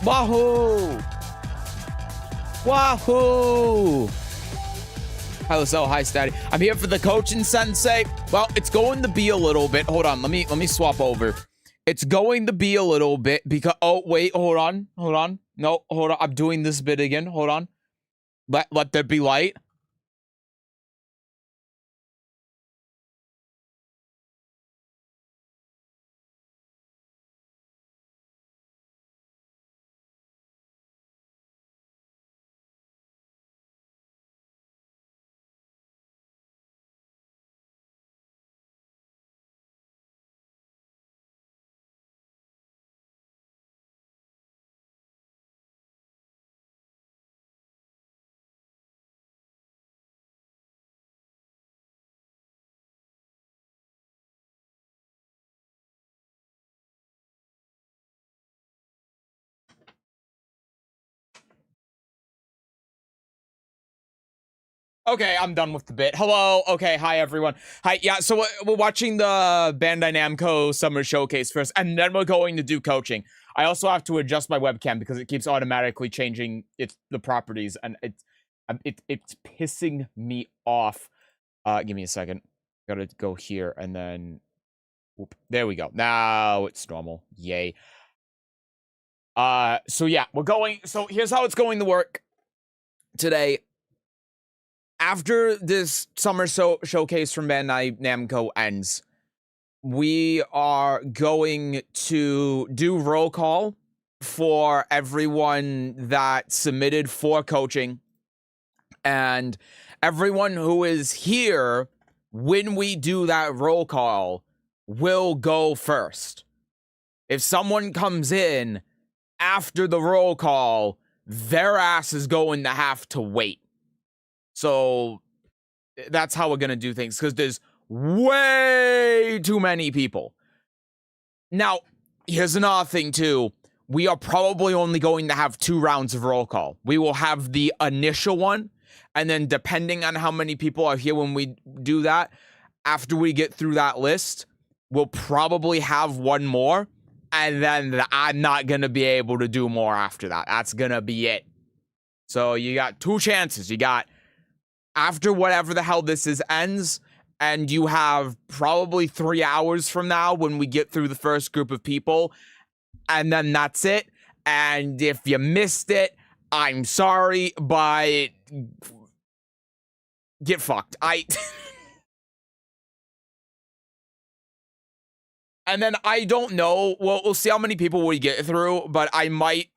Wahoo! Wahoo! Hello, so hi, Steady. I'm here for the coaching sensei. Well, it's going to be a little bit. Hold on, let me swap over. It's going to be a little bit because wait, hold on. No, hold on. I'm doing this bit again. Hold on. Let there be light. Okay, I'm done with the bit. Hello. Okay, hi everyone. Hi. Yeah, so we're watching the Bandai Namco Summer Showcase first, and then we're going to do coaching. I also have to adjust my webcam because it keeps automatically changing the properties, and it's pissing me off. Give me a second. Gotta go here, and then whoop, there we go. Now it's normal. Yay. So yeah, we're going. So here's how it's going to work today. After this summer showcase from Bandai Namco ends, we are going to do roll call for everyone that submitted for coaching. And everyone who is here when we do that roll call will go first. If someone comes in after the roll call, their ass is going to have to wait. So that's how we're going to do things, because there's way too many people. Now, here's another thing, too. We are probably only going to have 2 rounds of roll call. We will have the initial one, and then depending on how many people are here when we do that, after we get through that list, we'll probably have one more, and then I'm not going to be able to do more after that. That's going to be it. So you got 2 chances. You got after whatever the hell this is ends, and you have probably 3 hours from now when we get through the first group of people, and then that's it. And if you missed it, I'm sorry, but get fucked. And then I don't know. Well, we'll see how many people we get through, but I might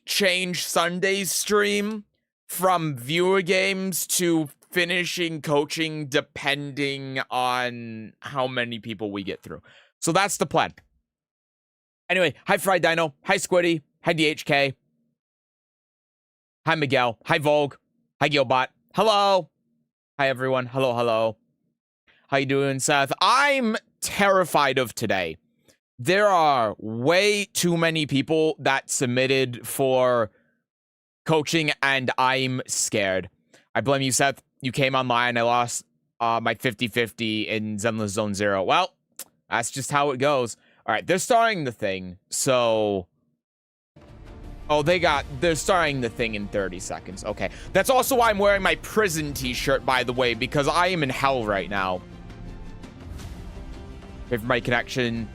change Sunday's stream from viewer games to finishing coaching depending on how many people we get through. So that's the plan. Anyway, hi Fried Dino, hi Squiddy, hi DHK, hi Miguel, hi Vogue, hi Gilbot, hello. Hi everyone, hello. How you doing, Seth? I'm terrified of today. There are way too many people that submitted for coaching, and I'm scared. I blame you, Seth. You came online. I lost my 50-50 in Zenless Zone 0. Well, that's just how it goes. All right, they're starting the thing, so... Oh, they're starting the thing in 30 seconds. Okay. That's also why I'm wearing my prison t-shirt, by the way, because I am in hell right now. Wait for my connection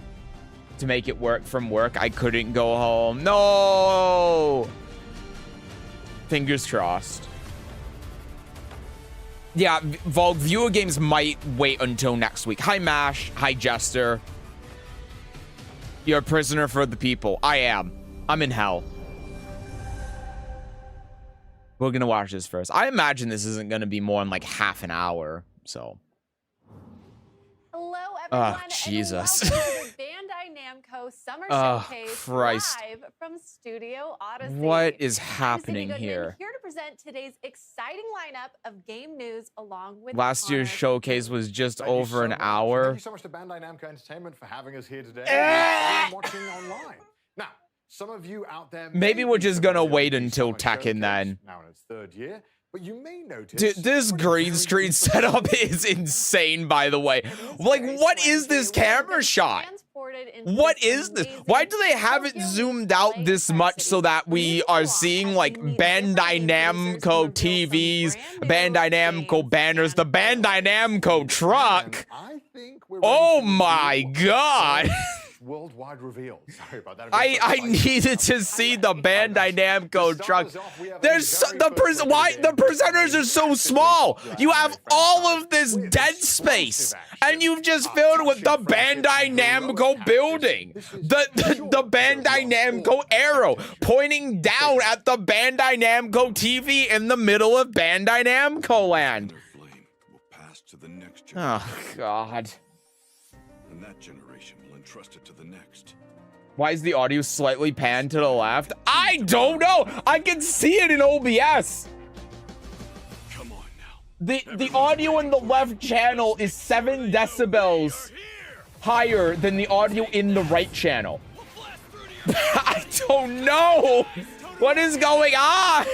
to make it work from work. I couldn't go home. No! Fingers crossed. Yeah, Vogue, viewer games might wait until next week. Hi, Mash. Hi, Jester. You're a prisoner for the people. I am. I'm in hell. We're gonna watch this first. I imagine this isn't gonna be more than like half an hour, so. Hello, everyone. Oh, Jesus. And welcome to the Bandai Namco Summer Showcase live from Studio Odyssey. What is happening here? Here to present today's exciting lineup of game news along with last year's showcase was just over an hour. Thank you so much to Bandai Namco Entertainment for having us here today. And watching online. Now, some of you out there maybe we're just gonna wait until Tekken then. Now in its 3rd year. But you may notice, dude, this green screen setup is insane, by the way. Like, what is this camera shot? What is this? Why do they have it zoomed out this much so that we are seeing, like, Bandai Namco TVs, Bandai Namco banners, the Bandai Namco truck? Oh my god! Worldwide reveal. Sorry about that. I needed to see the Bandai Namco truck. There's why the presenters are so small. You have all of this dead space, and you've just filled with the Bandai Namco building, the Bandai Namco arrow pointing down at the Bandai Namco TV in the middle of Bandai Namco land. Oh God. And that generation will entrust it to the next. Why is the audio slightly panned to the left? I don't know. I can see it in OBS. Come on now. The audio in the left channel is 7 decibels higher than the audio in the right channel. I don't know. What is going on?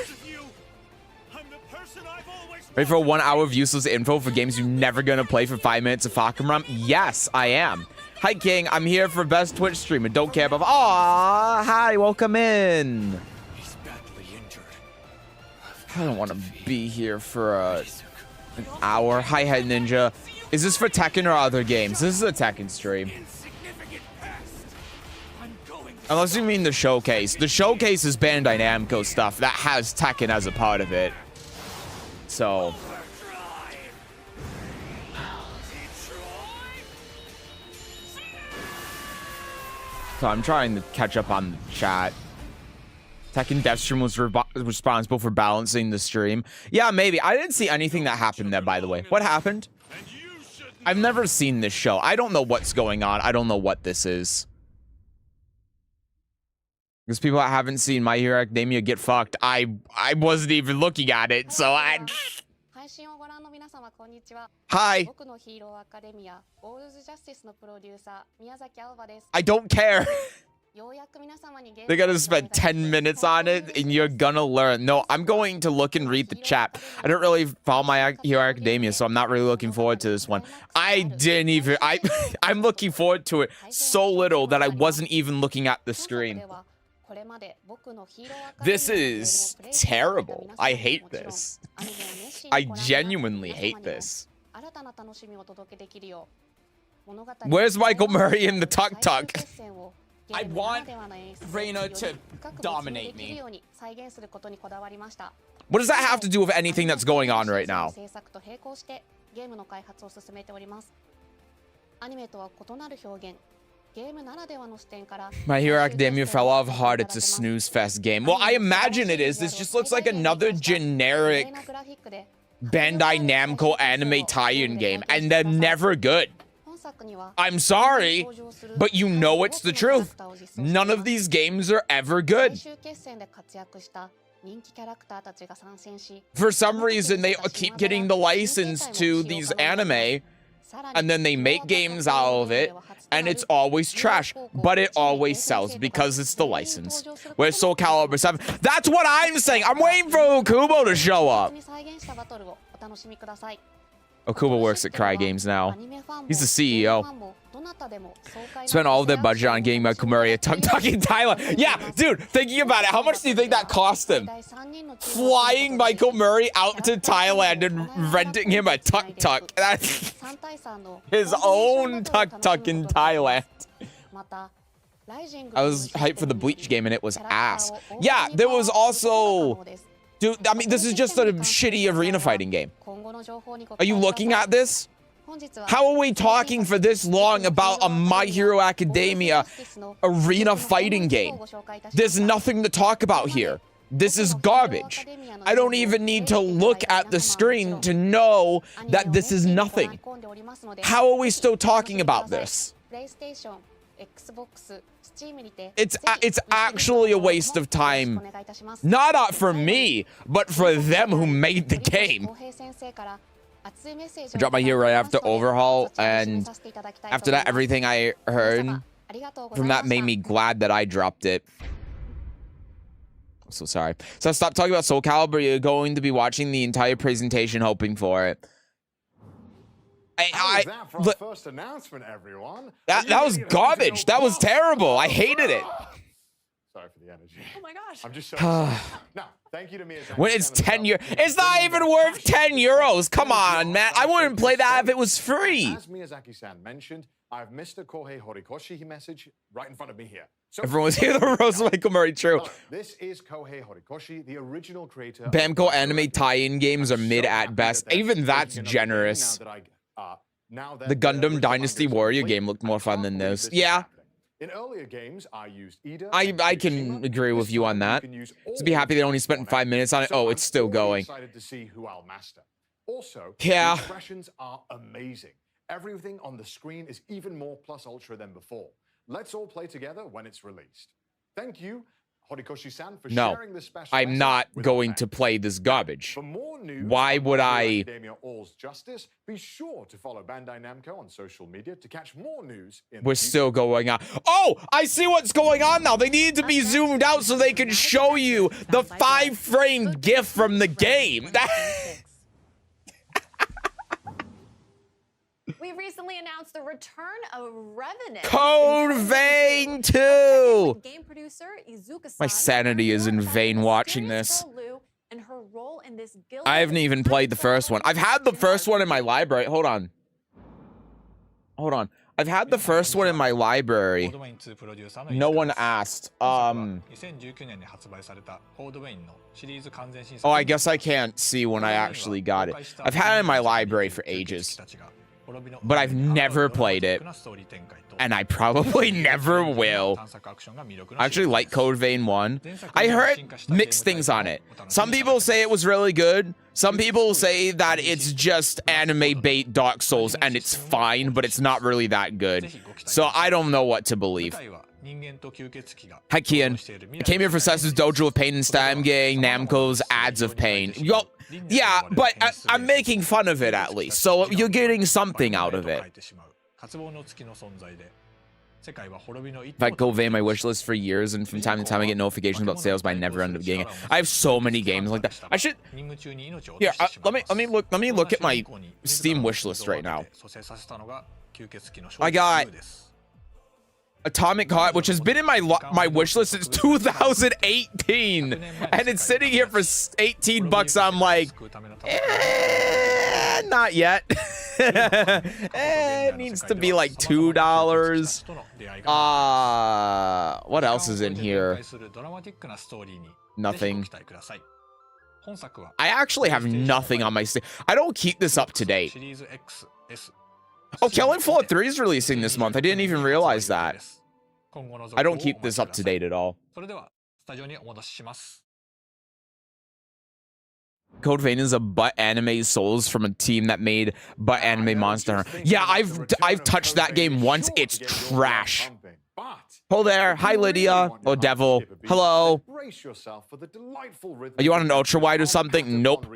Ready for 1 hour of useless info for games you're never gonna play for 5 minutes of Fakumram? Yes, I am. Hi, King. I'm here for best Twitch streamer. Don't care about. Aw, hi. Welcome in. He's badly injured. I don't want to be here for an hour. Hi, Head Ninja. Is this for Tekken or other games? This is a Tekken stream. Unless you mean the showcase. The showcase is Bandai Namco stuff that has Tekken as a part of it. So I'm trying to catch up on the chat. Tekken Death Stream was responsible for balancing the stream. Yeah, maybe. I didn't see anything that happened there, by the way. What happened? I've never seen this show. I don't know what's going on. I don't know what this is. Because people that haven't seen My Hero Academia get fucked. I wasn't even looking at it, so I... Hi. I don't care. They're gonna spend 10 minutes on it, and you're gonna learn. No, I'm going to look and read the chat. I don't really follow My Hero Academia, so I'm not really looking forward to this one. I didn't even... I'm looking forward to it so little that I wasn't even looking at the screen. This is terrible. I hate this. I genuinely hate this. Where's Michael Murray in the Tuk Tuk? I want Reina to dominate me. What does that have to do with anything that's going on right now? My Hero Academia fell off hard. It's a snooze fest game. Well, I imagine it is. This just looks like another generic Bandai Namco anime tie-in game, and they're never good. I'm sorry, but you know it's the truth. None of these games are ever good. For some reason, they keep getting the license to these anime, and then they make games out of it, and it's always trash, but it always sells because it's the license. Where's Soul Calibur 7? That's what I'm saying. I'm waiting for Okubo to show up. Okubo works at Cry Games now. He's the CEO. Spent all of their budget on getting Michael Murray a tuk-tuk in Thailand. Yeah, dude, thinking about it, how much do you think that cost him? Flying Michael Murray out to Thailand and renting him a tuk-tuk. That's his own tuk-tuk in Thailand. I was hyped for the Bleach game and it was ass. Yeah, there was also... Dude, I mean, this is just a shitty arena fighting game. Are you looking at this? How are we talking for this long about a My Hero Academia arena fighting game? There's nothing to talk about here. This is garbage. I don't even need to look at the screen to know that this is nothing. How are we still talking about this? It's actually a waste of time. Not for me, but for them who made the game. I dropped My Hero right after Overhaul, and after that, everything I heard from that made me glad that I dropped it. I'm so sorry. So stop talking about Soul Calibur. You're going to be watching the entire presentation, hoping for it. How was that for our first announcement, everyone? That was garbage. That was terrible. I hated it. Sorry for the energy. Oh my gosh. I'm just so excited. Now, thank you to Miyazaki. When it's 10 euros, it's not even worth 10 euros. Come on, man. I wouldn't play that if it was free. As Miyazaki-san mentioned, I've missed a Kohei Horikoshi message right in front of me here. So Everyone's here. The Rose Michael Murray. True. This is Kohei Horikoshi, the original creator. Bamco anime tie-in games are mid at best. Even that's generous. The Gundam Dynasty Warrior game looked more fun than this. Yeah. In earlier games, I used Ida. I can agree with you on that. To be happy they only spent 5 minutes on it. Oh, it's still going. Excited to see who I'll master. Also, yeah. The expressions are amazing. Everything on the screen is even more plus ultra than before. Let's all play together when it's released. Thank you, Horikoshi-san, for sharing this special I'm not going to play this garbage. For more news, why would I? All's Justice, be sure to follow Bandai Namco on social media to catch more news. We're still going on. Oh, I see what's going on now. They need to be zoomed out so they can show you the 5-frame GIF from the game. We recently announced the return of Revenant. Code Vein 2. Game producer Izuka-san. My sanity is in vain watching this. I haven't even played the first one. I've had the first one in my library. Hold on. I've had the first one in my library. No one asked. Oh, I guess I can't see when I actually got it. I've had it in my library for ages. But I've never played it, and I probably never will. I actually like Code Vein 1. I heard mixed things on it. Some people say it was really good. Some people say that it's just anime bait Dark Souls, and it's fine, but it's not really that good. So I don't know what to believe. Hi, Kian. I came here for Sesu's Dojo of Pain and Stam getting Namco's Ads of Pain. Yo, yeah, but I'm making fun of it at least, so you're getting something out of it. If I go Vein my wish list for years, and from time to time I get notifications about sales, but I never end up getting it. I have so many games like that. I should. Here, let me look at my Steam wish list right now. I got Atomic Heart, which has been in my wish list since 2018, and it's sitting here for 18 bucks. I'm like, not yet. It needs to be like $2. What else is in here? Nothing. I actually have nothing on my Steam. I don't keep this up to date. Oh, Killing Floor 3 is releasing this month. I didn't even realize that. I don't keep this up to date at all. Code Vein is a butt anime Souls from a team that made butt anime Monster Hunter. Yeah, I've touched that game once. It's trash. Hello there. Hi, Lidia. Oh, Devil. Hello. Are you on an ultra wide or something? Nope.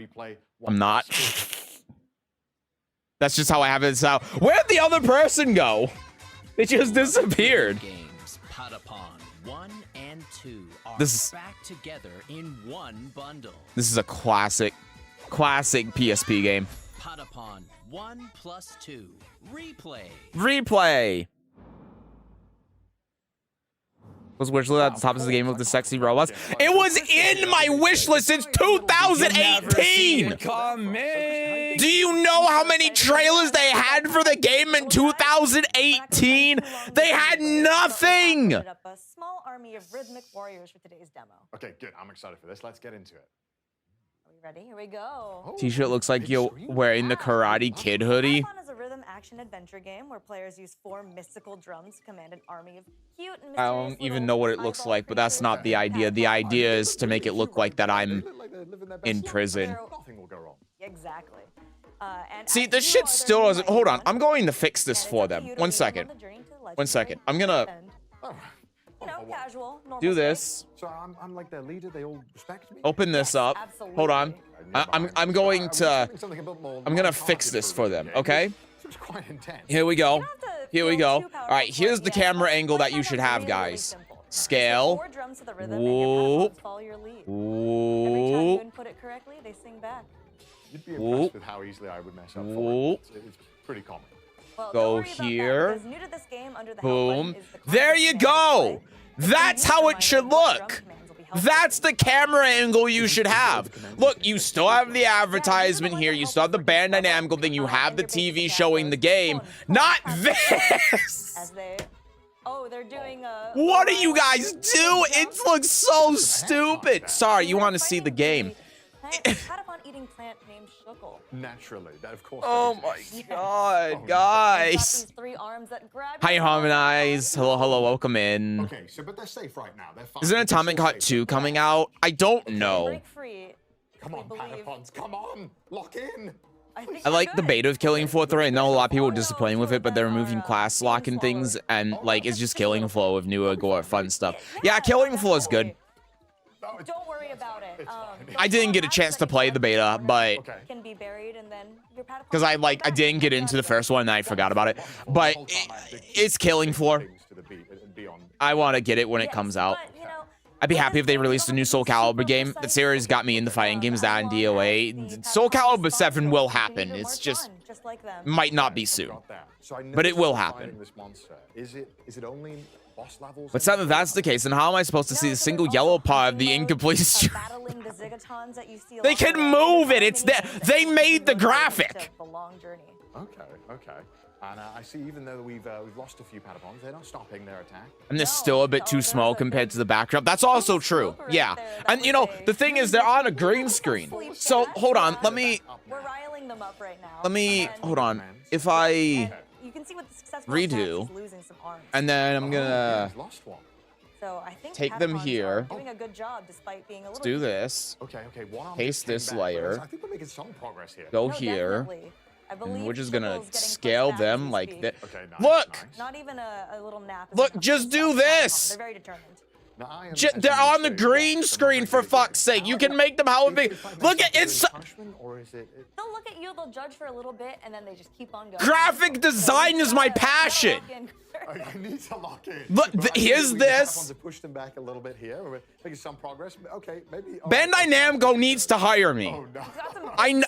I'm not. That's just how I have it sound. Where'd the other person go? They just disappeared. This is back together in one bundle. This is a classic PSP game. Patapon 1+2 replay. Was wish list at the top of the game with the sexy robots? It was in my wish list since 2018. Do you know how many trailers they had for the game in 2018? They had nothing. A small army of rhythmic warriors for today's demo. Okay, good. I'm excited for this. Let's get into it. Are we ready? Here we go. T-shirt looks like you're wearing the Karate Kid hoodie. Patapon is a rhythm action adventure game where players use 4 mystical drums to command an army of cute and I don't even know what it looks like, but that's not the idea. The idea is to make it look like that I'm in prison. Nothing will go wrong. Exactly. See, this shit still doesn't. Hold on. I'm going to fix this for them. 1 second. 1 second. I'm gonna do this. So I'm like their leader. They all respect me. Open this up. Hold on. I'm going to. I'm gonna fix this for them. Okay. Here we go. Here we go. All right. Here's the camera angle that you should have, guys. Scale. 4 drums to the rhythm and your Patapons follow your lead. Every time you input it correctly, they sing back. You'd be impressed with how easily I would mess up for it. It's pretty common. Well, Go don't worry about here. that, because new to this game, under the help Boom. button is the There concept you command go. display. That's how it should look. That's the camera angle you should have. Look, you still have the advertisement here. You still have the Bandai Namco thing. You have the TV showing the game. Not this. As they, oh, they're doing a. What do you guys do? It looks so stupid. Sorry, you want to see the game. Patapon eating plant named Shukl. Naturally, that of course. Oh my god, guys. These 3 arms that grab Hi, Harmonize. Hello, hello, welcome in. Okay, so but they're safe right now. They're fine. Isn't Atomic Heart 2 coming out? I don't know. Break free. Come on, Patapons, come on, lock in. I like the beta of Killing Floor 3. I know a lot of people are disappointed with it, but they're removing class lock and things, and like it's just Killing Floor with new Agora fun stuff. Yeah, Killing Floor is good. Don't worry about it. I didn't get a chance to play the beta, but Can be buried and then your Patapon because I didn't get into the first one and I forgot about it. But it's Killing Floor. I want to get it when it comes out. I'd be happy if they released a new Soul Calibur game. The series got me into fighting games, that and DOA. Soul Calibur 7 will happen. It's just might not be soon, but it will happen. But if that's the case, then how am I supposed to see the single yellow part of the incomplete stream? They can move it. It's there. They made the graphic. Okay. And I see even though we've lost a few Patapons, they're not stopping their attack. And they're still a bit too small compared to the backdrop. That's also true. Yeah. And you know, the thing is they're on a green screen. So hold on. Let me hold on. If I redo, and then I'm gonna take them here. Let's do this. Paste this layer. Go here. And we're just gonna scale them like this. Look! Not even a little nap. Look, just do this! They're very determined. They're on the green screen, for fuck's sake. You can make them however big. Look at it's. They'll look at you, they'll judge for a little bit, and then they just keep on going. Graphic design is my passion. I need to lock in. Look, here's this. Push them back a little bit here. We're making some progress. Okay, maybe. Bandai Namco needs to hire me. Oh, no.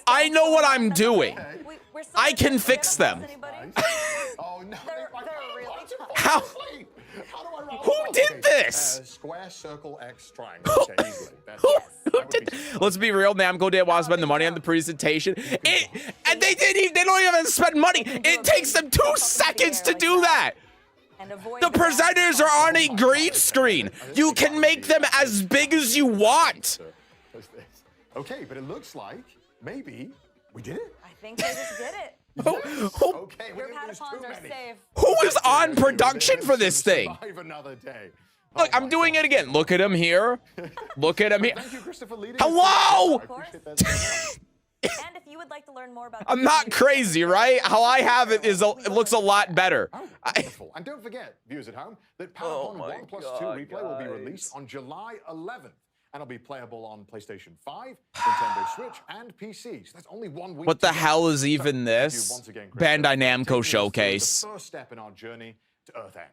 I know what I'm doing. I can fix them. Oh no! They're really How? Who did this? Square, circle, X, triangle. Okay, easily. Who did? Let's be real. Namco didn't want to spend the money on the presentation. And they don't even spend money. It takes them 2 seconds to do that. The presenters are on a green screen. You can make them as big as you want. Okay, but it looks like maybe we did it. I think they just did it. Okay, Your Patapons are safe. Who is on production for this thing? Another day. Look, I'm doing it again. Look at him here. Look at him here. Thank you, Christopher Lidia. Hello! Of course. And if you would like to learn more about I'm not crazy, right? How I have it is it looks a lot better. Wonderful. And don't forget, viewers at home, that Patapon 1+2 replay will be released on July 11th. And it'll be playable on PlayStation 5, Nintendo Switch, and PC. So that's only 1 week. What the hell is even this? Bandai Namco Showcase. The first step in our journey to Earth End.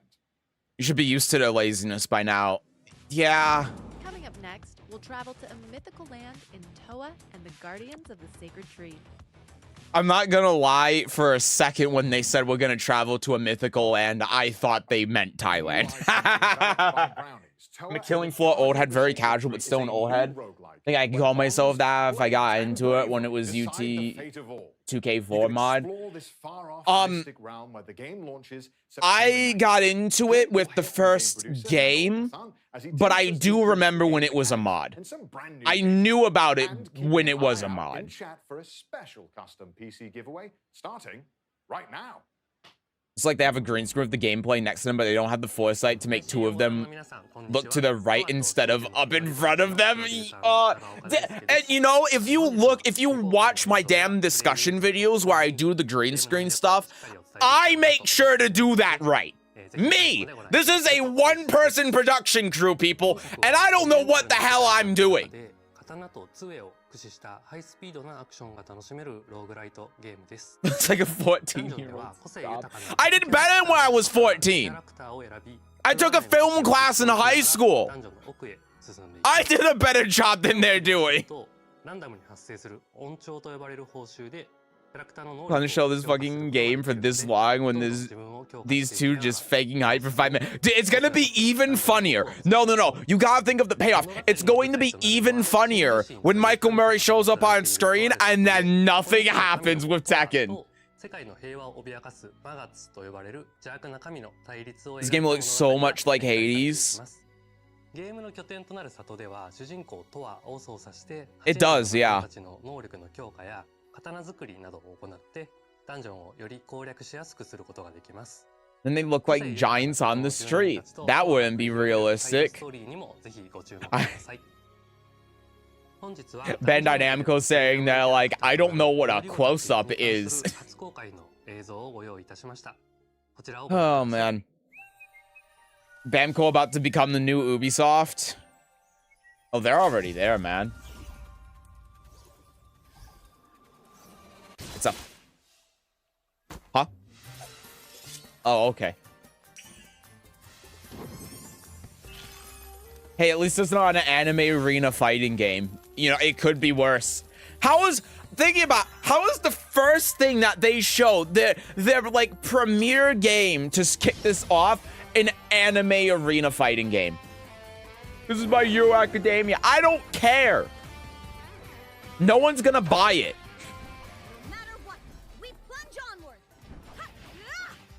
You should be used to their laziness by now. Yeah. Coming up next, we'll travel to a mythical land in Toa and the Guardians of the Sacred Tree. I'm not gonna lie, for a second when they said we're gonna travel to a mythical land, I thought they meant Thailand. I'm a Killing Floor old head, very casual, but still an old head. I think I can call myself that if I got into it when it was UT 2K4 mod. I got into it with the first game, but I do remember when it was a mod. I knew about it when it was a mod. Chat for a special custom PC giveaway starting right now. It's like they have a green screen of the gameplay next to them, but they don't have the foresight to make 2 of them look to the right instead of up in front of them. And you know, if you watch my damn discussion videos where I do the green screen stuff, I make sure to do that right. Me! This is a 1-person production crew, people, and I don't know what the hell I'm doing. It's like a 14-year-old. I did better when I was 14. I took a film class in high school. I did a better job than they're doing. Trying to show this fucking game for this long when these two just faking hype for 5 minutes. Dude, it's gonna be even funnier. No. You gotta think of the payoff. It's going to be even funnier when Michael Murray shows up on screen and then nothing happens with Tekken. This game looks so much like Hades. It does, yeah. Then they look like giants on the street. That wouldn't be realistic. Bandai Namco saying that, like, I don't know what a close-up is. Oh, man. Bamco about to become the new Ubisoft? Oh, they're already there, man. What's up? Huh? Oh, okay. Hey, at least it's not an anime arena fighting game. You know, it could be worse. Thinking about, how is the first thing that they showed, their like premiere game to kick this off, an anime arena fighting game? This is My Hero Academia. I don't care. No one's gonna buy it. No matter what, we plunge onward.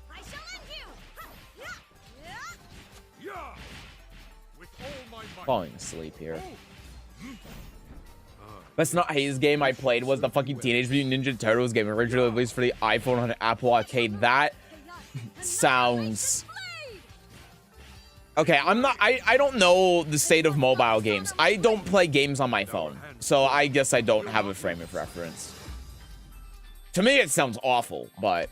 I shall end you. With all my might. Falling asleep here. That's not Hayes' game I played. Was the fucking Teenage Mutant Ninja Turtles game originally released for the iPhone on Apple Arcade? That sounds... Okay, I don't know the state of mobile games. I don't play games on my phone, so I guess I don't have a frame of reference. To me, it sounds awful, but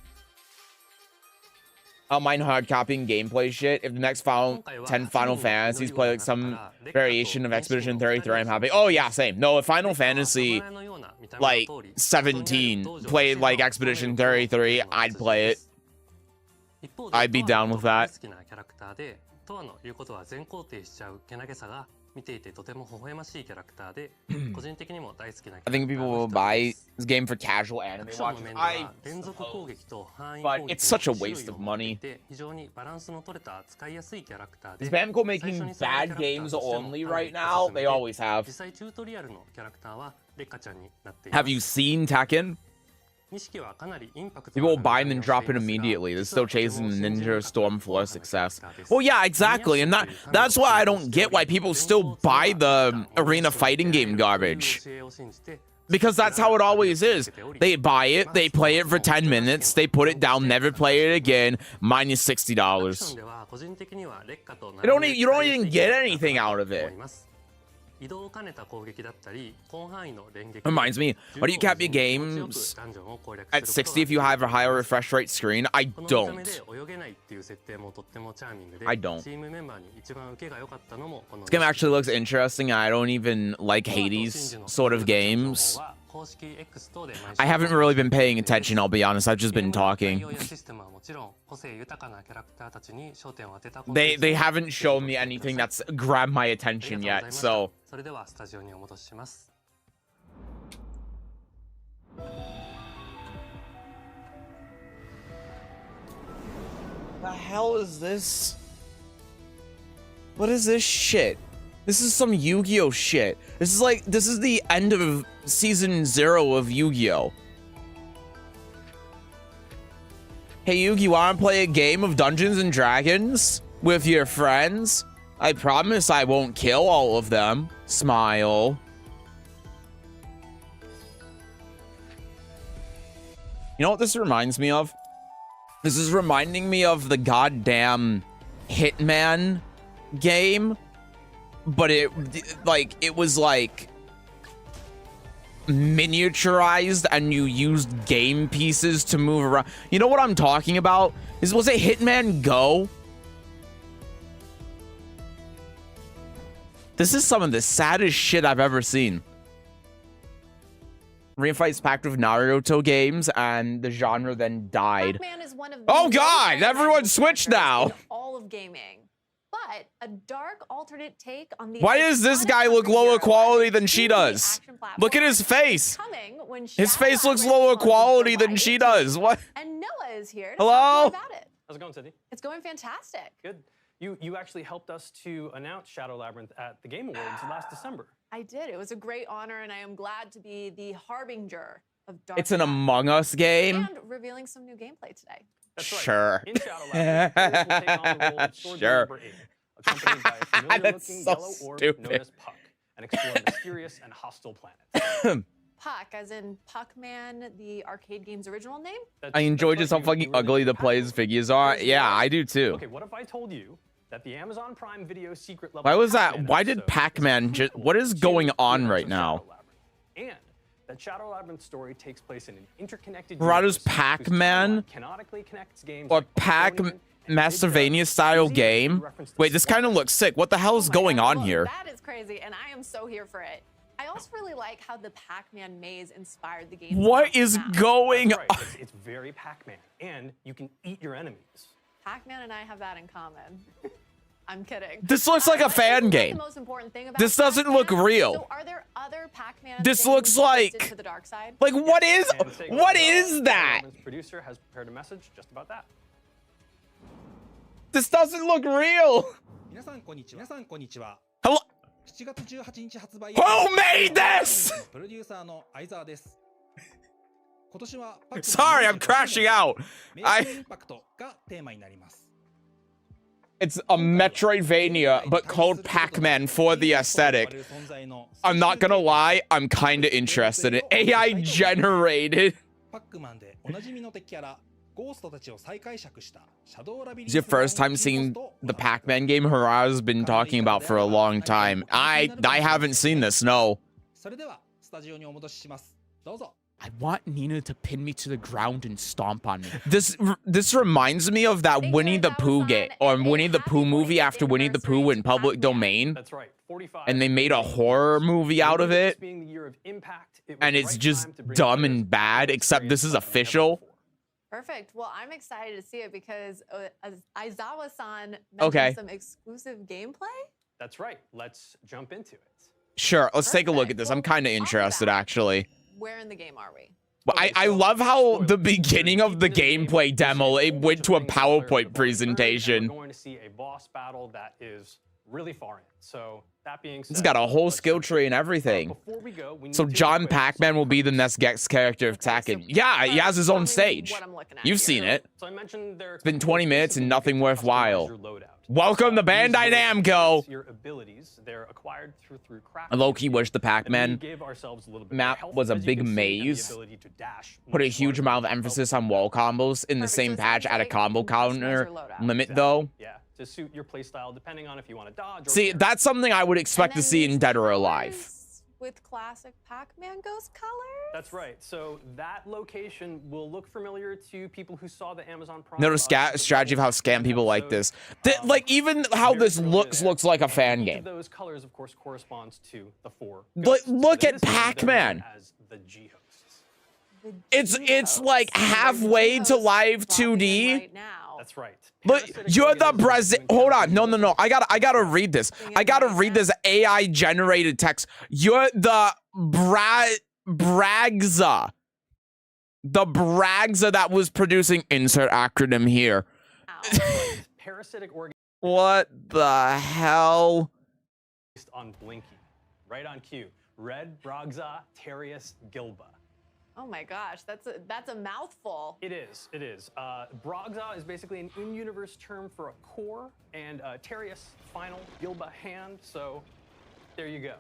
I don't mind hard copying gameplay shit. If the next 10 Final Fantasies play like some variation of Expedition 33, I'm happy. Oh yeah, same. No, if Final Fantasy like 17 played like Expedition 33, I'd play it. I'd be down with that. I think people will buy this game for casual anime watchers. But it's such a waste of money. Is Bamco making bad games only right now? They always have. Have you seen Tekken? People will buy and then drop it immediately. They're still chasing the Ninja Storm for success. Well, yeah, exactly. And that's why I don't get why people still buy the arena fighting game garbage. Because that's how it always is. They buy it, they play it for 10 minutes, they put it down, never play it again, minus $60. You don't even get anything out of it. Reminds me, why do you cap your games at 60 if you have a higher refresh rate screen? I don't. This game actually looks interesting. I don't even like Hades sort of games. I haven't really been paying attention, I'll be honest. I've just been talking. They haven't shown me anything that's grabbed my attention yet, so... The hell is this? What is this shit? This is some Yu-Gi-Oh shit. This is the end of season 0 of Yu-Gi-Oh. Hey Yugi, wanna play a game of Dungeons and Dragons with your friends? I promise I won't kill all of them. Smile. You know what this reminds me of? This is reminding me of the goddamn Hitman game. But it was like miniaturized and you used game pieces to move around. You know what I'm talking about? Was it Hitman Go? This is some of the saddest shit I've ever seen. Arena Fight's packed with Naruto games and the genre then died. Pac-Man is one of oh god, everyone switched now. all of gaming. but a dark alternate take on the. Why does this guy look lower quality than she does? Look at his face. His face looks lower quality than she does. What? And Noah is here to Hello? talk more about it. How's it going, Cindy? It's going fantastic. Good. You actually helped us to announce Shadow Labyrinth at the Game Awards last December. I did. It was a great honor, and I am glad to be the harbinger of dark. It's an Among Us game. And revealing some new gameplay today. That's right. Sure. In Shadow Labyrinth, players will take on the role of Sword Sure. Number 8, accompanied by a familiar-looking That's so yellow orb stupid. known as Puck, and explore mysterious and hostile planets. Puck, as in Puckman, the arcade game's original name? I enjoy That's just how right, fucking you really ugly the have players' one. figures are. There's Yeah, one. I do too. Okay, what if I told you that the Amazon Prime Video secret level Why was that? Pac-Man Why did episode Pac-Man is just? prequel What is to going the on Heroes right of now? Shadow Labyrinth? And that Shadow Labyrinth story takes place in an interconnected Bro, does universe whose Pac-Man timeline canonically connects games or like Pac Oblivion and Mastervania style There's even game? reference to Wait, this kind of Splat. looks sick. What the hell is Oh my going God, on look, here? That is crazy, and I am so here for it. I also really like how the Pac-Man maze inspired the game. What is going That's right. on? It's very Pac-Man, and you can eat your enemies. Pac-Man and I have that in common. I'm kidding. This looks like a But fan isn't that game. The most important thing about This doesn't Pac-Man? look real. So are there other Pac-Man This things looks twisted like- to the dark side? Like, what is? And Sega What Shadow is that? Labyrinth's producer has prepared a message just about that. This doesn't look real. 皆さんこんにちは。皆さんこんにちは。 Hello? 7月18日発売。 Who made this? プロデューサーの相沢です。今年はパック Sorry, I'm crashing out. メ I- イクインパクトがテーマになります。 It's a Metroidvania, but called Pac-Man for the aesthetic. I'm not gonna lie, I'm kinda interested in AI generated. パックマンでおなじみの敵キャラゴーストたちを再解釈したシャドウラビリン It's your first time seeing the Pac-Man game Harara's been talking about for a long time. I haven't seen this, no. それではスタジオにお戻しします。どうぞ。 I want Nina to pin me to the ground and stomp on me. This reminds me of that Winnie the Pooh game or Winnie the Pooh movie after Winnie the Pooh in public domain, That's right. 45. and they made a horror movie out of it, Being the year of impact, it was and the it's right just time to bring dumb players and bad. Except this is experience like never official. before. Perfect. Well, I'm excited to see it because Aizawa-san mentioned Okay. some exclusive gameplay. That's right. Let's jump into it. Sure, let's take a look at Perfect. this. I'm Well, kind of on interested, that, actually. Where in the game are we? But Okay, I so, love how spoilers. the beginning of the gameplay demo, it went to a PowerPoint We're presentation. going to see a boss battle that is really far in. So that being said, It's got a whole let's skill jump tree and in. everything. Before we go, we need So to John equip Pac-Man some will be the currency. next character of Okay, Tekken. Yeah, he has his own tell me stage. what I'm looking at You've here. seen it. So I mentioned there. It's been 20 minutes and nothing Customize worthwhile. your loadout. Welcome to These Bandai abilities Namco. enhance Your abilities, they're acquired through crafting. I low-key wish the And we Pac-Man gave ourselves a little bit map more health. was a As you big can see, and the maze. ability to dash Put a much huge farther amount of than emphasis help. on wall combos in the Perfect, same so it patch sounds at a like combo you can customize your counter loadout. limit, Exactly. though. Yeah, to suit your playstyle, depending on if you want to dodge or See, parry. that's something I would expect And to then see in these Dead or Alive. colors with classic Pac-Man ghost colors. That's right. So that location will look familiar to people who saw the Amazon Prime. Notice strategy of how scam people like this. Like, even how very this familiar there. looks like a fan Each game. of those colors, of course, corresponds to the 4. But ghosts. look So in at this game, they're known Pac-Man. as the G-hosts. The It's G-hosts. like There's halfway to G-hosts live dropping in 2D. right now. That's right. But Parasitic you're the organisms Brazil. can Hold encounter on, no. I gotta read this. I gotta read this AI generated text. You're the Bragza. The Bragza that was producing. Insert acronym here. Parasitic organisms What the hell? based on Blinky. Right on cue. Red Bragza Terius gilba. Oh my gosh, that's a mouthful. It is. Bragza is basically an in-universe term for a core, and Terius, final, Gilba, hand. So there you go.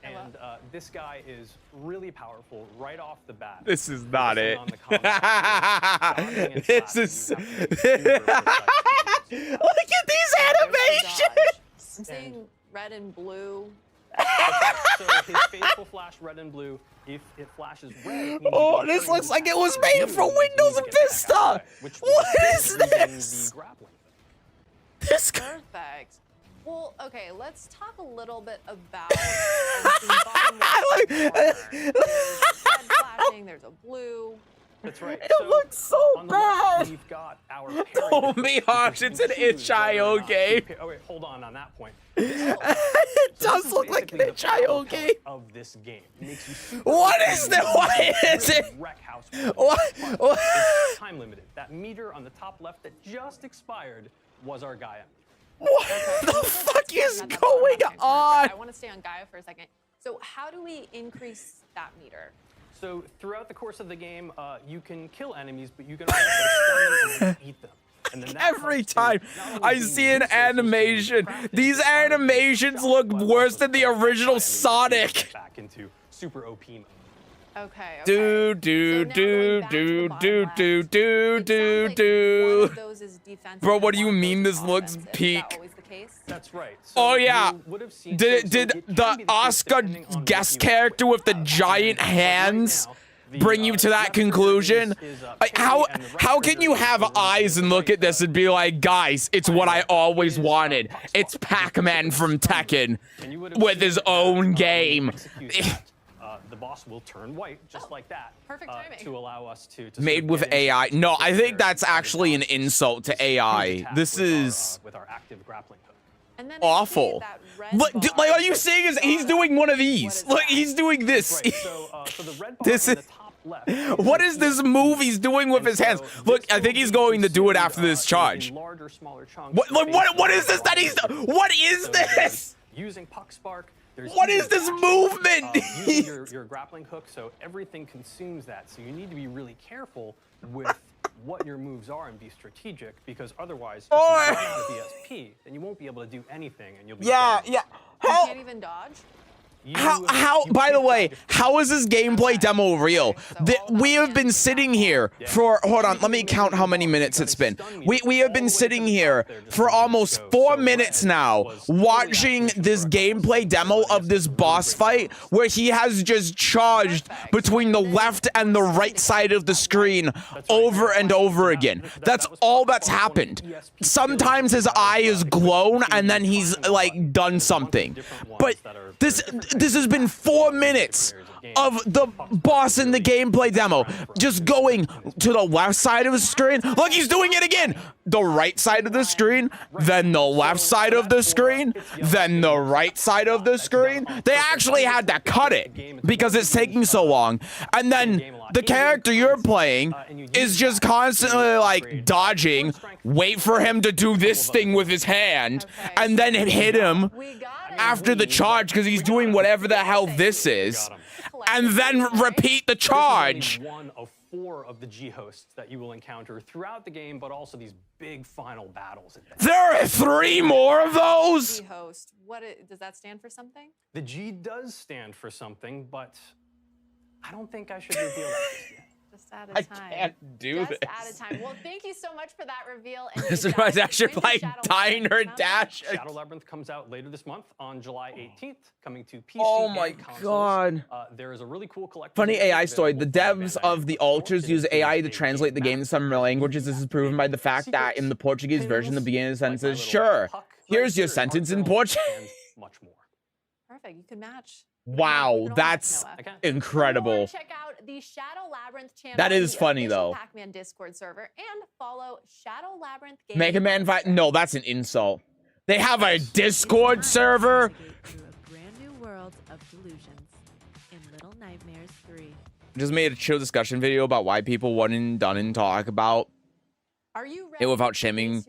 And this guy is really powerful right off the bat. This is not it. On the combat field. This is. You have to be super precise. Look at these animations. I'm seeing red and blue. So his faithful flash red and blue. If it flashes red, it means you Oh, can this turn looks it like it back was to made blue, for which means Windows you and get back Vista. out of the way, which What was is using this? the grappling hook. This guy. Perfect. Well, okay, let's talk a little bit about the bottom left corner. There's red flashing, there's a blue. That's right. It looks so on the left, bad. we've got our Don't be harsh. It's an itch.io game. Oh wait, hold on that point. It does look like an itch.io game. Of this game. It makes you super What is that? What is it? Wreck house. What? It's time limited. That meter on the top left that just expired was our Gaia. What the fuck is going on? I want to stay on Gaia for a second. So how do we increase that meter? So throughout the course of the game, you can kill enemies, but you can also stun them and then eat them. And then Every time I see an animation, these animations look worse than the original Sonic. Back into super OP mode. Okay. Do do do do do do do do do. Bro, what do you mean this looks peak? That's right. So Oh yeah. you would have seen- Did so it can the be the case Oscar depending on what guest you character with the want. giant hands bring you to that conclusion? Like, how can you have eyes and look at this and be like, guys, it's what I always wanted. It's Pac-Man from Tekken with his own game. The boss will turn white just like that. Perfect timing. To allow us to Made with AI. No, I think that's actually an insult to AI. This is with our active grappling hook. And then awful. Look, like all you seeing is he's doing one of these. Look, he's doing this. Right. So the red bar This in is. the top left. What is this move he's doing with his hands? Look, I think he's going to do it after this charge. Larger, smaller chunks. What is this that he's? What is this? Using puck spark. What is this movement? Using your grappling hook, so everything consumes that. So you need to be really careful with what your moves are and be strategic, because otherwise, if you run out of ESP, then you won't be able to do anything, and you'll be Yeah. You can't even dodge. How, by the way, how is this gameplay demo real? We have been sitting here for, hold on, let me count how many minutes it's been. We have been sitting here for almost 4 minutes now, watching this gameplay demo of this boss fight, where he has just charged between the left and the right side of the screen over and over again. That's all that's happened. Sometimes his eye is glown, and then he's, like, done something. But this has been 4 minutes of the boss in the gameplay demo just going to the left side of the screen. Look, he's doing it again. The right side of the screen, then the left side of the screen, then the right side of the screen. They actually had to cut it because it's taking so long. And then the character you're playing is just constantly like dodging, wait for him to do this thing with his hand, and then hit him after the charge because he's doing whatever the hell this is, and then repeat the charge. One of 4 of the G hosts that you will encounter throughout the game, but also these big final battles. There are 3 more of those? G host. Does that stand for something? The G does stand for something, but I don't think I should reveal that just yet. Just at a time. I can't do this. Just at a time. Well, thank you so much for that reveal. And This is why I should play Diner Dash. Shadow Labyrinth comes out later this month on July 18th, coming to PC Oh my and consoles. god. There is a really cool collection. Funny AI story. The devs of the Ultras use AI to translate the game to some languages. This is proven by the fact that in the Portuguese version, the beginning of the sentence says, sure, here's your sentence in Portuguese. Much more. Perfect. You can match. Wow, that's incredible. Check out the Shadow Labyrinth channel. That is funny, though. Pac-Man Discord server, and follow Shadow Labyrinth Gaming. Mega Man fight? No, that's an insult. They have a Discord server? Through a brand new world of delusions in Little Nightmares 3. Just made a chill discussion video about why people wouldn't done and talk about it without shaming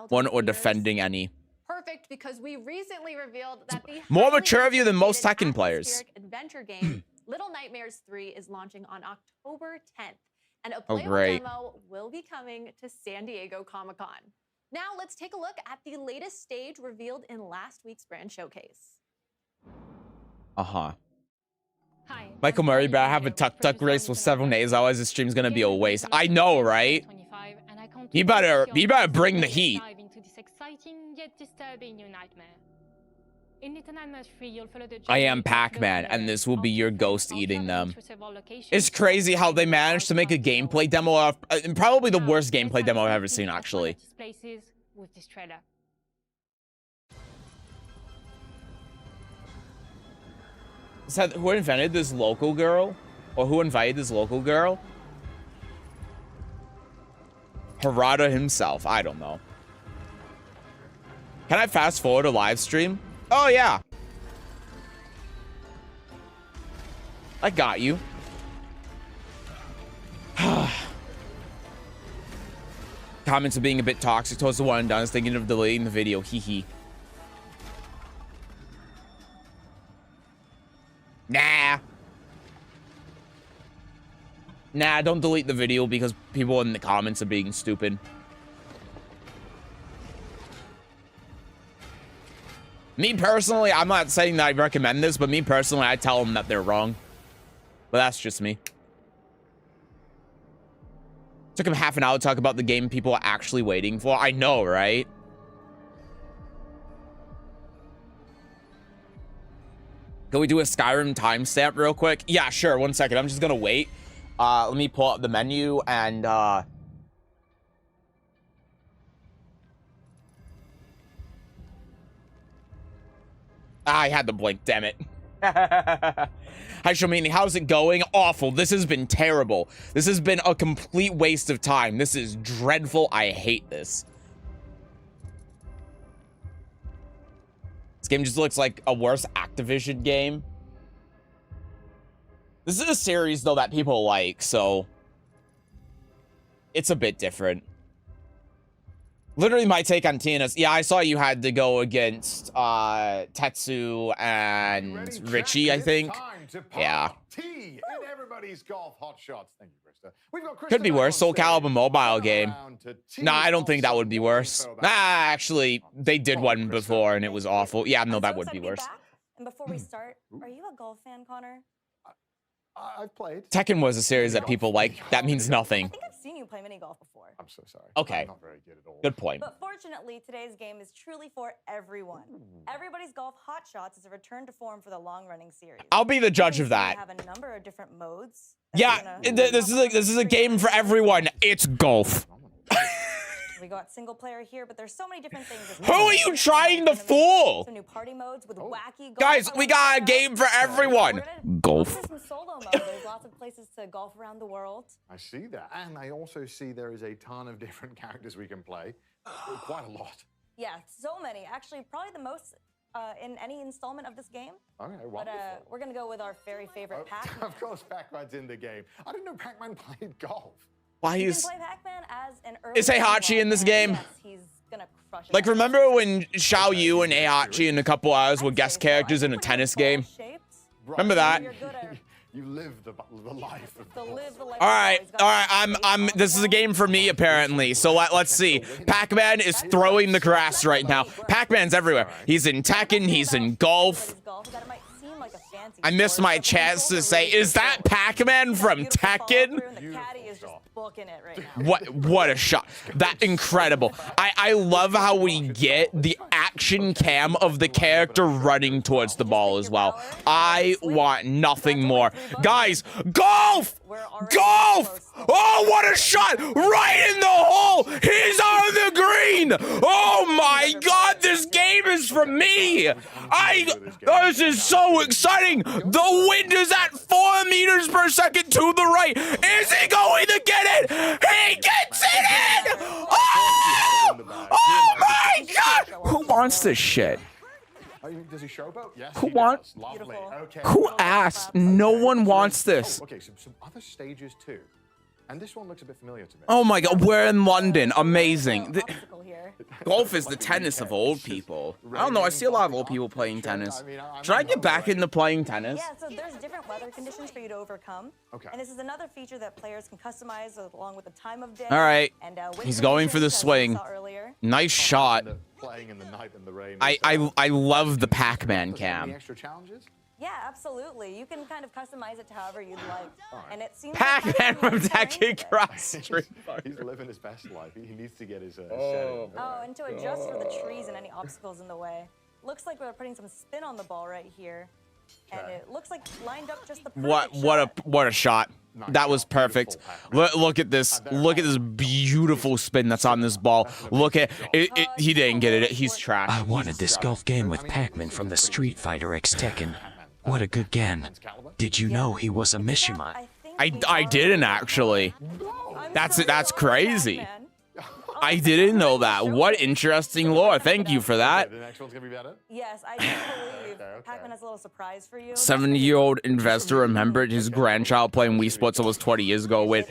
one or defending any. Perfect, because we recently revealed that the more mature of you than most Tekken players. Adventure game Little Nightmares 3 is launching on October 10th, and a playable demo will be coming to San Diego Comic-Con. Now let's take a look at the latest stage revealed in last week's brand showcase. Hi. Michael Murray better have a tuk-tuk race for 7 days, otherwise the stream's gonna be a waste. I know, right? You better bring the heat. I am Pac-Man, and this will be your ghost eating them. It's crazy how they managed to make a gameplay demo of probably the worst gameplay demo I've ever seen, actually. Seth, who invented this local girl? Or who invited this local girl? Harada himself. I don't know. Can I fast forward a live stream? Oh, yeah. I got you. Comments are being a bit toxic towards the one and done. I was thinking of deleting the video. Hee hee. Nah, don't delete the video because people in the comments are being stupid. Me personally, I'm not saying that I recommend this, but me personally, I tell them that they're wrong. But that's just me. Took him half an hour to talk about the game people are actually waiting for. I know, right? Can we do a Skyrim timestamp real quick? Yeah, sure. 1 second. I'm just gonna wait. Let me pull up the menu and I had the blink, damn it. Hi, Shamini, how's it going? Awful. This has been terrible. This has been a complete waste of time. This is dreadful. I hate this. This game just looks like a worse Activision game. This is a series, though, that people like, so it's a bit different. Literally, my take on TNS. Yeah, I saw you had to go against Tetsu and Richie, I think. Yeah. In everybody's golf hot shots. Thank you, Krista. We've got Krista Could be worse. Soul Calibur mobile game. Nah, I don't think that would be worse. Nah, actually, they did one before and it was awful. Yeah, no, that would be worse. And before we start, are you a golf fan, Connor? I've played. Tekken was a series that people like. That means nothing. I think I've seen you play mini golf before. I'm so sorry. Okay. I'm not very good at all. Good point. But fortunately, today's game is truly for everyone. Everybody's Golf Hot Shots is a return to form for the long-running series. I'll be the judge of that. We have a number of different modes. Yeah, this is a game for everyone. It's golf. We got single player here, but there's so many different things. Who are you trying to fool? Some new party modes with wacky golf. Guys, we got a game for everyone. Golf. Some solo mode. There's lots of places to golf around the world. I see that. And I also see there is a ton of different characters we can play. Quite a lot. Yeah, so many. Actually, probably the most in any installment of this game. Okay, wonderful. But we're going to go with our very favorite Pac-Man. Of course, Pac-Man's in the game. I didn't know Pac-Man played golf. Why You is can play Pac-Man as an early Is Heihachi in this game? Yes, he's gonna crush it. Like, remember when Xiao Yu and Heihachi in a couple hours were guest characters in a tennis game? Remember that? You live the life of the All right. I'm. This is a game for me apparently. So let's see. Pac-Man is throwing the grass right now. Pac-Man's everywhere. He's in Tekken. He's in golf. I missed my chance to say, is that Pac-Man from Tekken? What a shot. That incredible. I love how we get the action cam of the character running towards the ball as well. I want nothing more. Guys, golf! Golf! Oh, what a shot! Right in the hole! He's on the green! Oh my god, this game is for me! This is so exciting! The wind is at 4 meters per second to the right. Is he going to get it? He gets it in! Oh my god! Who wants this shit? Does he showboat? Yes. Who wants? Lovely. Okay. Who asked? No one wants this. Okay, some other stages too. And this one looks a bit familiar to me. Oh my god, we're in London. Amazing. Golf is the tennis of old people. I don't know, I see a lot of old people playing tennis. Should I get back into playing tennis? Yeah, so there's different weather conditions for you to overcome. Okay. And this is another feature that players can customize along with the time of day. All right. And, he's going for the swing. Nice shot. Playing in the night and the rain. I love the Pac-Man cam. Extra challenges? Yeah, absolutely. You can kind of customize it to however you'd like. And it seems Pac-Man from Tekken Cross Street. He's living his best life. He needs to get his setting. Oh, and to adjust for the trees and any obstacles in the way. Looks like we're putting some spin on the ball right here. And it looks like lined up just the perfect what a shot. That was perfect. Look at this. Look at this beautiful spin that's on this ball. Look at it. He didn't get it. He's trash. I wanted this golf game with Pac-Man from the Street Fighter X Tekken. What a good game. Did you know he was a Mishima? I didn't actually. That's crazy. I didn't know that. What interesting lore. Thank you for that. The next one's gonna be better. Yes, I do believe Pac-Man has a little surprise for you. 70-year-old investor remembered his grandchild playing Wii Sports almost 20 years ago with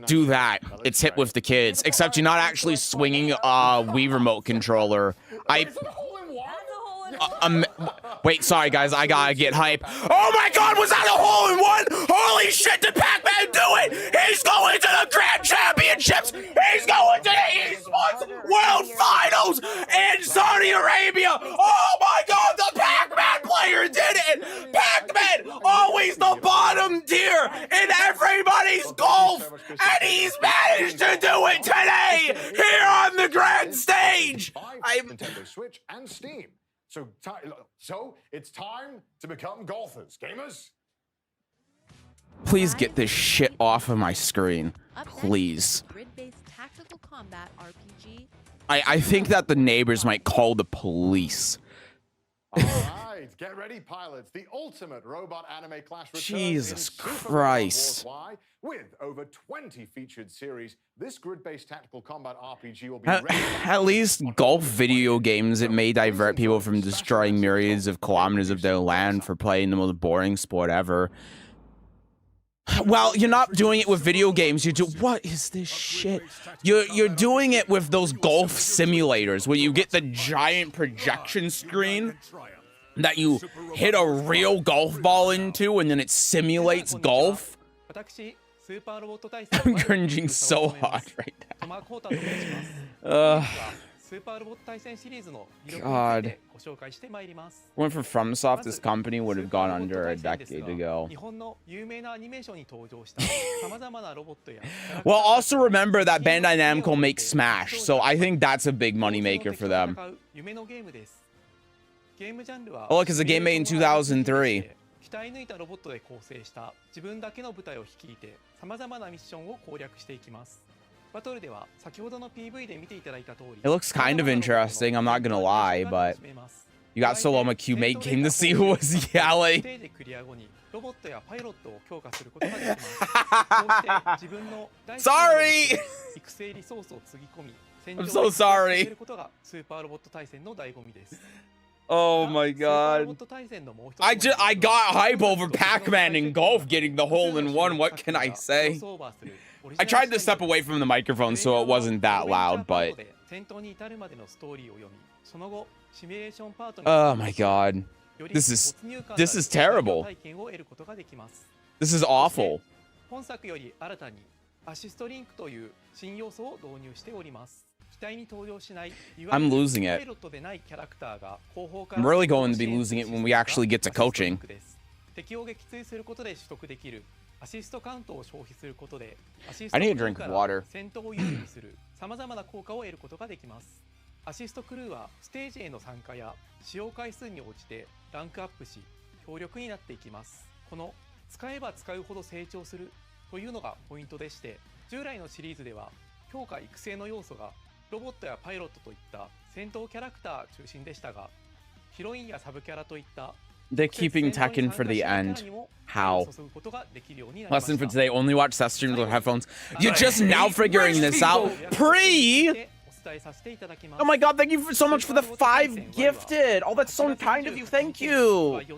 do that. It's hit with the kids. Except you're not actually swinging a Wii remote controller. Wait, sorry guys, I gotta get hype. Oh my god, was that a hole-in-one? Holy shit, did Pac-Man do it? He's going to the Grand Championships. He's going to the Esports World Finals in Saudi Arabia. Oh my god, the Pac-Man player did it. Pac-Man, always the bottom tier in everybody's golf. And he's managed to do it today here on the grand stage. Nintendo Switch and Steam. So it's time to become golfers, gamers. Please get this shit off of my screen, please. Grid-based tactical combat RPG. I think that the neighbors might call the police. All right, get ready, pilots. The ultimate robot anime clash returns. Jesus Christ. With over 20 featured series, this grid-based tactical combat RPG will be ready. At least golf video games, it may divert people from destroying myriads of kilometers of their land for playing the most boring sport ever. Well, you're not doing it with video games. What is this shit? You're doing it with those golf simulators where you get the giant projection screen that you hit a real golf ball into and then it simulates golf. I'm cringing so hard right now. God. Went for FromSoft, this company would have gone under a decade ago. Well, also remember that Bandai Namco makes Smash, so I think that's a big moneymaker for them. Oh, look, it's a game made in 2003. 鍛え抜いたロボットで構成した自分だけの部隊を率いて様々なミッションを攻略していきます。バトルでは先ほどの PV で見ていただいた通り It looks kind of interesting, I'm not gonna lie, but you got Soloma Q mate came to see who was yelling. ステージクリア後にロボットやパイロットを強化することができます。こうして自分の大好きな育成リソースをつぎ込み戦場を進めることがスーパーロボット対戦の醍醐味です。 Oh my god. I got hype over Pac-Man in golf getting the hole-in-one. What can I say? I tried to step away from the microphone so it wasn't that loud, but... Oh my god. This is terrible. This is awful. I'm losing it. I'm really going to be losing it when we actually get to coaching. I need to drink water. アシストクルーはステージへの参加や使用回数に応じてランクアップし強力になっていきます。この使えば使うほど成長するというのがポイントでして、従来のシリーズでは強化育成の要素がロボットやパイロットといった戦闘キャラクター中心でしたが、ヒロインやサブキャラといった They're keeping Tekken for the end. How? Lesson for today, only watch Seth streams with headphones. You're just now figuring this out. Pre! Oh my god, thank you so much for the 5 gifted. Oh, that's so kind of you. Thank you. Why'd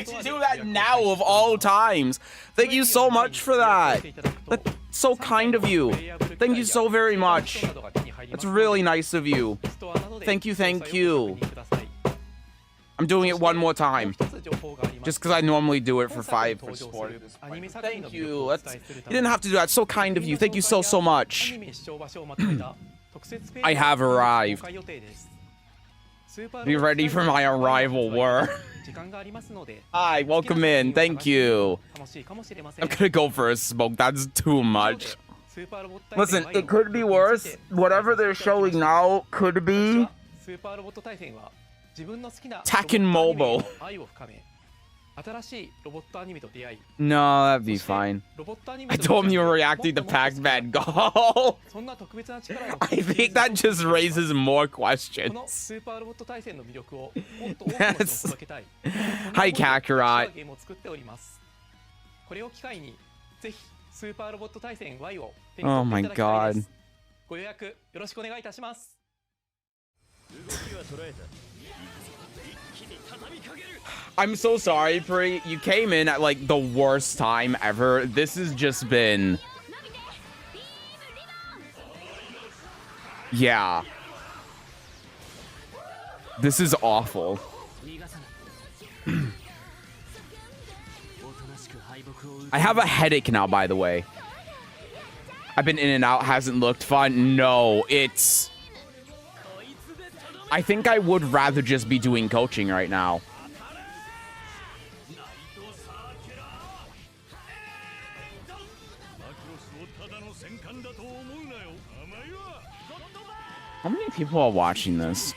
you do that now of all times? Thank you so much for that. That's so kind of you. Thank you so very much. That's really nice of you. Thank you, thank you. I'm doing it one more time. Just because I normally do it for 5 for support. Thank you. You didn't have to do that. So kind of you. Thank you so, so much. I have arrived. Be ready for my arrival, word. Hi, welcome in. Thank you. I'm gonna go for a smoke. That's too much. Listen, it could be worse. Whatever they're showing now could be Tekken Mobile. No, that'd be fine. I told him you were reacting to Pac-Man Golf. I think that just raises more questions. That's... Hi, Kakarot. スーパーロボット対戦 Y を手 Oh に my 取っていただきたいで god. す。ご予約よろしくお願いいたします。 I'm so sorry, Pri. You came in at like the worst time ever. This has just been... Yeah. This is awful. I have a headache now, by the way. I've been in and out, hasn't looked fun. No, it's... I think I would rather just be doing coaching right now. How many people are watching this?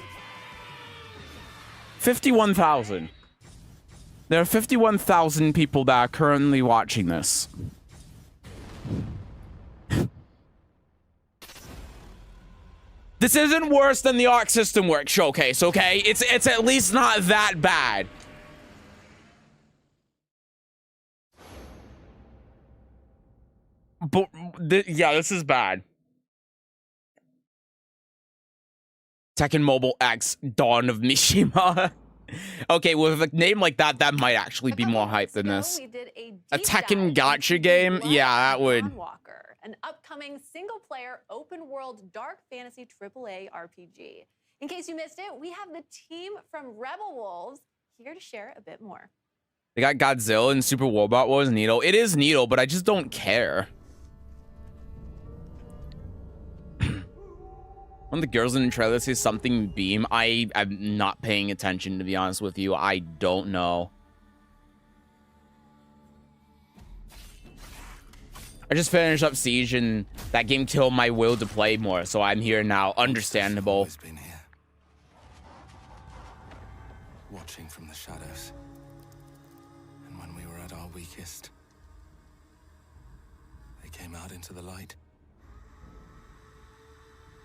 51,000. There are 51,000 people that are currently watching this. This isn't worse than the Arc System Works showcase, okay? It's at least not that bad. But yeah, this is bad. Tekken Mobile X Dawn of Mishima. Okay, with a name like that, that might actually be more hype than this. A Tekken gacha game? Yeah, that would. An upcoming single-player open-world dark fantasy AAA RPG. In case you missed it, we have the team from Rebel Wolves here to share a bit more. They got Godzilla and Super Robot Wars Needle. It is Needle, but I just don't care. When the girls in the trailer say something beam, I am not paying attention, to be honest with you. I don't know. I just finished up Siege and that game killed my will to play more, so I'm here now. Understandable. Been here, watching from the shadows. And when we were at our weakest, they came out into the light.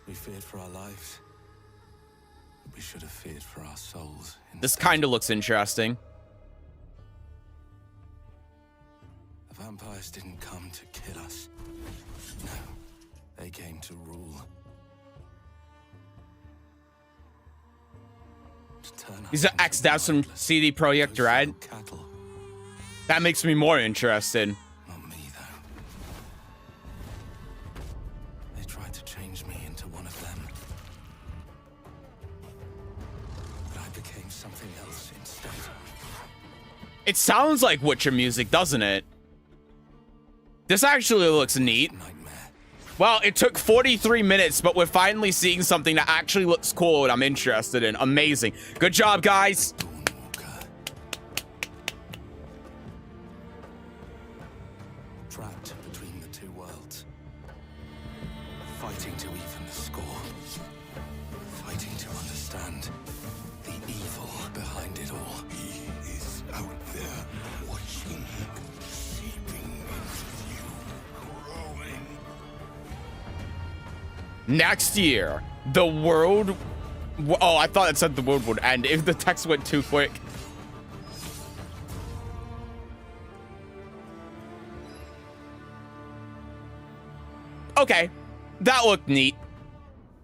We feared for our lives. But we should have feared for our souls. This kind of looks interesting. The vampires didn't come to kill us. No, they came to rule. To turn us These are X devs from CD Projekt Red. That makes me more interested. Not me, though. They tried to change me into one of them. But I became something else instead. It sounds like Witcher music, doesn't it? This actually looks neat. Well, it took 43 minutes, but we're finally seeing something that actually looks cool and I'm interested in. Amazing. Good job, guys. Trapped between the two worlds. Fighting to even the score. Fighting to understand the evil behind it all. He is out there watching, seeping into you, growing. Next year, the world... Oh, I thought it said the world would end if the text went too quick. Okay, that looked neat.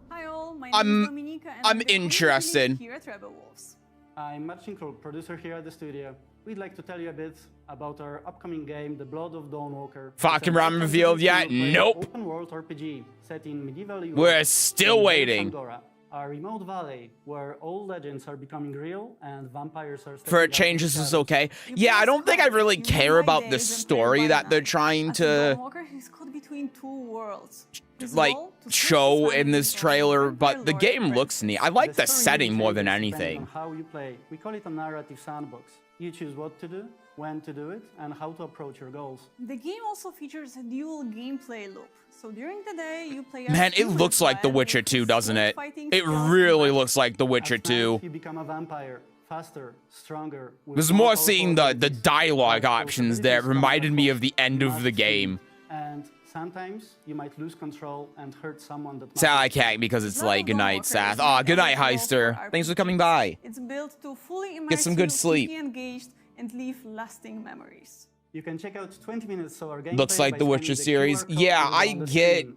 Hi all, my name is Dominica and I'm the creative interested. lead here at Rebel Wolves. I'm Matt Shinkle, producer here at the studio. We'd like to tell you a bit about our upcoming game, The Blood of Dawnwalker. Fucking RAM revealed yet? Nope. Open world RPG set in medieval Europe. We're still waiting. Pandora, a remote valley where old legends are becoming real and vampires are For a change, this is okay. Yeah, I don't think I really care about the story that they're trying to Dawnwalker is caught between two worlds. His like goal to show save in this his trailer, vampire but the lord game friend. looks neat. I like the story setting more than depends anything. on how you play. We call it a narrative sandbox. You choose what to do, when to do it, and how to approach your goals. The game also features a dual gameplay loop. So during the day, you play Man, it looks like The Witcher 2, doesn't it? It really looks like The Witcher 2. You become a vampire, faster, stronger. with There's more more powerful seeing the abilities. dialogue options there. It reminded me of the end of Must the think. game. And sometimes you might lose control and hurt someone that Sad I matters. can't because it's like, good night, Seth. is Aw, an good night, eligible Heister. for Thanks for coming by. It's built to fully immerse Get some good you, sleep. keep you engaged, and leave lasting memories. You can check out 20 minutes of our gameplay. Looks like the Witcher series. Yeah, I get.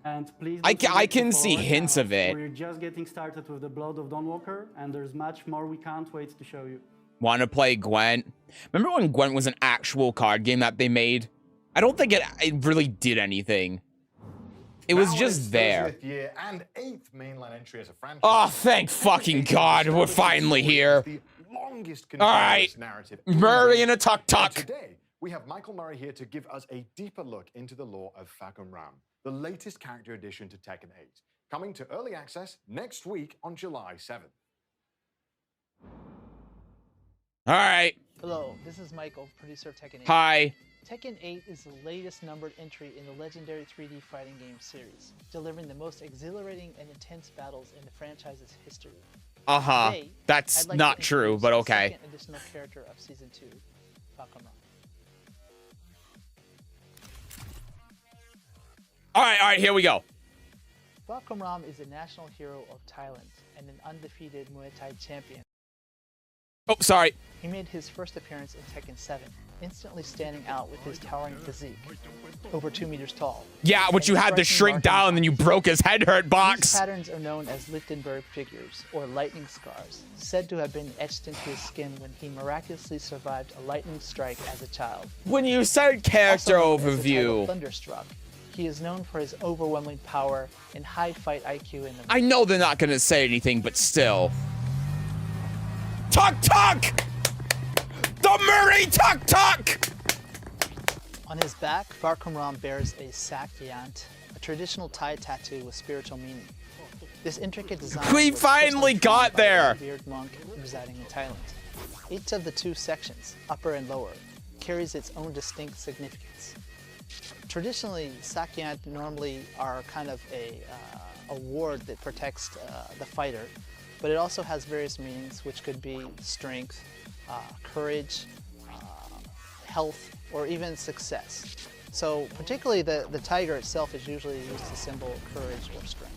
I can see hints of it. We're just getting started with the Blood of Dawnwalker, and there's much more we can't wait to show you. Want to play Gwent? Remember when Gwent was an actual card game that they made? I don't think it really did anything. It was just there. Year and 8th mainline entry as a franchise. Oh, thank fucking God, we're finally here. All right, Murray and a tuk-tuk. Today, we have Michael Murray here to give us a deeper look into the lore of Seth and I'm, the latest character addition to Tekken 8, coming to early access next week on July 7th. All right. Hello, this is Michael, producer of Tekken 8. Hi. Tekken 8 is the latest numbered entry in the legendary 3D fighting game series, delivering the most exhilarating and intense battles in the franchise's history. Today, That's I'd like not to true, introduce but the okay. second additional character of Season 2, Bakamura. All right, here we go. Bakamura is a national hero of Thailand and an undefeated Muay Thai champion. Oh, sorry. He made his first appearance in Tekken 7, instantly standing out with his towering physique, over 2 meters tall. Yeah, which you had to shrink down, and then you broke his head hurt box. These patterns are known as Lichtenberg figures, or lightning scars, said to have been etched into his skin when he miraculously survived a lightning strike as a child. When you said character Also known as the title overview, Thunderstruck, he is known for his overwhelming power and high fight IQ in the I know they're not gonna say anything, but still. Tuk-tuk! The Murray tuk-tuk! On his back, Bakamura bears a sakyant, a traditional Thai tattoo with spiritual meaning. This intricate design We was finally personally got designed by a there. revered monk residing in Thailand. Each of the two sections, upper and lower, carries its own distinct significance. Traditionally, sakyant normally are kind of a ward that protects the fighter, but it also has various meanings, which could be strength, courage, health, or even success. So particularly the tiger itself is usually used to symbol courage or strength.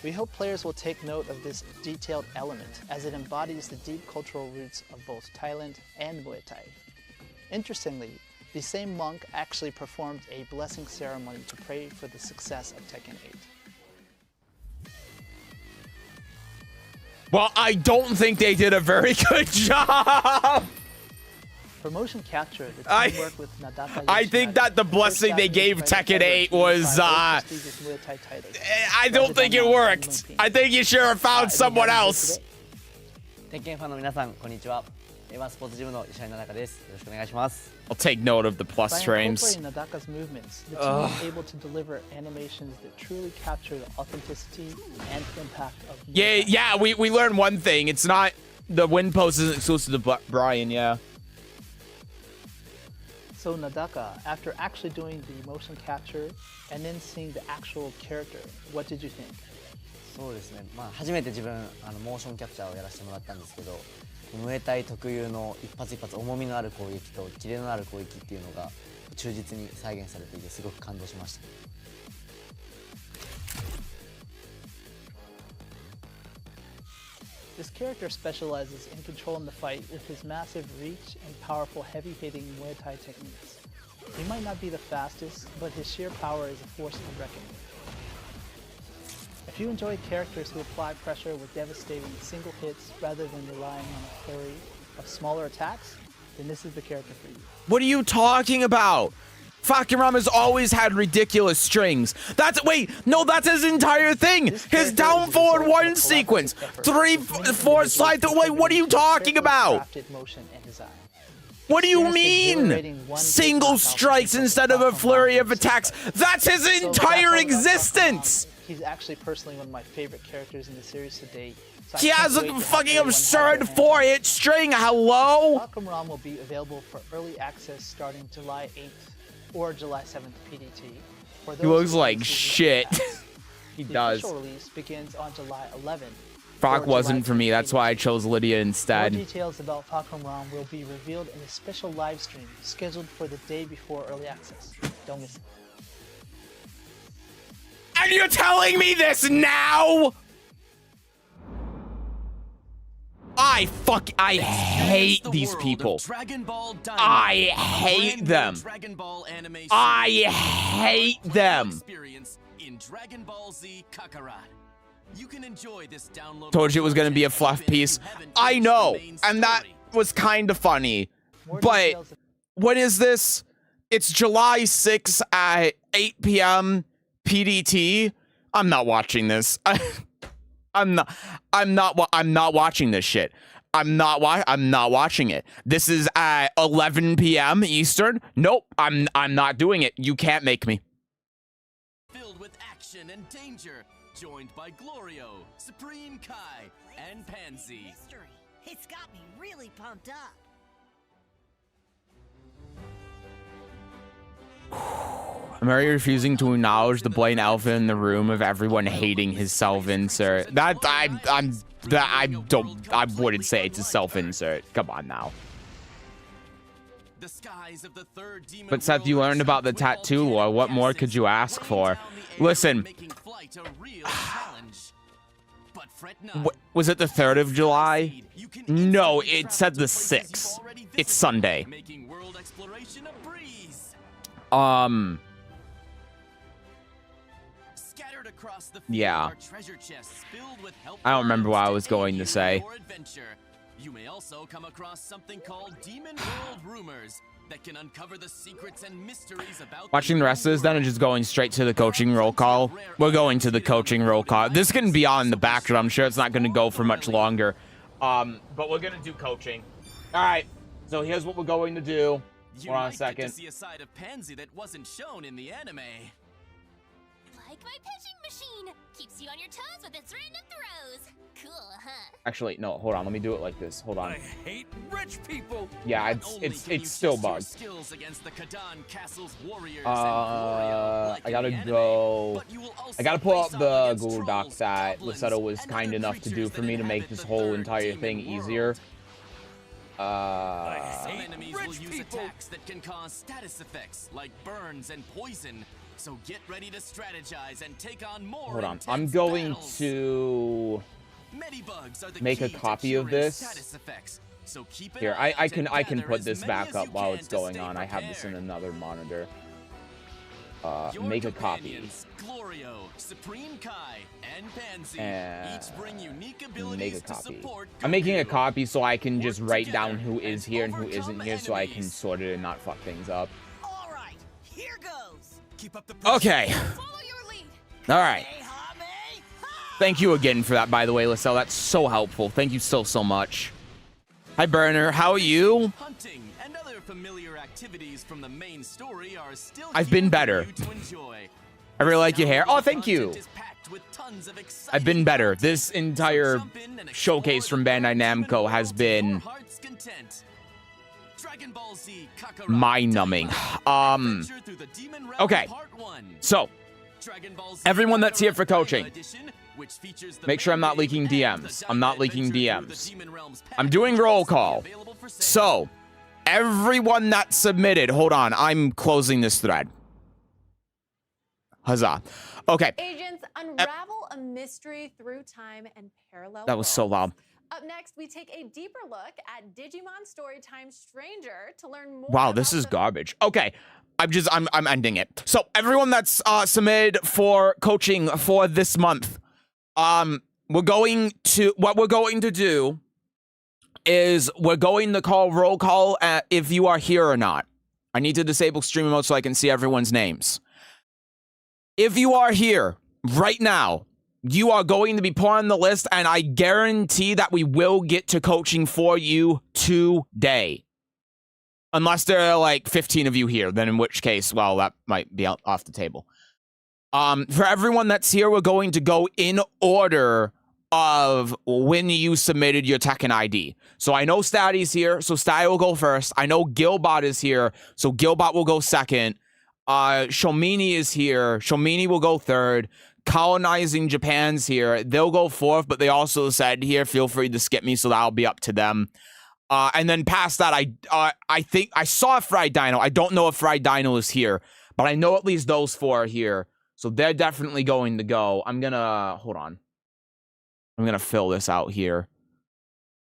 We hope players will take note of this detailed element, as it embodies the deep cultural roots of both Thailand and Muay Thai. Interestingly, the same monk actually performed a blessing ceremony to pray for the success of Tekken 8. Well, I don't think they did a very good job. For motion capture, the team worked with Nadaka. I think that the blessing they gave Tekken 8 was, I don't think it worked. I think you should have found someone else. 鉄拳ファンの皆さん、こんにちは。スポーツジムの石原奈々です。よろしくお願いします。 I'll take note of the plus By frames. incorporating Nadaka's movements, the team is able to deliver animations that truly capture the authenticity and impact of Muay Thai. Yeah, we learned one thing. It's not, the win post isn't exclusive to Brian, yeah. So Nadaka, after actually doing the motion capture and then seeing the actual character, what did you think? そうですね。初めて自分モーションキャプチャーをやらせてもらったんですけど、ムエタイ特有の一発一発重みのある攻撃とキレのある攻撃っていうのが忠実に再現されていてすごく感動しました。This character specializes in controlling the fight with his massive reach and powerful heavy-hitting Muay Thai techniques. He might not be the fastest, but his sheer power is a force to reckon with. If you enjoy characters who apply pressure with devastating single hits rather than relying on a flurry of smaller attacks, then this is the character for you. What are you talking about? Fakiram has always had ridiculous strings. That's his entire thing. His down forward one sequence, 3, 4 slide through. Wait, what are you talking about? What do you mean? Single strikes instead of a flurry of attacks. That's his entire existence. He's actually personally one of my favorite characters in the series to date. So He has a fucking absurd 4-hit string. Hello? Bakamura will be available for early access starting July 8th or July 7th PDT. For He looks like shit. He the does. official release begins on July 11th. Frock wasn't for me. That's why I chose Lidia instead. More details about Bakamura will be revealed in a special live stream scheduled for the day before early access. Don't miss it. And you're telling me this now? I hate these people. I hate them. I hate them. In Dragon Ball Z Kakarot. You can enjoy this download. Told you it was going to be a fluff piece. I know, and that was kind of funny. But what is this? It's July 6th at 8 p.m. PDT. I'm not watching this. I'm not watching this shit. I'm not watching it. This is at 11 p.m. Eastern. Nope, I'm not doing it. You can't make me. Filled with action and danger, joined by Glorio, Supreme Kai, and Pansy. It's got me really pumped up. I'm already refusing to acknowledge the blatant elephant in the room of everyone hating his self-insert. I wouldn't say it's a self-insert. Come on now. But Seth, you learned about the tattoo lore. What more could you ask for? Listen. Was it the 3rd of July? No, it said the 6th. It's Sunday. Yeah. I don't remember what I was going to say. You may also come across something called Demon World Rumors that can uncover the secrets and mysteries about Watching the rest of this then and just going straight to the coaching roll call. We're going to the coaching roll call. This can be on the background. I'm sure it's not going to go for much longer. But we're going to do coaching. All right. So here's what we're going to do. Hold on a second. To see a side of Pansy that wasn't shown in the anime. Like my pitching machine. Keeps you on your toes with its random throws. Cool, huh? Actually, no, hold on. Let me do it like this. Hold on. I hate rich people. Yeah, it's still bugged. I gotta go. I gotta pull up the Google Docs that Lissetto was kind enough to do for me to make this whole entire thing easier. Enemies will use attacks that can cause status effects like burns and poison. So get ready to strategize and take on more. Hold on. I'm going to make a copy of this. Here, I can put this back up while it's going on. I have this in another monitor. Make a copy. Glorio, Supreme Kai, and Pansy each bring unique make a copy. I'm making a copy so I can just write down who is here and who isn't here so I can sort it and not fuck things up. All right, here goes. Keep up the Okay. All right. Thank you again for that, by the way, Lissetto. That's so helpful. Thank you so much. Hi, Burner. How are you? Hunting and other familiar activities from the main story are still I've been better. I really like your hair. Oh, thank you. I've been better. This entire showcase from Bandai Namco has been mind-numbing. Okay. So, everyone that's here for coaching, make sure I'm not leaking DMs. I'm not leaking DMs. I'm doing roll call. So, everyone that submitted, hold on, I'm closing this thread. Huzzah. Okay. Agents unravel a mystery through time and parallel That was so loud. Up next, we take a deeper look at Digimon Storytime Stranger to learn more. Wow, this is garbage. Okay. I'm ending it. So, everyone that's submitted for coaching for this month, what we're going to do is we're going to call roll call if you are here or not. I need to disable stream mode so I can see everyone's names. If you are here right now, you are going to be put on the list, and I guarantee that we will get to coaching for you today. Unless there are like 15 of you here, then in which case, well, that might be off the table. For everyone that's here, we're going to go in order of when you submitted your Tekken ID. So I know Statty's here, so Statty will go first. I know Gilbot is here, so Gilbot will go second. Shomini is here. Shomini will go third. Colonizing Japan's here. They'll go fourth, but they also said here, feel free to skip me, so that'll be up to them. And then past that, I think I saw Fried Dino. I don't know if Fried Dino is here, but I know at least those four are here. So they're definitely going to go. I'm gonna, hold on. I'm gonna fill this out here.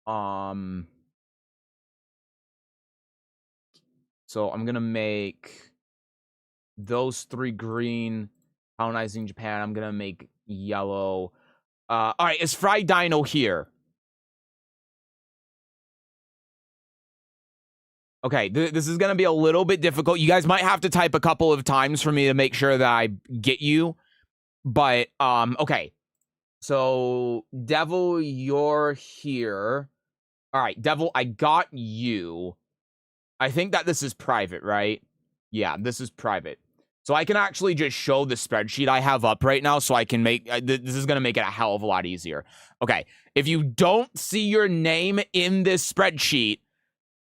So I'm gonna make those 3 green. Colonizing Japan. I'm gonna make yellow. All right, is Fried Dino here? Okay, this is gonna be a little bit difficult. You guys might have to type a couple of times for me to make sure that I get you. But okay. So Devil, you're here. All right, Devil, I got you. I think that this is private, right? Yeah, this is private. So I can actually just show the spreadsheet I have up right now so I can make... this is going to make it a hell of a lot easier. Okay, if you don't see your name in this spreadsheet,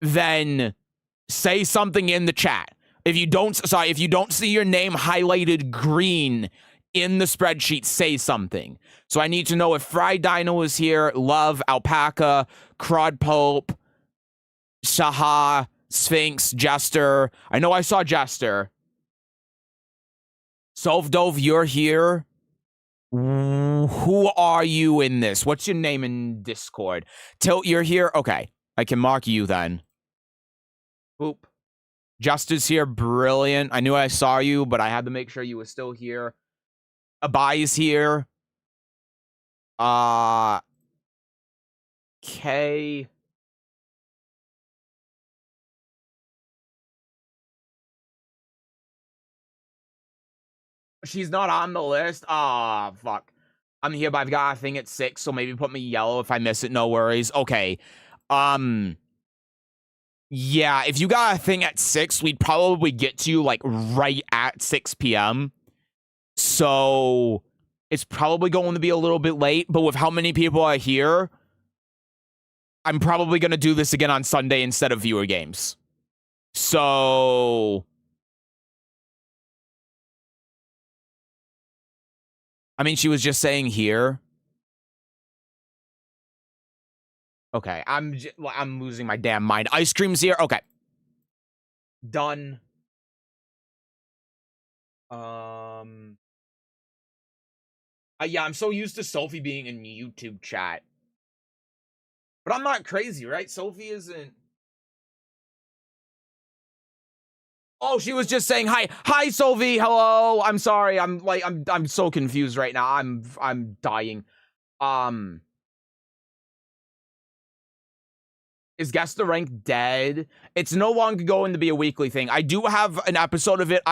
then say something in the chat. If you don't see your name highlighted green in the spreadsheet, say something. So I need to know if Fried Dino is here, Love, Alpaca, Crod Pulp, Shaha, Sphinx, Jester. I know I saw Jester. Sovdove, you're here. Who are you in this? What's your name in Discord? Tilt, you're here? Okay. I can mark you then. Boop. Jester's here. Brilliant. I knew I saw you, but I had to make sure you were still here. Abai's here. K. She's not on the list. Ah, fuck. I'm here, but I've got a thing at 6, so maybe put me yellow if I miss it. No worries. Okay. Yeah, if you got a thing at 6, we'd probably get to you, like, right at 6 p.m. So it's probably going to be a little bit late, but with how many people are here, I'm probably going to do this again on Sunday instead of viewer games. So... I mean, she was just saying here. Okay, I'm losing my damn mind. Ice cream's here. Okay. Done. Yeah, I'm so used to Sophie being in YouTube chat. But I'm not crazy, right? Sophie isn't... Oh, she was just saying hi. Hi, Sophie. Hello. I'm sorry. I'm so confused right now. I'm dying. Is Guess the Rank dead? It's no longer going to be a weekly thing. I do have an episode of it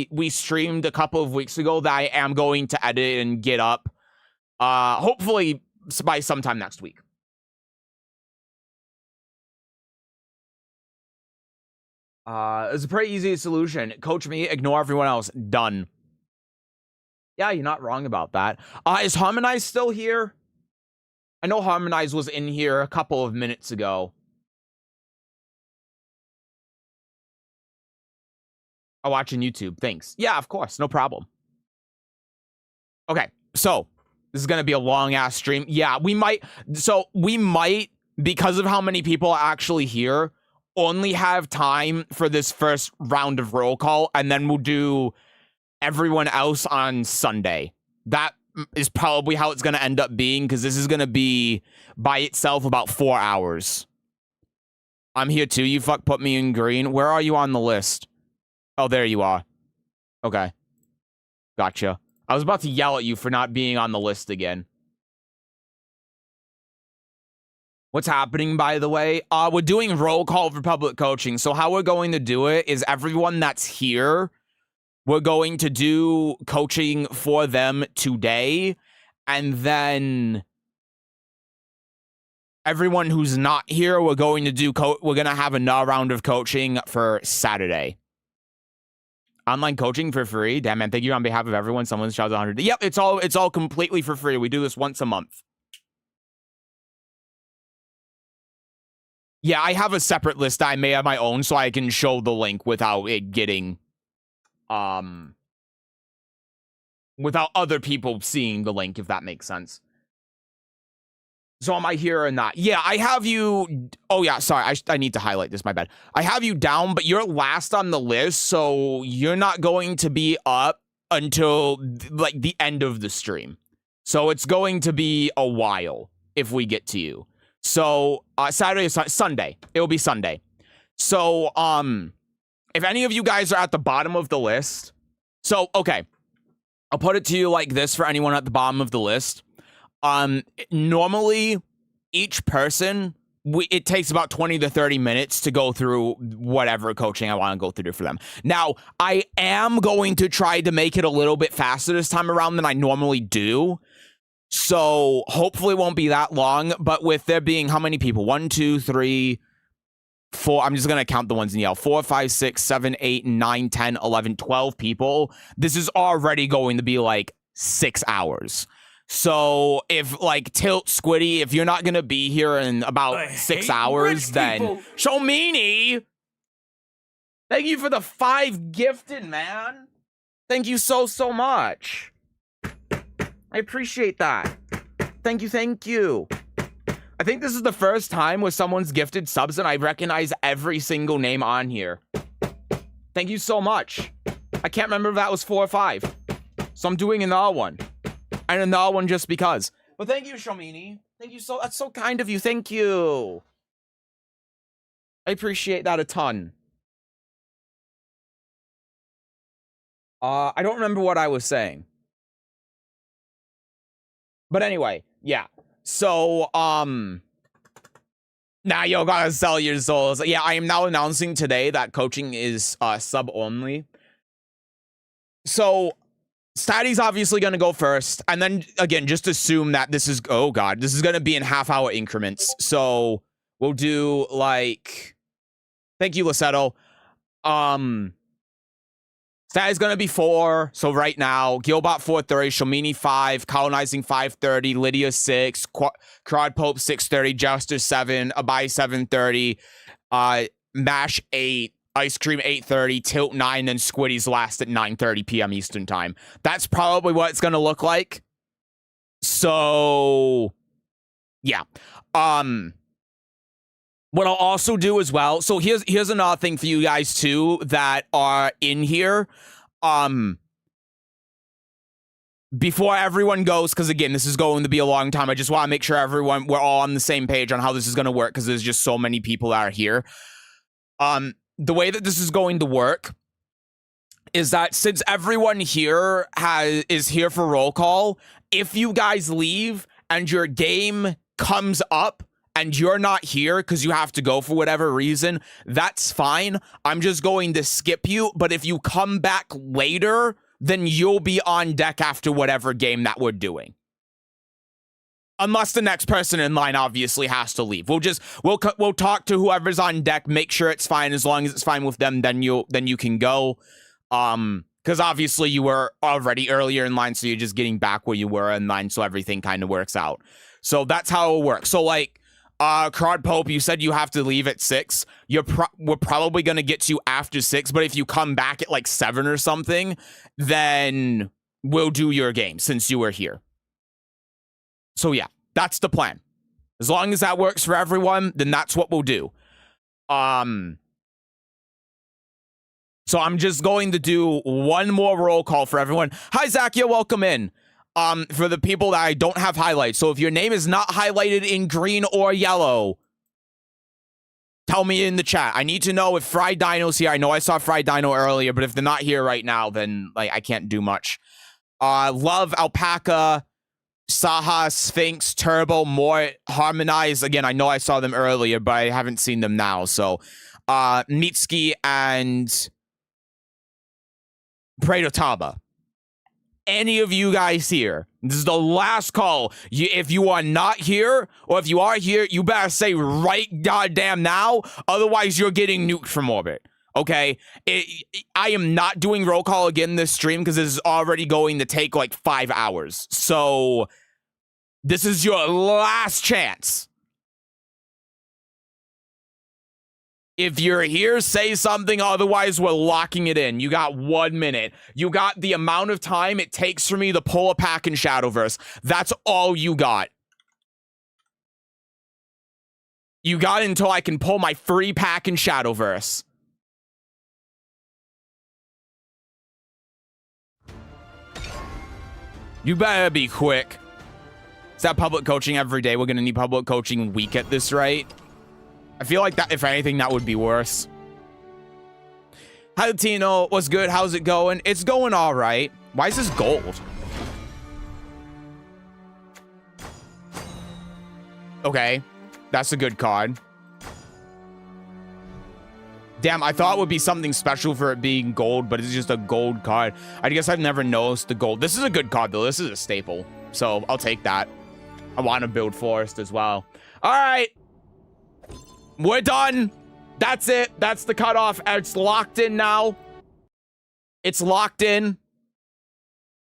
we streamed a couple of weeks ago that I am going to edit and get up. Hopefully by sometime next week. It's a pretty easy solution. Coach me, ignore everyone else. Done. Yeah, you're not wrong about that. Is Harmonize still here? I know Harmonize was in here a couple of minutes ago. I'm watching YouTube. Thanks. Yeah, of course. No problem. Okay, so this is going to be a long-ass stream. Yeah, we might, because of how many people are actually here, only have time for this first round of roll call, and then we'll do everyone else on Sunday. That is probably how it's going to end up being, because this is going to be, by itself, about 4 hours. I'm here too. You put me in green. Where are you on the list? Oh, there you are. Okay. Gotcha. I was about to yell at you for not being on the list again. What's happening, by the way? We're doing roll call for public coaching. So how we're going to do it is everyone that's here, we're going to do coaching for them today. And then everyone who's not here, we're going to do we're going to have another round of coaching for Saturday. Online coaching for free. Damn, man. Thank you on behalf of everyone. Someone shouts 100. Yep, it's all completely for free. We do this once a month. Yeah, I have a separate list I made on my own so I can show the link without it getting without other people seeing the link, if that makes sense. So am I here or not? Yeah, I have you... Oh, yeah, sorry. I need to highlight this. My bad. I have you down, but you're last on the list, so you're not going to be up until, like, the end of the stream. So it's going to be a while if we get to you. So Saturday, Sunday. It will be Sunday. So if any of you guys are at the bottom of the list, so okay, I'll put it to you like this for anyone at the bottom of the list. Normally, each person, it takes about 20 to 30 minutes to go through whatever coaching I want to go through for them. Now, I am going to try to make it a little bit faster this time around than I normally do. So hopefully it won't be that long. But with there being how many people? 1, 2, 3, 4. I'm just going to count the ones in yellow. 4, 5, 6, 7, 8, 9, 10, 11, 12 people. This is already going to be like 6 hours. So if like Tilt Squiddy, if you're not going to be here in about 6 hours, then Shomini, thank you for the 5 gifted, man. Thank you so much. I appreciate that. Thank you. I think this is the first time where someone's gifted subs and I recognize every single name on here. Thank you so much. I can't remember if that was 4 or 5. So I'm doing another one. And another one just because. But thank you, Shomini. Thank you so... That's so kind of you. Thank you. I appreciate that a ton. I don't remember what I was saying. But anyway, yeah. So, nah, yo, gotta sell your souls. Yeah, I am now announcing today that coaching is sub only. So... Statty's obviously going to go first. And then, again, just assume that this is... Oh, God. This is going to be in half-hour increments. So, we'll do, like... Thank you, Lissetto. Statty's going to be 4. So, right now, Gilbot 4:30, Shomini 5, Colonizing 5:30, Lidia 6, Crod Pope 6:30, Jester 7, Abai 7:30, Mash 8, Ice Cream 8:30, Tilt 9, and Squiddy's last at 9:30 p.m. Eastern Time. That's probably what it's going to look like. So, yeah. What I'll also do as well, so here's another thing for you guys too that are in here. Before everyone goes, because again, this is going to be a long time, I just want to make sure we're all on the same page on how this is going to work, because there's just so many people that are here. The way that this is going to work is that since everyone here is here for roll call, if you guys leave and your game comes up and you're not here because you have to go for whatever reason, that's fine. I'm just going to skip you. But if you come back later, then you'll be on deck after whatever game that we're doing. Unless the next person in line obviously has to leave. We'll talk to whoever's on deck, make sure it's fine. As long as it's fine with them, then you can go. Because obviously you were already earlier in line, so you're just getting back where you were in line, so everything kind of works out. So that's how it works. So like, Crod Pope, you said you have to leave at 6. We're probably gonna get to you after 6, but if you come back at like 7 or something, then we'll do your game since you were here. So yeah, that's the plan. As long as that works for everyone, then that's what we'll do. So I'm just going to do one more roll call for everyone. Hi, Zach, you're welcome in. For the people that I don't have highlights. So if your name is not highlighted in green or yellow, tell me in the chat. I need to know if Fried Dino's here. I know I saw Fried Dino earlier, but if they're not here right now, then like I can't do much. Love, Alpaca, Saha, Sphinx, Turbo, Mort, Harmonize. Again, I know I saw them earlier, but I haven't seen them now. So, Mitsuki and Predotaba. Any of you guys here, this is the last call. If you are not here, or if you are here, you better say right goddamn now. Otherwise, you're getting nuked from orbit. Okay? I am not doing roll call again this stream because this is already going to take like 5 hours. So, this is your last chance. If you're here, say something. Otherwise, we're locking it in. You got 1 minute. You got the amount of time it takes for me to pull a pack in Shadowverse. That's all you got. You got until I can pull my free pack in Shadowverse. You better be quick. that public coaching every day? We're going to need public coaching week at this rate. I feel like that, if anything, that would be worse. Hi, Latino. What's good? How's it going? It's going all right. Why is this gold? Okay. That's a good card. Damn, I thought it would be something special for it being gold, but it's just a gold card. I guess I've never noticed the gold. This is a good card, though. This is a staple. So I'll take that. I want to build Forest as well. All right. We're done. That's it. That's the cutoff. It's locked in now. It's locked in.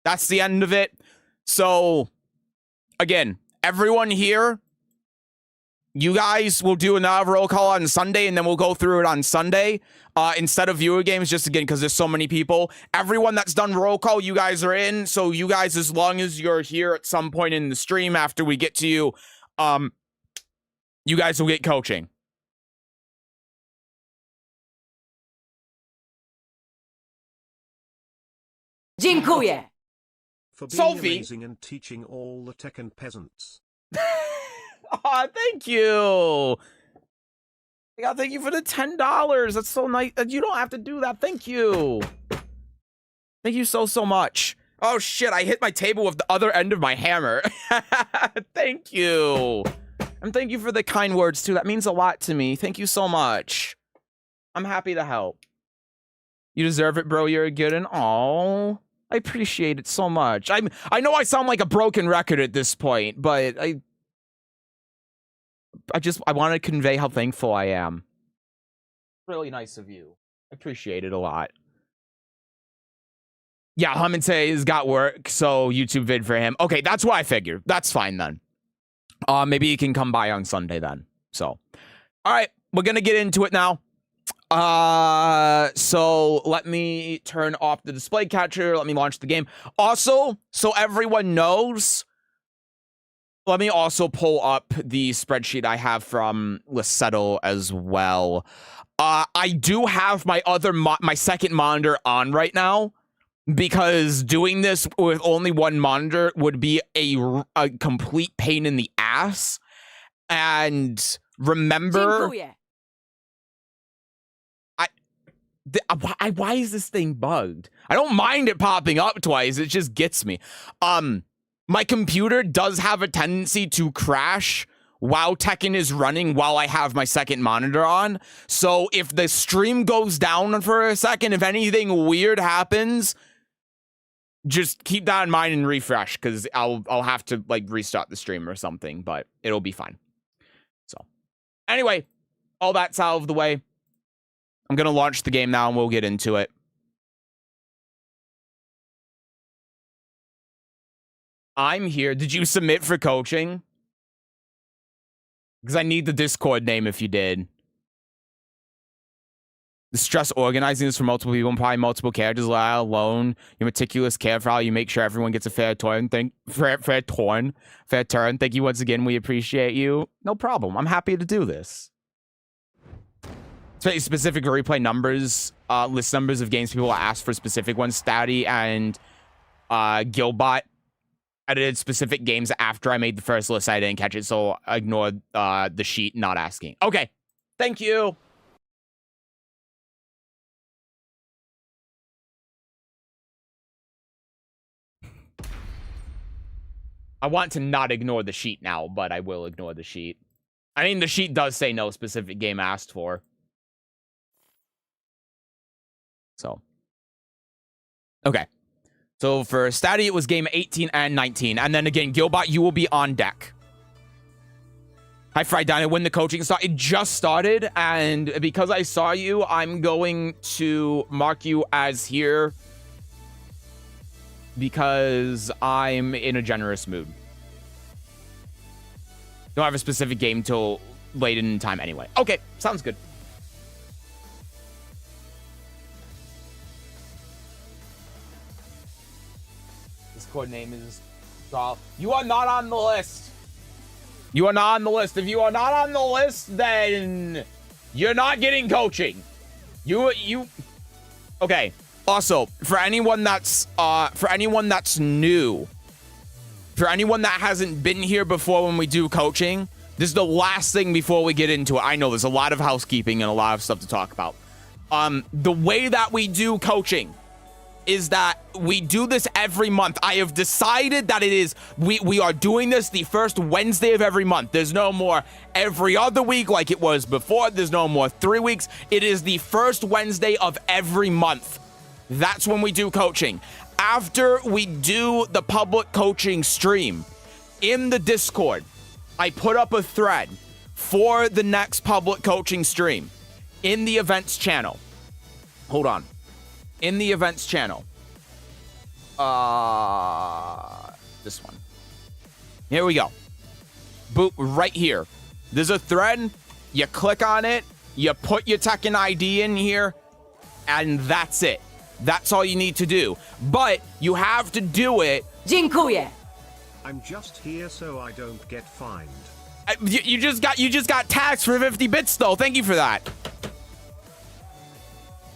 That's the end of it. So, again, everyone here, you guys will do another roll call on Sunday, and then we'll go through it on Sunday instead of viewer games, just again, because there's so many people. Everyone that's done roll call, you guys are in. So you guys, as long as you're here at some point in the stream after we get to you, you guys will get coaching. Dziękuję. For being Sophie. amazing and teaching all the Tekken peasants. Aw, thank you. Yeah, thank you for the $10. That's so nice. You don't have to do that. Thank you. Thank you so much. Oh, shit. I hit my table with the other end of my hammer. Thank you. And thank you for the kind words, too. That means a lot to me. Thank you so much. I'm happy to help. You deserve it, bro. You're good and all. I appreciate it so much. I know I sound like a broken record at this point, but I want to convey how thankful I am. Really nice of you. I appreciate it a lot. Yeah, Hamintei's got work, so YouTube vid for him. Okay, that's what I figured. That's fine then. Maybe he can come by on Sunday then. So, all right, we're gonna get into it now. So let me turn off the display catcher. Let me launch the game. Also, so everyone knows, let me also pull up the spreadsheet I have from Lissetto as well. I do have my my second monitor on right now because doing this with only one monitor would be a complete pain in the ass. And remember, why is this thing bugged? I don't mind it popping up twice. It just gets me. My computer does have a tendency to crash while Tekken is running while I have my second monitor on. So if the stream goes down for a second, if anything weird happens, just keep that in mind and refresh, because I'll have to like restart the stream or something, but it'll be fine. So anyway, all that's out of the way. I'm going to launch the game now and we'll get into it. I'm here. Did you submit for coaching? Because I need the Discord name if you did. The stress organizing this for multiple people and probably multiple characters, let alone your meticulous care for how you make sure everyone gets a fair turn. Fair turn. Thank you once again. We appreciate you. No problem. I'm happy to do this. Specific replay numbers, list numbers of games people asked for specific ones. Statty and Gilbot edited specific games after I made the first list. I didn't catch it, so I ignored the sheet not asking. Okay, thank you. I want to not ignore the sheet now, but I will ignore the sheet. I mean, the sheet does say no specific game asked for. So, okay. So for Statty, it was game 18 and 19. And then again, Gilbot, you will be on deck. Hi, Fried Dino. When the coaching started, it just started. And because I saw you, I'm going to mark you as here because I'm in a generous mood. Don't have a specific game till late in time anyway. Okay, sounds good. Discord name is you are not on the list. You are not on the list. If you are not on the list, then you're not getting coaching. You okay. Also, for anyone that's new, For anyone that hasn't been here before when we do coaching, this is the last thing before we get into it. I know there's a lot of housekeeping and a lot of stuff to talk about. The way that we do coaching is that we do this every month. I have decided that it is, we are doing this the first Wednesday of every month. There's no more every other week like it was before. There's no more 3 weeks. It is the first Wednesday of every month. That's when we do coaching. After we do the public coaching stream in the Discord, I put up a thread for the next public coaching stream in the events channel. Hold on. In the events channel. This one. Here we go. Boop, right here. There's a thread. You click on it. You put your Tekken ID in here. And that's it. That's all you need to do. But you have to do it. Jinkuye. I'm just here so I don't get fined. You just got taxed for 50 bits though. Thank you for that.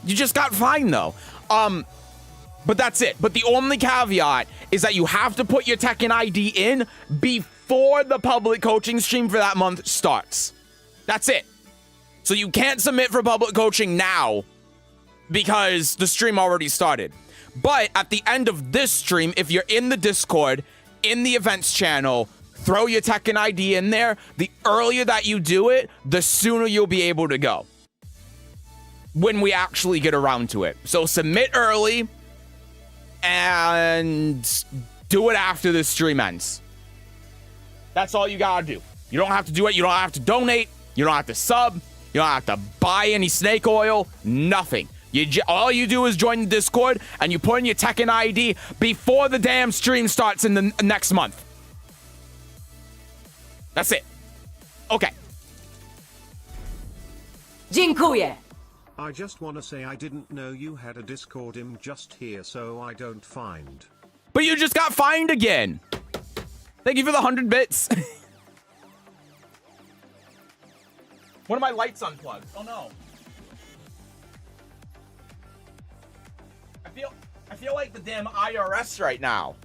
You just got fined though. But that's it. But the only caveat is that you have to put your Tekken ID in before the public coaching stream for that month starts. That's it. So you can't submit for public coaching now because the stream already started. But at the end of this stream, if you're in the Discord, in the events channel, throw your Tekken ID in there. The earlier that you do it, the sooner you'll be able to go when we actually get around to it. So submit early and do it after the stream ends. That's all you gotta do. You don't have to do it. You don't have to donate. You don't have to sub. You don't have to buy any snake oil. Nothing. All you do is join the Discord and you put in your Tekken ID before the damn stream starts in the next month. That's it. Okay. Jinkuye. I just want to say I didn't know you had a Discord. I'm just here so I don't find. But you just got fined again. Thank you for the 100 bits. One of my lights unplugged. Oh no. I feel like the damn IRS right now.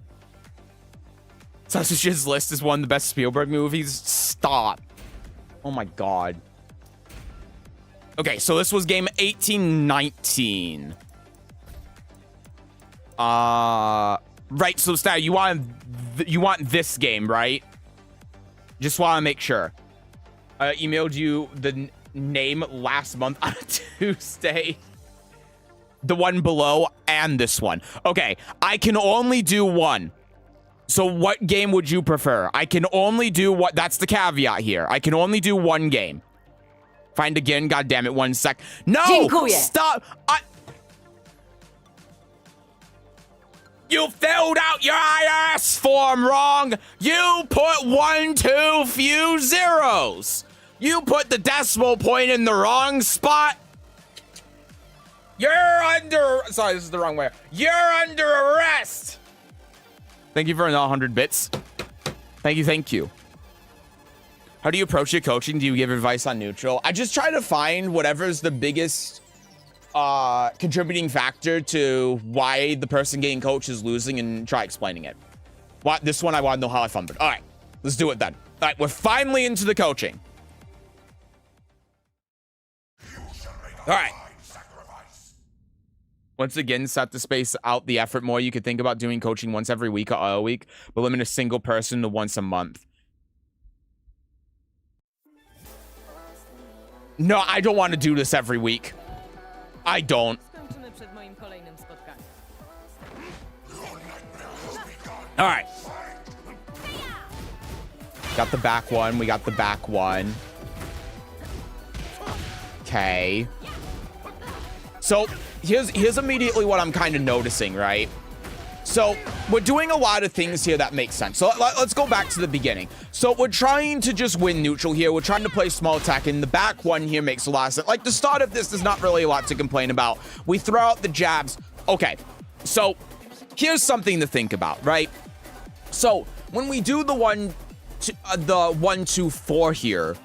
Sesujin's List is one of the best Spielberg movies. Stop. Oh my god. Okay, so this was game 1819. Right, so Stat, you want this game, right? Just want to make sure. I emailed you the name last month on a Tuesday. The one below and this one. Okay, I can only do one. So what game would you prefer? I can only do what... That's the caveat here. I can only do one game. Find again. God damn it. 1 sec. No! Jinkuye. Stop! You filled out your IRS form wrong. You put 1 too few zeros. You put the decimal point in the wrong spot. You're under... Sorry, this is the wrong way. You're under arrest. Thank you for 100 bits. Thank you, thank you. How do you approach your coaching? Do you give advice on neutral? I just try to find whatever's the biggest contributing factor to why the person getting coached is losing and try explaining it. This one I want to know how I fumbled. All right, let's do it then. All right, we're finally into the coaching. All right. Once again, set to space out the effort more. You could think about doing coaching once every week or a week, but limit a single person to once a month. No, I don't want to do this every week. I don't. All right. Got the back one. We got the back one. Okay. So here's immediately what I'm kind of noticing, right? So we're doing a lot of things here that make sense. So let's go back to the beginning. So we're trying to just win neutral here. We're trying to play small Tekken. The back one here makes a lot of sense. Like the start of this, there's not really a lot to complain about. We throw out the jabs. Okay, so here's something to think about, right? So when we do the 1-2-4 here,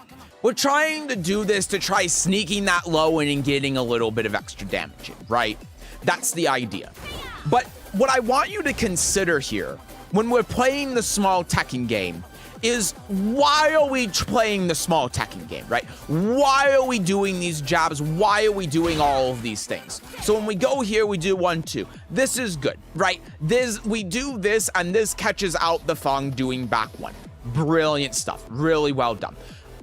we're trying to do this to try sneaking that low in and getting a little bit of extra damage in, right? That's the idea. But what I want you to consider here when we're playing the small Tekken game is why are we playing the small Tekken game, right? Why are we doing these jabs? Why are we doing all of these things? So when we go here, we do 1, 2. This is good, right? We do this, and this catches out the Fong doing back 1. Brilliant stuff. Really well done.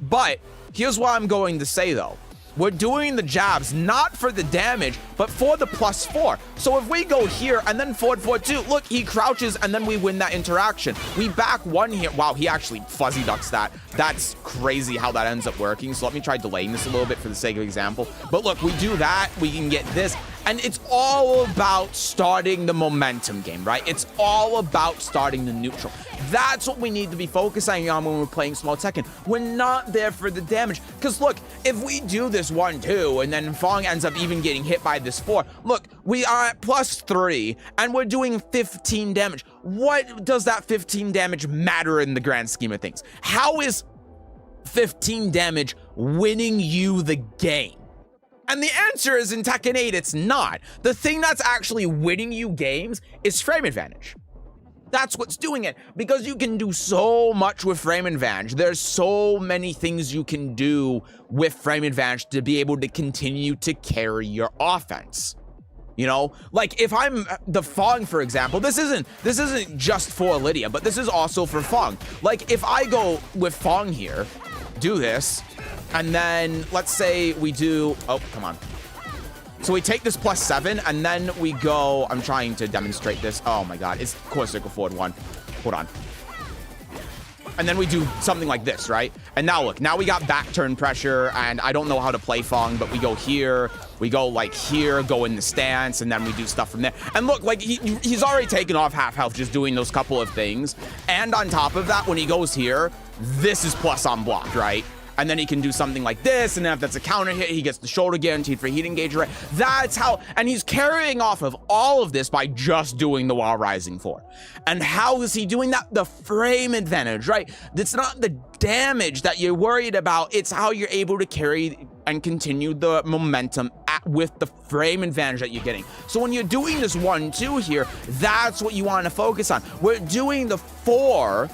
But here's what I'm going to say, though. We're doing the jabs not for the damage, but for the +4. So if we go here and then forward 2, look, he crouches and then we win that interaction. We back 1 here. Wow, he actually fuzzy ducks that. That's crazy how that ends up working. So let me try delaying this a little bit for the sake of example. But look, we do that. We can get this. And it's all about starting the momentum game, right? It's all about starting the neutral. That's what we need to be focusing on when we're playing small Tekken. We're not there for the damage. Because look, if we do this 1, 2, and then Fong ends up even getting hit by this 4, look, we are at +3, and we're doing 15 damage. What does that 15 damage matter in the grand scheme of things? How is 15 damage winning you the game? And the answer is in Tekken 8, it's not. The thing that's actually winning you games is frame advantage. That's what's doing it, because you can do so much with frame advantage. There's so many things you can do with frame advantage to be able to continue to carry your offense. You know, like if I'm the Fong, for example, this isn't just for Lidia, but this is also for Fong. Like if I go with Fong here, do this, and then let's say we do, oh, come on. So we take this +7, and then we go, I'm trying to demonstrate this. Oh my God, it's core circle forward 1. Hold on. And then we do something like this, right? And now look, now we got back turn pressure, and I don't know how to play Fong, but we go here, we go like here, go in the stance, and then we do stuff from there. And look, like he's already taken off half health just doing those couple of things. And on top of that, when he goes here, this is plus on block, right? And then he can do something like this, and then if that's a counter hit, he gets the shoulder guaranteed for heat engager, right? That's how, and he's carrying off of all of this by just doing the wall rising 4. And how is he doing that? The frame advantage, right? It's not the damage that you're worried about, it's how you're able to carry and continue the momentum with the frame advantage that you're getting. So when you're doing this 1, 2 here, that's what you want to focus on. We're doing the 4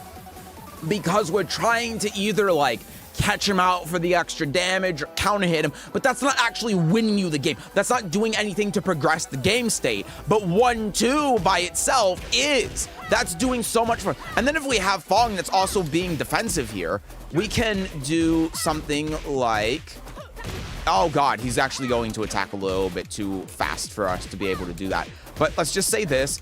because we're trying to either like catch him out for the extra damage or counter hit him, but that's not actually winning you the game. That's not doing anything to progress the game state. But 1, 2 by itself is. That's doing so much for. And then if we have Fong that's also being defensive here, we can do something like, oh God, he's actually going to attack a little bit too fast for us to be able to do that. But let's just say this.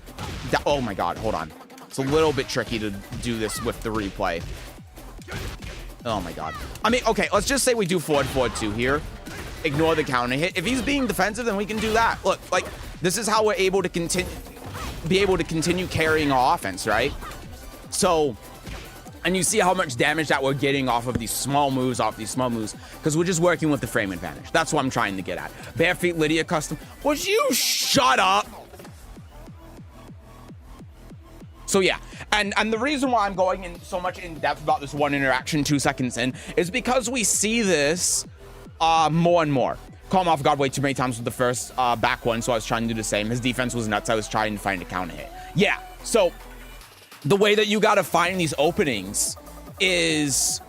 Oh my God, hold on. It's a little bit tricky to do this with the replay. Oh my God. I mean, okay, let's just say we do forward 2 here. Ignore the counter hit. If he's being defensive, then we can do that. Look, like, this is how we're able to continue carrying our offense, right? So, and you see how much damage that we're getting off of these small moves, because we're just working with the frame advantage. That's what I'm trying to get at. Bare feet Lidia custom. Would you shut up? So yeah, and the reason why I'm going in so much in depth about this one interaction 2 seconds in is because we see this more and more. Caught him off guard way too many times with the first back one, so I was trying to do the same. His defense was nuts. I was trying to find a counter hit. Yeah, so the way that you gotta find these openings is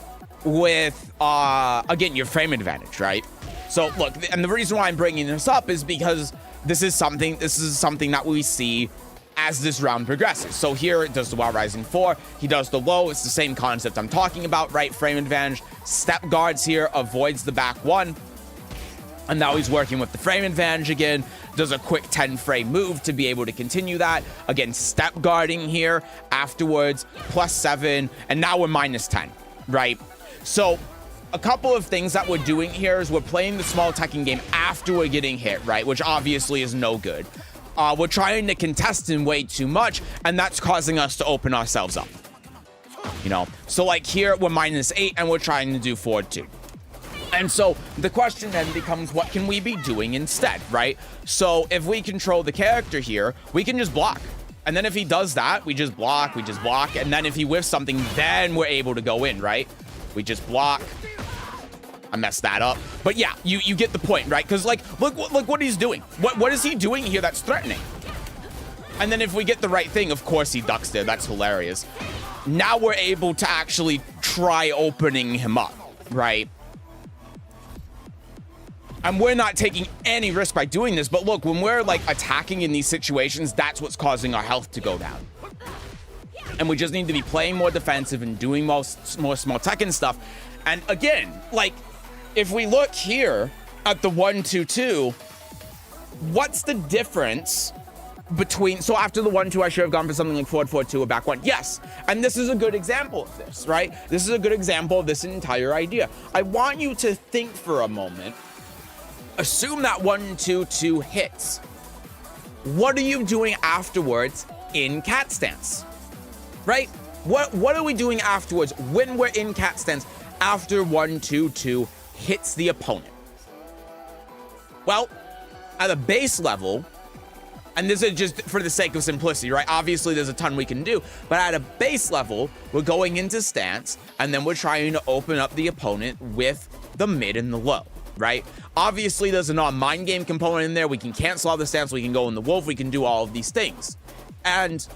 with, again, your frame advantage, right? So look, and the reason why I'm bringing this up is because this is something that we see as this round progresses. So here it does the wall rising 4, he does the low, it's the same concept I'm talking about, right? Frame advantage, step guards here, avoids the back 1, and now he's working with the frame advantage again, does a quick 10 frame move to be able to continue that, again step guarding here, afterwards +7, and now we're -10, right? So a couple of things that we're doing here is we're playing the small Tekken game after we're getting hit, right? Which obviously is no good. We're trying to contest him way too much, and that's causing us to open ourselves up. You know, so like here we're -8 and we're trying to do forward 2. And so the question then becomes, what can we be doing instead, right? So if we control the character here, we can just block. And then if he does that, we just block. And then if he whiffs something, then we're able to go in, right? We just block. I messed that up. But yeah, you get the point, right? Because like, look what he's doing. What is he doing here that's threatening? And then if we get the right thing, of course he ducks there. That's hilarious. Now we're able to actually try opening him up, right? And we're not taking any risk by doing this. But look, when we're like attacking in these situations, that's what's causing our health to go down. And we just need to be playing more defensive and doing more small Tekken stuff. And again, like, if we look here at the 1-2-2, what's the difference between... So after the 1-2, I should have gone for something like forward 4-2 or back 1. Yes. And this is a good example of this, right? This is a good example of this entire idea. I want you to think for a moment. Assume that 1-2-2 hits. What are you doing afterwards in cat stance? Right? What are we doing afterwards when we're in cat stance after 1-2-2 hits the opponent? Well, at a base level, and this is just for the sake of simplicity, right? Obviously, there's a ton we can do, but at a base level, we're going into stance, and then we're trying to open up the opponent with the mid and the low, right? Obviously, there's a non-mind game component in there. We can cancel out the stance. We can go in the wolf. We can do all of these things. And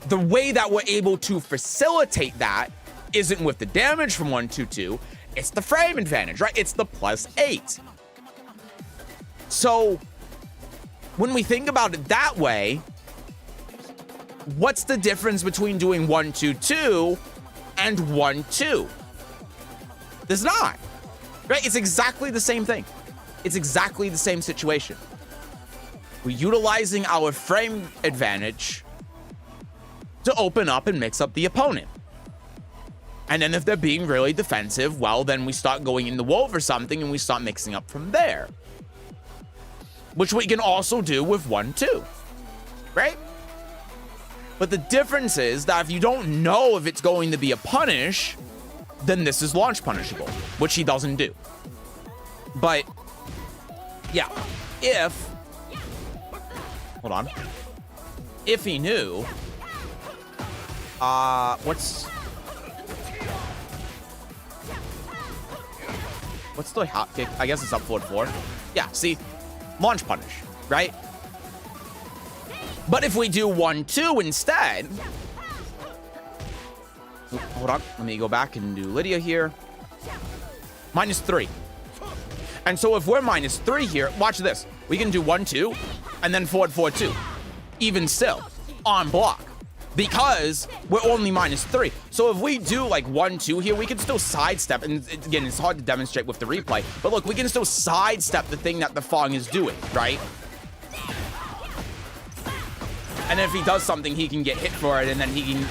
the way that we're able to facilitate that isn't with the damage from 1-2-2. It's the frame advantage, right? It's the +8. So when we think about it that way, what's the difference between doing 1-2-2 and 1-2? There's not, right? It's exactly the same thing. It's exactly the same situation. We're utilizing our frame advantage to open up and mix up the opponent. And then if they're being really defensive, well, then we start going in the wolf or something and we start mixing up from there. Which we can also do with 1-2, right? But the difference is that if you don't know if it's going to be a punish, then this is launch punishable, which he doesn't do. But yeah, hold on. If he knew, what's the hot kick? I guess it's up forward 4. Yeah, see, launch punish, right? But if we do 1-2 instead, hold on, let me go back and do Lidia here. -3. And so if we're -3 here, watch this. We can do 1-2 and then forward 4-2. Even still, on block. Because we're only -3. So if we do like 1-2 here, we can still sidestep. And again, it's hard to demonstrate with the replay. But look, we can still sidestep the thing that the Fong is doing, right? And if he does something, he can get hit for it, and then he can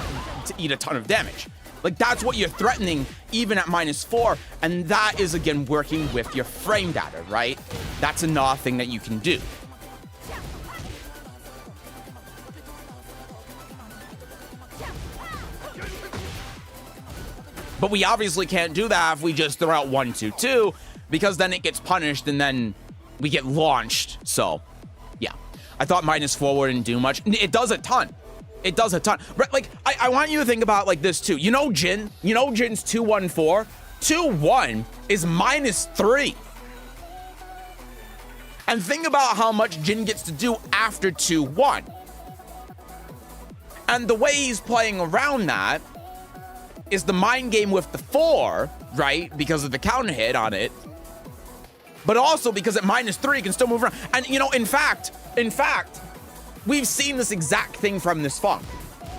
eat a ton of damage. Like, that's what you're threatening, even at -4. And that is, again, working with your frame data, right? That's another thing that you can do. But we obviously can't do that if we just throw out 1-2-2, because then it gets punished and then we get launched. So, yeah. I thought -4 wouldn't do much. It does a ton. It does a ton. Like, I want you to think about like this too. You know Jin? You know Jin's 2-1-4? 2-1 is -3. And think about how much Jin gets to do after 2-1. And the way he's playing around that is the mind game with the 4, right? Because of the counter hit on it. But also because at -3, you can still move around. And, you know, in fact, we've seen this exact thing from this Fong.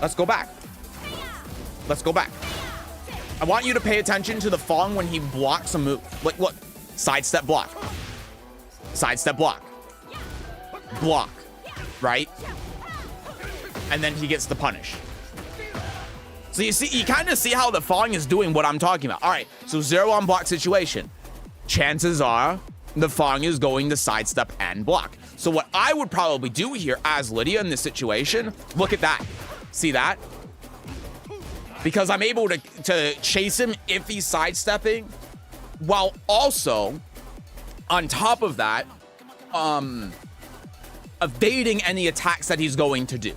Let's go back. Let's go back. I want you to pay attention to the Fong when he blocks a move. Like, look, sidestep block. Sidestep block. Block, right? And then he gets the punish. So you see, you kind of see how the Fong is doing what I'm talking about. All right, so 0 on block situation. Chances are the Fong is going to sidestep and block. So what I would probably do here as Lidia in this situation, look at that. See that? Because I'm able to chase him if he's sidestepping, while also, on top of that, evading any attacks that he's going to do.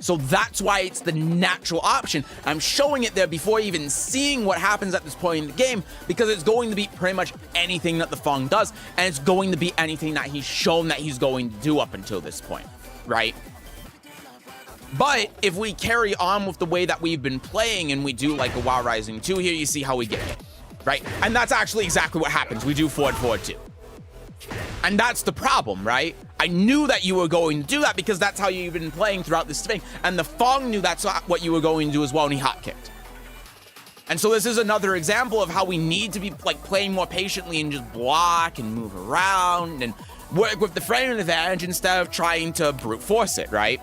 So that's why it's the natural option. I'm showing it there before even seeing what happens at this point in the game, because it's going to be pretty much anything that the Fong does, and it's going to be anything that he's shown that he's going to do up until this point, right? But if we carry on with the way that we've been playing and we do like a WoW Rising 2 here, you see how we get hit, right? And that's actually exactly what happens. We do forward, forward 2. And that's the problem, right? I knew that you were going to do that because that's how you've been playing throughout this thing. And the Fong knew that's what you were going to do as well, and he hot kicked. And so this is another example of how we need to be like playing more patiently and just block and move around and work with the frame advantage instead of trying to brute force it, right?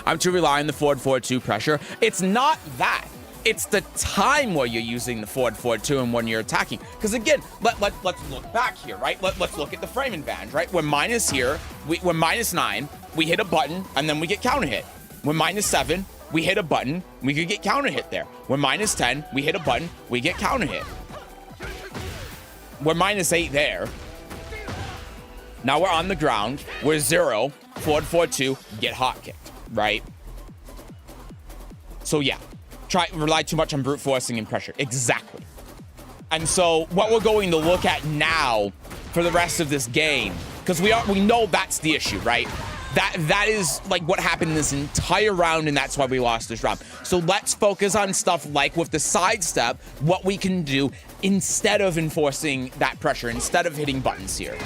I'm to rely on the forward, forward 2 pressure. It's not that. It's the time where you're using the forward, forward 2 and when you're attacking. Because again, let's look back here, right? Let's look at the frame advantage, right? We're minus here, we're minus 9, we hit a button, and then we get counter hit. We're minus 7, we hit a button, we could get counter hit there. We're minus 10, we hit a button, we get counter hit. We're minus 8 there. Now we're on the ground, we're 0, forward, forward 2, get hot kicked, right? So yeah. Rely too much on brute forcing and pressure. Exactly. And so what we're going to look at now for the rest of this game, because we know that's the issue, right? That is like what happened this entire round, and that's why we lost this round. So let's focus on stuff like with the sidestep, what we can do instead of enforcing that pressure, instead of hitting buttons here.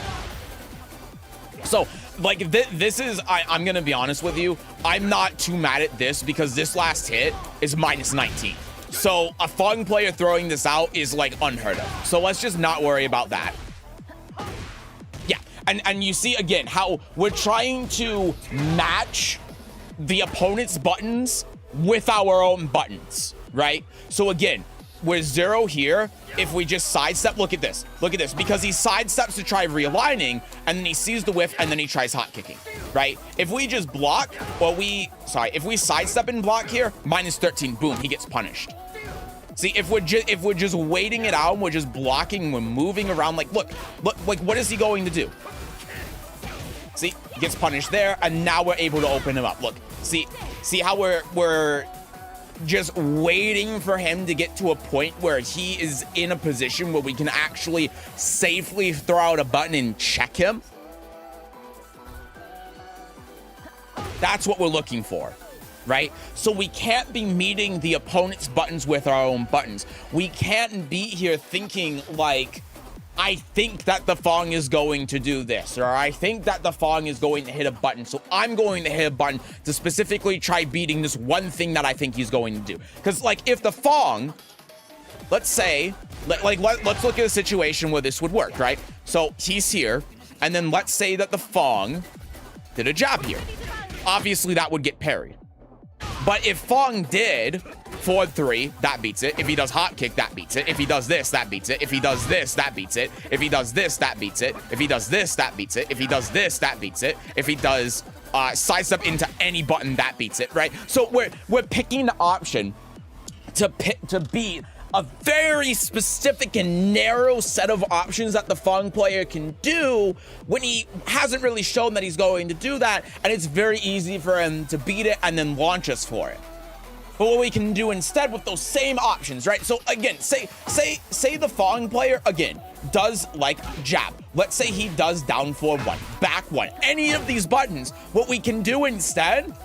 So like this is, I'm gonna be honest with you, I'm not too mad at this because this last hit is minus 19. So a Fong player throwing this out is like unheard of. So let's just not worry about that. Yeah, and you see again how we're trying to match the opponent's buttons with our own buttons, right? So again, we're 0 here. If we just sidestep, look at this, because he sidesteps to try realigning, and then he sees the whiff, and then he tries hot kicking, right? If we just block, or if we sidestep and block here, minus 13, boom, he gets punished. See, if we're just waiting it out, and we're just blocking, we're moving around, like, look, like, what is he going to do? See, he gets punished there, and now we're able to open him up. Look, see how we're just waiting for him to get to a point where he is in a position where we can actually safely throw out a button and check him. That's what we're looking for, right? So we can't be meeting the opponent's buttons with our own buttons. We can't be here thinking like, I think that the Fong is going to do this, or I think that the Fong is going to hit a button, so I'm going to hit a button to specifically try beating this one thing that I think he's going to do. Because, like, if the Fong, let's say, let's look at a situation where this would work, right? So he's here, and then let's say that the Fong did a jab here. Obviously, that would get parried. But if Fong did forward 3, that beats it. If he does hot kick, that beats it. If he does this, that beats it. If he does this, that beats it. If he does this, that beats it. If he does this, that beats it. If he does this, that beats it. If he does sidestep into any button, that beats it, right? So we're picking the option to beat a very specific and narrow set of options that the Fong player can do when he hasn't really shown that he's going to do that, and it's very easy for him to beat it and then launch us for it. But what we can do instead with those same options, right? So again, say the Fong player, again, does like jab. Let's say he does down forward 1, back 1, any of these buttons. What we can do instead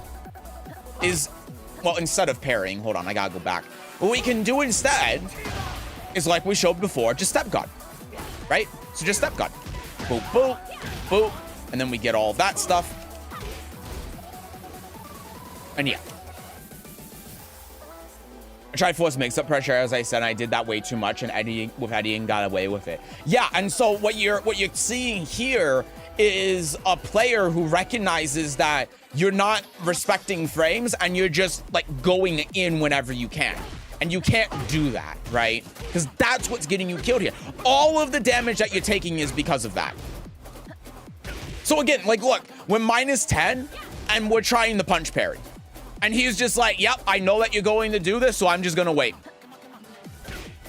is, well, instead of parrying, hold on, I gotta go back. What we can do instead is like we showed before, just step guard, right? So just step guard, boop, boop, boop, and then we get all that stuff. And yeah. I tried force mix-up pressure, as I said, I did that way too much, and Eddie got away with it. Yeah, and so what you're seeing here is a player who recognizes that you're not respecting frames and you're just like going in whenever you can. And you can't do that, right? Because that's what's getting you killed here. All of the damage that you're taking is because of that. So again, like, look, we're minus 10 and we're trying the punch parry. And he's just like, yep, I know that you're going to do this, so I'm just going to wait.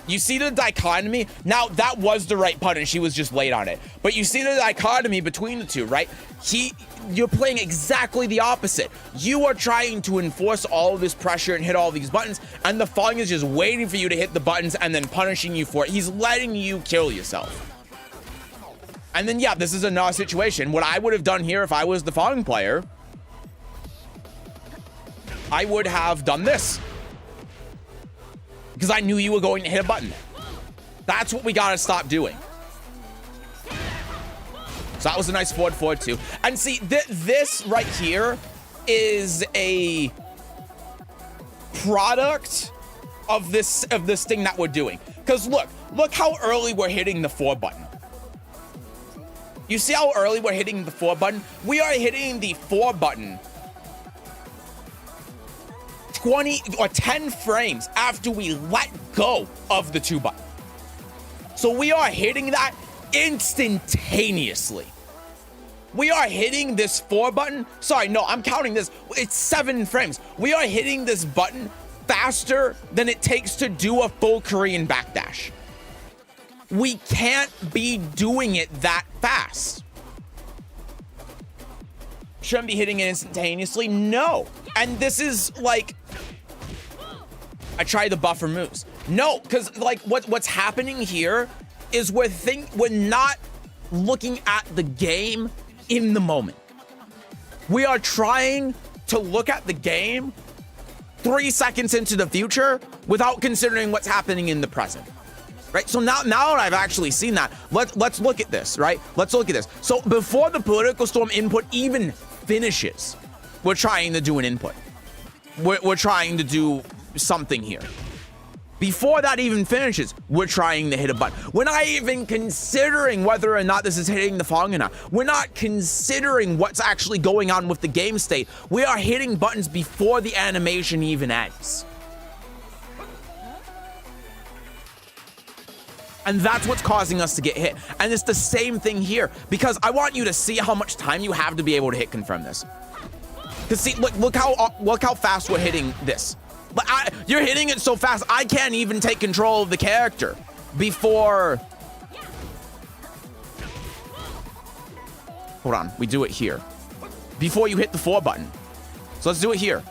You see the dichotomy? Now, that was the right putt, and she was just late on it. But you see the dichotomy between the two, right? You're playing exactly the opposite. You are trying to enforce all of this pressure and hit all these buttons, and the Fong is just waiting for you to hit the buttons and then punishing you for it. He's letting you kill yourself. And then, yeah, this is another situation. What I would have done here if I was the Fong player I would have done this. Because I knew you were going to hit a button. That's what we gotta stop doing. So that was a nice forward 4-2. And see, this right here is a product of this thing that we're doing. Because look how early we're hitting the 4 button. You see how early we're hitting the 4 button? We are hitting the 4 button 20 or 10 frames after we let go of the 2 button. So we are hitting that instantaneously. We are hitting this 4 button. Sorry, no, I'm counting this. It's 7 frames. We are hitting this button faster than it takes to do a full Korean backdash. We can't be doing it that fast. Shouldn't be hitting it instantaneously? No. And this is like, I tried the buffer moves. No, because like what's happening here is we're not looking at the game in the moment. We are trying to look at the game 3 seconds into the future without considering what's happening in the present. Right? So now that I've actually seen that, let's look at this, right? Let's look at this. So before the political storm input even finishes, we're trying to do an input. We're trying to do something here. Before that even finishes, we're trying to hit a button. We're not even considering whether or not this is hitting the Fangana. We're not considering what's actually going on with the game state. We are hitting buttons before the animation even ends. And that's what's causing us to get hit. And it's the same thing here, because I want you to see how much time you have to be able to hit confirm this. Because see, look how fast we're hitting this. But you're hitting it so fast, I can't even take control of the character before. Hold on, we do it here. Before you hit the 4 button. So let's do it here.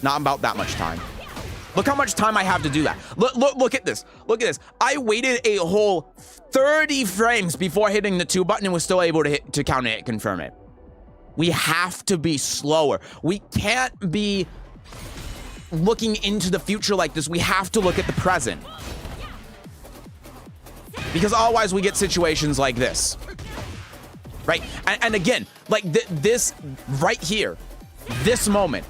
Not about that much time. Look how much time I have to do that. Look at this. Look at this. I waited a whole 30 frames before hitting the 2 button and was still able to counter hit confirm it. We have to be slower. We can't be looking into the future like this. We have to look at the present. Because otherwise we get situations like this. Right? And again, like this right here, this moment,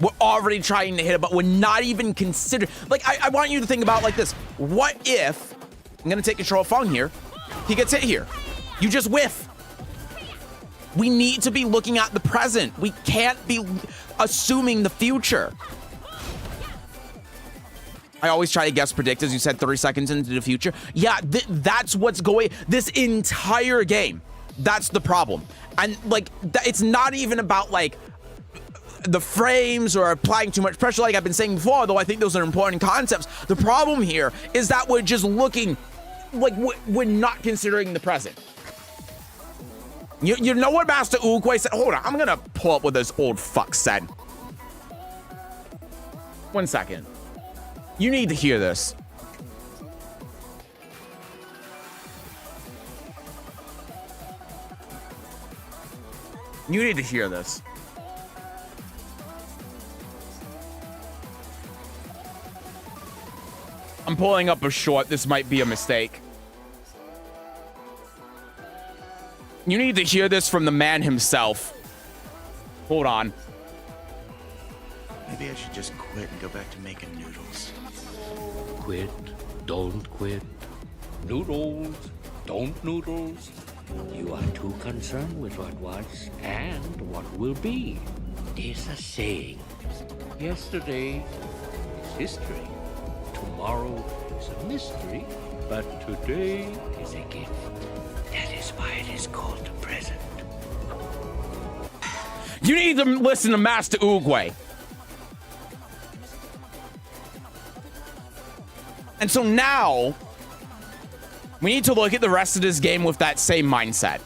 we're already trying to hit it, but we're not even considering. Like, I want you to think about it like this. What if, I'm going to take control of Fong here, he gets hit here. You just whiff. We need to be looking at the present. We can't be assuming the future. I always try to guess predict, as you said, 30 seconds into the future. Yeah, that's what's going, this entire game. That's the problem. And like, it's not even about like the frames or applying too much pressure like I've been saying before, though I think those are important concepts. The problem here is that we're just looking, like we're not considering the present. You know what Master Oogway said? Hold on, I'm gonna pull up what this old fuck said. 1 second. You need to hear this. You need to hear this. I'm pulling up a short. This might be a mistake. You need to hear this from the man himself. Hold on. Maybe I should just quit and go back to making noodles. Quit, don't quit. Noodles, don't noodles. You are too concerned with what was and what will be. There's a saying. Yesterday is history. Tomorrow is a mystery. But today is a gift. That is why it is called the present. You need to listen to Master Oogway. And so now, we need to look at the rest of this game with that same mindset.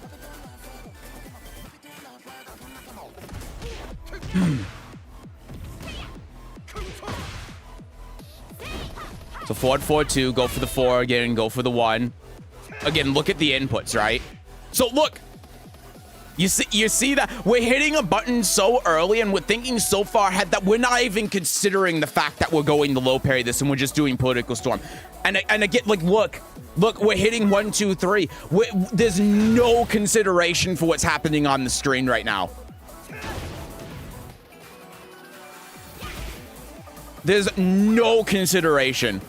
So forward 4-2, go for the 4 again, go for the 1. Again, look at the inputs, right? So look, You see that we're hitting a button so early and we're thinking so far ahead that we're not even considering the fact that we're going to low parry this and we're just doing political storm. And again, like, look, we're hitting 1, 2, 3. There's no consideration for what's happening on the screen right now. There's no consideration.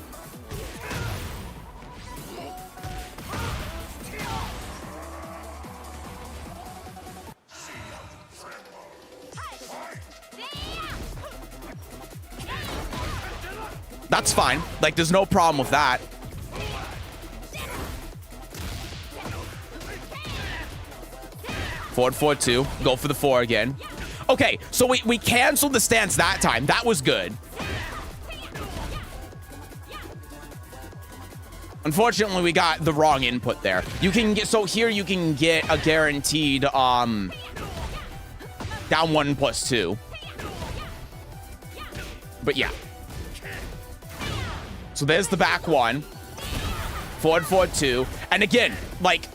That's fine. Like, there's no problem with that. Forward 4-2. Go for the 4 again. Okay, so we canceled the stance that time. That was good. Unfortunately, we got the wrong input there. You can get, so here you can get a guaranteed down 1+2. But yeah. So there's the back 1. Forward 4-2. And again, like,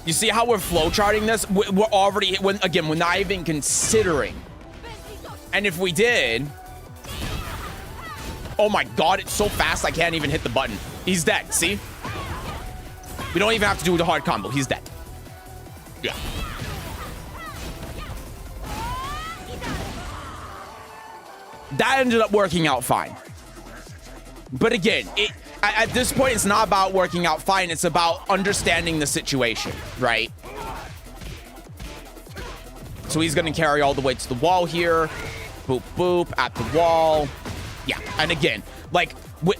you see how we're flowcharting this? We're already, we're not even considering. And if we did, oh my God, it's so fast I can't even hit the button. He's dead, see? We don't even have to do the hard combo. He's dead. Yeah. That ended up working out fine. But again, at this point, it's not about working out fine. It's about understanding the situation, right? So he's going to carry all the way to the wall here. Boop, boop, at the wall. Yeah, and again, like,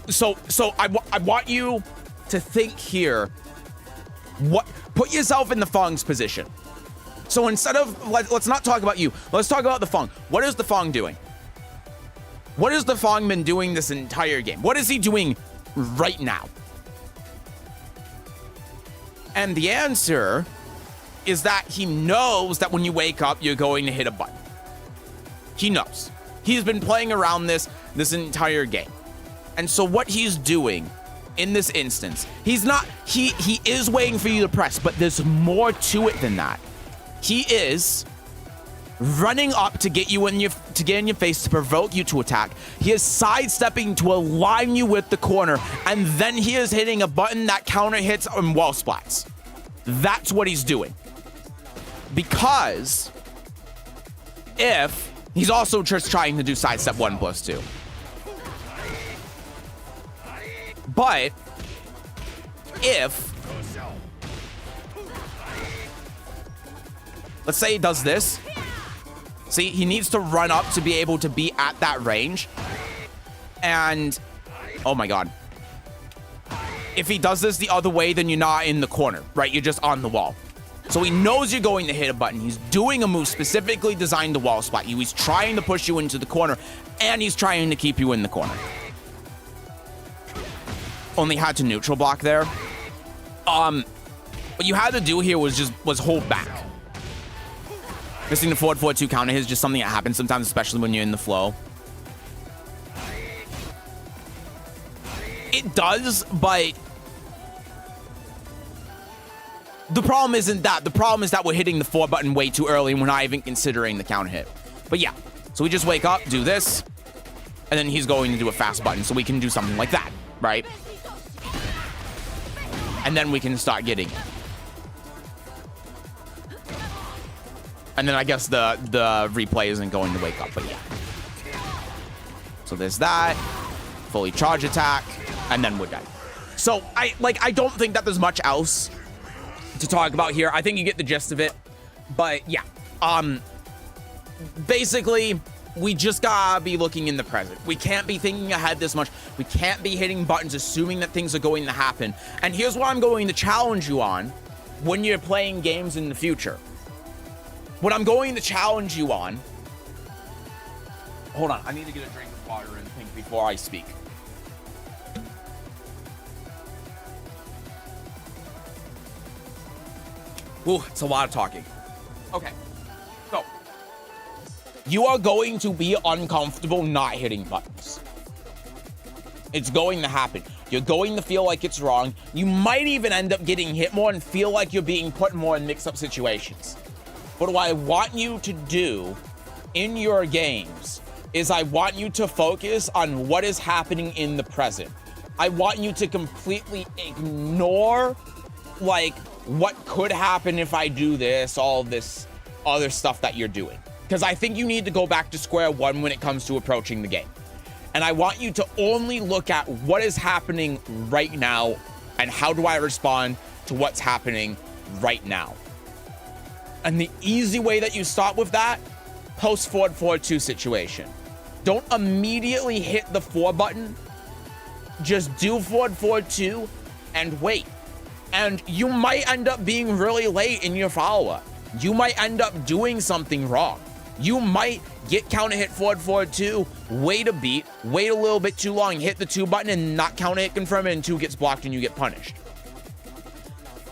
so I want you to think here. Put yourself in the Fong's position. So instead of, let's not talk about you. Let's talk about the Fong. What is the Fong doing? What has the Fong been doing this entire game? What is he doing right now? And the answer is that he knows that when you wake up, you're going to hit a button. He knows. He's been playing around this entire game. And so what he's doing in this instance, he is waiting for you to press, but there's more to it than that. He is running up to get you in your face to provoke you to attack. He is sidestepping to align you with the corner, and then he is hitting a button that counter hits on wall splats. That's what he's doing. Because if he's also just trying to do sidestep 1+2. But if, let's say he does this. See, he needs to run up to be able to be at that range. And, oh my God. If he does this the other way, then you're not in the corner, right? You're just on the wall. So he knows you're going to hit a button. He's doing a move specifically designed to wall splat you. He's trying to push you into the corner, and he's trying to keep you in the corner. Only had to neutral block there. What you had to do here was hold back. Missing the forward 4-2 counter is just something that happens sometimes, especially when you're in the flow. It does, but the problem isn't that. The problem is that we're hitting the 4 button way too early and we're not even considering the counter hit. But yeah, so we just wake up, do this, and then he's going to do a fast button, so we can do something like that, right? And then we can start getting it. And then I guess the replay isn't going to wake up, but yeah. So there's that. Fully charge attack. And then we're done. So I don't think that there's much else to talk about here. I think you get the gist of it. But yeah. Basically, we just gotta be looking in the present. We can't be thinking ahead this much. We can't be hitting buttons assuming that things are going to happen. And here's what I'm going to challenge you on when you're playing games in the future. What I'm going to challenge you on... Hold on, I need to get a drink of water and think before I speak. Ooh, it's a lot of talking. Okay, so you are going to be uncomfortable not hitting buttons. It's going to happen. You're going to feel like it's wrong. You might even end up getting hit more and feel like you're being put more in mix-up situations. But what I want you to do in your games is I want you to focus on what is happening in the present. I want you to completely ignore, like, what could happen if I do this, all this other stuff that you're doing. Because I think you need to go back to square one when it comes to approaching the game. And I want you to only look at what is happening right now and how do I respond to what's happening right now. And the easy way that you start with that, post forward 4-2 situation. Don't immediately hit the 4 button. Just do forward 4-2 and wait. And you might end up being really late in your follow-up. You might end up doing something wrong. You might get counter hit forward 4-2, wait a beat, wait a little bit too long, hit the 2 button and not counter hit confirm it, and 2 gets blocked and you get punished.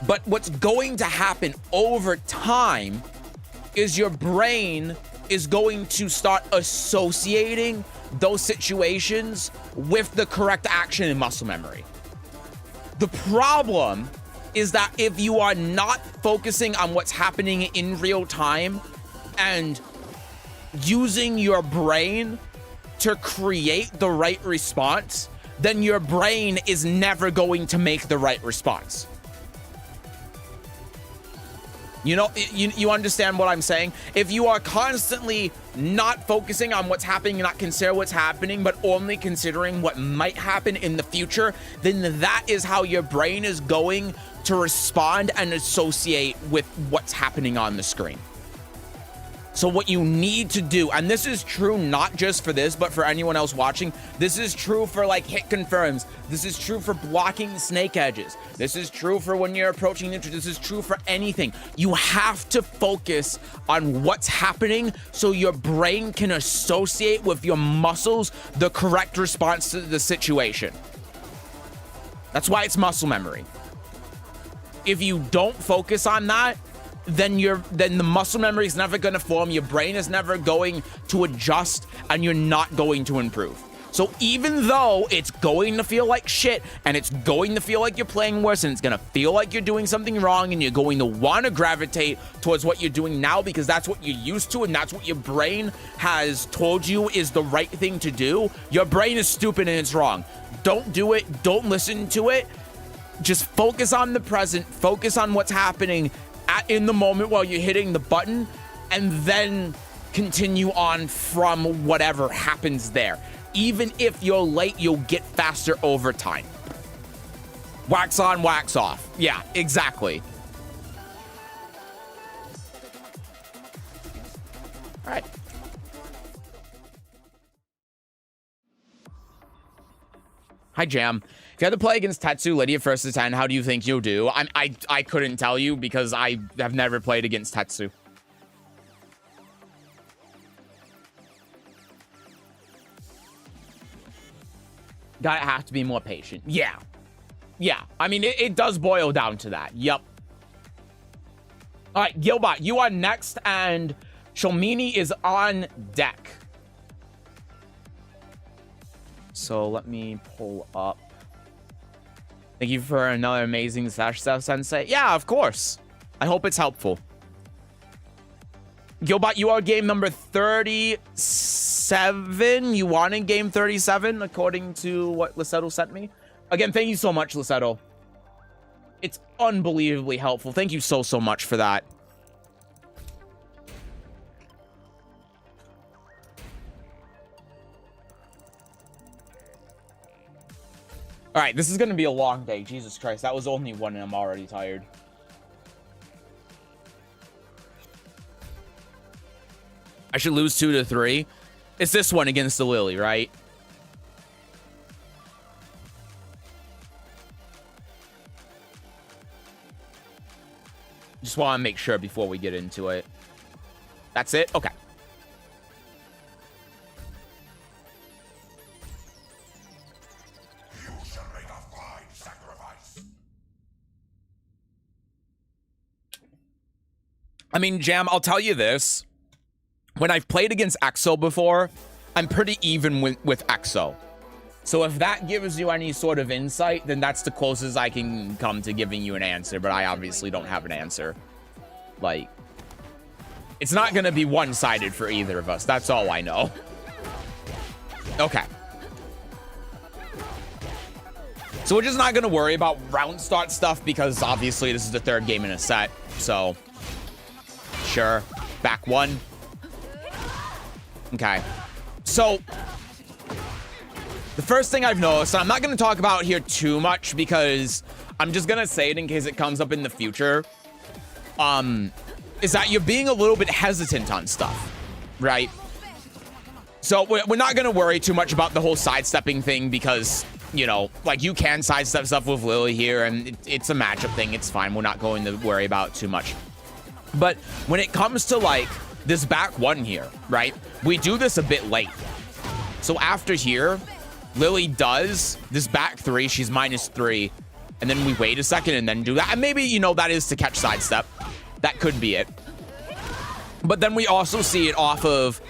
But what's going to happen over time is your brain is going to start associating those situations with the correct action in muscle memory. The problem is that if you are not focusing on what's happening in real time and using your brain to create the right response, then your brain is never going to make the right response. You know, you understand what I'm saying? If you are constantly not focusing on what's happening and not consider what's happening, but only considering what might happen in the future, then that is how your brain is going to respond and associate with what's happening on the screen. So what you need to do, and this is true not just for this, but for anyone else watching, this is true for like hit confirms, this is true for blocking snake edges, this is true for when you're approaching neutral, this is true for anything. You have to focus on what's happening so your brain can associate with your muscles the correct response to the situation. That's why it's muscle memory. If you don't focus on that, then the muscle memory is never going to form, your brain is never going to adjust, and you're not going to improve. So even though it's going to feel like shit, and it's going to feel like you're playing worse, and it's going to feel like you're doing something wrong, and you're going to want to gravitate towards what you're doing now because that's what you're used to, and that's what your brain has told you is the right thing to do, your brain is stupid and it's wrong. Don't do it. Don't listen to it. Just focus on the present. Focus on what's happening in the moment while you're hitting the button, and then continue on from whatever happens there. Even if you're late, you'll get faster over time. Wax on, wax off. Yeah, exactly. All right. Hi, Jam. If you had to play against Tetsu, Lidia versus 10, how do you think you'll do? I couldn't tell you because I have never played against Tetsu. Gotta have to be more patient. Yeah. Yeah. I mean, it does boil down to that. Yep. All right, Gilbot, you are next, and Shomini is on deck. So let me pull up. Thank you for another amazing Slash Stuff Sensei. Yeah, of course. I hope it's helpful. Gilbot, you are game number 37. You won in game 37, according to what Lisetto sent me. Again, thank you so much, Lisetto. It's unbelievably helpful. Thank you so much for that. All right, this is going to be a long day. Jesus Christ, that was only one and I'm already tired. I should lose 2-3. It's this one against the Lily, right? Just want to make sure before we get into it. That's it? Okay. I mean, Jam, I'll tell you this. When I've played against EXO before, I'm pretty even with EXO. So if that gives you any sort of insight, then that's the closest I can come to giving you an answer, but I obviously don't have an answer. Like, it's not going to be one-sided for either of us. That's all I know. Okay. So we're just not going to worry about round start stuff because obviously this is the third game in a set. So, sure. Back one. Okay. So, the first thing I've noticed, and I'm not going to talk about here too much because I'm just going to say it in case it comes up in the future, is that you're being a little bit hesitant on stuff, right? So we're not going to worry too much about the whole sidestepping thing because, you know, like you can sidestep stuff with Lily here and it's a matchup thing. It's fine. We're not going to worry about it too much. But when it comes to like this back one here, right? We do this a bit late. So after here, Lily does this back three. She's -3. And then we wait a second and then do that. And maybe, you know, that is to catch sidestep. That could be it. But then we also see it off of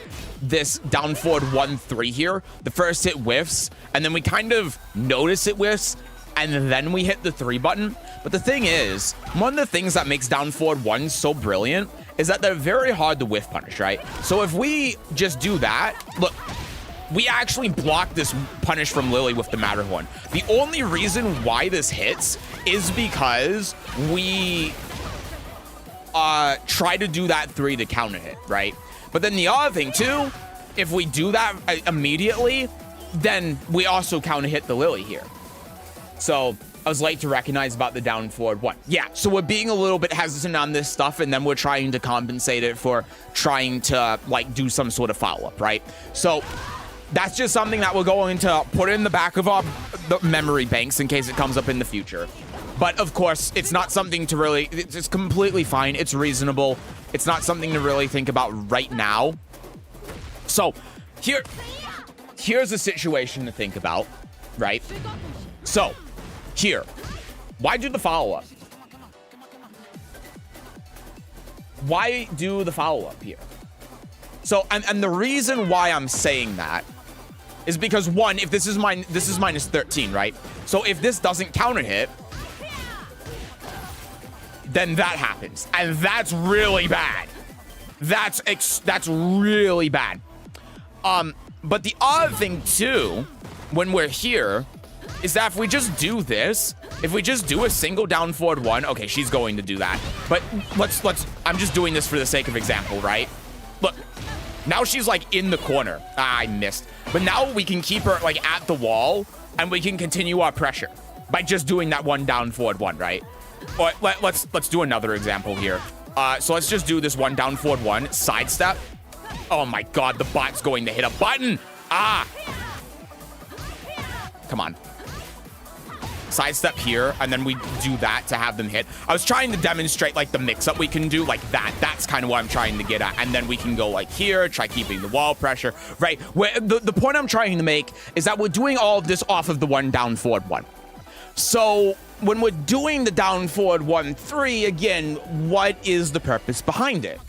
this down forward 1-3 here. The first hit whiffs, and then we kind of notice it whiffs, and then we hit the 3 button. But the thing is, one of the things that makes down forward 1 so brilliant is that they're very hard to whiff punish, right? So if we just do that, look, we actually block this punish from Lily with the Matterhorn. The only reason why this hits is because we try to do that 3 to counter hit, right? But then the other thing too, if we do that immediately, then we also counter hit the Lily here. So I was late to recognize about the down forward 1. Yeah, so we're being a little bit hesitant on this stuff, and then we're trying to compensate it for trying to like do some sort of follow-up, right? So that's just something that we're going to put in the back of our memory banks in case it comes up in the future. But of course, it's not something to really, it's completely fine. It's reasonable. It's not something to really think about right now. So here's a situation to think about, right? So here, why do the follow-up? Why do the follow-up here? So, and the reason why I'm saying that is because one, if this is -13, right? So if this doesn't counter hit, then that happens, and that's really bad. That's really bad. But the other thing too, when we're here, is that if we just do this, if we just do a single down forward 1, okay, she's going to do that. But let's. I'm just doing this for the sake of example, right? Look, now she's like in the corner. Ah, I missed. But now we can keep her like at the wall, and we can continue our pressure by just doing that 1 down forward 1, right? Or let's do another example here. So let's just do this 1 down forward 1 sidestep. Oh my god, the bot's going to hit a button. Ah, come on. Sidestep here, and then we do that to have them hit. I was trying to demonstrate like the mix-up we can do like that. That's kind of what I'm trying to get at. And then we can go like here, try keeping the wall pressure, right? Where the point I'm trying to make is that we're doing all of this off of the 1 down forward 1. So when we're doing the down forward 1-3, again, what is the purpose behind it?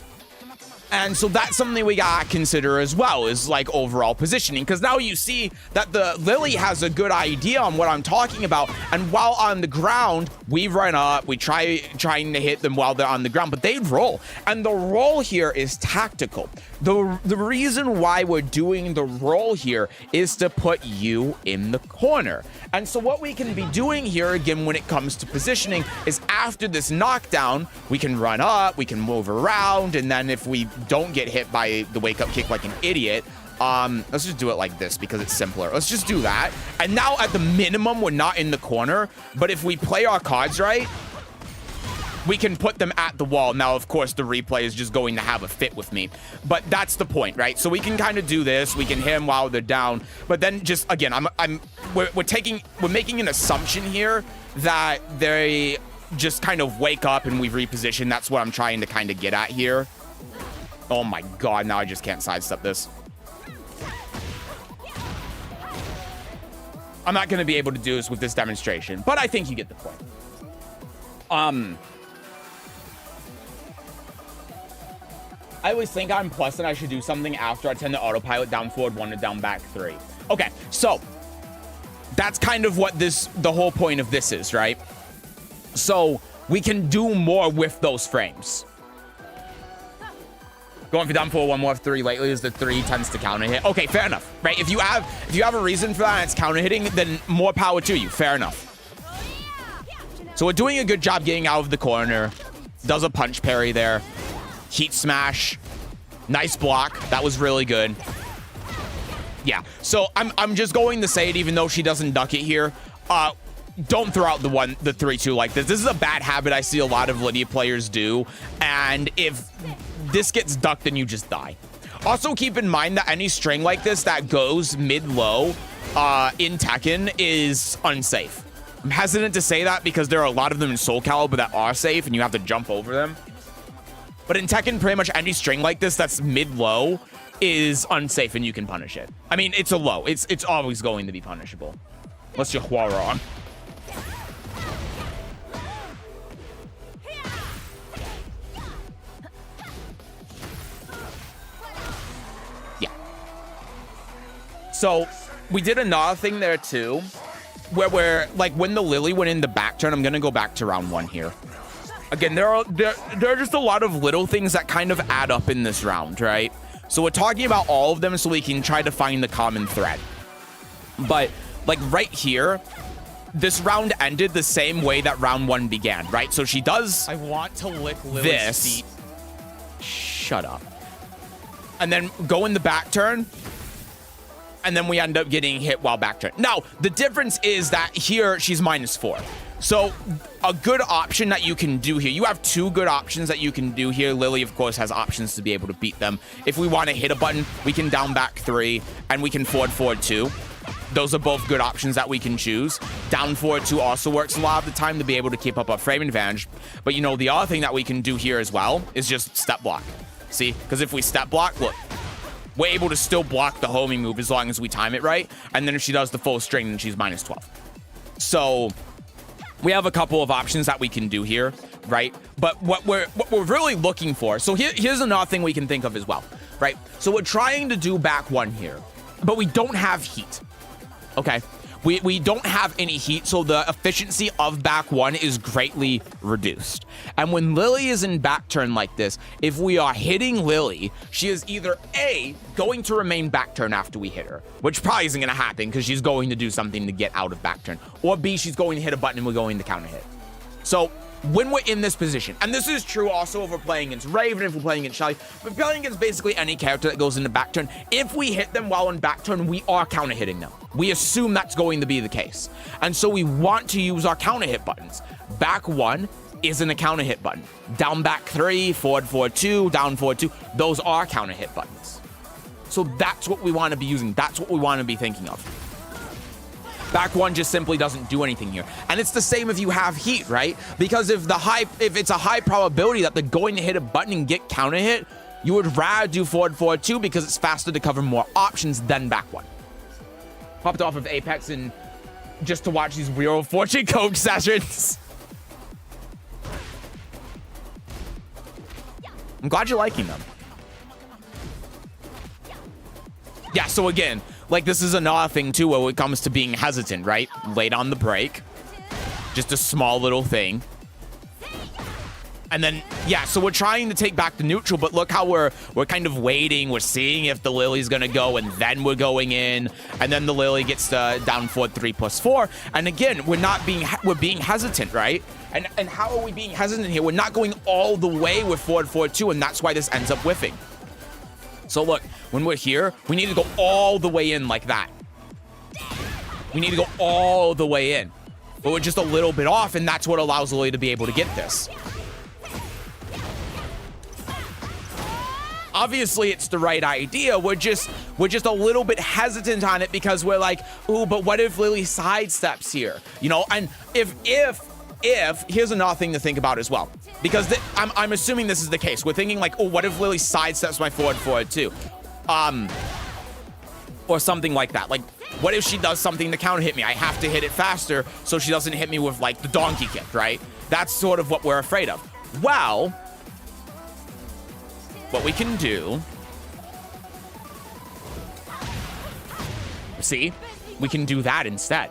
And so that's something we gotta consider as well, is like overall positioning, because now you see that the Lily has a good idea on what I'm talking about, and while on the ground we run up, we trying to hit them while they're on the ground, but they roll, and the roll here is tactical. The reason why we're doing the roll here is to put you in the corner. And so what we can be doing here, again, when it comes to positioning, is after this knockdown, we can run up, we can move around, and then if we don't get hit by the wake-up kick like an idiot, let's just do it like this because it's simpler. Let's just do that. And now, at the minimum, we're not in the corner, but if we play our cards right, we can put them at the wall. Now, of course, the replay is just going to have a fit with me, but that's the point, right? So we can kind of do this. We can hit them while they're down, but then just again, we're making an assumption here that they just kind of wake up and we reposition. That's what I'm trying to kind of get at here. Oh my god! Now I just can't sidestep this. I'm not going to be able to do this with this demonstration, but I think you get the point. I always think I'm plus and I should do something after I tend to autopilot down forward 1 to down back 3. Okay, so That's kind of what the whole point of this is, right? So we can do more with those frames. Going for down 4, one more 3 lately is the 3 tends to counter hit. Okay, fair enough, right? If you have a reason for that and it's counter hitting, then more power to you. Fair enough. So we're doing a good job getting out of the corner. Does a punch parry there. Heat smash. Nice block. That was really good. Yeah. So I'm just going to say it, even though she doesn't duck it here. Don't throw out the 3-2 like this. This is a bad habit I see a lot of Lidia players do. And if this gets ducked, then you just die. Also, keep in mind that any string like this that goes mid-low in Tekken is unsafe. I'm hesitant to say that because there are a lot of them in Soul Calibur that are safe and you have to jump over them. But in Tekken, pretty much any string like this that's mid-low is unsafe and you can punish it. I mean, it's a low. It's always going to be punishable. Unless you're Huarong. Yeah. So we did another thing there too, where we're like when the Lily went in the back turn, I'm gonna go back to round 1 here. Again, there are just a lot of little things that kind of add up in this round, right? So we're talking about all of them so we can try to find the common thread. But like right here, this round ended the same way that round 1 began, right? So she does. I want to lick Lily's feet. Shut up. And then go in the back turn. And then we end up getting hit while back turn. Now, the difference is that here she's -4. So a good option that you can do here, you have 2 good options that you can do here. Lily, of course, has options to be able to beat them. If we want to hit a button, we can down back 3 and we can forward 2. Those are both good options that we can choose. Down forward 2 also works a lot of the time to be able to keep up a frame advantage. But you know, the other thing that we can do here as well is just step block. See, because if we step block, look, we're able to still block the homing move as long as we time it right. And then if she does the full string, then she's -12. So we have a couple of options that we can do here, right? But what we're really looking for, so here's another thing we can think of as well, right? So we're trying to do back 1 here, but we don't have heat, okay? We don't have any heat, so the efficiency of back 1 is greatly reduced. And when Lily is in back turn like this, if we are hitting Lily, she is either A, going to remain back turn after we hit her, which probably isn't going to happen because she's going to do something to get out of back turn, or B, she's going to hit a button and we're going to counter hit. So when we're in this position, and this is true also if we're playing against Raven, if we're playing against Shelly, but playing against basically any character that goes into back turn, if we hit them while in back turn, we are counter hitting them. We assume that's going to be the case. And so we want to use our counter hit buttons. Back 1 isn't a counter hit button. Down back 3, forward 2, down forward 2, those are counter hit buttons. So that's what we want to be using. That's what we want to be thinking of. Back 1 just simply doesn't do anything here. And it's the same if you have heat, right? Because if it's a high probability that they're going to hit a button and get counter hit, you would rather do forward 2 because it's faster to cover more options than back 1. Popped off of Apex and just to watch these Wheel of Fortune coach sessions. I'm glad you're liking them. Yeah, so again, like this is another thing too when it comes to being hesitant, right? Late on the break. Just a small little thing. And then, yeah, so we're trying to take back the neutral, but look how we're kind of waiting. We're seeing if the Lily's going to go, and then we're going in. And then the Lily gets down forward 3+4. And again, we're being hesitant, right? And how are we being hesitant here? We're not going all the way with forward 2, and that's why this ends up whiffing. So look, when we're here, we need to go all the way in like that. We need to go all the way in. But we're just a little bit off, and that's what allows Lily to be able to get this. Obviously, it's the right idea. We're just a little bit hesitant on it because we're like, ooh, but what if Lily sidesteps here? You know, and if here's another thing to think about as well, because I'm assuming this is the case. We're thinking like, oh, what if Lily sidesteps my forward 2? Or something like that. Like, what if she does something to counter hit me? I have to hit it faster so she doesn't hit me with like the donkey kick, right? That's sort of what we're afraid of. Well, what we can do, see, we can do that instead.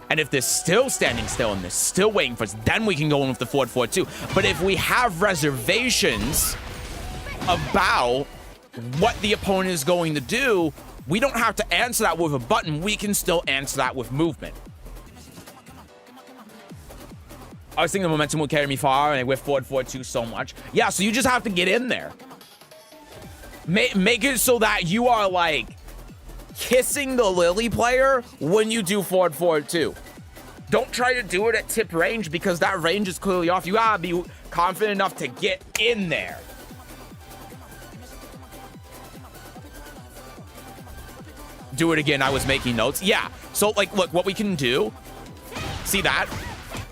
And if they're still standing still and they're still waiting for us, then we can go in with the forward 4-2. But if we have reservations about what the opponent is going to do, we don't have to answer that with a button. We can still answer that with movement. I was thinking the momentum will carry me far, and I whiff forward 4-2 so much. Yeah, so you just have to get in there. Make it so that you are, like, kissing the Lily player when you do forward 4-2. Don't try to do it at tip range because that range is clearly off. You gotta be confident enough to get in there. Do it again. I was making notes. Yeah. So, like, look, what we can do. See that?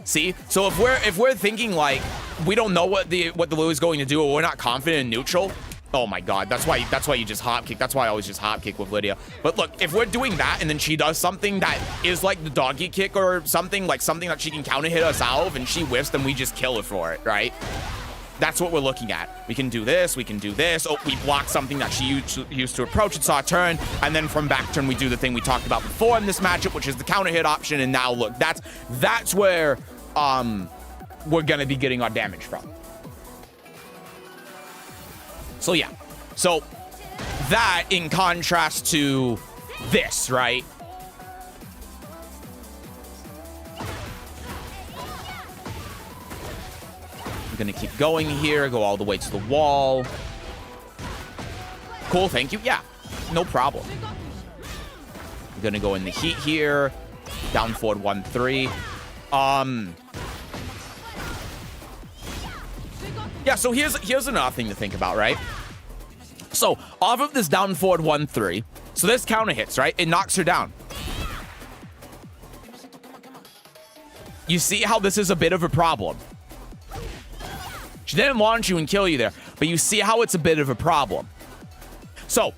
See? So if we're thinking like we don't know what the Lily's going to do, or we're not confident in neutral. Oh my god, that's why you just hop kick. That's why I always just hop kick with Lidia. But look, if we're doing that and then she does something that is like the doggy kick or something, like something that she can counter hit us out of and she whiffs, then we just kill her for it, right? That's what we're looking at. We can do this, we can do this. Oh, we block something that she used to approach. It's our turn. And then from back turn, we do the thing we talked about before in this matchup, which is the counter hit option. And now look, that's where we're gonna be getting our damage from. So yeah, so that in contrast to this, right? I'm gonna keep going here, go all the way to the wall. Cool, thank you. Yeah, no problem. I'm gonna go in the heat here, down forward 1-3. Yeah, so here's another thing to think about, right? So, off of this down forward 1-3, so this counter hits, right? It knocks her down. You see how this is a bit of a problem? She didn't launch you and kill you there, but you see how it's a bit of a problem. So,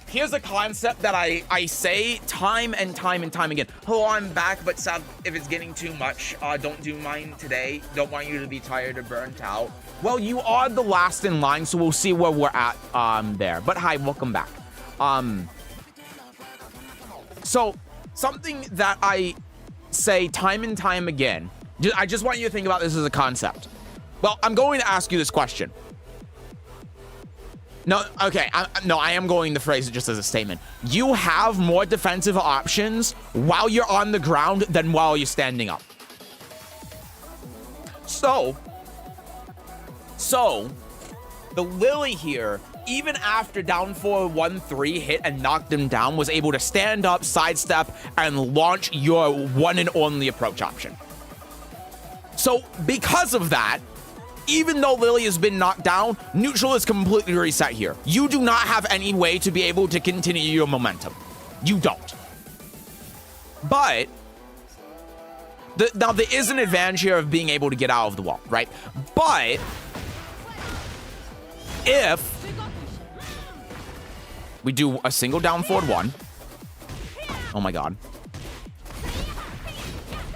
here's a concept that I say time and time again. Hello, I'm back, but Seth, if it's getting too much, don't do mine today. Don't want you to be tired or burnt out. Well, you are the last in line, so we'll see where we're at there. But hi, welcome back. So, something that I say time and time again, I just want you to think about this as a concept. Well, I'm going to ask you this question. No, okay, I am going to phrase it just as a statement. You have more defensive options while you're on the ground than while you're standing up. So, the Lily here, even after down forward 1-3 hit and knocked him down, was able to stand up, sidestep, and launch your one and only approach option. So, because of that, even though Lily has been knocked down, neutral is completely reset here. You do not have any way to be able to continue your momentum. You don't. But now there is an advantage here of being able to get out of the wall, right? But if we do a single down forward 1, oh my god.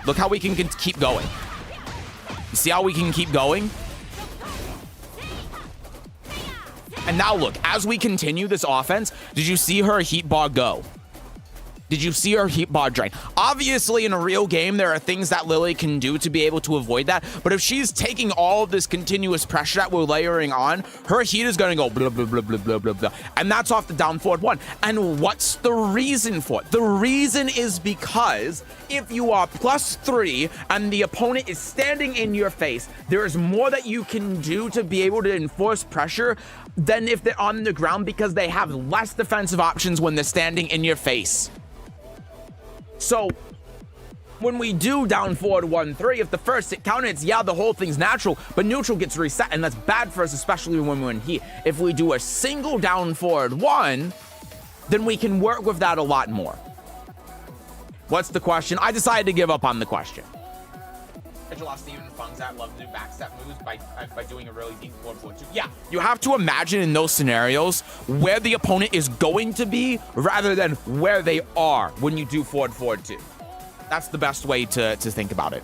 Look how we can keep going. You see how we can keep going? And now look, as we continue this offense, did you see her heat bar go? Did you see her heat bar drain? Obviously, in a real game, there are things that Lily can do to be able to avoid that. But if she's taking all of this continuous pressure that we're layering on, her heat is going to go blah, blah, blah, blah, blah, blah, blah. And that's off the down forward 1. And what's the reason for it? The reason is because if you are +3 and the opponent is standing in your face, there is more that you can do to be able to enforce pressure than if they're on the ground because they have less defensive options when they're standing in your face. So, when we do down forward 1-3, if the first hit counter hits, yeah, the whole thing's natural, but neutral gets reset, and that's bad for us, especially when we're in heat. If we do a single down forward 1, then we can work with that a lot more. What's the question? I decided to give up on the question. Steven funds that love to do backstep moves by doing a really deep forward 4-2. Yeah, you have to imagine in those scenarios where the opponent is going to be rather than where they are when you do forward 4-2. That's the best way to think about it.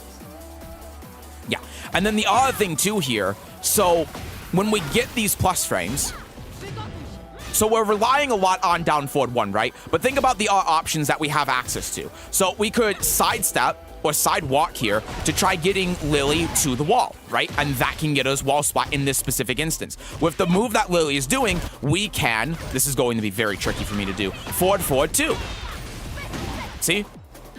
Yeah, and then the other thing too here, so when we get these plus frames, So we're relying a lot on down forward 1, right? But think about the options that we have access to. So we could sidestep or sidewalk here to try getting Lily to the wall, right? And that can get us wall spot in this specific instance. With the move that Lily is doing, we can, this is going to be very tricky for me to do, forward 2. See?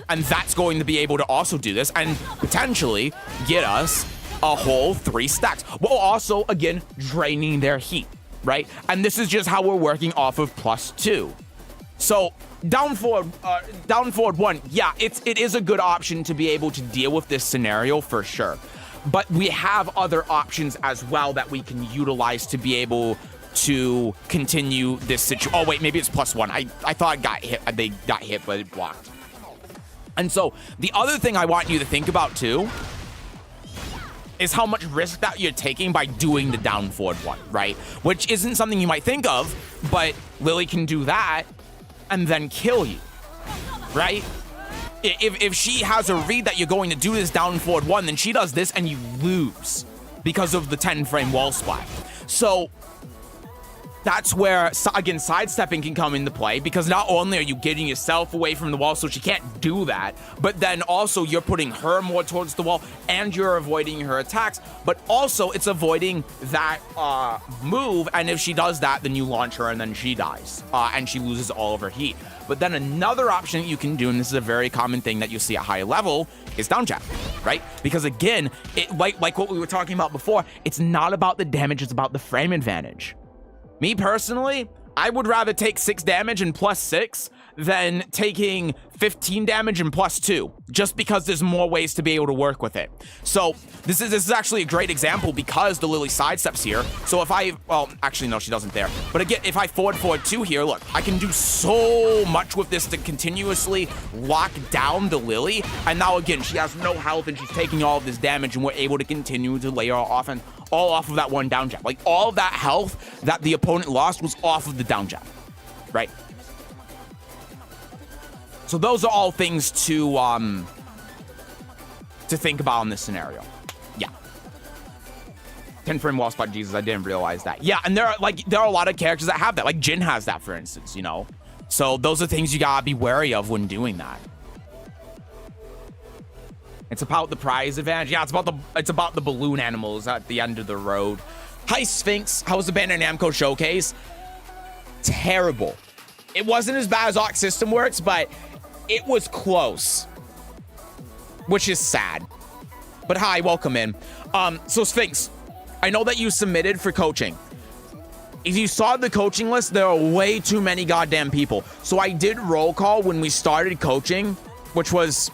And that's going to be able to also do this and potentially get us a whole 3 stacks. While also, again, draining their heat, right? And this is just how we're working off of +2. So down forward 1, yeah, it is a good option to be able to deal with this scenario for sure. But we have other options as well that we can utilize to be able to continue this situation. Oh wait, maybe it's +1. I thought they got hit, but it blocked. And so the other thing I want you to think about too is how much risk that you're taking by doing the down forward 1, right? Which isn't something you might think of, but Lily can do that and then kill you, right? If she has a read that you're going to do this down forward 1, then she does this and you lose because of the 10-frame wall splat. So that's where, again, sidestepping can come into play, because not only are you getting yourself away from the wall so she can't do that, but then also you're putting her more towards the wall and you're avoiding her attacks, but also it's avoiding that move, and if she does that, then you launch her and then she dies, and she loses all of her heat. But then another option that you can do, and this is a very common thing that you see at high level, is down jab, right? Because again, like what we were talking about before, it's not about the damage, it's about the frame advantage. Me personally, I would rather take 6 damage and +6 than taking 15 damage and +2, just because there's more ways to be able to work with it. So this is actually a great example because the Lily sidesteps here. So if well, actually no, she doesn't there. But again, if I forward 2 here, look, I can do so much with this to continuously lock down the Lily. And now again, she has no health and she's taking all of this damage, and we're able to continue to layer our offense all off of that one down jab. Like, all of that health that the opponent lost was off of the down jab, right? So those are all things to think about in this scenario. Yeah. 10-frame wall spot, Jesus, I didn't realize that. Yeah, and there are a lot of characters that have that. Like Jin has that, for instance, you know? So those are things you gotta be wary of when doing that. It's about the prize advantage. Yeah, it's about the balloon animals at the end of the road. Hi, Sphinx. How was the Bandai Namco showcase? Terrible. It wasn't as bad as Arc System Works, but it was close, which is sad. But hi, welcome in. So Sphinx, I know that you submitted for coaching. If you saw the coaching list, there are way too many goddamn people. So I did roll call when we started coaching, which was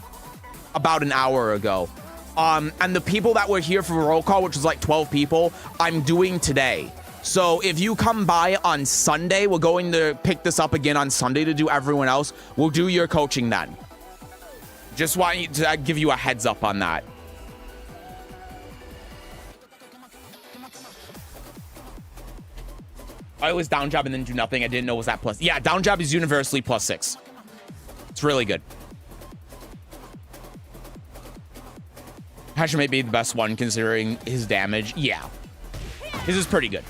about an hour ago. And the people that were here for roll call, which was like 12 people, I'm doing today. So if you come by on Sunday, we're going to pick this up again on Sunday to do everyone else. We'll do your coaching then. Just want to give you a heads up on that. I was down jab and then do nothing. I didn't know it was that plus. Yeah, down jab is universally +6. It's really good. Hashem may be the best one considering his damage. Yeah. His is pretty good.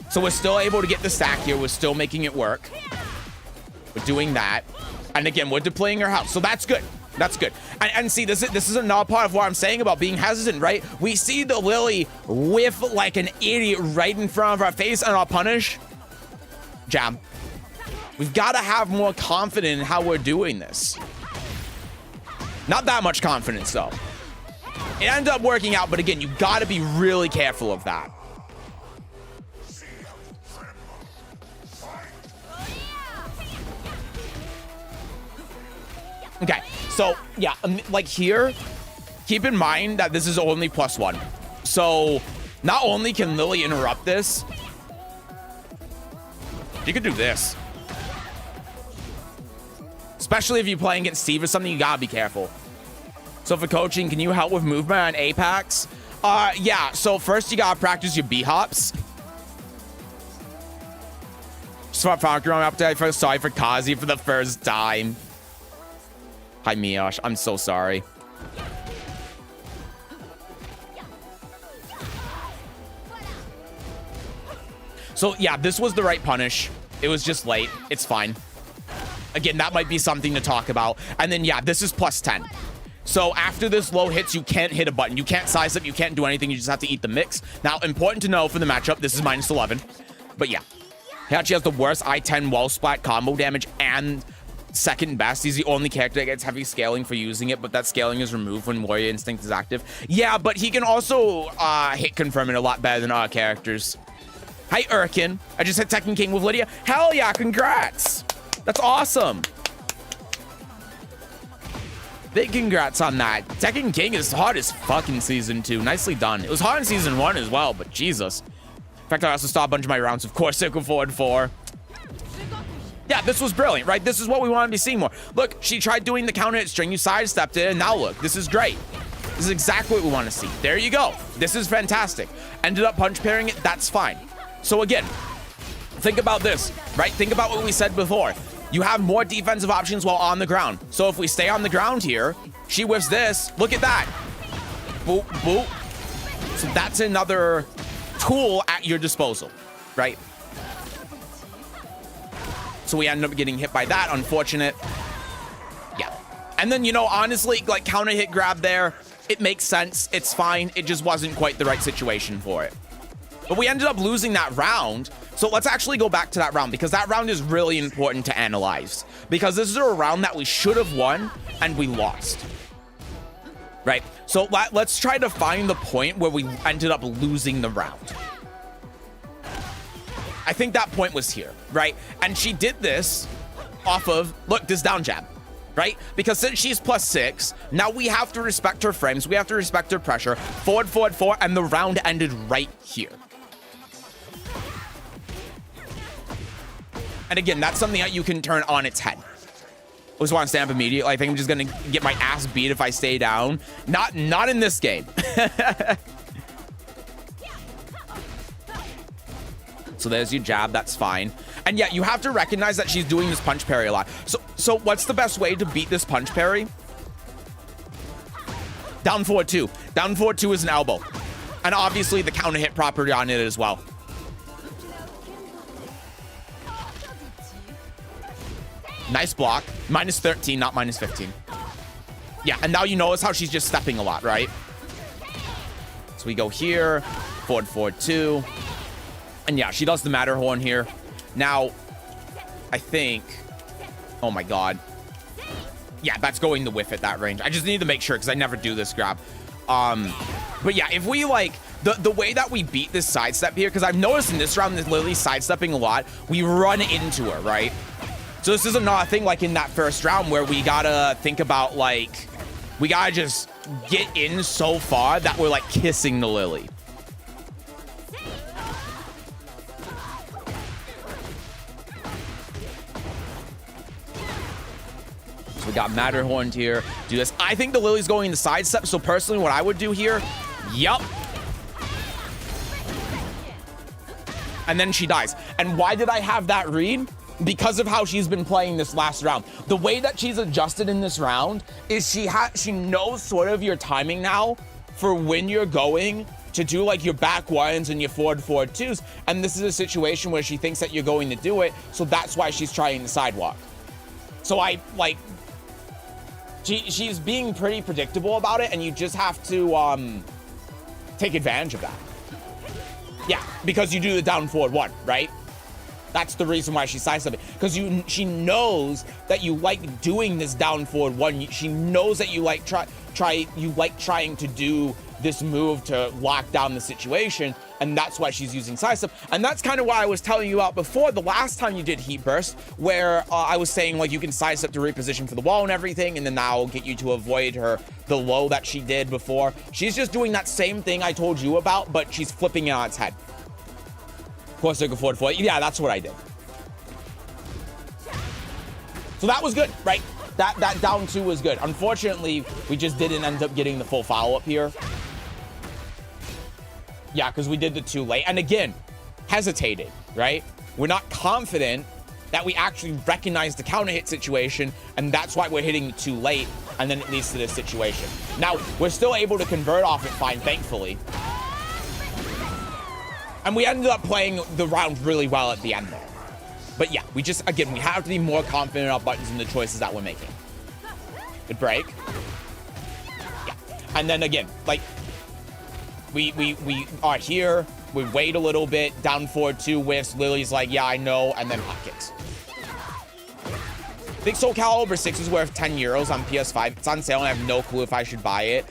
So we're still able to get the stack here. We're still making it work. We're doing that. And again, we're deploying our house. So that's good. That's good. And see, this is another part of what I'm saying about being hesitant, right? We see the Lily whiff like an idiot right in front of our face, and I'll punish. Jab. We've got to have more confidence in how we're doing this. Not that much confidence, though. It ended up working out, but again, you got to be really careful of that. Okay, so yeah, like here, keep in mind that this is only +1. So not only can Lily interrupt this, you could do this. Especially if you're playing against Steve or something, you gotta be careful. So for coaching, can you help with movement on Apex? Yeah, so first you gotta practice your B-hops. Sorry for Kazi for the first time. Hi, Miyosh. I'm so sorry. So yeah, this was the right punish. It was just late. It's fine. Again, that might be something to talk about. And then yeah, this is plus 10. So after this low hits, you can't hit a button. You can't size up. You can't do anything. You just have to eat the mix. Now, important to know for the matchup, this is minus 11. But yeah, he actually has the worst I-10 wall splat combo damage and second best. He's the only character that gets heavy scaling for using it, but that scaling is removed when Warrior Instinct is active. Yeah, but he can also hit confirm it a lot better than other characters. Hi, Urkin. I just hit Tekken King with Lidia. Hell yeah, congrats. That's awesome. Big congrats on that. Tekken King is hard as fuck in Season 2. Nicely done. It was hard in Season 1 as well, but Jesus. In fact, I also stopped a bunch of my rounds. Of course, circle forward 4. Yeah, this was brilliant, right? This is what we want to be seeing more. Look, she tried doing the counter hit string. You sidestepped it, and now look. This is great. This is exactly what we want to see. There you go. This is fantastic. Ended up punch pairing it. That's fine. So again, think about this, right? Think about what we said before. You have more defensive options while on the ground. So if we stay on the ground here, she whiffs this. Look at that. Boop, boop. So that's another tool at your disposal, right? So we end up getting hit by that. Unfortunate. Yeah. And then, you know, honestly, like counter hit grab there, it makes sense. It's fine. It just wasn't quite the right situation for it. But we ended up losing that round. So let's actually go back to that round, because that round is really important to analyze, because this is a round that we should have won and we lost. Right? So let's try to find the point where we ended up losing the round. I think that point was here, right? And she did this off of, look, this down jab, right? Because since she's +6, now we have to respect her frames. We have to respect her pressure. Forward, forward, forward, and the round ended right here. And again, that's something that you can turn on its head. I just want to stand up immediately. I think I'm just going to get my ass beat if I stay down. Not in this game. So there's your jab. That's fine. And yeah, you have to recognize that she's doing this punch parry a lot. So what's the best way to beat this punch parry? Down forward 2. Down forward 2 is an elbow. And obviously the counter hit property on it as well. Nice block. -13, not -15. Yeah, and now you notice how she's just stepping a lot, right? So we go here. Forward, forward 2. And yeah, she does the Matterhorn here. Now, I think... Oh my god. Yeah, that's going to whiff at that range. I just need to make sure, because I never do this grab. But yeah, if we like... The way that we beat this sidestep here, because I've noticed in this round that Lily's sidestepping a lot, we run into her, right? So this is another thing like in that first round where we gotta think about like, we gotta just get in so far that we're like kissing the Lily. So we got Matterhorn here. Do this. I think the Lily's going to sidestep. So personally, what I would do here, yup. And then she dies. And why did I have that read? Because of how she's been playing this last round. The way that she's adjusted in this round is she knows sort of your timing now for when you're going to do like your back ones and your forward 2s. And this is a situation where she thinks that you're going to do it. So that's why she's trying the sidewalk. So I like, she's being pretty predictable about it, and you just have to take advantage of that. Yeah, because you do the down forward 1, right? That's the reason why she sidestepping, because she knows that you like doing this down forward 1. She knows that you like trying to do this move to lock down the situation, and that's why she's using sidestep. And that's kind of why I was telling you about before the last time you did Heat Burst, where I was saying like you can sidestep to reposition for the wall and everything, and then that'll get you to avoid the low that she did before. She's just doing that same thing I told you about, but she's flipping it on its head. Course, go forward 4. Yeah, that's what I did. So that was good, right? That down 2 was good. Unfortunately, we just didn't end up getting the full follow-up here. Yeah, because we did the 2 late. And again, hesitated, right? We're not confident that we actually recognize the counter hit situation, and that's why we're hitting the 2 late, and then it leads to this situation. Now, we're still able to convert off it fine, thankfully. And we ended up playing the round really well at the end there. But yeah, we just, again, we have to be more confident in our buttons and the choices that we're making. Good break. Yeah. And then again, like, we are here. We wait a little bit. Down forward 2 whiffs. Lily's like, yeah, I know. And then hot kicks. I think Soul Calibur 6 is worth 10 euros on PS5. It's on sale and I have no clue if I should buy it.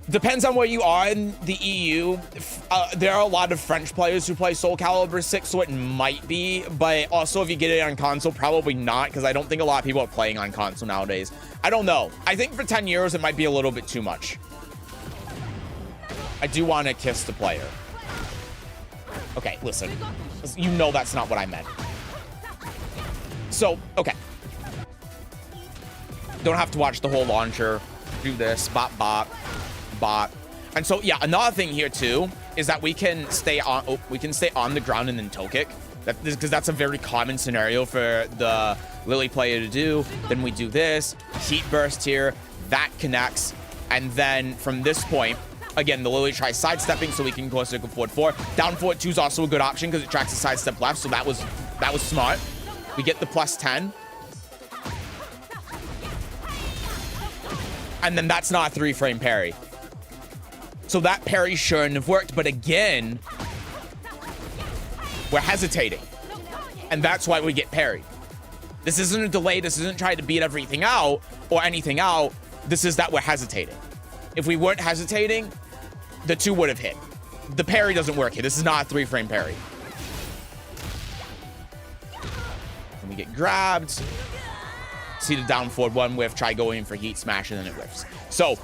Depends on where you are in the EU. There are a lot of French players who play Soul Calibur 6, so it might be. But also, if you get it on console, probably not, because I don't think a lot of people are playing on console nowadays. I don't know. I think for 10 euros, it might be a little bit too much. I do want to kiss the player. Okay, listen. You know that's not what I meant. So, okay. Don't have to watch the whole launcher. Do this. Bop, bop. Bot. And so yeah, another thing here too is that we can stay on the ground and then toe kick, because that's a very common scenario for the Lily player to do. Then we do this heat burst here, that connects, and then from this point again the Lily tries sidestepping, so we can go circle forward 4. Down forward 2 is also a good option because it tracks the sidestep left, so that was smart. We get the plus 10. And then that's not a 3-frame parry. So that parry shouldn't have worked, but again, we're hesitating. And that's why we get parried. This isn't a delay, this isn't trying to beat everything out or anything out. This is that we're hesitating. If we weren't hesitating, the 2 would have hit. The parry doesn't work here. This is not a 3-frame parry. And we get grabbed. See the down forward 1 whiff, try going for heat smash, and then it whiffs. So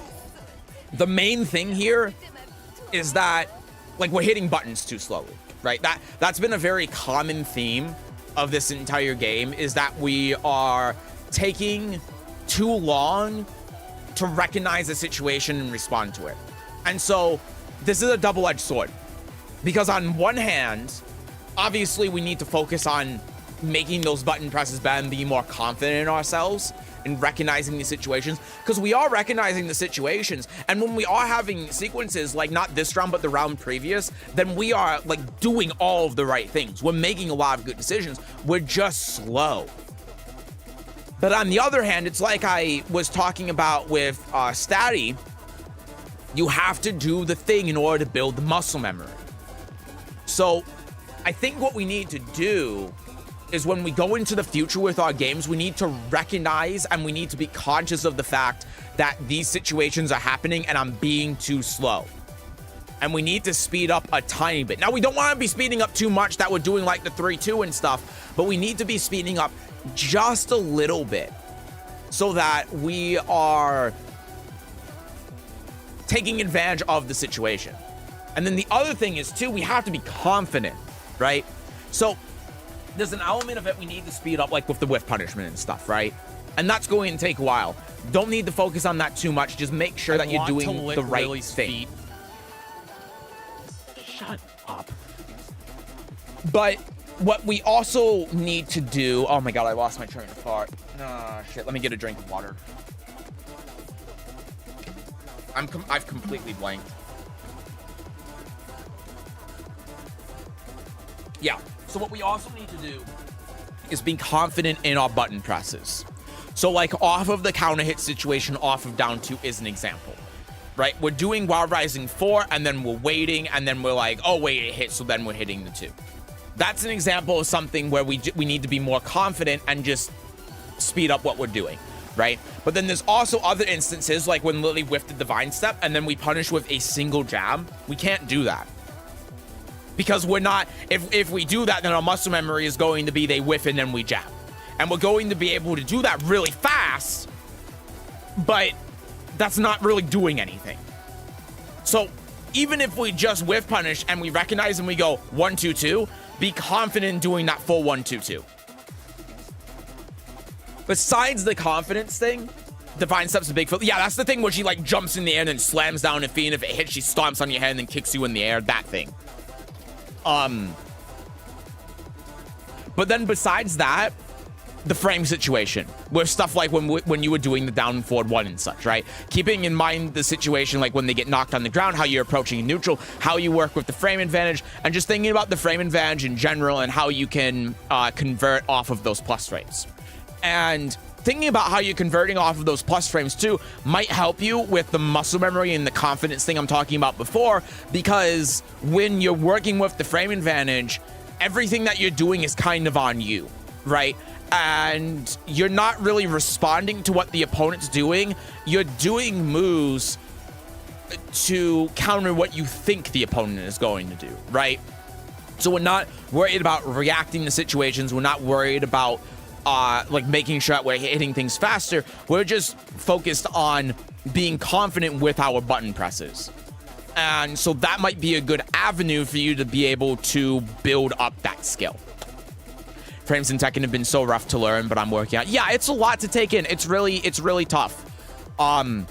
the main thing here is that, like, we're hitting buttons too slowly, right? That's been a very common theme of this entire game, is that we are taking too long to recognize the situation and respond to it. And so this is a double-edged sword, because on one hand, obviously we need to focus on making those button presses better and be more confident in ourselves and recognizing these situations, because we are recognizing the situations. And when we are having sequences like not this round but the round previous, then we are like doing all of the right things. We're making a lot of good decisions. We're just slow. But on the other hand, it's like I was talking about with Statty, you have to do the thing in order to build the muscle memory. So I think what we need to do is when we go into the future with our games, we need to recognize and we need to be conscious of the fact that these situations are happening and I'm being too slow. And we need to speed up a tiny bit. Now, we don't want to be speeding up too much that we're doing like the 3-2 and stuff, but we need to be speeding up just a little bit so that we are taking advantage of the situation. And then the other thing is too, we have to be confident, right? So there's an element of it we need to speed up, like with the whiff punishment and stuff, right? And that's going to take a while. Don't need to focus on that too much. Just make sure that you're doing the right thing. Shut up. But what we also need to do... Oh my god, I lost my train of thought. Ah, shit. Let me get a drink of water. I've completely blanked. Yeah. So what we also need to do is be confident in our button presses. So like off of the counter hit situation, off of down 2 is an example, right? We're doing Wild Rising 4 and then we're waiting and then we're like, oh wait, it hit, so then we're hitting the 2. That's an example of something where we need to be more confident and just speed up what we're doing, right? But then there's also other instances like when Lily whiffed the Divine Step and then we punish with a single jab. We can't do that. Because we're not, if we do that, then our muscle memory is going to be they whiff and then we jab. And we're going to be able to do that really fast, but that's not really doing anything. So even if we just whiff punish and we recognize and we go 1-2-2, be confident in doing that full 1-2-2. Besides the confidence thing, Divine Step's a big field. Yeah, that's the thing where she like jumps in the air and then slams down a feet, and if it hits, she stomps on your head and then kicks you in the air, that thing. But then besides that, the frame situation with stuff like when you were doing the down and forward one and such, right? Keeping in mind the situation like when they get knocked on the ground, how you're approaching in neutral, how you work with the frame advantage, and just thinking about the frame advantage in general and how you can convert off of those plus frames. And thinking about how you're converting off of those plus frames too might help you with the muscle memory and the confidence thing I'm talking about before, because when you're working with the frame advantage, everything that you're doing is kind of on you, right? And you're not really responding to what the opponent's doing. You're doing moves to counter what you think the opponent is going to do, right? So we're not worried about reacting to situations. We're not worried about like making sure that we're hitting things faster. We're just focused on being confident with our button presses. And so that might be a good avenue for you to be able to build up that skill. Frames in Tekken have been so rough to learn, but I'm working out. Yeah, it's a lot to take in. It's really tough. But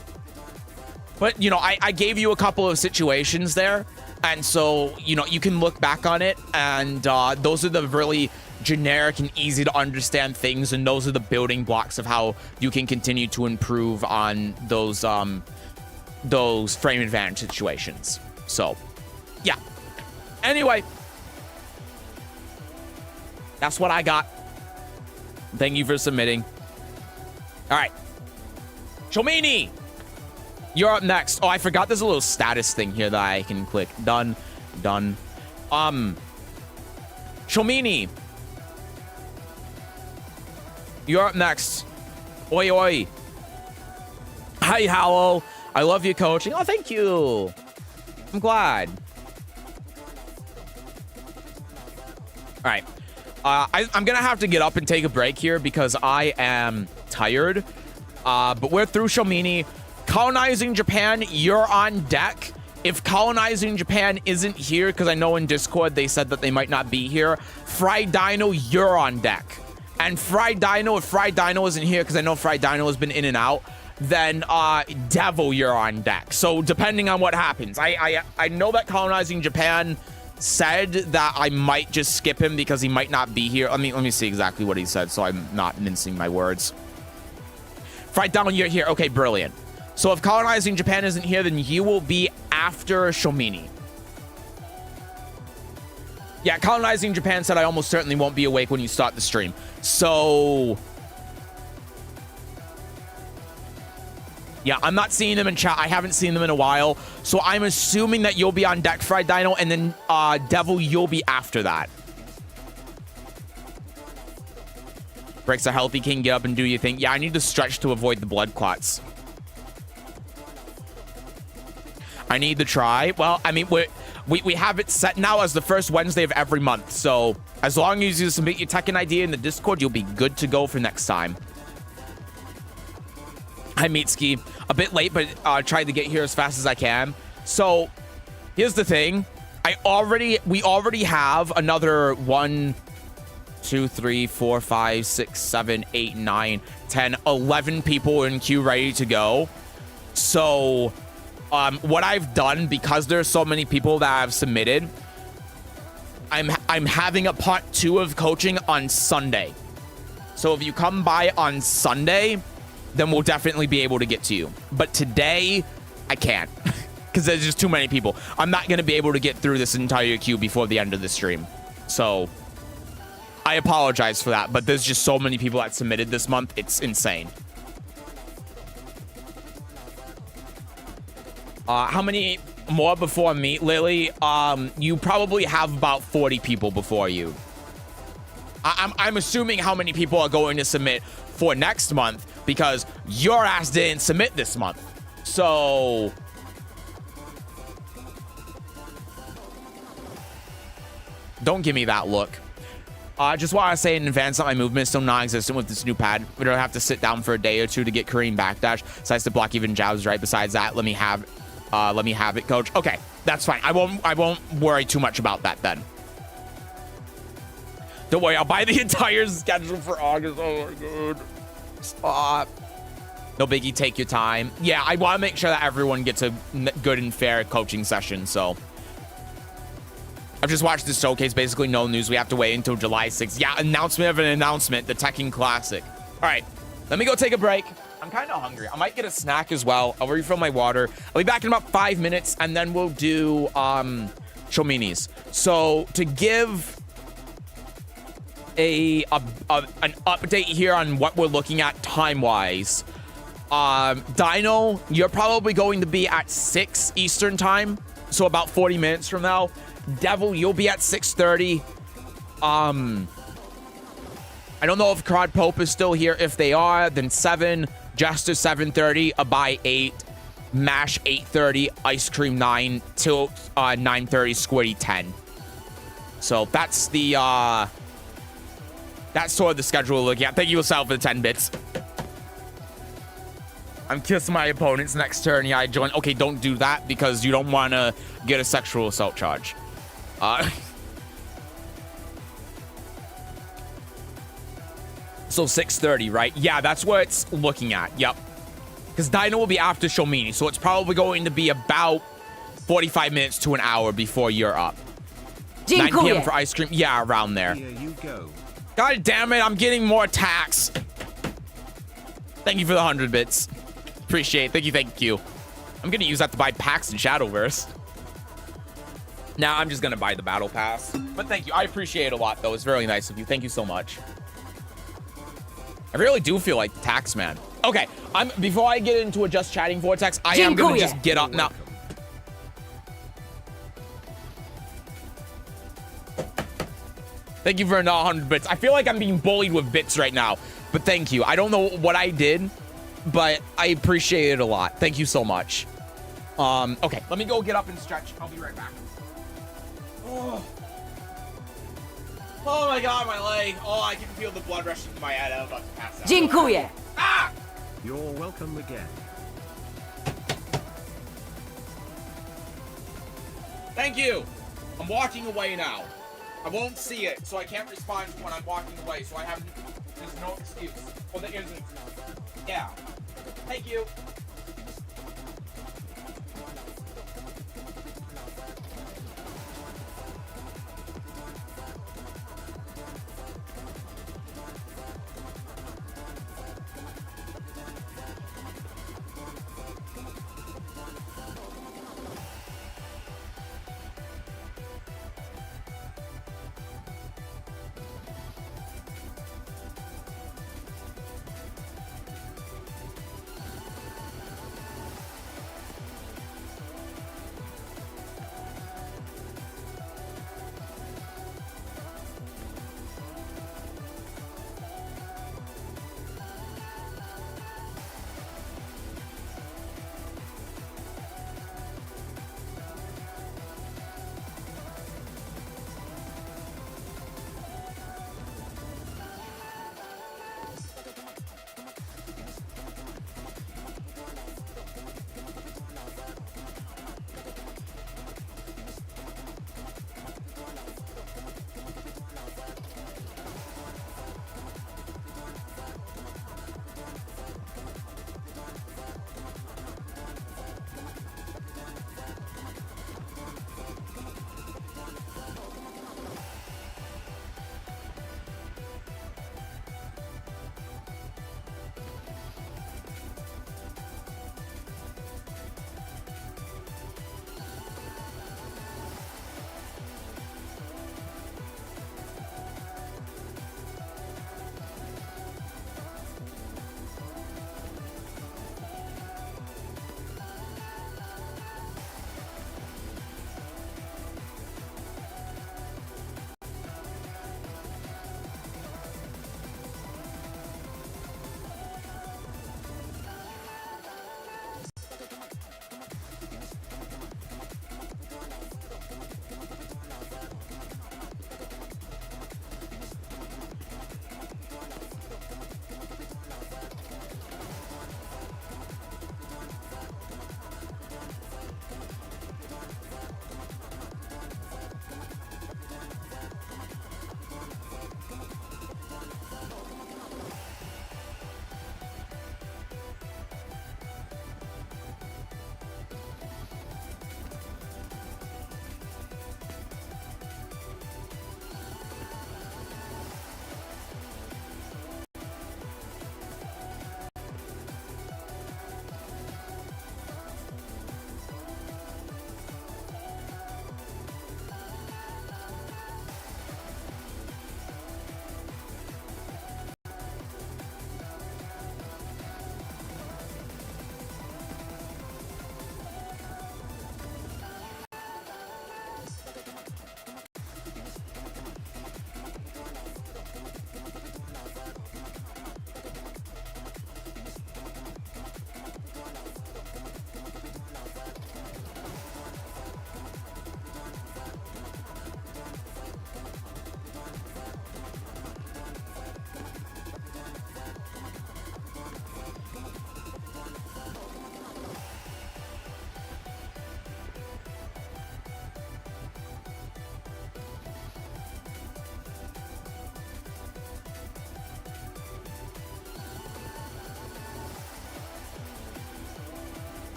you know, I gave you a couple of situations there, and so you know you can look back on it, and those are the really generic and easy to understand things, and those are the building blocks of how you can continue to improve on those frame advantage situations. So, yeah. Anyway. That's what I got. Thank you for submitting. All right. Chomini, you're up next. Oh, I forgot there's a little status thing here that I can click. Done. Done. Chomini, you're up next. Oi, oi. Hi, Howell. I love your coaching. Oh, thank you. I'm glad. All right. I'm going to have to get up and take a break here because I am tired. But we're through Shomini. Colonizing Japan, you're on deck. If Colonizing Japan isn't here, because I know in Discord they said that they might not be here, Fried Dino, you're on deck. And Fried Dino, if Fried Dino isn't here, because I know Fried Dino has been in and out, then Devil, you're on deck. So depending on what happens. I know that Colonizing Japan said that I might just skip him because he might not be here. Let me see exactly what he said so I'm not mincing my words. Fried Down, you're here. Okay, brilliant. So if Colonizing Japan isn't here, then you will be after Shomini. Yeah, Colonizing Japan said I almost certainly won't be awake when you start the stream. So yeah, I'm not seeing them in chat. I haven't seen them in a while. So I'm assuming that you'll be on deck, Fried Dino, and then Devil, you'll be after that. Breaks a healthy king, get up and do your thing. Yeah, I need to stretch to avoid the blood clots. I need to try. Well, I mean, we have it set now as the first Wednesday of every month. So as long as you submit your Tekken idea in the Discord, you'll be good to go for next time. Hi, Meatski. A bit late, but tried to get here as fast as I can. So here's the thing. We already have another 1, 2, 3, 4, 5, 6, 7, 8, 9, 10, 11 people in queue ready to go. So what I've done, because there's so many people that have submitted, I'm having a part 2 of coaching on Sunday. So if you come by on Sunday, then we'll definitely be able to get to you. But today, I can't. Because there's just too many people. I'm not going to be able to get through this entire queue before the end of the stream. So I apologize for that. But there's just so many people that submitted this month. It's insane. How many more before me, Lily? You probably have about 40 people before you. I'm assuming how many people are going to submit for next month, because your ass didn't submit this month. So don't give me that look. Just want to say in advance that my movement is still non-existent with this new pad. We don't have to sit down for a day or two to get Korean backdash. Besides to block even jabs, right? Besides that, let me have it, coach. Okay, that's fine. I won't worry too much about that then. Don't worry, I'll buy the entire schedule for August. Oh my god. Stop. No biggie, take your time. Yeah, I want to make sure that everyone gets a good and fair coaching session, so. I've just watched this showcase. Basically, no news. We have to wait until July 6th. Yeah, announcement of an announcement. The Tekken Classic. All right, let me go take a break. I'm kind of hungry. I might get a snack as well. I'll refill my water. I'll be back in about 5 minutes, and then we'll do Shominis. So to give an update here on what we're looking at time-wise, Dino, you're probably going to be at 6 Eastern time, so about 40 minutes from now. Devil, you'll be at 6:30. I don't know if Crod Pope is still here. If they are, then 7, Jester 7:30, Abai 8, Mash 8:30, Ice Cream 9 till 9:30, Squiddy 10. So that's the that's sort of the schedule we're looking at. Thank you, Sal, for the 10 bits. I'm kissing my opponent's next turn. Yeah, I join. Okay, don't do that because you don't want to get a sexual assault charge. So 6:30, right? Yeah, that's what it's looking at. Yep. Because Dino will be after Shomini, so it's probably going to be about 45 minutes to an hour before you're up. 9 p.m. for ice cream. Yeah, around there. Here you go. God damn it, I'm getting more tax. Thank you for the 100 bits. Appreciate it. Thank you. I'm going to use that to buy packs in Shadowverse. Now I'm just going to buy the battle pass. But thank you. I appreciate it a lot, though. It's very nice of you. Thank you so much. I really do feel like the tax man. Okay, before I get into a Just Chatting Vortex, I am going to just get up now. Thank you for another 100 bits. I feel like I'm being bullied with bits right now, but thank you. I don't know what I did, but I appreciate it a lot. Thank you so much. Okay, let me go get up and stretch. I'll be right back. Oh my god, my leg. Oh, I can feel the blood rushing to my head. I'm about to pass out. Dziękuję. Ah! You're welcome again. Thank you. I'm walking away now. I won't see it, so I can't respond when I'm walking away, so there's no excuse. Well, there isn't. Yeah. Thank you.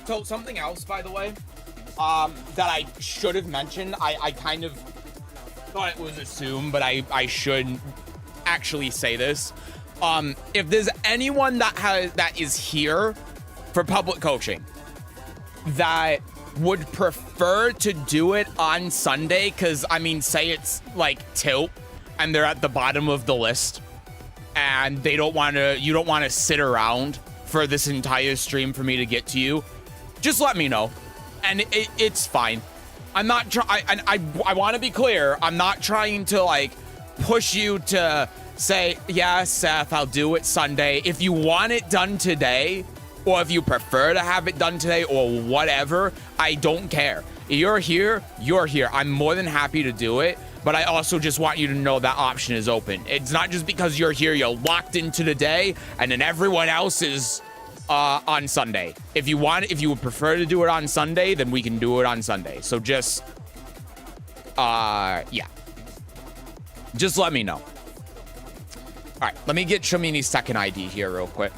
So something else, by the way, that I should have mentioned. I kind of thought it was assumed, but I should actually say this. If there's anyone that is here for public coaching that would prefer to do it on Sunday, because I mean, say it's like tilt and they're at the bottom of the list and they don't want to, you don't want to sit around for this entire stream for me to get to you, just let me know and it's fine. I'm not I want to be clear. I'm not trying to like push you to say, yeah, Seth, I'll do it Sunday. If you want it done today, or if you prefer to have it done today or whatever, I don't care. You're here, you're here. I'm more than happy to do it, but I also just want you to know that option is open. It's not just because you're here, you're locked into the day, and then everyone else is on Sunday. If you would prefer to do it on Sunday, then we can do it on Sunday. So just, yeah. Just let me know. All right, let me get Shamini's second ID here real quick.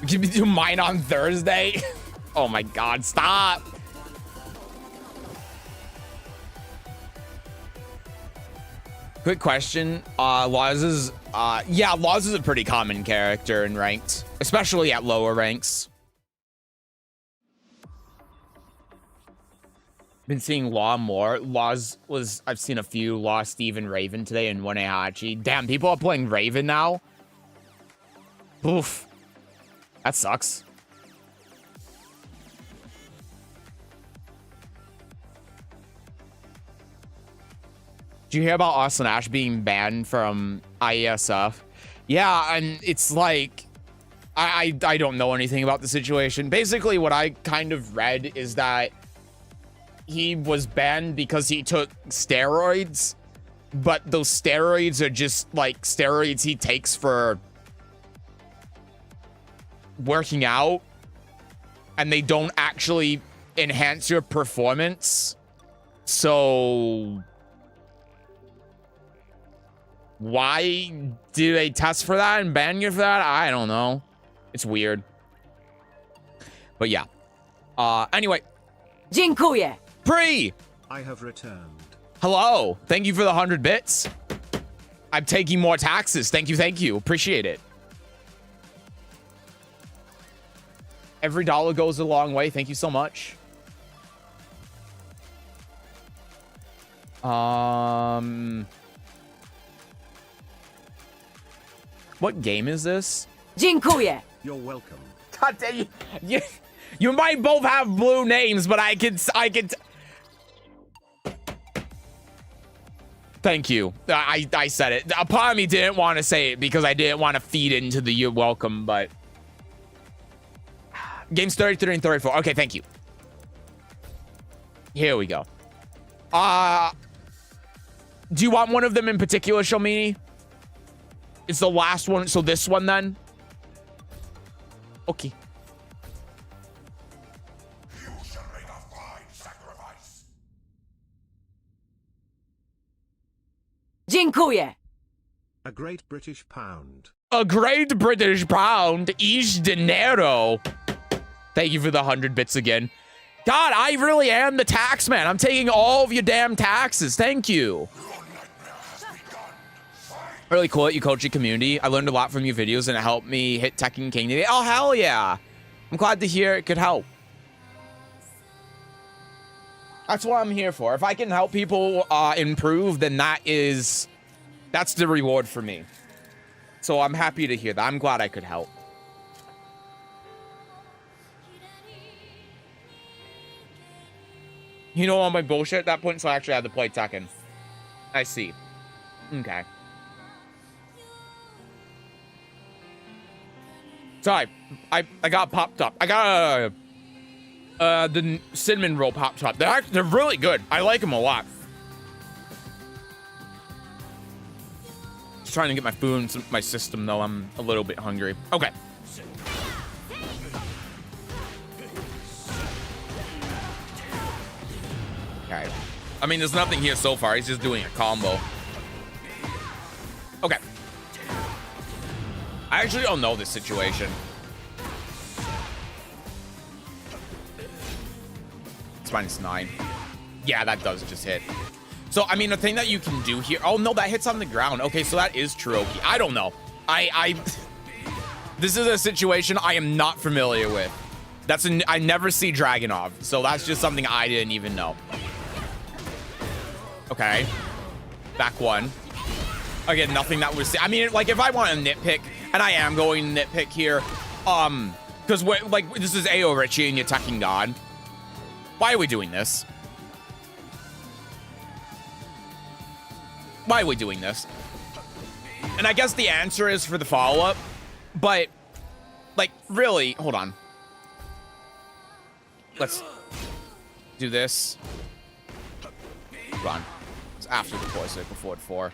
Can we do mine on Thursday? Oh my God, stop. Quick question. Laws is a pretty common character in ranked, especially at lower ranks. Been seeing Law more. I've seen a few Law, Steve, and Raven today, and one Heihachi. Damn, people are playing Raven now? Oof. That sucks. Did you hear about Austin Ash being banned from IESF? Yeah, and it's like, I don't know anything about the situation. Basically, what I kind of read is that he was banned because he took steroids, but those steroids are just like steroids he takes for working out, and they don't actually enhance your performance. So why do they test for that and ban you for that? I don't know. It's weird. But yeah. Anyway. Dziękuję. Pre! I have returned. Hello. Thank you for the 100 bits. I'm taking more taxes. Thank you, thank you. Appreciate it. Every dollar goes a long way. Thank you so much. What game is this? Dziękuję. You're welcome. God damn you. You might both have blue names, but I could. Thank you. I said it. A part of me didn't want to say it because I didn't want to feed into the you're welcome, but games 33 and 34. Okay, thank you. Here we go. Do you want one of them in particular, Shalmini? It's the last one, so this one then? Okay. You shall make a fine sacrifice. Dziękuję. A great British pound. A great British pound. Each dinero. Thank you for the 100 bits again. God, I really am the tax man. I'm taking all of your damn taxes. Thank you. Really cool at you coaching community. I learned a lot from your videos and it helped me hit Tekken King today. Oh, hell yeah. I'm glad to hear it could help. That's what I'm here for. If I can help people improve, then that's the reward for me. So I'm happy to hear that. I'm glad I could help. You know all my bullshit at that point, so I actually had to play Tekken. I see. Okay. Sorry, I got popped up. I got the cinnamon roll popped up. They're really good. I like them a lot. Just trying to get my food in my system, though. I'm a little bit hungry. Okay. Alright. I mean, there's nothing here so far. He's just doing a combo. Okay. I actually don't know this situation. It's -9. Yeah, that does just hit. So, I mean, the thing that you can do here... Oh, no, that hits on the ground. Okay, so that is Truoki. I don't know. This is a situation I am not familiar with. I never see Dragunov, so that's just something I didn't even know. Okay. Back one. Again, nothing that was... I mean, like, if I want to nitpick, and I am going to nitpick here, because, like, this is Ao Richie and you're attacking God. Why are we doing this? Why are we doing this? And I guess the answer is for the follow-up, but, like, really, hold on. Let's do this. Hold on. It's after the poison, before 4.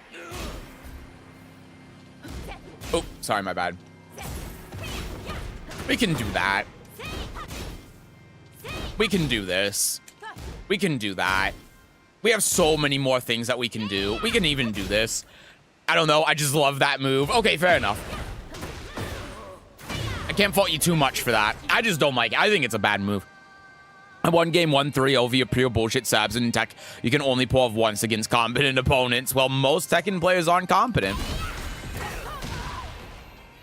Oh, sorry, my bad. We can do that. We can do this. We can do that. We have so many more things that we can do. We can even do this. I don't know. I just love that move. Okay, fair enough. I can't fault you too much for that. I just don't like it. I think it's a bad move. I won game 1-3 over your pure bullshit sabs in tech. You can only pull off once against competent opponents. Well, most Tekken players aren't competent.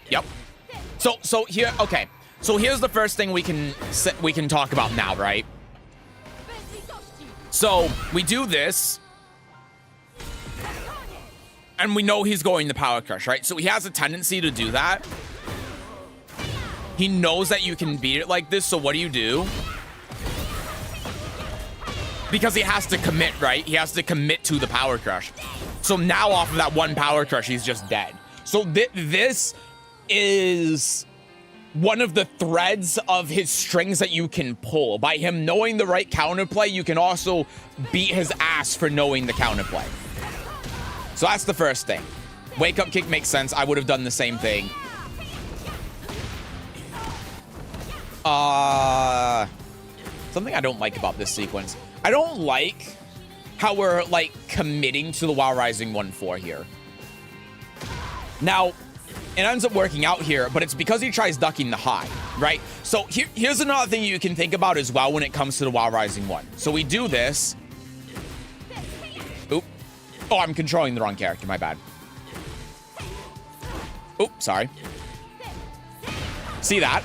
Yep. So here, okay. So here's the first thing we can talk about now, right? So we do this, and we know he's going to Power Crush, right? So he has a tendency to do that. He knows that you can beat it like this, so what do? Because he has to commit, right? He has to commit to the Power Crush. So now off of that one Power Crush, he's just dead. So this is one of the threads of his strings that you can pull. By him knowing the right counterplay, you can also beat his ass for knowing the counterplay. So that's the first thing. Wake up kick makes sense. I would have done the same thing. Something I don't like about this sequence. I don't like how we're, like, committing to the WoW Rising 1-4 here. Now, it ends up working out here, but it's because he tries ducking the high, right? So here's another thing you can think about as well when it comes to the WoW Rising 1. So we do this. Oop. Oh, I'm controlling the wrong character, my bad. Oop, sorry. See that?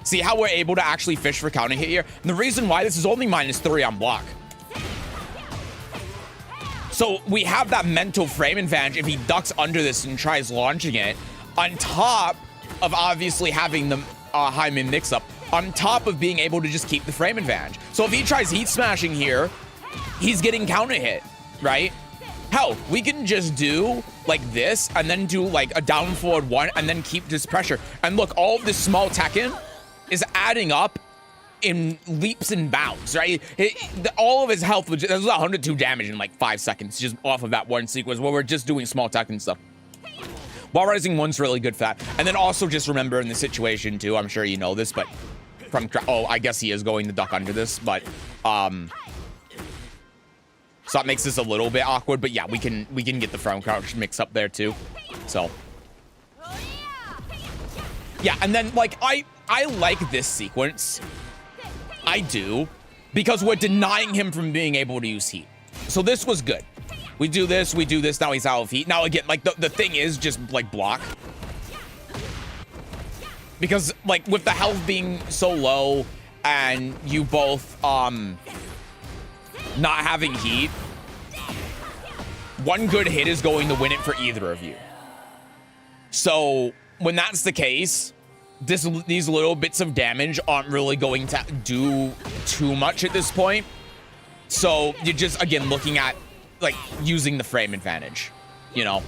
See how we're able to actually fish for counter hit here? And the reason why this is only -3 on block. So we have that mental frame advantage if he ducks under this and tries launching it, on top of obviously having the high min mix-up, on top of being able to just keep the frame advantage. So if he tries heat smashing here, he's getting counter hit, right? Hell, we can just do like this and then do like a down forward 1 and then keep this pressure. And look, all of this small Tekken is adding up in leaps and bounds, right? All of his health was just, that was 102 damage in like 5 seconds just off of that one sequence where we're just doing small Tekken stuff. WoW Rising 1's really good for that. And then also just remember in the situation too, I'm sure you know this, but from, oh, I guess he is going to duck under this, but, so that makes this a little bit awkward, but yeah, we can get the front crouch mix up there too. So, yeah, and then like, I like this sequence. I do, because we're denying him from being able to use heat. So this was good. We do this, now he's out of heat. Now again, like the thing is just like block. Because like with the health being so low and you both not having heat, one good hit is going to win it for either of you. So when that's the case, these little bits of damage aren't really going to do too much at this point. So you're just, again, looking at, like, using the frame advantage, you know?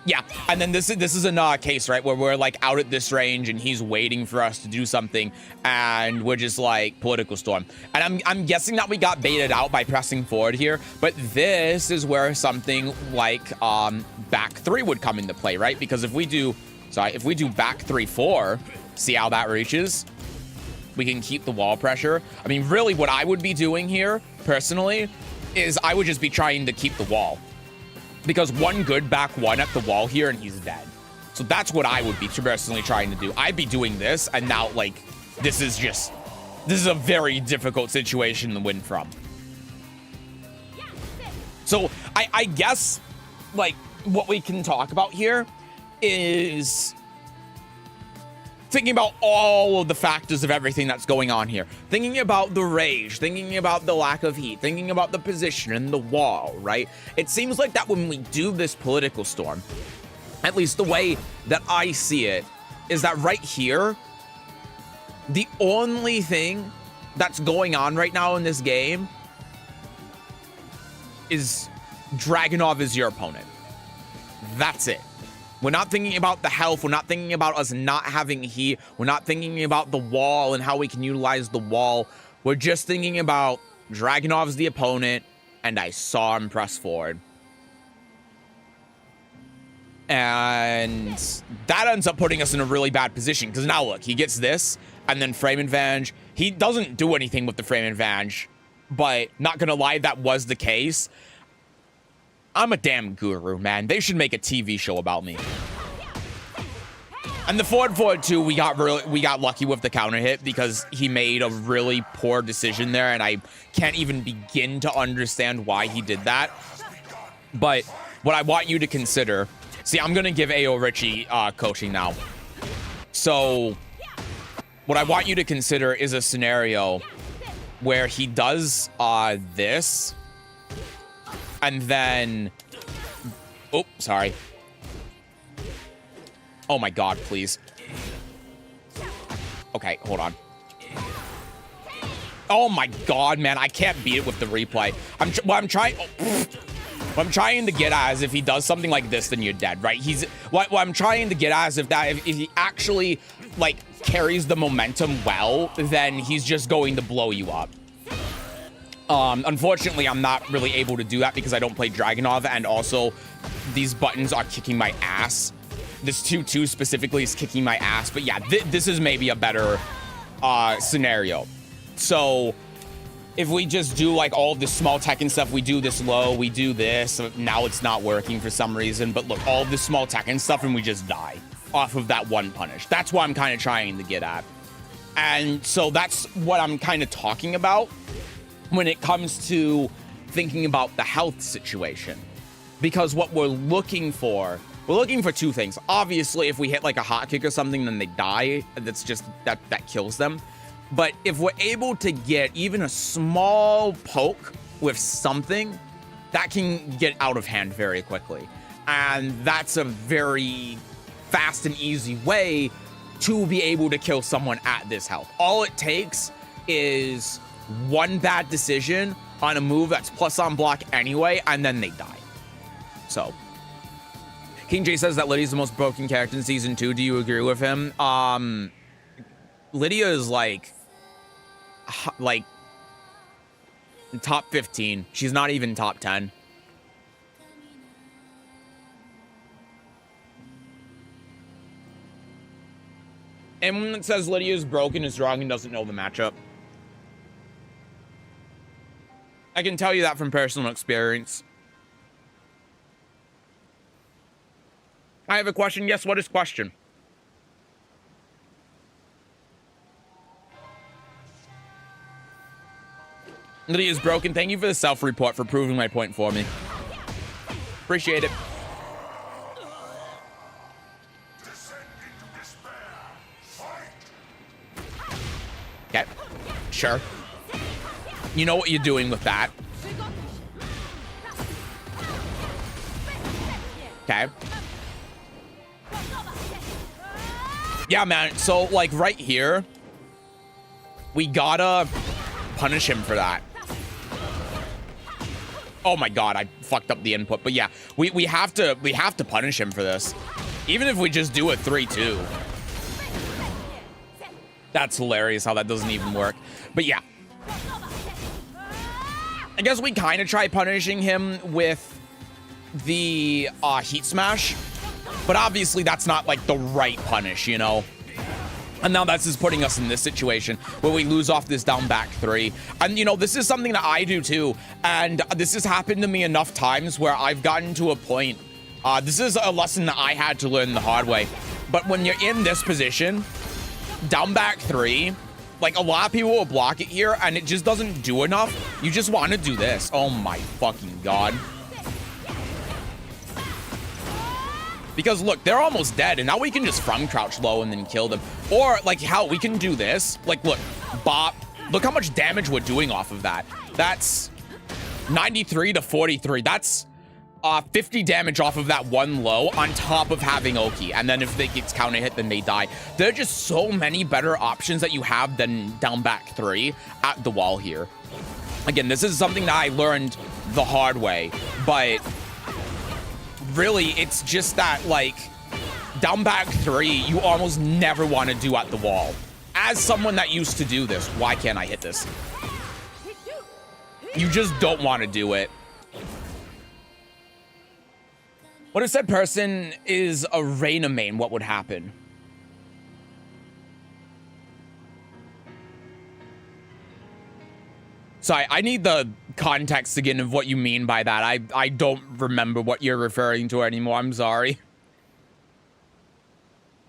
Yeah, and then this is a case, right, where we're, like, out at this range and he's waiting for us to do something and we're just, like, political storm. And I'm guessing that we got baited out by pressing forward here, but this is where something like back 3 would come into play, right? Because if we do back 3-4, see how that reaches? We can keep the wall pressure. I mean, really what I would be doing here, personally, is I would just be trying to keep the wall. Because one good back one at the wall here and he's dead. So that's what I would be personally trying to do. I'd be doing this, and now, like, this is a very difficult situation to win from. So I guess, like, what we can talk about here is thinking about all of the factors of everything that's going on here. Thinking about the rage, thinking about the lack of heat, thinking about the position and the wall, right? It seems like that when we do this political storm, at least the way that I see it, is that right here, the only thing that's going on right now in this game is Dragunov is your opponent. That's it. We're not thinking about the health. We're not thinking about us not having heat. We're not thinking about the wall and how we can utilize the wall. We're just thinking about Dragunov's the opponent, and I saw him press forward. And that ends up putting us in a really bad position, because now look, he gets this, and then frame advantage. He doesn't do anything with the frame advantage, but not gonna lie, that was the case. I'm a damn guru, man. They should make a TV show about me. And the forward 2, we got lucky with the counter hit because he made a really poor decision there, and I can't even begin to understand why he did that. But what I want you to consider, see, I'm gonna give A.O. Richie coaching now. So what I want you to consider is a scenario where he does this, and then, oh, sorry. Oh my God, please. Okay, hold on. Oh my God, man, I can't beat it with the replay. What I'm trying to get at is if he does something like this, then you're dead, right? What I'm trying to get at is if he actually, like, carries the momentum well, then he's just going to blow you up. Unfortunately, I'm not really able to do that because I don't play Dragunov, and also these buttons are kicking my ass. This 2-2 specifically is kicking my ass, but yeah, this is maybe a better scenario. So if we just do like all this small Tekken stuff, we do this low, we do this, now it's not working for some reason, but look, all this small Tekken stuff and we just die off of that one punish. That's what I'm kind of trying to get at. And so that's what I'm kind of talking about when it comes to thinking about the health situation. Because what we're looking for two things. Obviously, if we hit like a hot kick or something, then they die. That's just, that kills them. But if we're able to get even a small poke with something, that can get out of hand very quickly. And that's a very fast and easy way to be able to kill someone at this health. All it takes is one bad decision on a move that's plus on block anyway, and then they die. So, King J says that Lydia's the most broken character in season 2. Do you agree with him? Lidia is like top 15. She's not even top 10. And when it says Lydia is broken, is wrong, and doesn't know the matchup. I can tell you that from personal experience. I have a question. Yes, what is question? Lydia is broken. Thank you for the self-report for proving my point for me. Appreciate it. Okay. Sure. You know what you're doing with that. Okay. Yeah, man. So, like, right here, we gotta punish him for that. Oh my God, I fucked up the input. But yeah, we have to punish him for this. Even if we just do a 3-2. That's hilarious how that doesn't even work. But yeah. I guess we kind of try punishing him with the heat smash. But obviously that's not like the right punish, you know? And now that's just putting us in this situation where we lose off this down back 3. And, you know, this is something that I do too. And this has happened to me enough times where I've gotten to a point. This is a lesson that I had to learn the hard way. But when you're in this position, down back 3, like a lot of people will block it here and it just doesn't do enough. You just want to do this. Oh my fucking God. Because look, they're almost dead, and now we can just from crouch low and then kill them. Or like how we can do this. Like look, bop. Look how much damage we're doing off of that. That's 93 to 43. That's 50 damage off of that one low on top of having Oki. And then if they get counter hit, then they die. There are just so many better options that you have than down back 3 at the wall here. Again, this is something that I learned the hard way, but really, it's just that, like, down back 3, you almost never want to do at the wall. As someone that used to do this, why can't I hit this? You just don't want to do it. What if said person is a Reina main? What would happen? Sorry, I need the context again of what you mean by that. I don't remember what you're referring to anymore. I'm sorry.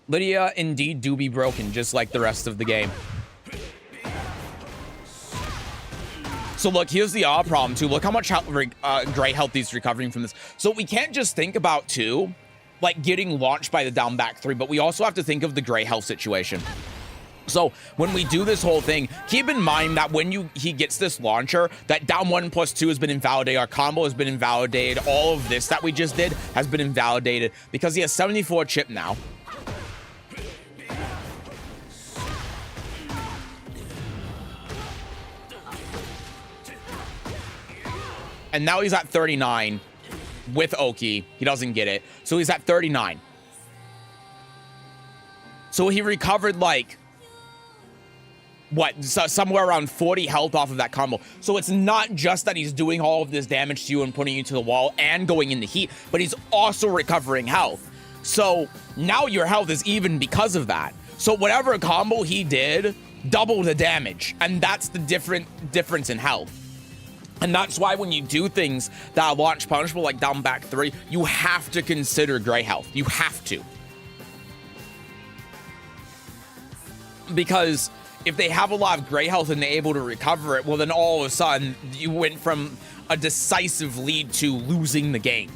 Lidia indeed do be broken, just like the rest of the game. So look, here's the other problem too. Look how much Gray health he's recovering from this. So we can't just think about too, like getting launched by the down back 3, but we also have to think of the Gray health situation. So when we do this whole thing, keep in mind that when he gets this launcher, that down 1+2 has been invalidated, our combo has been invalidated, all of this that we just did has been invalidated because he has 74 chip now. And now he's at 39 with Oki. He doesn't get it. So he's at 39. So he recovered like, what, so somewhere around 40 health off of that combo. So it's not just that he's doing all of this damage to you and putting you to the wall and going into heat, but he's also recovering health. So now your health is even because of that. So whatever combo he did, double the damage. And that's the difference in health. And that's why when you do things that are launch punishable like down back 3, you have to consider Gray health. You have to. Because if they have a lot of Gray health and they're able to recover it, well, then all of a sudden you went from a decisive lead to losing the game.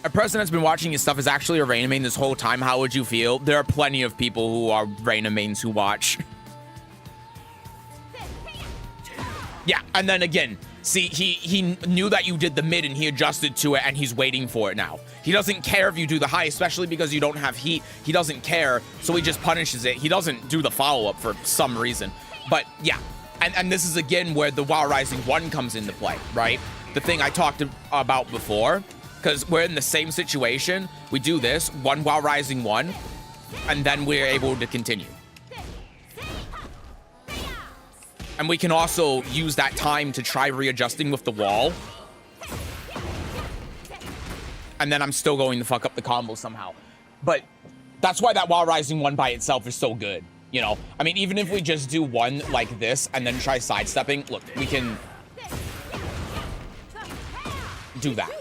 A person that's been watching his stuff is actually a Reina main this whole time. How would you feel? There are plenty of people who are Reina mains who watch. Yeah, and then again, see, he knew that you did the mid and he adjusted to it and he's waiting for it now. He doesn't care if you do the high, especially because you don't have heat. He doesn't care, so he just punishes it. He doesn't do the follow-up for some reason. But yeah, and this is again where the While Rising 1 comes into play, right? The thing I talked about before, because we're in the same situation. We do this, one While Rising 1, and then we're able to continue. And we can also use that time to try readjusting with the wall. And then I'm still going to fuck up the combo somehow. But that's why that While Rising 1 by itself is so good. You know, I mean, even if we just do one like this and then try sidestepping, look, we can do that.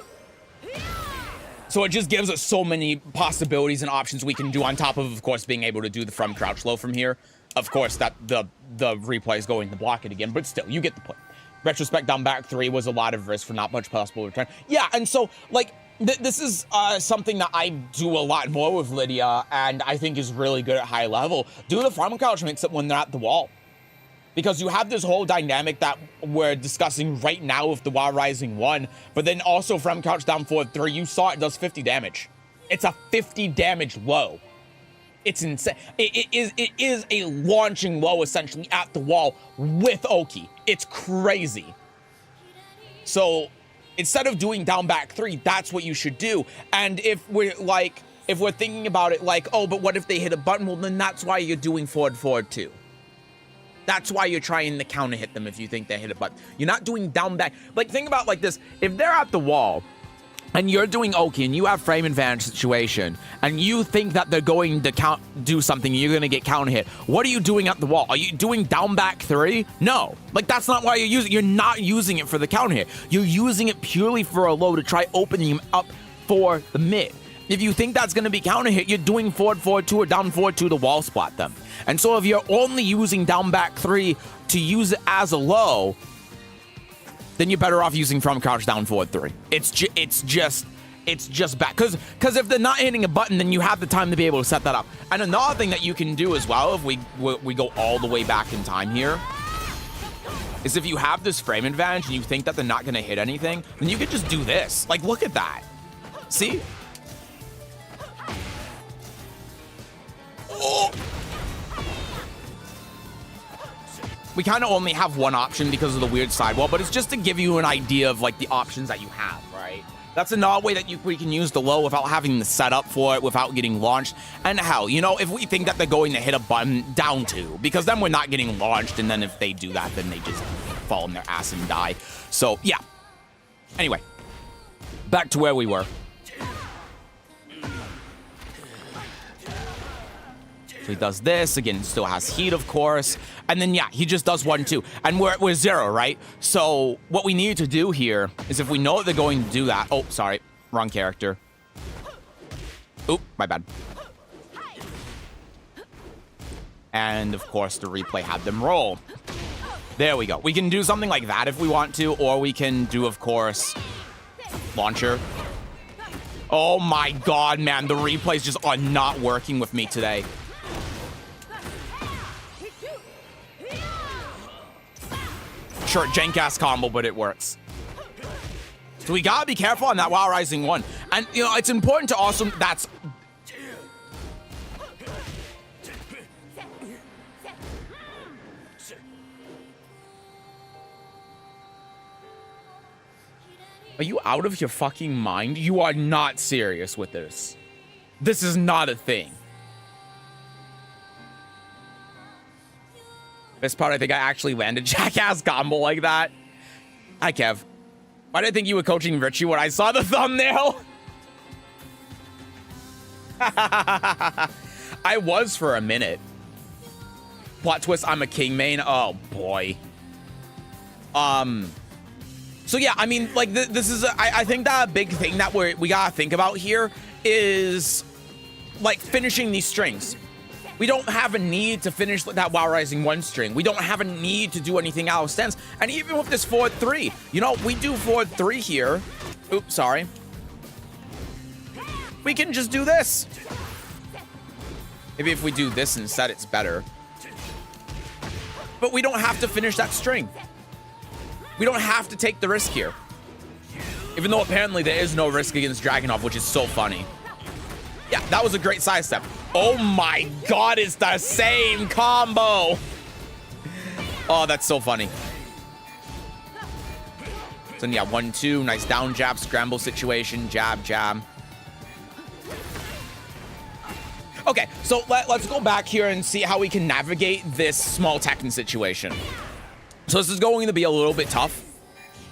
So it just gives us so many possibilities and options we can do on top of course, being able to do the from crouch low from here. Of course, that the replay is going to block it again, but still, you get the point. Retrospect down back 3 was a lot of risk for not much possible return. Yeah, and so, like, this is something that I do a lot more with Lidia, and I think is really good at high level. Do the from crouch mix it when they're at the wall. Because you have this whole dynamic that we're discussing right now with the While Rising 1, but then also from crouch down forward 3, you saw it does 50 damage. It's a 50 damage low. It's insane. It is a launching low essentially at the wall with Oki. It's crazy. So instead of doing down back 3, that's what you should do. And if we're thinking about it like, oh, but what if they hit a button? Well, then that's why you're doing forward too. That's why you're trying to counter hit them if you think they hit a button. You're not doing down back. Like, think about like this. If they're at the wall and you're doing okay, and you have frame advantage situation, and you think that they're going to do something, you're going to get counter hit, what are you doing at the wall? Are you doing down back 3? No. Like, that's not why you're using it. You're not using it for the counter hit. You're using it purely for a low to try opening him up for the mid. If you think that's going to be counter hit, you're doing forward 4-2 or down 4-2 to wall spot them. And so if you're only using down back 3 to use it as a low, then you're better off using from crouch down forward 3. It's just bad. Because if they're not hitting a button, then you have the time to be able to set that up. And another thing that you can do as well, if we go all the way back in time here, is if you have this frame advantage and you think that they're not going to hit anything, then you could just do this. Like, look at that. See? Oh. We kind of only have one option because of the weird sidewall, but it's just to give you an idea of like the options that you have, right? That's another way that we can use the low without having the setup for it, without getting launched. And hell, you know, if we think that they're going to hit a button, down 2, because then we're not getting launched, and then if they do that, then they just fall on their ass and die. So, yeah. Anyway, back to where we were. So he does this, again, still has heat, of course. And then, yeah, he just does 1-2. And we're 0, right? So what we need to do here is if we know that they're going to do that. Oh, sorry. Wrong character. Oop, my bad. And, of course, the replay had them roll. There we go. We can do something like that if we want to, or we can do, of course, launcher. Oh, my God, man. The replays just are not working with me today. Sure, jank-ass combo, but it works. So we gotta be careful on that Wild Rising 1. And, you know, it's important to also... That's... Are you out of your fucking mind? You are not serious with this. This is not a thing. This part, I think I actually landed jackass combo like that. Hi, Kev. Why did I think you were coaching Richie when I saw the thumbnail? I was for a minute. Plot twist, I'm a king main. Oh, boy. So, yeah, I mean, like, this is... I think that a big thing that we gotta think about here is, like, finishing these strings. We don't have a need to finish that Wild Rising 1 string. We don't have a need to do anything out of stance. And even with this forward 3, you know, we do forward 3 here. Oops, sorry. We can just do this. Maybe if we do this instead, it's better. But we don't have to finish that string. We don't have to take the risk here. Even though apparently there is no risk against Dragunov, which is so funny. Yeah, that was a great sidestep. Oh my God, it's the same combo. Oh, that's so funny. So yeah, 1-2, nice down jab, scramble situation, jab, jab. Okay, so let's go back here and see how we can navigate this small Tekken situation. So this is going to be a little bit tough.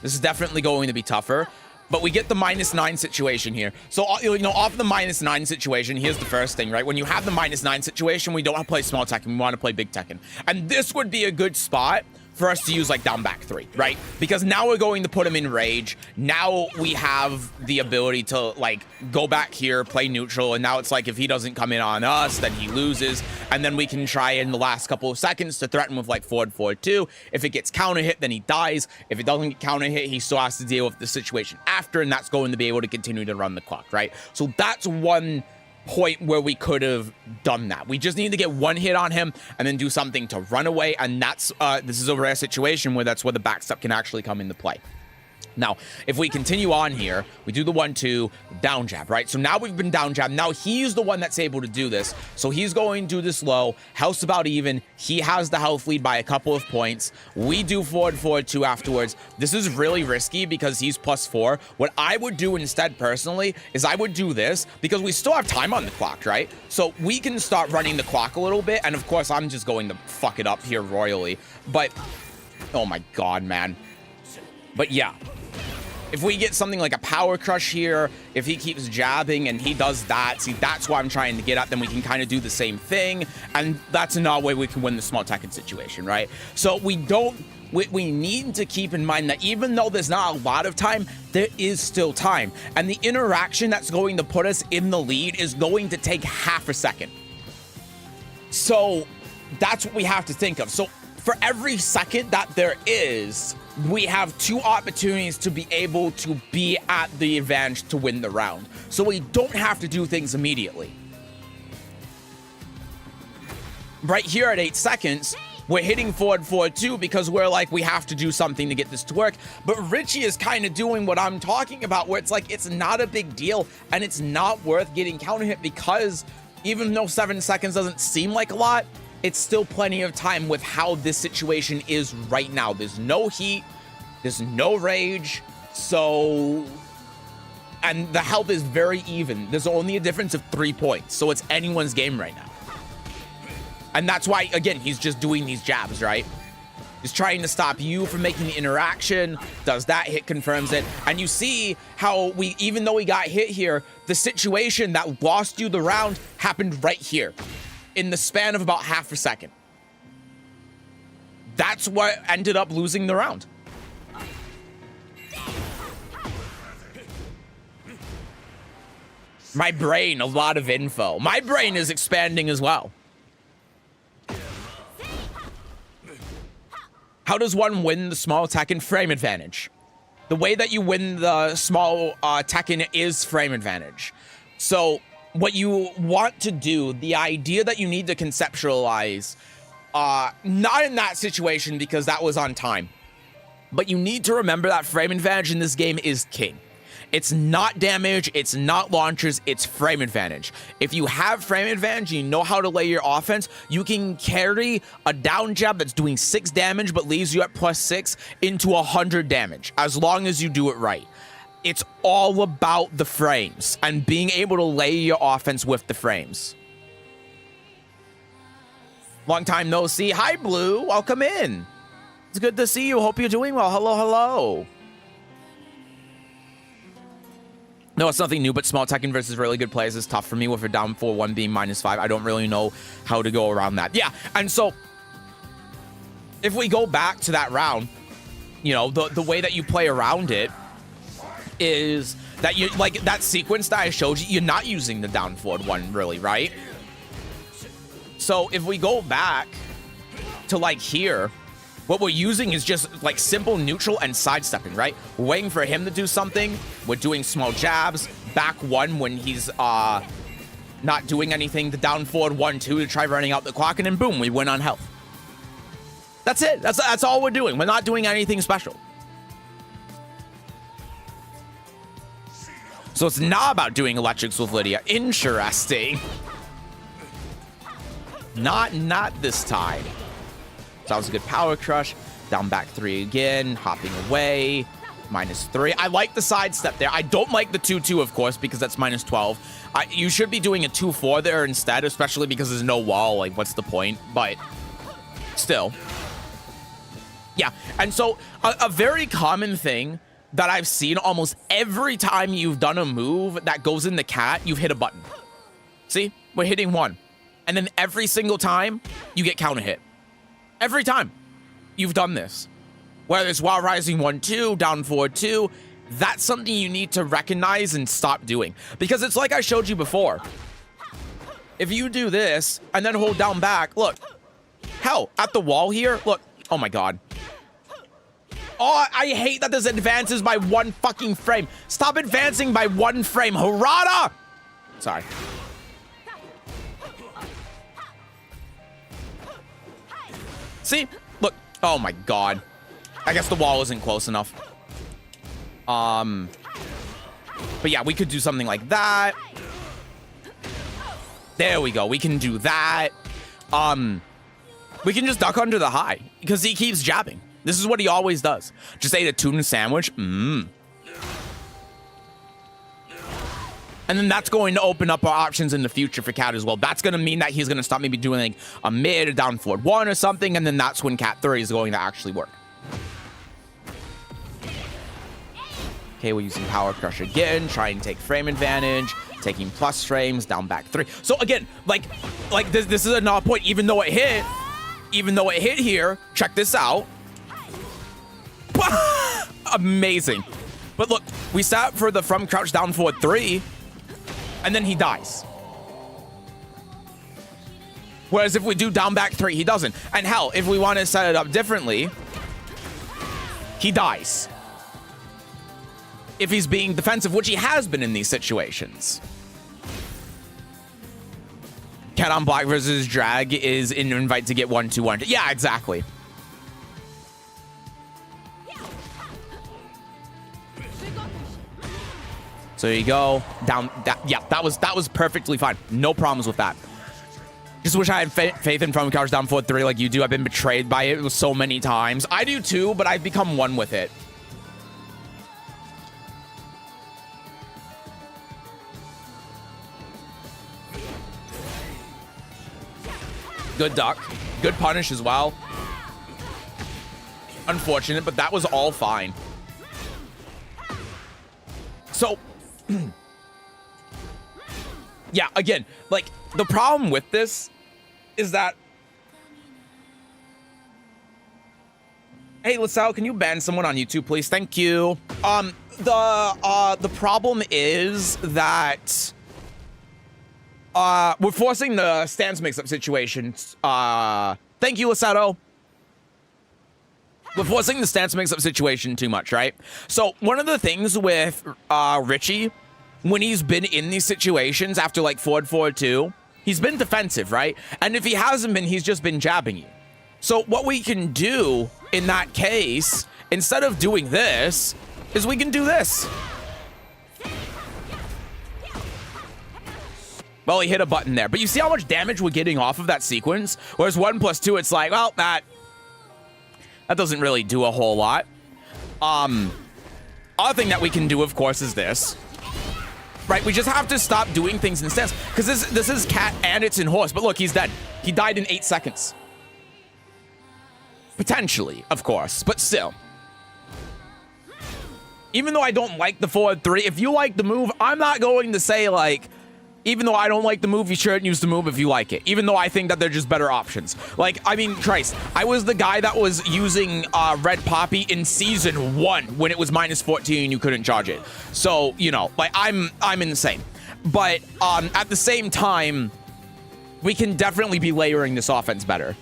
This is definitely going to be tougher. But we get the -9 situation here. So, you know, off the -9 situation, here's the first thing, right? When you have the -9 situation, we don't want to play small Tekken. We want to play big Tekken. And this would be a good spot for us to use, like, down back 3, right? Because now we're going to put him in rage. Now we have the ability to, like, go back here, play neutral. And now it's like if he doesn't come in on us, then he loses. And then we can try in the last couple of seconds to threaten with, like, forward 4-2. If it gets counter hit, then he dies. If it doesn't get counter hit, he still has to deal with the situation after. And that's going to be able to continue to run the clock, right? So that's one point where we could have done that. We just need to get one hit on him and then do something to run away. And that's this is a rare situation where that's where the backstep can actually come into play. Now, if we continue on here, we do the 1-2, down jab, right? So now we've been down jab. Now he's the one that's able to do this. So he's going to do this low. Health's about even. He has the health lead by a couple of points. We do forward 4-2 afterwards. This is really risky because he's +4. What I would do instead, personally, is I would do this because we still have time on the clock, right? So we can start running the clock a little bit. And of course, I'm just going to fuck it up here royally. But, oh my God, man. But yeah. If we get something like a power crush here, if he keeps jabbing and he does that, see, that's what I'm trying to get at, then we can kind of do the same thing. And that's another way we can win the small Tekken situation, right? So we need to keep in mind that even though there's not a lot of time, there is still time. And the interaction that's going to put us in the lead is going to take half a second. So that's what we have to think of. So for every second that there is, we have 2 opportunities to be able to be at the advantage to win the round. So we don't have to do things immediately. Right here at 8 seconds, we're hitting forward 4-2 because we're like, we have to do something to get this to work. But Richie is kind of doing what I'm talking about, where it's like, it's not a big deal and it's not worth getting counter hit, because even though 7 seconds doesn't seem like a lot, it's still plenty of time with how this situation is right now. There's no heat, there's no rage, so... And the health is very even. There's only a difference of 3 points, so it's anyone's game right now. And that's why, again, he's just doing these jabs, right? He's trying to stop you from making the interaction, does that, hit confirms it. And you see how even though we got hit here, the situation that lost you the round happened right here, in the span of about half a second. That's what ended up losing the round. My brain, a lot of info. My brain is expanding as well. How does one win the small Tekken? Frame advantage. The way that you win the small Tekken is frame advantage. So what you want to do, the idea that you need to conceptualize, not in that situation because that was on time, but you need to remember that frame advantage in this game is king. It's not damage, it's not launchers, it's frame advantage. If you have frame advantage, you know how to lay your offense, you can carry a down jab that's doing 6 damage but leaves you at +6 into 100 damage, as long as you do it right. It's all about the frames and being able to lay your offense with the frames. Long time no see. Hi, Blue. Welcome in. It's good to see you. Hope you're doing well. Hello, hello. No, it's nothing new, but small Tekken versus really good players is tough for me with a down 4-1 being -5. I don't really know how to go around that. Yeah, and so if we go back to that round, you know, the way that you play around it is that you, like that sequence that I showed you, you're not using the down forward one really, right? So if we go back to like here, what we're using is just like simple neutral and sidestepping, right? We're waiting for him to do something. We're doing small jabs, back 1 when he's not doing anything, the down forward 1-2 to try running out the clock, and then boom, we win on health. That's it. That's all we're doing. We're not doing anything special. So it's not about doing electrics with Lidia. Interesting. Not this time. So that was a good power crush. Down back 3 again. Hopping away. -3. I like the sidestep there. I don't like the 2-2, of course, because that's -12. You should be doing a 2-4 there instead, especially because there's no wall. Like, what's the point? But still. Yeah. And so a very common thing that I've seen almost every time you've done a move that goes in the cat, you've hit a button. See? We're hitting 1. And then every single time, you get counter hit. Every time you've done this. Whether it's while rising 1-2, down 4-2, that's something you need to recognize and stop doing. Because it's like I showed you before. If you do this and then hold down back, look. Hell, at the wall here, look. Oh my god. Oh, I hate that this advances by 1 fucking frame. Stop advancing by 1 frame. Harada! Sorry. See? Look. Oh my god. I guess the wall isn't close enough. But yeah, we could do something like that. There we go. We can do that. We can just duck under the high because he keeps jabbing. This is what he always does. Just ate a tuna sandwich. And then that's going to open up our options in the future for Cat as well. That's going to mean that he's going to stop maybe doing like a mid, a down forward 1 or something. And then that's when Cat 3 is going to actually work. Okay, we're using Power Crush again, trying to take frame advantage, taking plus frames, down back 3. So again, like this is another point, even though it hit here, check this out. Amazing. But look, we sat for the from crouch down forward 3, and then he dies. Whereas if we do down back 3, he doesn't. And hell, if we want to set it up differently, he dies. If he's being defensive, which he has been in these situations. Cat on Black versus Drag is an invite to get 1-2-1. Yeah, exactly. So there you go. Down. Yeah, that was perfectly fine. No problems with that. Just wish I had faith in from crouch down forward 3 like you do. I've been betrayed by it so many times. I do too, but I've become one with it. Good duck. Good punish as well. Unfortunate, but that was all fine. So, yeah, again, like, the problem with this is that... Hey, LaSalle, can you ban someone on YouTube, please? Thank you. The problem is that... we're forcing the stance mix-up situation. Thank you, Lasato. We're forcing the stance mix-up situation too much, right? So one of the things with Richie, when he's been in these situations after like forward 2, he's been defensive, right? And if he hasn't been, he's just been jabbing you. So what we can do in that case, instead of doing this, is we can do this. Well, he hit a button there, but you see how much damage we're getting off of that sequence? Whereas 1+2, it's like, well, that doesn't really do a whole lot. Other thing that we can do, of course, is this. Right, we just have to stop doing things in stance, because this is cat and it's in horse. But look, he's dead. He died in 8 seconds. Potentially, of course, but still. Even though I don't like the forward 3, if you like the move, I'm not going to say, like, even though I don't like the move, you shouldn't use the move if you like it. Even though I think that they're just better options. Like, I mean, Christ, I was the guy that was using Red Poppy in Season 1 when it was -14 and you couldn't charge it. So, you know, like, I'm insane. But at the same time, we can definitely be layering this offense better.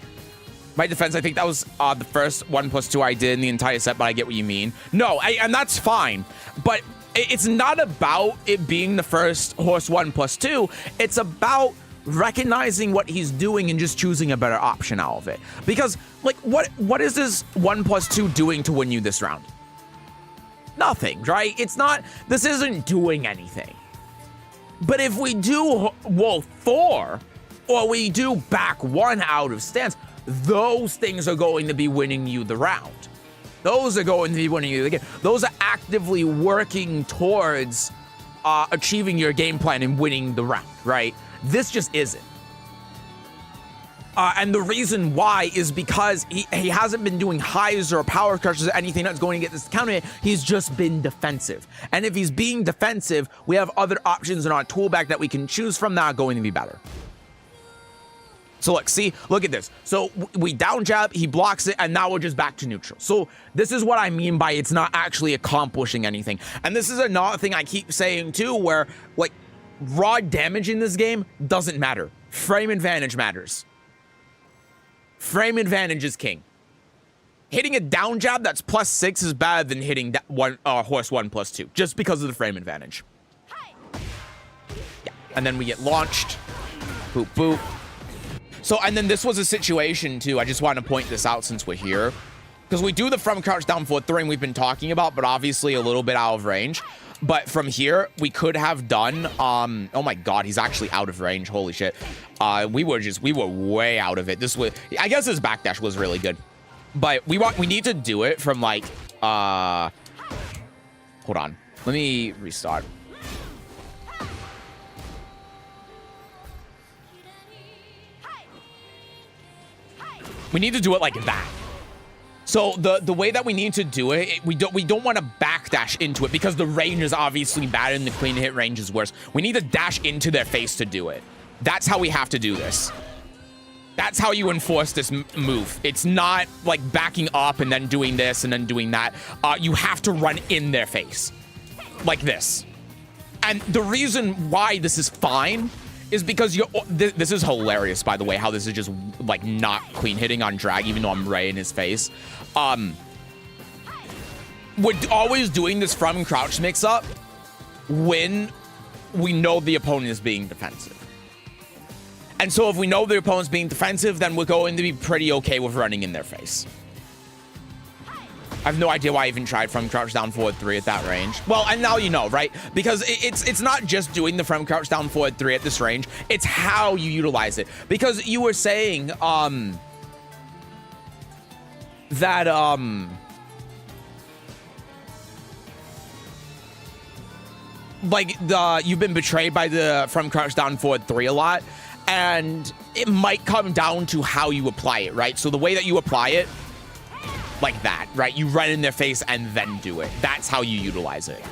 My defense, I think that was the first 1+2 I did in the entire set, but I get what you mean. No, and that's fine. But it's not about it being the first horse 1+2. It's about recognizing what he's doing and just choosing a better option out of it. Because, like, what is this 1+2 doing to win you this round? Nothing, right? It's not, this isn't doing anything. But if we do Wolf 4, or we do back 1 out of stance, those things are going to be winning you the round. Those are going to be winning you the game. Those are actively working towards achieving your game plan and winning the round, right? This just isn't. And the reason why is because he hasn't been doing highs or power crushes or anything that's going to get this counter. He's just been defensive. And if he's being defensive, we have other options in our tool bag that we can choose from that are going to be better. So look, see, look at this. So we down jab, he blocks it, and now we're just back to neutral. So this is what I mean by it's not actually accomplishing anything. And this is another thing I keep saying too, where like raw damage in this game doesn't matter. Frame advantage matters. Frame advantage is king. Hitting a down jab that's +6 is better than hitting that horse 1+2, just because of the frame advantage. Yeah, and then we get launched. Boop, boop. So, and then this was a situation too, I just want to point this out since we're here. Because we do the from crouch down forward 3 and we've been talking about, but obviously a little bit out of range. But from here, we could have done, oh my God, he's actually out of range, holy shit. We were way out of it. This was, I guess his backdash was really good. But we need to do it from like, hold on, let me restart. We need to do it like that. So the way that we need to do it, we don't want to backdash into it because the range is obviously bad and the clean hit range is worse. We need to dash into their face to do it. That's how we have to do this. That's how you enforce this move. It's not like backing up and then doing this and then doing that. You have to run in their face like this. And the reason why this is fine is because this is hilarious, by the way, how this is just like not clean hitting on drag, even though I'm right in his face. We're always doing this from crouch mix up when we know the opponent is being defensive. And so if we know the opponent's being defensive, then we're going to be pretty okay with running in their face. I have no idea why I even tried from crouch down forward 3 at that range. Well, and now you know, right? Because it's not just doing the from crouch down forward 3 at this range. It's how you utilize it. Because you were saying that like you've been betrayed by the from crouch down forward 3 a lot, and it might come down to how you apply it, right? So the way that you apply it, like that, right? You run in their face and then do it. That's how you utilize it.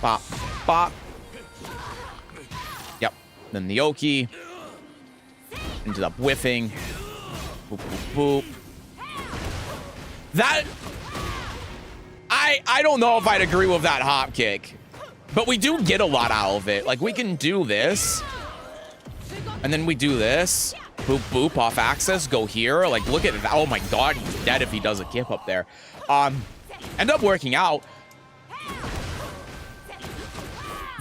Bop, bop. Yep. Then the Oki. Ended up whiffing. Boop, boop, boop. That... I don't know if I'd agree with that hop kick. But we do get a lot out of it. Like, we can do this. And then we do this. Boop, boop, off axis. Go here. Like, look at that. Oh, my God. He's dead if he does a kip up there. End up working out. I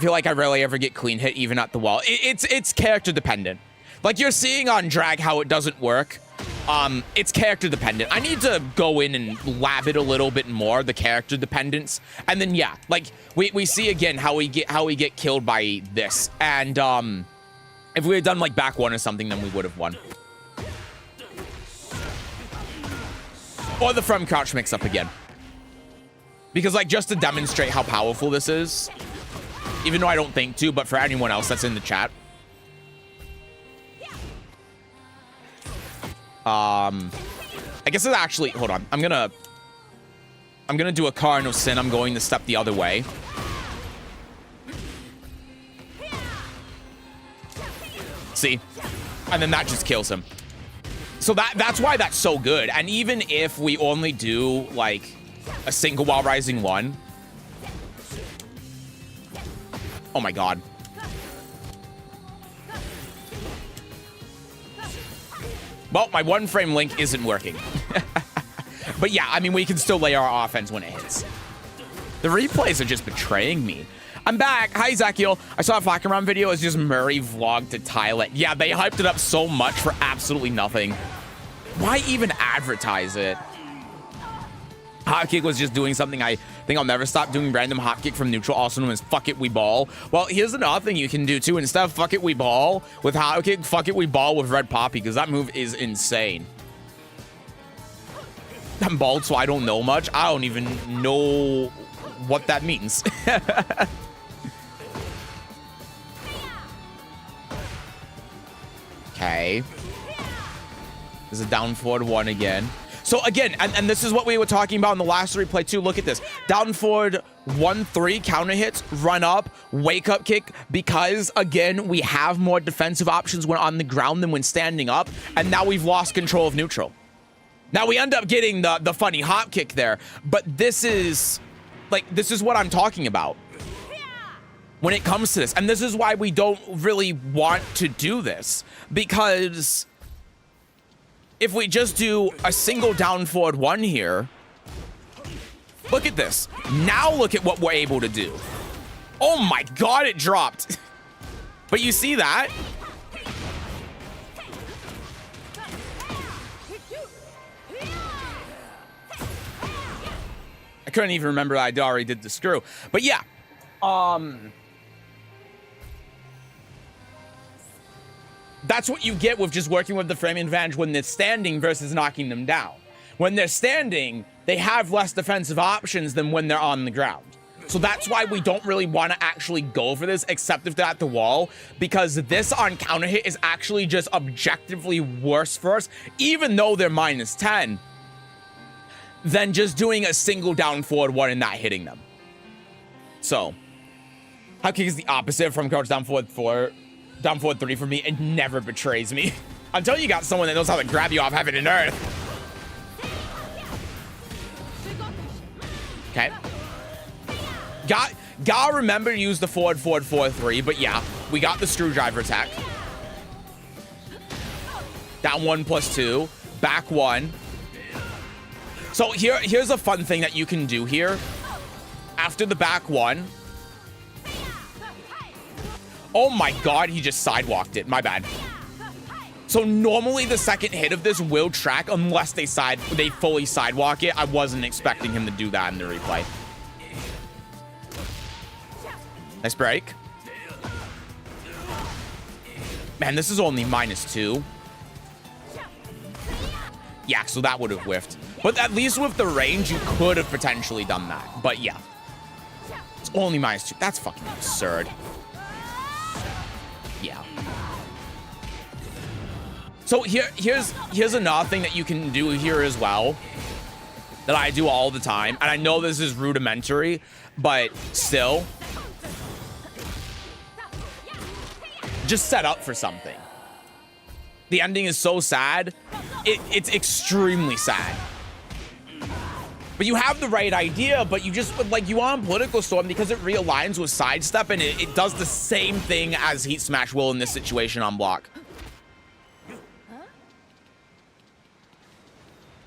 feel like I rarely ever get clean hit even at the wall. It's character dependent. Like, you're seeing on drag how it doesn't work. It's character dependent. I need to go in and lab it a little bit more, the character dependence. And then, yeah, like, we see again how we get killed by this. And, if we had done like back one or something, then we would have won. Or the from crouch mix up again. Because like just to demonstrate how powerful this is, even though I don't think to, but for anyone else that's in the chat. I guess it's actually, hold on. I'm gonna do a cardinal sin. I'm going to step the other way. See? And then that just kills him. So that's why that's so good. And even if we only do like a single while rising 1. Oh my God. Well, my 1-frame link isn't working. But yeah, I mean, we can still lay our offense when it hits. The replays are just betraying me. I'm back. Hi, Zakiel. I saw a Flackaround video. It's just Murray vlogged to Thailand. Yeah, they hyped it up so much for absolutely nothing. Why even advertise it? Hopkick was just doing something I think I'll never stop doing. Random hopkick from neutral, also known as fuck it we ball. Well, here's another thing you can do too. Instead of fuck it we ball with hopkick, fuck it we ball with red poppy, because that move is insane. I'm bald, so I don't know much. I don't even know what that means. Okay. There's a down forward 1 again. So again, and this is what we were talking about in the last replay too. Look at this. Down forward 1-3 counter hits, run up, wake up kick, because again, we have more defensive options when on the ground than when standing up. And now we've lost control of neutral. Now we end up getting the funny hop kick there, but this is what I'm talking about when it comes to this. And this is why we don't really want to do this, because if we just do a single down forward 1 here, look at this. Now look at what we're able to do. Oh my God, it dropped. But you see that? I couldn't even remember I already did the screw. But yeah, that's what you get with just working with the framing advantage when they're standing versus knocking them down. When they're standing, they have less defensive options than when they're on the ground. So that's why we don't really want to actually go for this, except if they're at the wall, because this on counter hit is actually just objectively worse for us, even though they're -10, than just doing a single down forward one and not hitting them. So, high kick is the opposite from crouch down forward 3 for me. It never betrays me. Until you got someone that knows how to grab you off heaven and earth. Okay. Gotta remember to use the forward 4-3, but yeah, we got the screwdriver attack. Down 1+2, back 1. So here's a fun thing that you can do here. After the back 1. Oh my god, he just sidewalked it. My bad. So normally the second hit of this will track unless they fully sidewalk it. I wasn't expecting him to do that in the replay. Nice break. Man, this is only -2. Yeah, so that would have whiffed. But at least with the range, you could have potentially done that. But yeah. It's only -2. That's fucking absurd. Yeah. So here's another thing that you can do here as well, that I do all the time. And I know this is rudimentary, but still. Just set up for something. The ending is so sad. It's extremely sad. But you have the right idea, but you just, like, you want Political Storm because it realigns with Sidestep, and it does the same thing as Heat Smash will in this situation on block.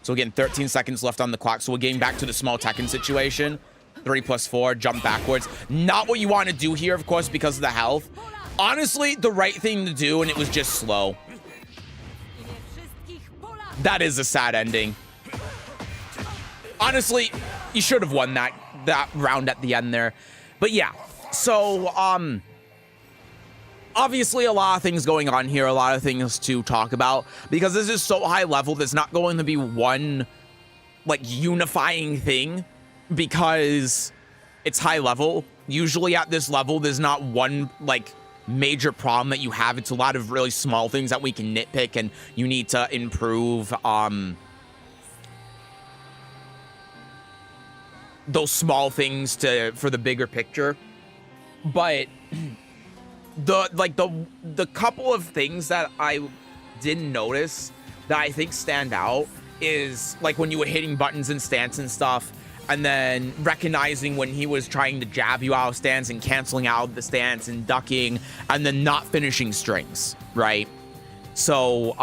So again, 13 seconds left on the clock, so we're getting back to the small Tekken situation. 3+4, jump backwards. Not what you want to do here, of course, because of the health. Honestly, the right thing to do, and it was just slow. That is a sad ending. Honestly, you should have won that round at the end there. But yeah, so obviously a lot of things going on here, a lot of things to talk about, because this is so high level. There's not going to be one like unifying thing because it's high level. Usually at this level, there's not one like major problem that you have. It's a lot of really small things that we can nitpick, and you need to improve those small things for the bigger picture. But the couple of things that I didn't notice that I think stand out is like when you were hitting buttons in stance and stuff, and then recognizing when he was trying to jab you out of stance and canceling out of the stance and ducking, and then not finishing strings, right? So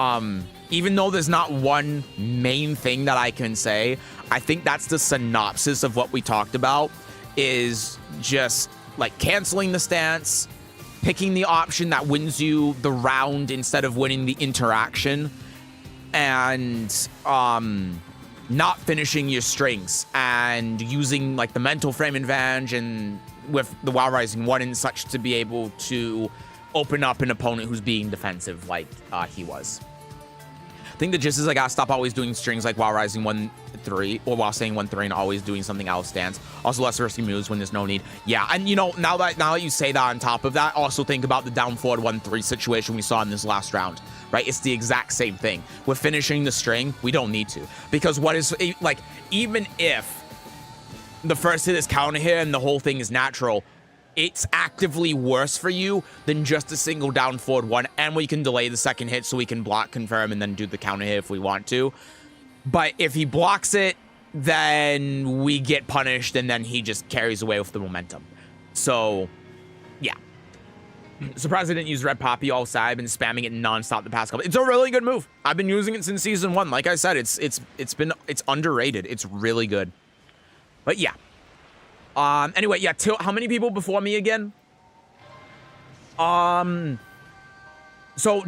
even though there's not one main thing that I can say, I think that's the synopsis of what we talked about, is just like canceling the stance, picking the option that wins you the round instead of winning the interaction, and not finishing your strings, and using like the mental frame advantage and with the WoW Rising 1 and such to be able to open up an opponent who's being defensive like he was. I think the gist is I gotta stop always doing strings like WoW Rising 1-3 or while saying 1-3 and always doing something out of stance. Also less risky moves when there's no need. Yeah, and you know, now that you say that, on top of that, also think about the down forward 1-3 situation we saw in this last round, right? It's the exact same thing. With finishing the string, we don't need to, because what is like, even if the first hit is counter hit and the whole thing is natural, it's actively worse for you than just a single down forward one, and we can delay the second hit so we can block, confirm, and then do the counter hit if we want to. But if he blocks it, then we get punished, and then he just carries away with the momentum. So, yeah. Surprised I didn't use Red Poppy all side. I've been spamming it nonstop the past couple. It's a really good move. I've been using it since season 1. Like I said, it's underrated. It's really good. But yeah. Anyway, yeah, how many people before me again? So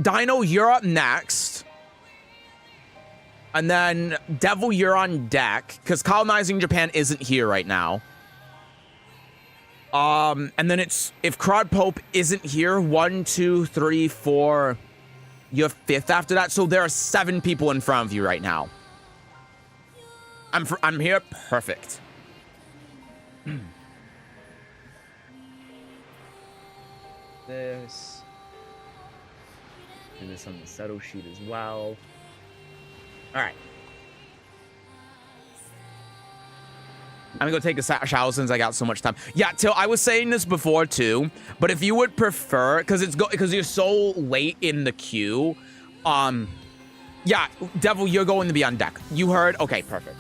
Dino, you're up next. And then Devil, you're on deck, because Colonizing Japan isn't here right now. And then it's, if Crod Pope isn't here, 1, 2, 3, 4, you're 5th after that. So there are 7 people in front of you right now. I'm here, perfect. this. Do this on the settle sheet as well. All right. I'm gonna go take a shower since I got so much time. Yeah, Till, I was saying this before too, but if you would prefer, because you're so late in the queue, yeah, Devil, you're going to be on deck. You heard? Okay, perfect.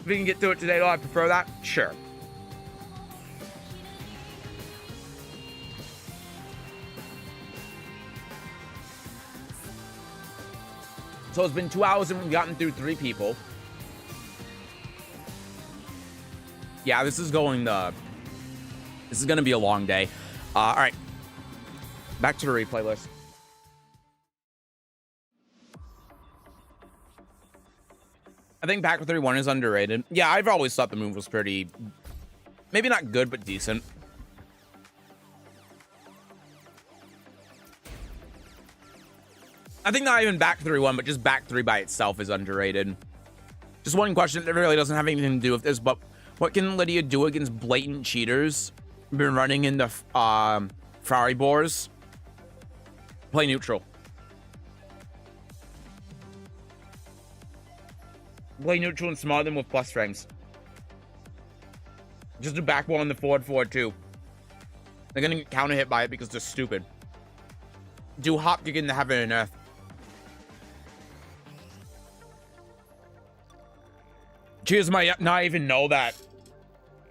If we can get through it today, though, I prefer that. Sure. So it's been 2 hours and we've gotten through 3 people. Yeah, this is going to be a long day. All right. Back to the replay list. I think Back 31 is underrated. Yeah, I've always thought the move was pretty, maybe not good, but decent. I think not even Back 31, but just Back 3 by itself is underrated. Just one question that really doesn't have anything to do with this, but what can Lidia do against blatant cheaters? Been running into Ferrari Boars. Play neutral. Play neutral and smother them with plus frames. Just do back wall in the forward too. They're gonna get counter hit by it because they're stupid. Do hop kick into heaven and earth. Cheers might not even know that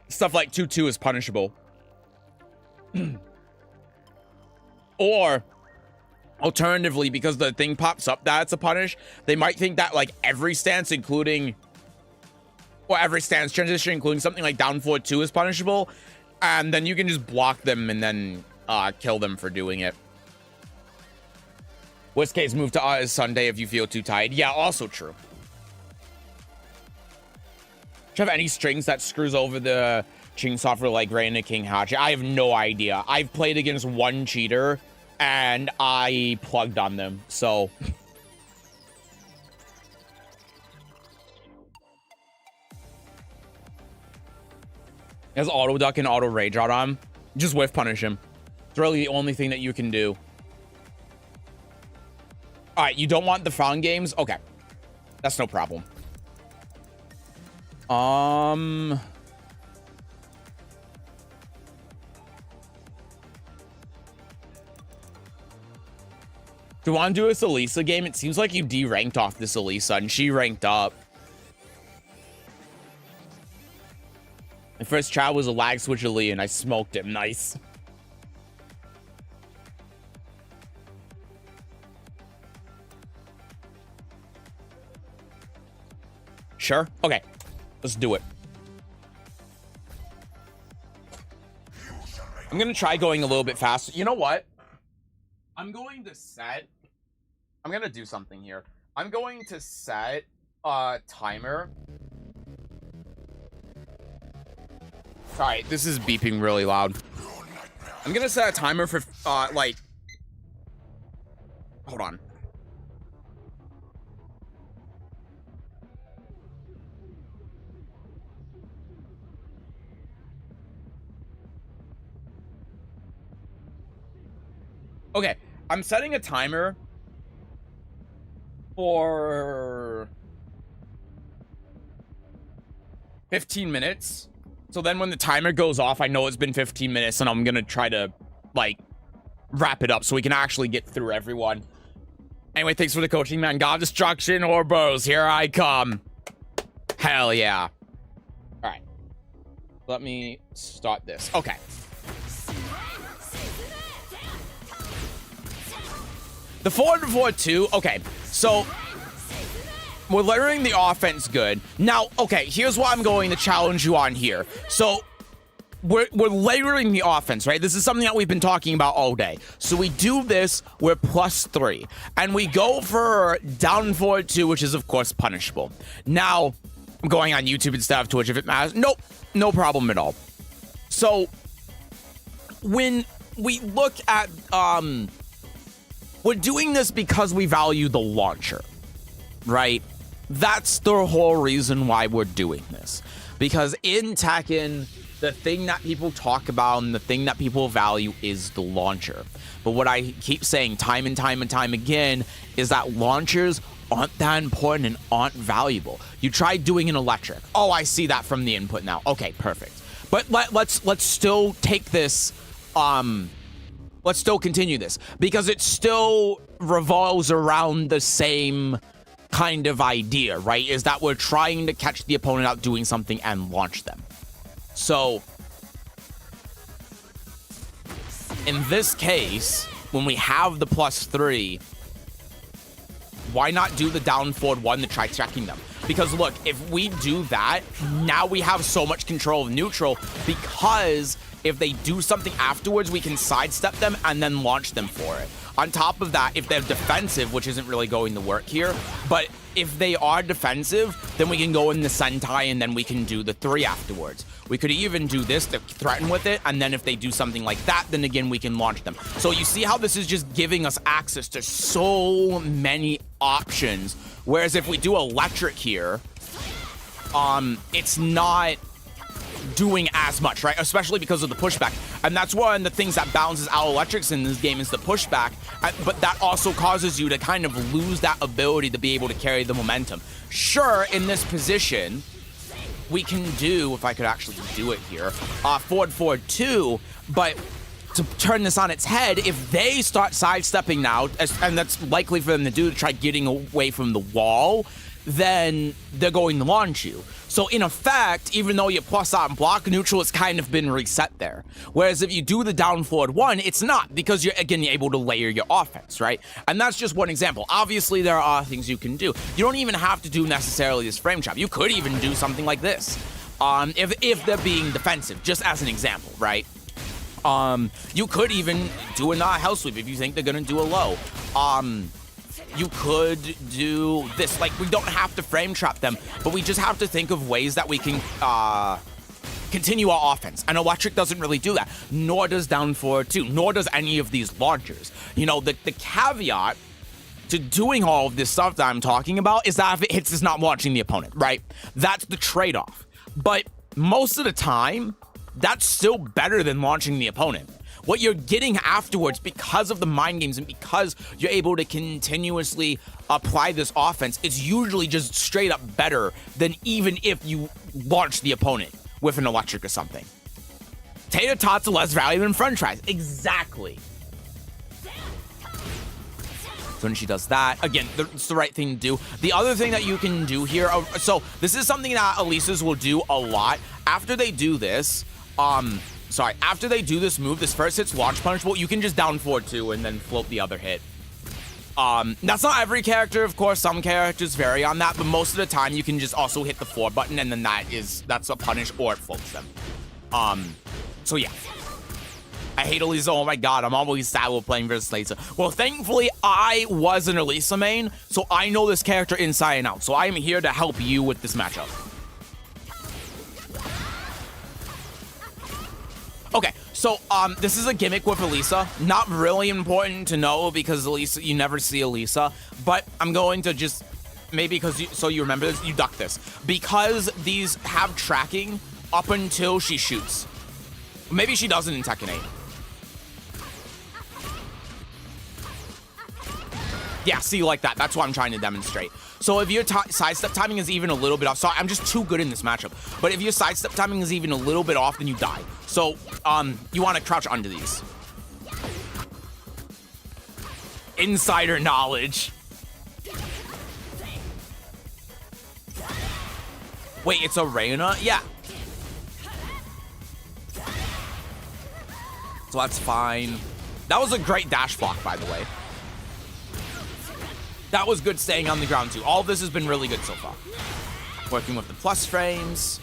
stuff like 2-2 is punishable. Or alternatively, because the thing pops up that's a punish, they might think that like every stance including, or every stance transition including something like down forward 2 is punishable, and then you can just block them and then kill them for doing it. Worst case, move to Sunday if you feel too tired. Yeah, also true. Do you have any strings that screws over the chainsaw for like Reina King Hachi? I have no idea. I've played against one cheater and I plugged on them, so. He has auto duck and auto rage out on him. Just whiff punish him. It's really the only thing that you can do. All right, you don't want the frown games? Okay. That's no problem. Do you want to do this Elisa game? It seems like you de-ranked off this Elisa and she ranked up. My first child was a lag switch Elite and I smoked him. Nice. Sure. Okay. Let's do it. I'm going to try going a little bit faster. You know what? I'm going to set... I'm going to do something here. I'm going to set a timer. Sorry, this is beeping really loud. I'm going to set a timer for, like... Hold on. Okay, I'm setting a timer for 15 minutes. So then when the timer goes off, I know it's been 15 minutes and I'm gonna try to, like, wrap it up so we can actually get through everyone. Anyway, thanks for the coaching, man. God Destruction or Bros, here I come. Hell yeah. All right. Let me start this. Okay. The 4-4-2, okay, so we're layering the offense good. Now, okay, here's what I'm going to challenge you on here. So we're layering the offense, right? This is something that we've been talking about all day. So we do this, we're +3, and we go for down forward 2, which is, of course, punishable. Now, I'm going on YouTube instead of Twitch if it matters. Nope, no problem at all. So when we look at, we're doing this because we value the launcher, right? That's the whole reason why we're doing this. Because in Tekken, the thing that people talk about and the thing that people value is the launcher. But what I keep saying time and time and time again is that launchers aren't that important and aren't valuable. You try doing an electric. Oh, I see that from the input now. Okay, perfect. But let's still take this, let's still continue this, because it still revolves around the same kind of idea, right? Is that we're trying to catch the opponent out doing something and launch them. So in this case, when we have the +3, why not do the down forward 1 to try checking them? Because look, if we do that, now we have so much control of neutral, because if they do something afterwards, we can sidestep them and then launch them for it. On top of that, if they're defensive, which isn't really going to work here, but if they are defensive, then we can go in the Sentai and then we can do the 3 afterwards. We could even do this to threaten with it, and then if they do something like that, then again, we can launch them. So you see how this is just giving us access to so many options, whereas if we do electric here, it's not doing as much, right? Especially because of the pushback. And that's one of the things that balances out electrics in this game is the pushback, but that also causes you to kind of lose that ability to be able to carry the momentum. Sure, in this position, we can do, if I could actually do it here, forward 2, but to turn this on its head, if they start sidestepping now, and that's likely for them to do, to try getting away from the wall, then they're going to launch you. So in effect, even though you plus out and block, neutral has kind of been reset there. Whereas if you do the down forward 1, it's not, because you're, again, able to layer your offense, right? And that's just one example. Obviously, there are things you can do. You don't even have to do necessarily this frame trap. You could even do something like this, if they're being defensive, just as an example, right? You could even do a hell sweep if you think they're gonna do a low. You could do this. Like, we don't have to frame trap them, but we just have to think of ways that we can continue our offense. And electric doesn't really do that, nor does down forward 2, nor does any of these launchers. You know, the caveat to doing all of this stuff that I'm talking about is that if it hits, it's not launching the opponent, right? That's the trade-off. But most of the time, that's still better than launching the opponent. What you're getting afterwards, because of the mind games and because you're able to continuously apply this offense, it's usually just straight up better than even if you launch the opponent with an electric or something. Tater tots are less valuable than french fries. Exactly. So when she does that, again, it's the right thing to do. The other thing that you can do here, so this is something that Elisa's will do a lot. After they do this, after they do this move, this first hit's launch punishable, you can just down forward 2 and then float the other hit. That's not every character, of course. Some characters vary on that, but most of the time you can just also hit the 4 button and then that's a punish or it floats them. So yeah. I hate Elisa. Oh my god, I'm always sad with playing versus Elisa. Well, thankfully, I was an Elisa main, so I know this character inside and out. So I am here to help you with this matchup. Okay, so this is a gimmick with Elisa. Not really important to know because Elisa, you never see Elisa, but I'm going to just maybe because so you remember this, you duck this because these have tracking up until she shoots. Maybe she doesn't in Tekken 8. Yeah, see, like that. That's what I'm trying to demonstrate. So if your sidestep timing is even a little bit off, sorry, I'm just too good in this matchup. But if your sidestep timing is even a little bit off, then you die. So you want to crouch under these. Insider knowledge. Wait, it's a Reina? Yeah. So that's fine. That was a great dash block, by the way. That was good staying on the ground, too. All of this has been really good so far. Working with the plus frames.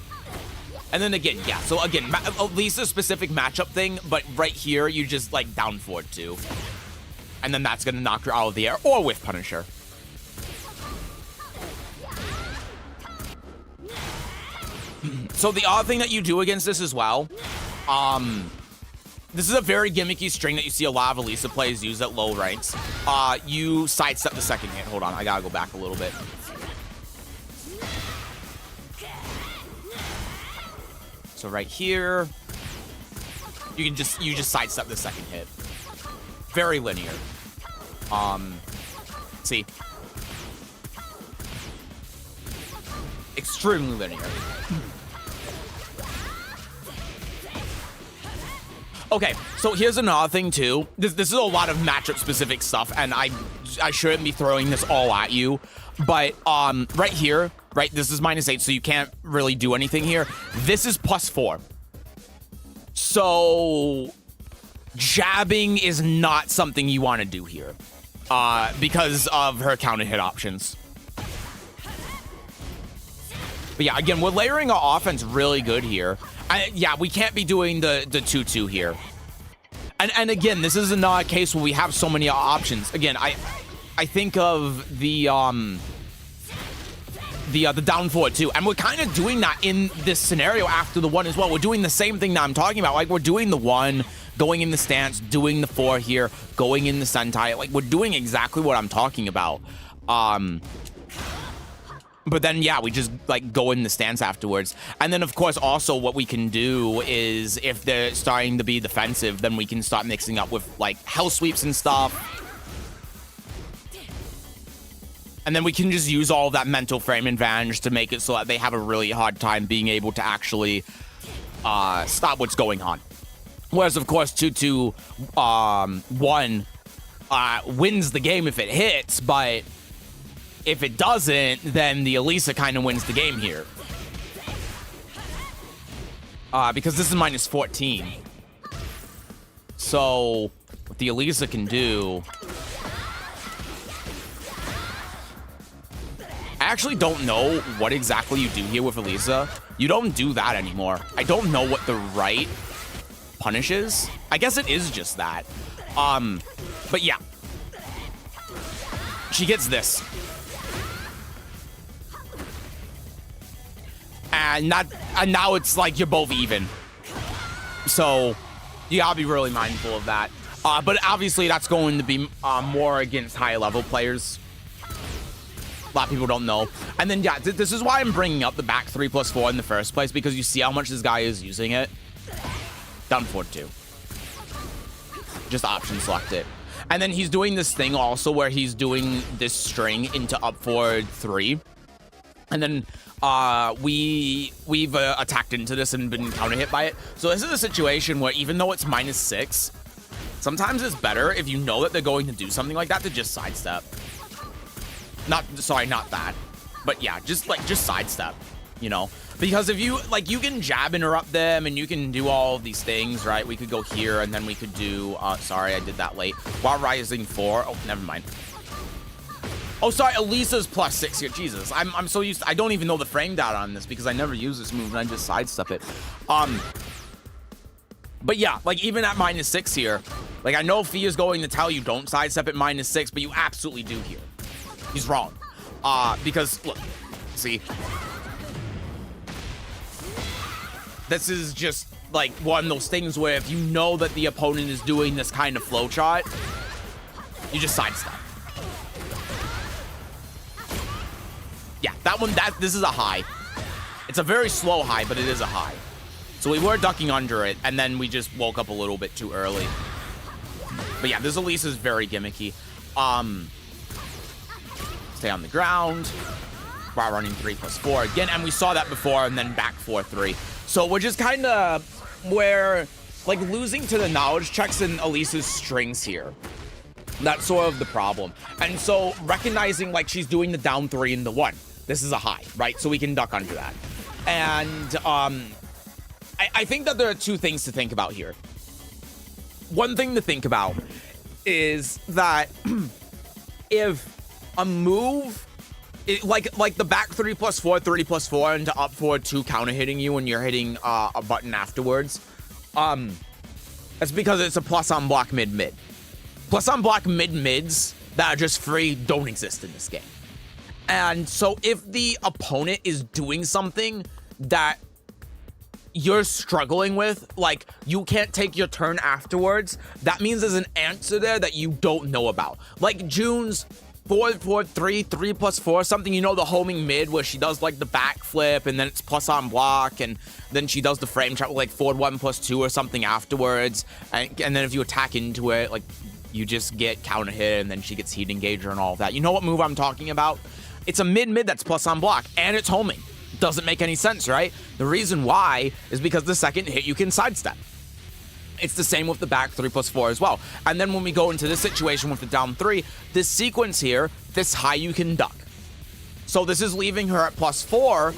And then again, yeah. So again, at least a specific matchup thing, but right here, you just, like, down forward, too. And then that's going to knock her out of the air, or with Punisher. So the other thing that you do against this as well, this is a very gimmicky string that you see a lot of Elisa players use at low ranks. You sidestep the second hit. Hold on, I gotta go back a little bit. So right here, you just sidestep the second hit. Very linear. See. Extremely linear. Okay, so here's another thing too. This is a lot of matchup specific stuff, and I shouldn't be throwing this all at you, but right here, right, this is -8, so you can't really do anything here. This is +4. So jabbing is not something you want to do here, because of her counter hit options. But yeah, again, we're layering our offense really good here. Yeah, we can't be doing the 2-2 here. And again, this is another case where we have so many options. Again, I think of the down forward too, and we're kind of doing that in this scenario after the 1 as well. We're doing the same thing that I'm talking about. Like, we're doing the 1, going in the stance, doing the 4 here, going in the sentai. Like, we're doing exactly what I'm talking about. But then, yeah, we just, like, go in the stance afterwards. And then, of course, also what we can do is, if they're starting to be defensive, then we can start mixing up with, like, hell sweeps and stuff. And then we can just use all of that mental frame advantage to make it so that they have a really hard time being able to actually stop what's going on. Whereas, of course, 2-2-1 wins the game if it hits, but if it doesn't, then the Elisa kind of wins the game here. Because this is -14. So, what the Elisa can do... I actually don't know what exactly you do here with Elisa. You don't do that anymore. I don't know what the right punish is. I guess it is just that. But yeah. She gets this. And now it's like you're both even. So you gotta be really mindful of that. But obviously that's going to be more against higher level players. A lot of people don't know. And then, yeah, this is why I'm bringing up the back 3+4 in the first place, because you see how much this guy is using it. Down forward 2. Just option select it. And then he's doing this thing also where he's doing this string into up forward 3. And then we've attacked into this and been counter hit by it. So this is a situation where even though it's -6, sometimes it's better if you know that they're going to do something like that to just sidestep. Not that. But yeah, just sidestep, you know? Because if you, like, you can jab interrupt them and you can do all of these things, right? We could go here and then we could do, sorry, I did that late. While rising 4, oh, never mind. Oh, sorry, Elisa's +6 here. Jesus, I'm so used to, I don't even know the frame data on this because I never use this move and I just sidestep it. But yeah, like, even at -6 here, like, I know Fee is going to tell you don't sidestep at -6, but you absolutely do here. He's wrong. Because, look, see? This is just, like, one of those things where if you know that the opponent is doing this kind of flow chart, you just sidestep. Yeah, this is a high. It's a very slow high, but it is a high. So we were ducking under it, and then we just woke up a little bit too early. But yeah, this Elise is very gimmicky. Stay on the ground. While running 3+4 again, and we saw that before, and then back 4-3. So we're just kind of where, like, losing to the knowledge checks in Elisa's strings here. That's sort of the problem. And so recognizing, like, she's doing the down 3 and the 1. This is a high, right? So we can duck under that. And I think that there are two things to think about here. One thing to think about is that if a move, like the back 3+4, 3+4 into up forward 2 counter hitting you when you're hitting a button afterwards, that's because it's a plus on block mid-mid. Plus on block mid-mids that are just free don't exist in this game. And so if the opponent is doing something that you're struggling with, like you can't take your turn afterwards, that means there's an answer there that you don't know about. Like June's 4-4-3, 3+4, something, you know, the homing mid where she does like the backflip and then it's plus on block and then she does the frame trap with like forward 1+2 or something afterwards. And then if you attack into it, like you just get counter hit and then she gets heat engager and all of that. You know what move I'm talking about? It's a mid that's plus on block and it's homing. Doesn't make any sense, right? The reason why is because the second hit you can sidestep. It's the same with the back 3+4 as well. And then when we go into this situation with the down 3, this sequence here, this high you can duck. So this is leaving her at +4,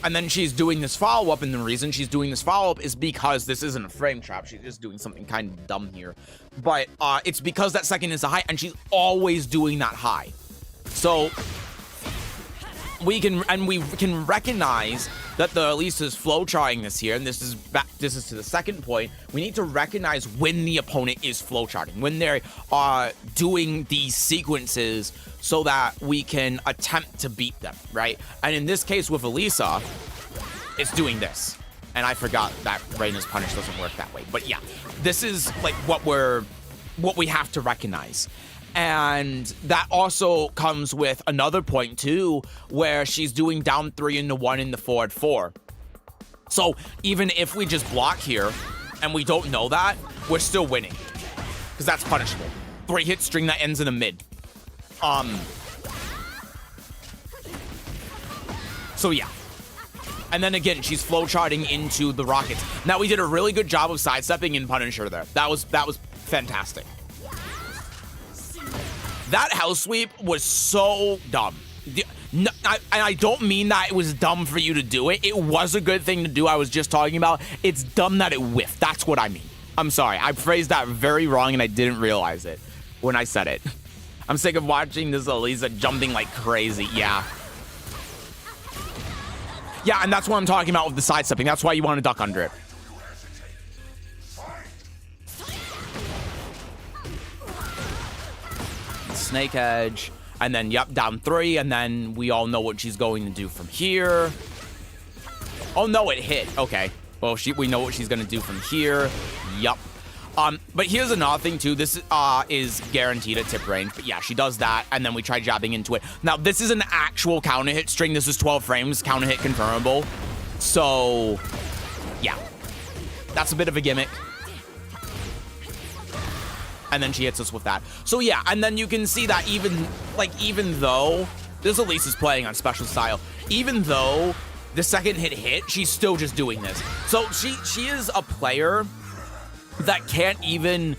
and then she's doing this follow-up, and the reason she's doing this follow-up is because this isn't a frame trap. She's just doing something kind of dumb here. But it's because that second is a high, and she's always doing that high. So we can recognize that the Elisa's flow charting this here, and this is to the second point. We need to recognize when the opponent is flow charting, when they're doing these sequences, so that we can attempt to beat them, right? And in this case with Elisa, it's doing this. And I forgot that Reina's punish doesn't work that way. But yeah, this is like what we have to recognize. And that also comes with another point too, where she's doing down 3 into 1 in the forward 4. So even if we just block here and we don't know that, we're still winning, because that's punishable. 3-hit string that ends in a mid. So yeah. And then again, she's flow charting into the rockets. Now we did a really good job of sidestepping in Punisher there. That was fantastic. That house sweep was so dumb. And I don't mean that it was dumb for you to do it. It was a good thing to do. I was just talking about it's dumb that it whiffed. That's what I mean. I'm sorry. I phrased that very wrong and I didn't realize it when I said it. I'm sick of watching this Elisa jumping like crazy. Yeah. Yeah, and that's what I'm talking about with the sidestepping. That's why you want to duck under it. Snake edge, and then yep, down 3, and then we all know what she's going to do from here. Oh no, it hit. Okay, well we know what she's gonna do from here. Yup. But here's another thing too. This is guaranteed at tip range, but yeah, she does that, and then we try jabbing into it. Now this is an actual counter hit string. This is 12 frames, counter hit confirmable. So yeah, that's a bit of a gimmick. And then she hits us with that. So yeah, and then you can see that even though this Elisa's playing on special style, even though the second hit, she's still just doing this. So she is a player that can't even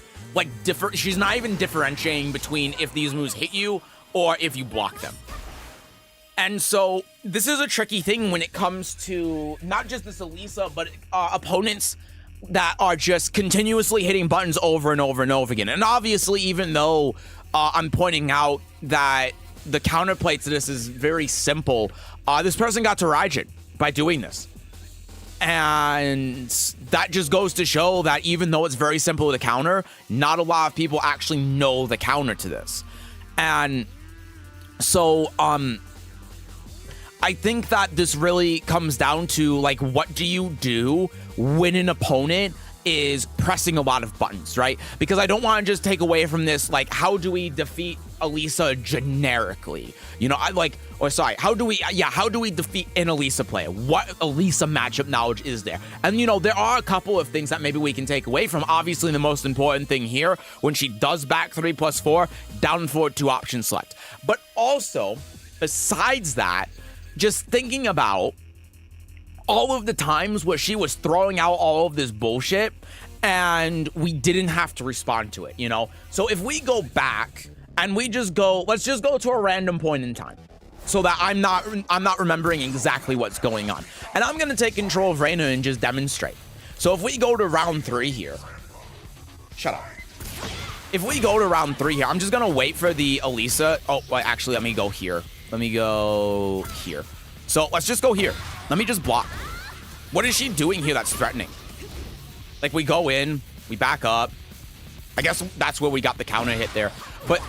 she's not even differentiating between if these moves hit you or if you block them. And so this is a tricky thing when it comes to not just this Elisa, but opponents that are just continuously hitting buttons over and over and over again. And obviously, even though I'm pointing out that the counterplay to this is very simple, this person got to Raijin by doing this. And that just goes to show that even though it's very simple to counter, not a lot of people actually know the counter to this. And so, I think that this really comes down to, like, what do you do when an opponent is pressing a lot of buttons, right? Because I don't want to just take away from this, like, how do we defeat Elisa generically? You know, how do we defeat an Elisa player? What Elisa matchup knowledge is there? And, you know, there are a couple of things that maybe we can take away from. Obviously, the most important thing here, when she does back 3+4, down forward 2 option select. But also, besides that, just thinking about all of the times where she was throwing out all of this bullshit and we didn't have to respond to it, you know? So if we go back and let's just go to a random point in time so that I'm not remembering exactly what's going on. And I'm going to take control of Reina and just demonstrate. So if we go to round 3 here. Shut up. If we go to round 3 here, I'm just going to wait for the Elisa. Oh, well, actually, let me go here. Let me go here. So let's just go here. Let me just block. What is she doing here that's threatening? Like, we go in, we back up. I guess that's where we got the counter hit there. But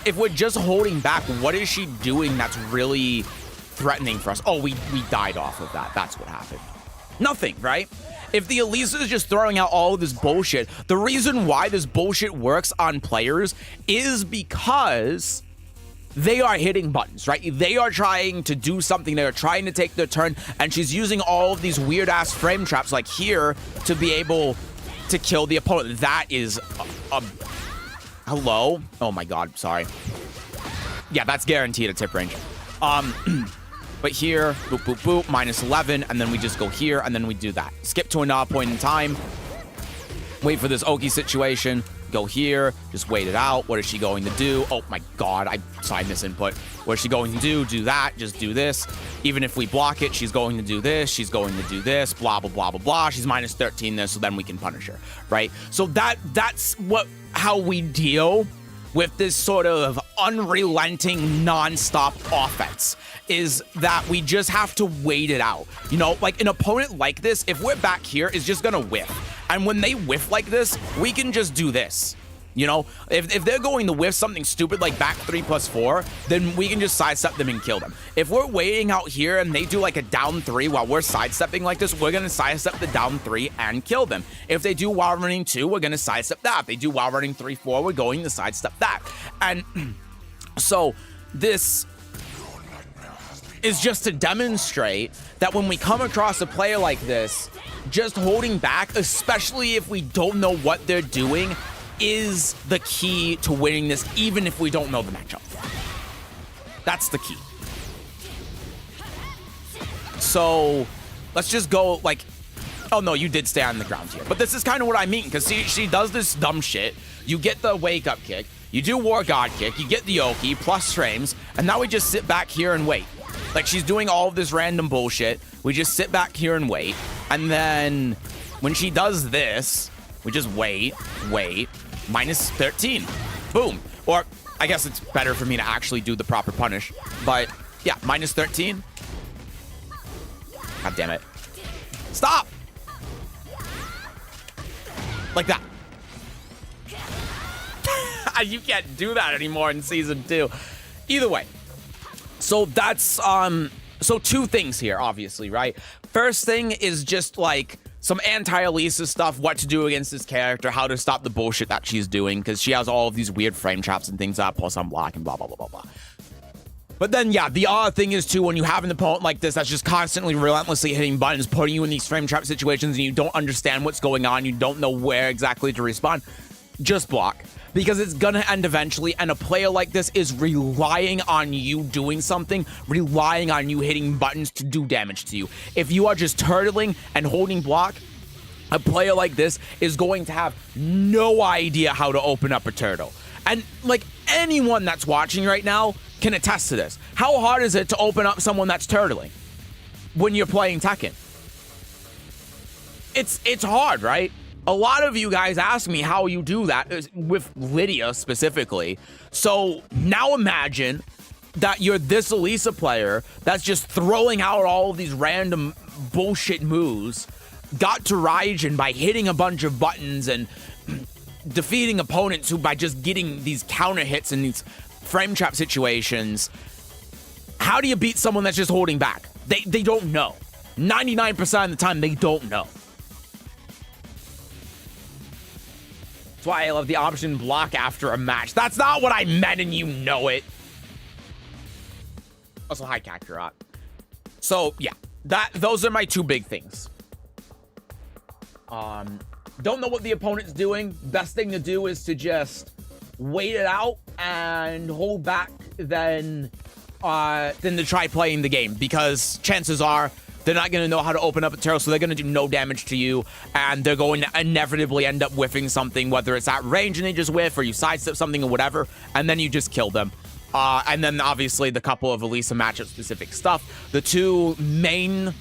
if we're just holding back, what is she doing that's really threatening for us? Oh, we died off of that. That's what happened. Nothing, right? If the Elisa is just throwing out all of this bullshit, the reason why this bullshit works on players is because they are hitting buttons, right? They are trying to do something. They are trying to take their turn, and she's using all of these weird-ass frame traps like here to be able to kill the opponent. That is a hello? Oh my god, sorry. Yeah, that's guaranteed a tip range. But here, boop, boop, boop, minus 11, and then we just go here, and then we do that. Skip to another point in time. Wait for this Oki situation. Go here, just wait it out. What is she going to do? Oh my god, I signed this input. What is she going to do? Do that, just do this. Even if we block it, she's going to do this, she's going to do this, blah, blah, blah, blah, blah. She's minus 13 this, so then we can punish her, right? So that's how we deal with this sort of unrelenting, non-stop offense, is that we just have to wait it out. You know, like an opponent like this, if we're back here, is just gonna whiff. And when they whiff like this, we can just do this. You know, if they're going to whiff something stupid like back 3+4, then we can just sidestep them and kill them. If we're waiting out here and they do like a down 3 while we're sidestepping like this, we're going to sidestep the down 3 and kill them. If they do while running 2, we're going to sidestep that. If they do while running 3-4, we're going to sidestep that. And so this is just to demonstrate that when we come across a player like this, just holding back, especially if we don't know what they're doing, is the key to winning this, even if we don't know the matchup. That's the key. So let's just go like, oh no, you did stay on the ground here. But this is kind of what I mean, because she does this dumb shit. You get the wake up kick, you do War God kick, you get the Oki plus frames, and now we just sit back here and wait. Like, she's doing all of this random bullshit. We just sit back here and wait. And then when she does this, we just wait. Minus 13. Boom. Or I guess it's better for me to actually do the proper punish. But yeah, minus 13. God damn it. Stop! Like that. You can't do that anymore in season 2. Either way. So that's, so 2 things here, obviously, right? First thing is just like some anti-Elisa stuff, what to do against this character, how to stop the bullshit that she's doing, because she has all of these weird frame traps and things up, plus unblock and blah, blah, blah, blah, blah. But then, yeah, the other thing is, too, when you have an opponent like this that's just constantly, relentlessly hitting buttons, putting you in these frame trap situations, and you don't understand what's going on, you don't know where exactly to respond, just block. Because it's gonna end eventually, and a player like this is relying on you doing something, relying on you hitting buttons to do damage to you. If you are just turtling and holding block, a player like this is going to have no idea how to open up a turtle. And like anyone that's watching right now can attest to this. How hard is it to open up someone that's turtling when you're playing Tekken? It's hard, right? A lot of you guys ask me how you do that with Lidia specifically. So now imagine that you're this Elisa player that's just throwing out all of these random bullshit moves, got to Raijin by hitting a bunch of buttons and defeating opponents who by just getting these counter hits in these frame trap situations. How do you beat someone that's just holding back? They don't know. 99% of the time, they don't know. That's why I love the option block after a match. That's not what I meant, and you know it. Also, hi, Kakarot. So, yeah. Those are my 2 big things. Don't know what the opponent's doing. Best thing to do is to just wait it out and hold back than to try playing the game. Because chances are they're not going to know how to open up a turtle, so they're going to do no damage to you, and they're going to inevitably end up whiffing something, whether it's at range and they just whiff, or you sidestep something or whatever, and then you just kill them. And then, obviously, the couple of Elisa matchup-specific stuff. The 2 main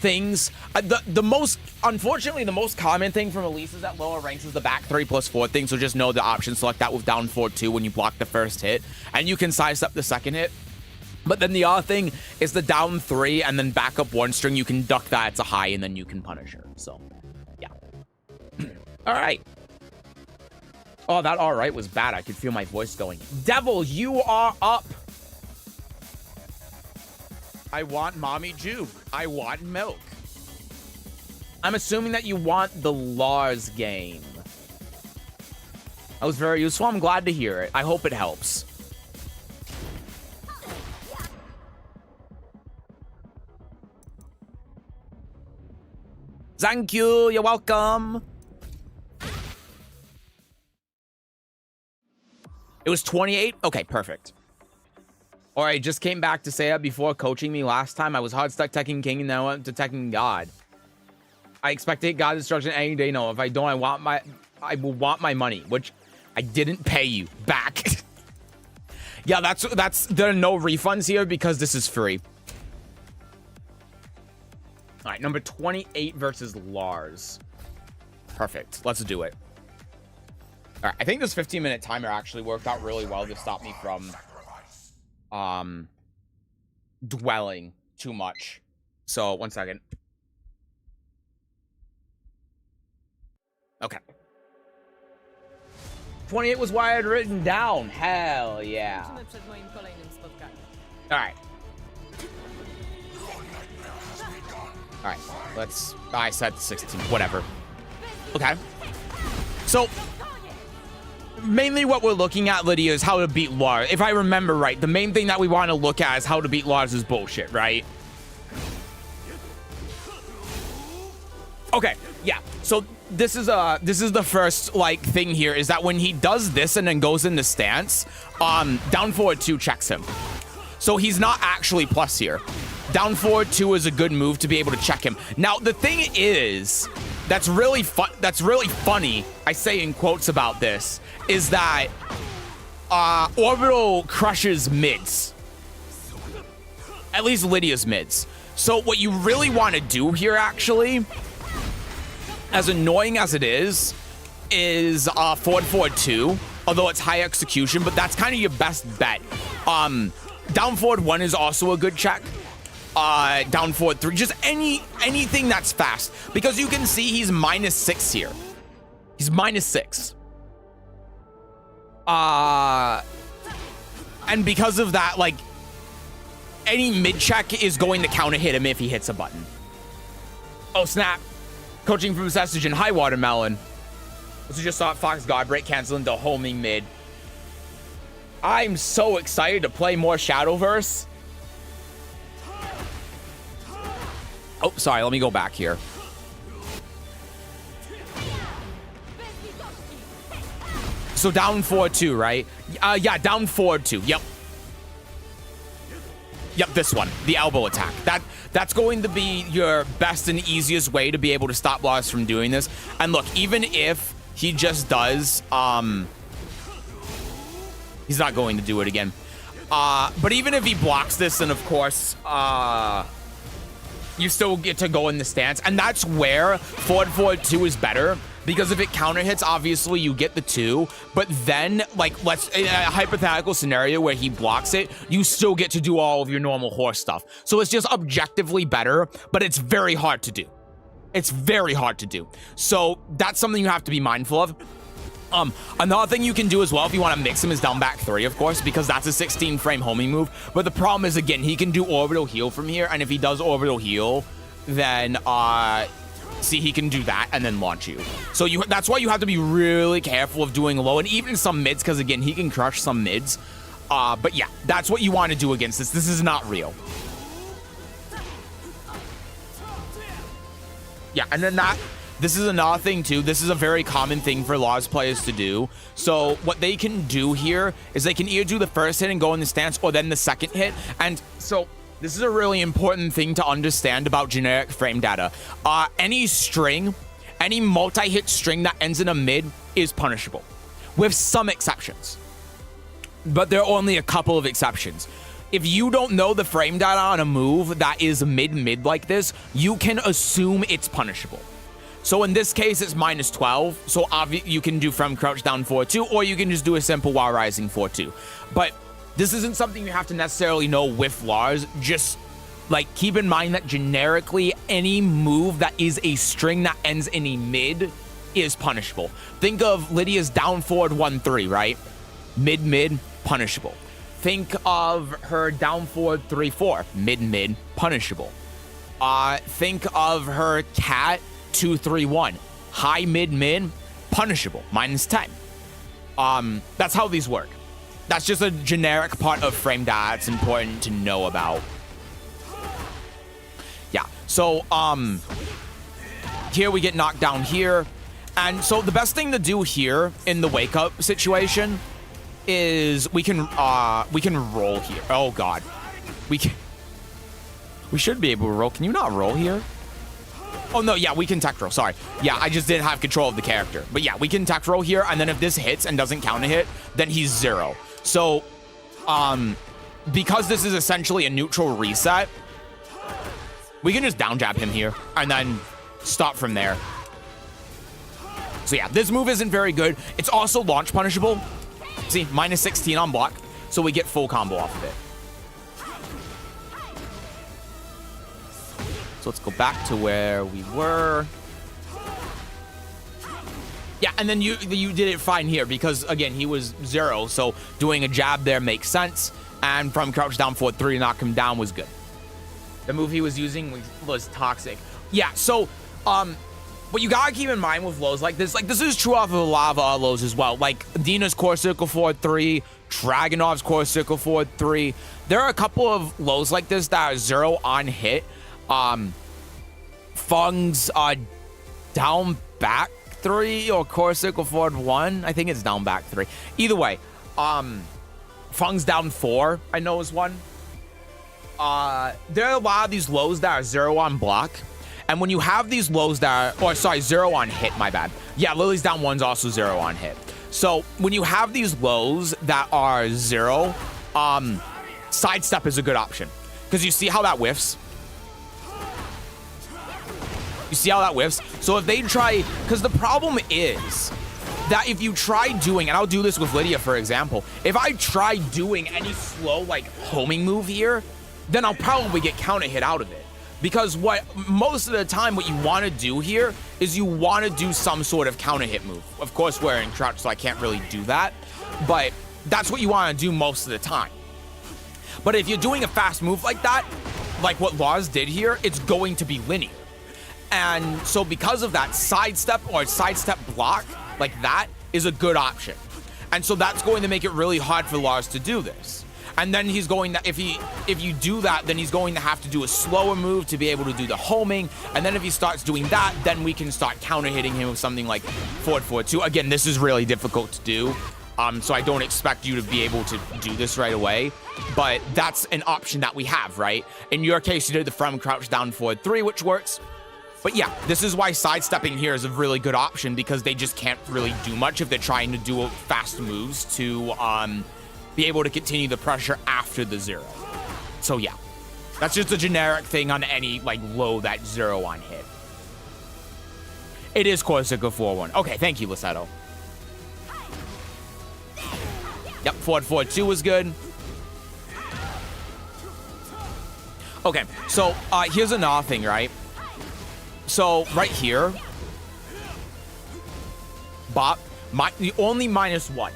things. Unfortunately, the most common thing from Elisa's at lower ranks is the back 3+4 thing, so just know the option, select that with down 4-2 when you block the first hit, and you can sidestep the second hit. But then the other thing is the down 3 and then back up 1 string. You can duck that. It's a high, and then you can punish her. So, yeah. All right. Oh, that all right was bad. I could feel my voice going. Devil, you are up. I want mommy juke. I want milk. I'm assuming that you want the Lars game. That was very useful. I'm glad to hear it. I hope it helps. Thank you. You're welcome. It was 28? Okay, perfect. Or I just came back to say that before coaching me last time. I was hard stuck Tekken King and then I went to Tekken God. I expect to hit God Destruction any day. No, if I don't, I will want my money, which I didn't pay you back. Yeah, there are no refunds here because this is free. All right, number 28 versus Lars. Perfect. Let's do it. All right, I think this 15-minute timer actually worked out really well to stop me from dwelling too much. So, 1 second. Okay. 28 was why I had written down. Hell yeah. All right. All right, I said 16, whatever. Okay. So, mainly what we're looking at, Lidia, is how to beat Lars. If I remember right, the main thing that we want to look at is how to beat Lars' bullshit, right? Okay, yeah. So this is the first like thing here is that when he does this and then goes into stance, down forward 2 checks him. So he's not actually plus here. Down forward 2 is a good move to be able to check him. Now the thing is, that's really funny, I say in quotes about this, is that Orbital crushes mids. At least Lidia's mids. So what you really want to do here, actually, as annoying as it is forward 2, although it's high execution, but that's kind of your best bet. Down forward 1 is also a good check. Down forward 3, just anything that's fast, because you can see he's -6 here. He's -6. And because of that, like, any mid check is going to counter hit him if he hits a button. Oh snap! Coaching from Sesujin. Hi, Watermelon. So just saw Fox Godbreak cancel into homing mid. I'm so excited to play more Shadowverse. Oh, sorry, let me go back here. So down forward 2, right? Yeah, down forward 2. Yep. Yep, this one. The elbow attack. That's going to be your best and easiest way to be able to stop Lars from doing this. And look, even if he just does, he's not going to do it again. But even if he blocks this, then of course, you still get to go in the stance. And that's where forward 2 is better. Because if it counter hits, obviously you get the 2. But then, like, in a hypothetical scenario where he blocks it, you still get to do all of your normal horse stuff. So it's just objectively better, but it's very hard to do. It's very hard to do. So that's something you have to be mindful of. Another thing you can do as well if you want to mix him is down back 3, of course, because that's a 16 frame homing move. But the problem is, again, he can do orbital heal from here, and if he does orbital heal, then see, he can do that and then launch you. So that's why you have to be really careful of doing low and even some mids, because again, he can crush some mids. But yeah, that's what you want to do against this. This is not real. Yeah, and then this is another thing too. This is a very common thing for Lars players to do. So what they can do here is they can either do the first hit and go in the stance, or then the second hit. And so this is a really important thing to understand about generic frame data. Any string, any multi-hit string that ends in a mid is punishable, with some exceptions. But there are only a couple of exceptions. If you don't know the frame data on a move that is mid like this, you can assume it's punishable. So in this case, it's -12. So you can do from crouch down 4-2, or you can just do a simple while rising 4-2. But this isn't something you have to necessarily know with Lars. Just like keep in mind that generically, any move that is a string that ends in a mid is punishable. Think of Lidia's down forward 1-3, right? Mid, punishable. Think of her down forward 3-4, mid, punishable. Think of her cat 2-3-1, high, mid, punishable, -10. That's how these work. That's just a generic part of frame data it's important to know about. Yeah, so here we get knocked down here. And so the best thing to do here in the wake up situation is we can roll here. Oh god. We should be able to roll. Can you not roll here? Oh no, yeah, we can tech roll. Sorry. Yeah, I just didn't have control of the character. But yeah, we can tech roll here, and then if this hits and doesn't count a hit, then he's 0. So because this is essentially a neutral reset, we can just down jab him here and then stop from there. So yeah, this move isn't very good. It's also launch punishable. See, minus 16 on block, so we get full combo off of it. So let's go back to where we were. Yeah, and then you did it fine here because, again, he was 0, so doing a jab there makes sense. And from crouch down forward 3 to knock him down was good. The move he was using was toxic. Yeah, so what you gotta keep in mind with lows like this is true off of a lot of lows as well. Like Dina's core circle forward 3, Dragunov's core circle forward 3. There are a couple of lows like this that are 0 on hit. Fung's down back 3 or core circle forward 1. I think it's down back 3. Either way, Fung's down 4, I know is one. There are a lot of these lows that are 0 on block. And when you have these lows that are, 0 on hit, my bad. Yeah, Lily's down 1's also 0 on hit. So when you have these lows that are 0, sidestep is a good option. Because you see how that whiffs? You see how that whiffs? So if they try, because the problem is that if you try doing, and I'll do this with Lidia, for example, if I try doing any slow, like, homing move here, then I'll probably get counter hit out of it. Because what most of the time what you want to do here is you want to do some sort of counter hit move. Of course, we're in crouch, so I can't really do that. But that's what you want to do most of the time. But if you're doing a fast move like that, like what Lars did here, it's going to be linear. And so because of that, sidestep or sidestep block like that is a good option. And so that's going to make it really hard for Lars to do this. And then he's going to, if you do that, then he's going to have to do a slower move to be able to do the homing. And then if he starts doing that, then we can start counter hitting him with something like forward forward 2. Again, this is really difficult to do. So I don't expect you to be able to do this right away, but that's an option that we have, right? In your case, you did the from crouch down forward 3, which works. But yeah, this is why sidestepping here is a really good option, because they just can't really do much if they're trying to do fast moves to be able to continue the pressure after the 0. So yeah, that's just a generic thing on any like low that 0 on hit. It is Corsica 4-1. Okay, thank you, Lissetto. Yep, forward forward 2 was good. Okay, so here's another thing, right? So right here, Bop, only -1.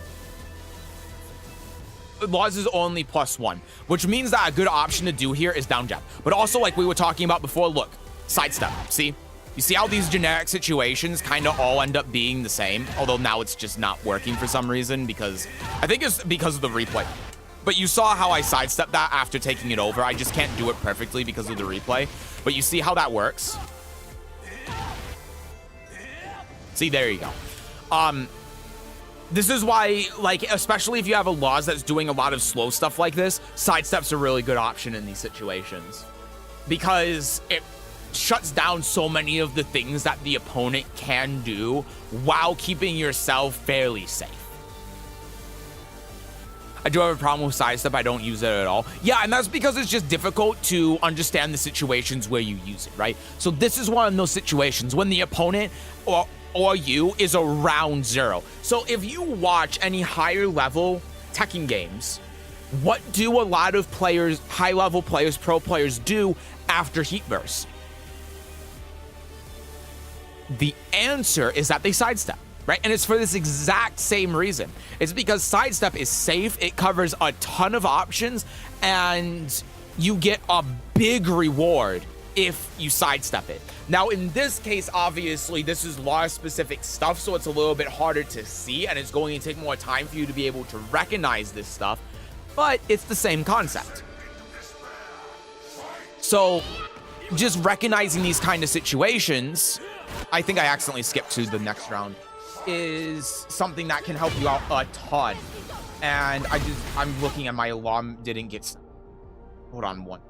Laws is only +1, which means that a good option to do here is down jab. But also, like we were talking about before, look, sidestep. See? You see how these generic situations kind of all end up being the same? Although now it's just not working for some reason, because I think it's because of the replay. But you saw how I sidestepped that after taking it over. I just can't do it perfectly because of the replay. But you see how that works? See, there you go. This is why, like, especially if you have a Laws that's doing a lot of slow stuff like this, sidestep's a really good option in these situations. Because it shuts down so many of the things that the opponent can do while keeping yourself fairly safe. I do have a problem with sidestep. I don't use it at all. Yeah, and that's because it's just difficult to understand the situations where you use it, right? So this is one of those situations when the opponent or you is around 0. So if you watch any higher level Tekken games, what do a lot of players, high level players, pro players do after Heat Burst? The answer is that they sidestep, right? And it's for this exact same reason. It's because sidestep is safe, it covers a ton of options, and you get a big reward if you sidestep it. Now, in this case, obviously, this is law-specific stuff, so it's a little bit harder to see, and it's going to take more time for you to be able to recognize this stuff, but it's the same concept. So, just recognizing these kind of situations I think I accidentally skipped to the next round, is something that can help you out a ton. And I'm looking at my alarm didn't get set. Hold on one.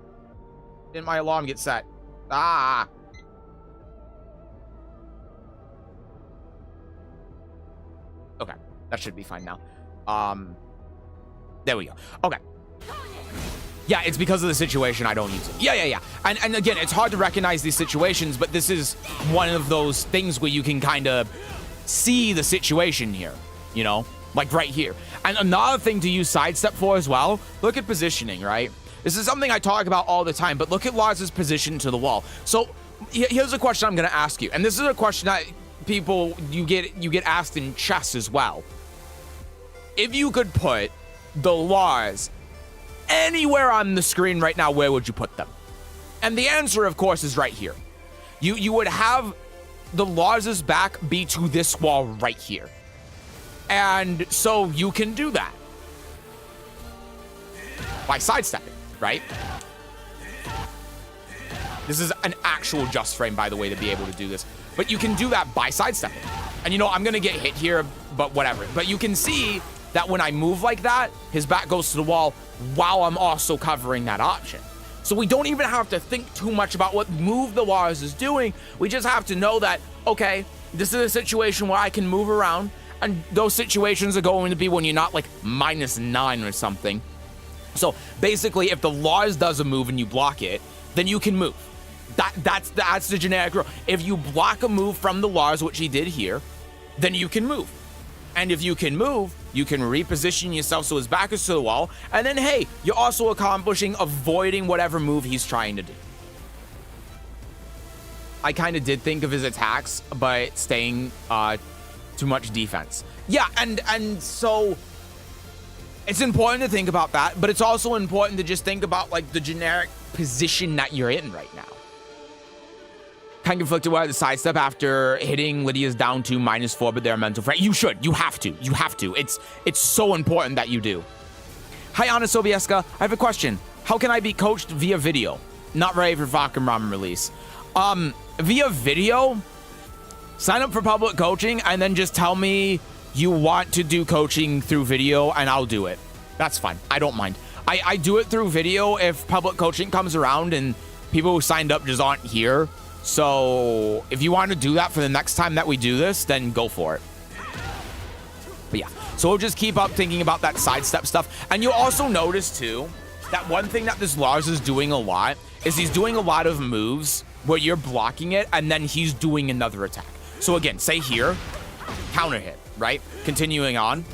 Didn't my alarm get set? Ah. Okay, that should be fine now. There we go. Okay. Yeah, it's because of the situation I don't use it. Yeah. And again, it's hard to recognize these situations, but this is one of those things where you can kind of see the situation here, you know, like right here. And another thing to use sidestep for as well, look at positioning, right? This is something I talk about all the time, but look at Lars's position to the wall. So here's a question I'm going to ask you. And this is a question that people, you get asked in chess as well. If you could put the Lars anywhere on the screen right now, where would you put them? And the answer, of course, is right here. You would have the Lars's back be to this wall right here. And so you can do that by sidestepping, right? This is an actual just frame, by the way, to be able to do this. But you can do that by sidestepping. And you know, I'm gonna get hit here, but whatever. But you can see that when I move like that, his back goes to the wall while I'm also covering that option. So we don't even have to think too much about what move the Lars is doing. We just have to know that, okay, this is a situation where I can move around, and those situations are going to be when you're not like -9 or something. So basically, if the Lars does a move and you block it, then you can move. That's the generic rule. If you block a move from the Lars, which he did here, then you can move. And if you can move, you can reposition yourself so his back is to the wall. And then, hey, you're also accomplishing avoiding whatever move he's trying to do. I kind of did think of his attacks, but staying too much defense. Yeah, and so it's important to think about that, but it's also important to just think about like the generic position that you're in right now. Kind of conflicted by the sidestep after hitting Lidia's down to -4, but they're mental frame. You should. You have to. It's so important that you do. Hi, Anna Sobieska. I have a question. How can I be coached via video? Not ready for Fakum Ramen release. Via video, sign up for public coaching and then just tell me you want to do coaching through video and I'll do it. That's fine. I don't mind. I do it through video if public coaching comes around and people who signed up just aren't here. So if you want to do that for the next time that we do this, then go for it. But yeah, so we'll just keep up thinking about that sidestep stuff. And you'll also notice too, that one thing that this Lars is doing a lot is he's doing a lot of moves where you're blocking it and then he's doing another attack. So again, say here, counter hit, right? Continuing on.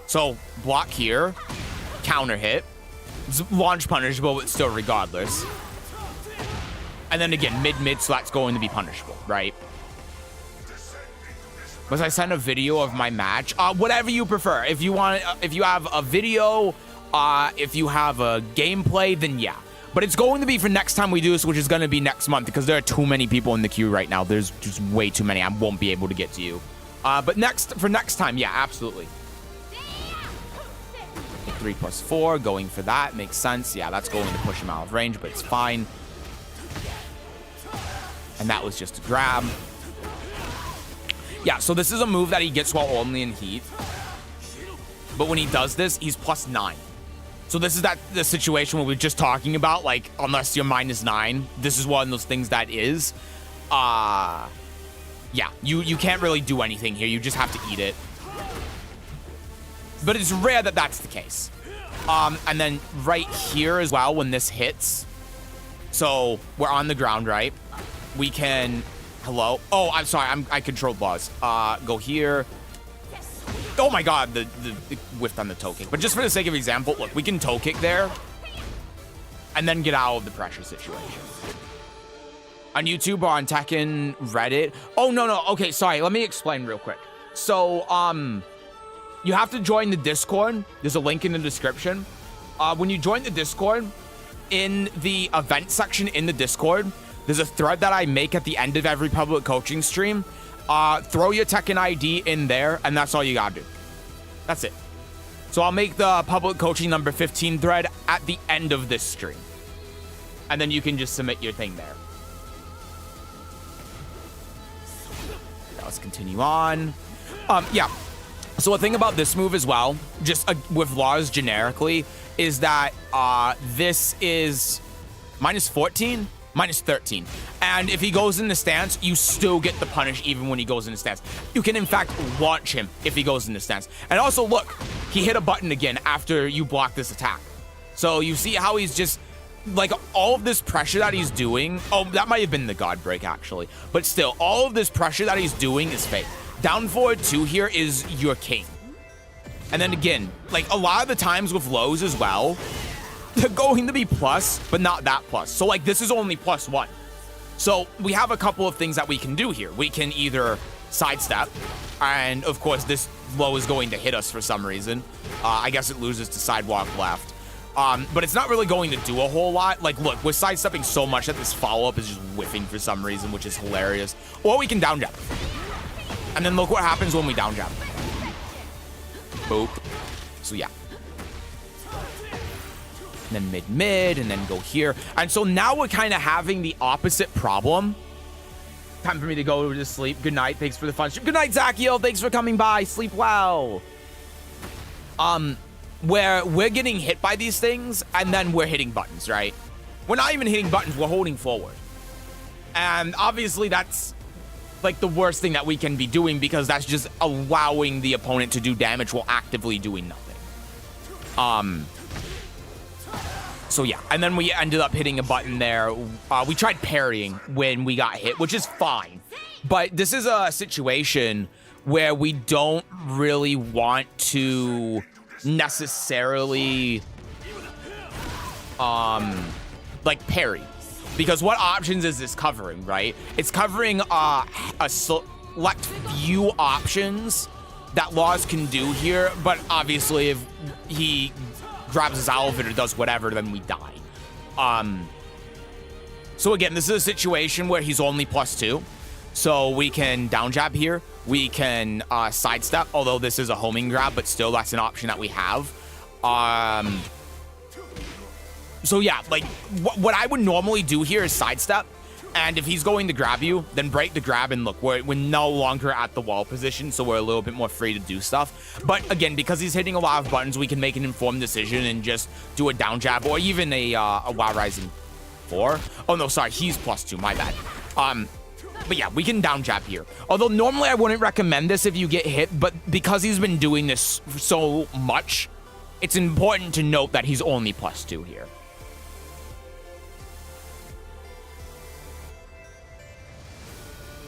So block here, counter hit, it's launch punishable, but still regardless. And then again, mid, so that's going to be punishable, right? Was I send a video of my match? Whatever you prefer. If you want, if you have a video, if you have a gameplay, then yeah. But it's going to be for next time we do this, which is going to be next month, because there are too many people in the queue right now. There's just way too many. I won't be able to get to you. But for next time, yeah, absolutely. 3+4, going for that makes sense. Yeah, that's going to push him out of range, but it's fine. And that was just a grab. Yeah, so this is a move that he gets while only in heat. But when he does this, he's +9. So this is the situation where we're just talking about, like, unless you're -9, this is one of those things that is. Yeah, you can't really do anything here. You just have to eat it. But it's rare that that's the case. And then right here as well, when this hits, so we're on the ground, right? We can, hello? Oh, I'm sorry, I controlled Laws. Go here. Oh my God, the whiffed on the toe kick. But just for the sake of example, look, we can toe kick there and then get out of the pressure situation. On YouTube or on Tekken Reddit. Oh, no, okay, sorry, let me explain real quick. So, you have to join the Discord. There's a link in the description. When you join the Discord, in the event section in the Discord, there's a thread that I make at the end of every public coaching stream. Throw your Tekken ID in there, and that's all you gotta do. That's it. So I'll make the public coaching number 15 thread at the end of this stream. And then you can just submit your thing there. let's continue on. Yeah. So a thing about this move as well, just with Lars generically, is that this is -14, -13. And if he goes in the stance, you still get the punish even when he goes in the stance. You can, in fact, launch him if he goes in the stance. And also, look, he hit a button again after you block this attack. So you see how he's just, like, all of this pressure that he's doing. Oh, that might have been the God break, actually. But still, all of this pressure that he's doing is fake. Down forward 2 here is your king. And then again, like, a lot of the times with lows as well, they're going to be plus, but not that plus. So, like, this is only +1. So we have a couple of things that we can do here. We can either sidestep, and of course this low is going to hit us for some reason. I guess it loses to sidewalk left. But it's not really going to do a whole lot. Like, look, we're sidestepping so much that this follow-up is just whiffing for some reason, which is hilarious. Or we can down jab. And then look what happens when we down jab. Boop. So yeah. And then mid-mid, and then go here. And so now we're kind of having the opposite problem. Time for me to go to sleep. Good night. Thanks for the fun stream. Good night, Zachiel. Thanks for coming by. Sleep well. Where we're getting hit by these things, and then we're hitting buttons, right? We're not even hitting buttons. We're holding forward. And obviously that's like the worst thing that we can be doing, because that's just allowing the opponent to do damage while actively doing nothing. So yeah, and then we ended up hitting a button there. We tried parrying when we got hit, which is fine. But this is a situation where we don't really want to necessarily like parry, because what options is this covering, right? It's covering a select few options that Lars can do here, but obviously if he grabs his outfit or does whatever, then we die. So again, this is a situation where he's only +2, so we can down jab here. We can sidestep, although this is a homing grab, but still that's an option that we have. So yeah, like what I would normally do here is sidestep, and if he's going to grab you, then break the grab, and look, we're no longer at the wall position, so we're a little bit more free to do stuff. But again, because he's hitting a lot of buttons, we can make an informed decision and just do a down jab, or even a WoW Rising 4. Oh no, sorry, he's +2, my bad. But yeah, we can down jab here. Although normally I wouldn't recommend this if you get hit, but because he's been doing this so much, it's important to note that he's only +2 here.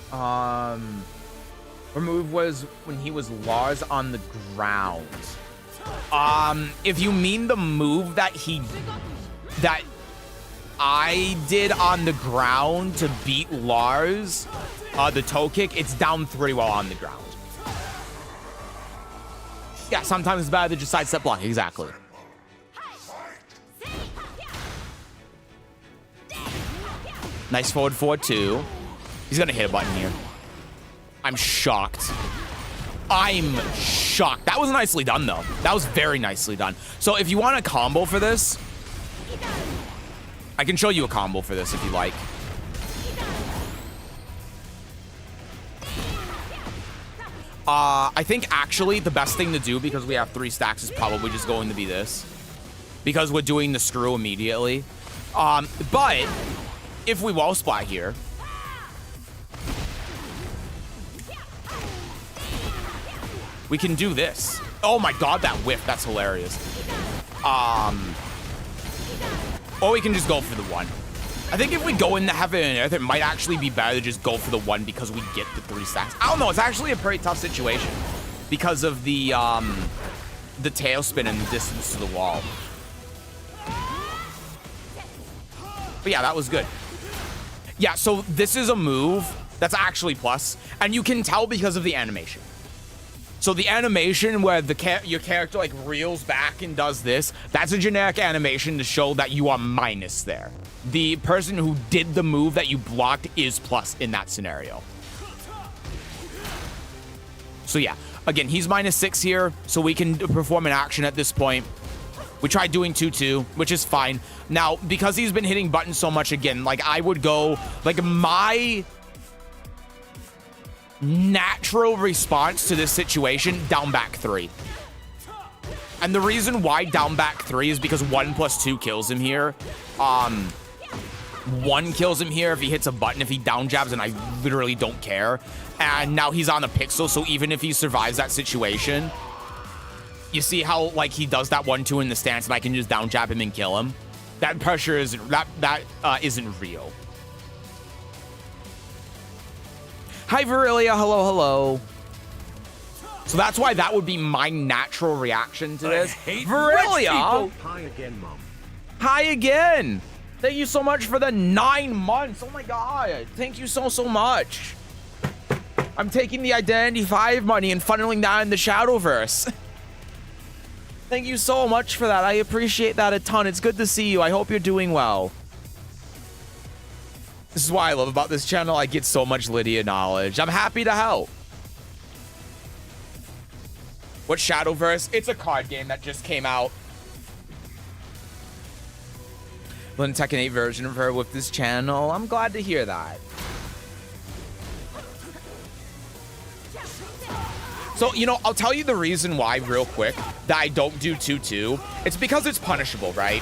Her move was when he was Lars on the ground. If you mean the move that I did on the ground to beat Lars, the toe kick, it's down 3 while on the ground. Yeah, sometimes it's better to just sidestep block, exactly. Nice forward 2. He's gonna hit a button here. I'm shocked. I'm shocked. That was nicely done, though. That was very nicely done. So if you want a combo for this, I can show you a combo for this if you like. I think actually the best thing to do, because we have 3 stacks, is probably just going to be this, because we're doing the screw immediately. But if we wall splat here, we can do this. Oh my god, that whiff, that's hilarious. Or we can just go for the 1. I think if we go into Heaven and Earth, it might actually be better to just go for the 1, because we get the 3 stacks. I don't know, it's actually a pretty tough situation because of the tailspin and the distance to the wall. But yeah, that was good. Yeah, so this is a move that's actually plus, and you can tell because of the animation. So the animation where your character like reels back and does this, that's a generic animation to show that you are minus there. The person who did the move that you blocked is plus in that scenario. So yeah, again, he's -6 here, so we can perform an action at this point. We tried doing 2-2, which is fine. Now, because he's been hitting buttons so much again, like I would go, like natural response to this situation, down back 3. And the reason why down back 3 is because 1 + 2 kills him here. 1 kills him here if he hits a button, if he down jabs, and I literally don't care. And now he's on a pixel, so even if he survives that situation, you see how like he does that 1-2 in the stance, and I can just down jab him and kill him. That pressure isn't isn't real. Hi, Virilia. Hello, hello. So that's why that would be my natural reaction to this. Virilia. Hi again, Mom. Hi again. Thank you so much for the 9 months. Oh my God. Thank you so much. I'm taking the Identity 5 money and funneling that in the Shadowverse. Thank you so much for that. I appreciate that a ton. It's good to see you. I hope you're doing well. This is what I love about this channel. I get so much Lidia knowledge. I'm happy to help. What Shadowverse? It's a card game that just came out. Non-Tekken 8 version of her with this channel. I'm glad to hear that. So, you know, I'll tell you the reason why real quick that I don't do 2-2. It's because it's punishable, right?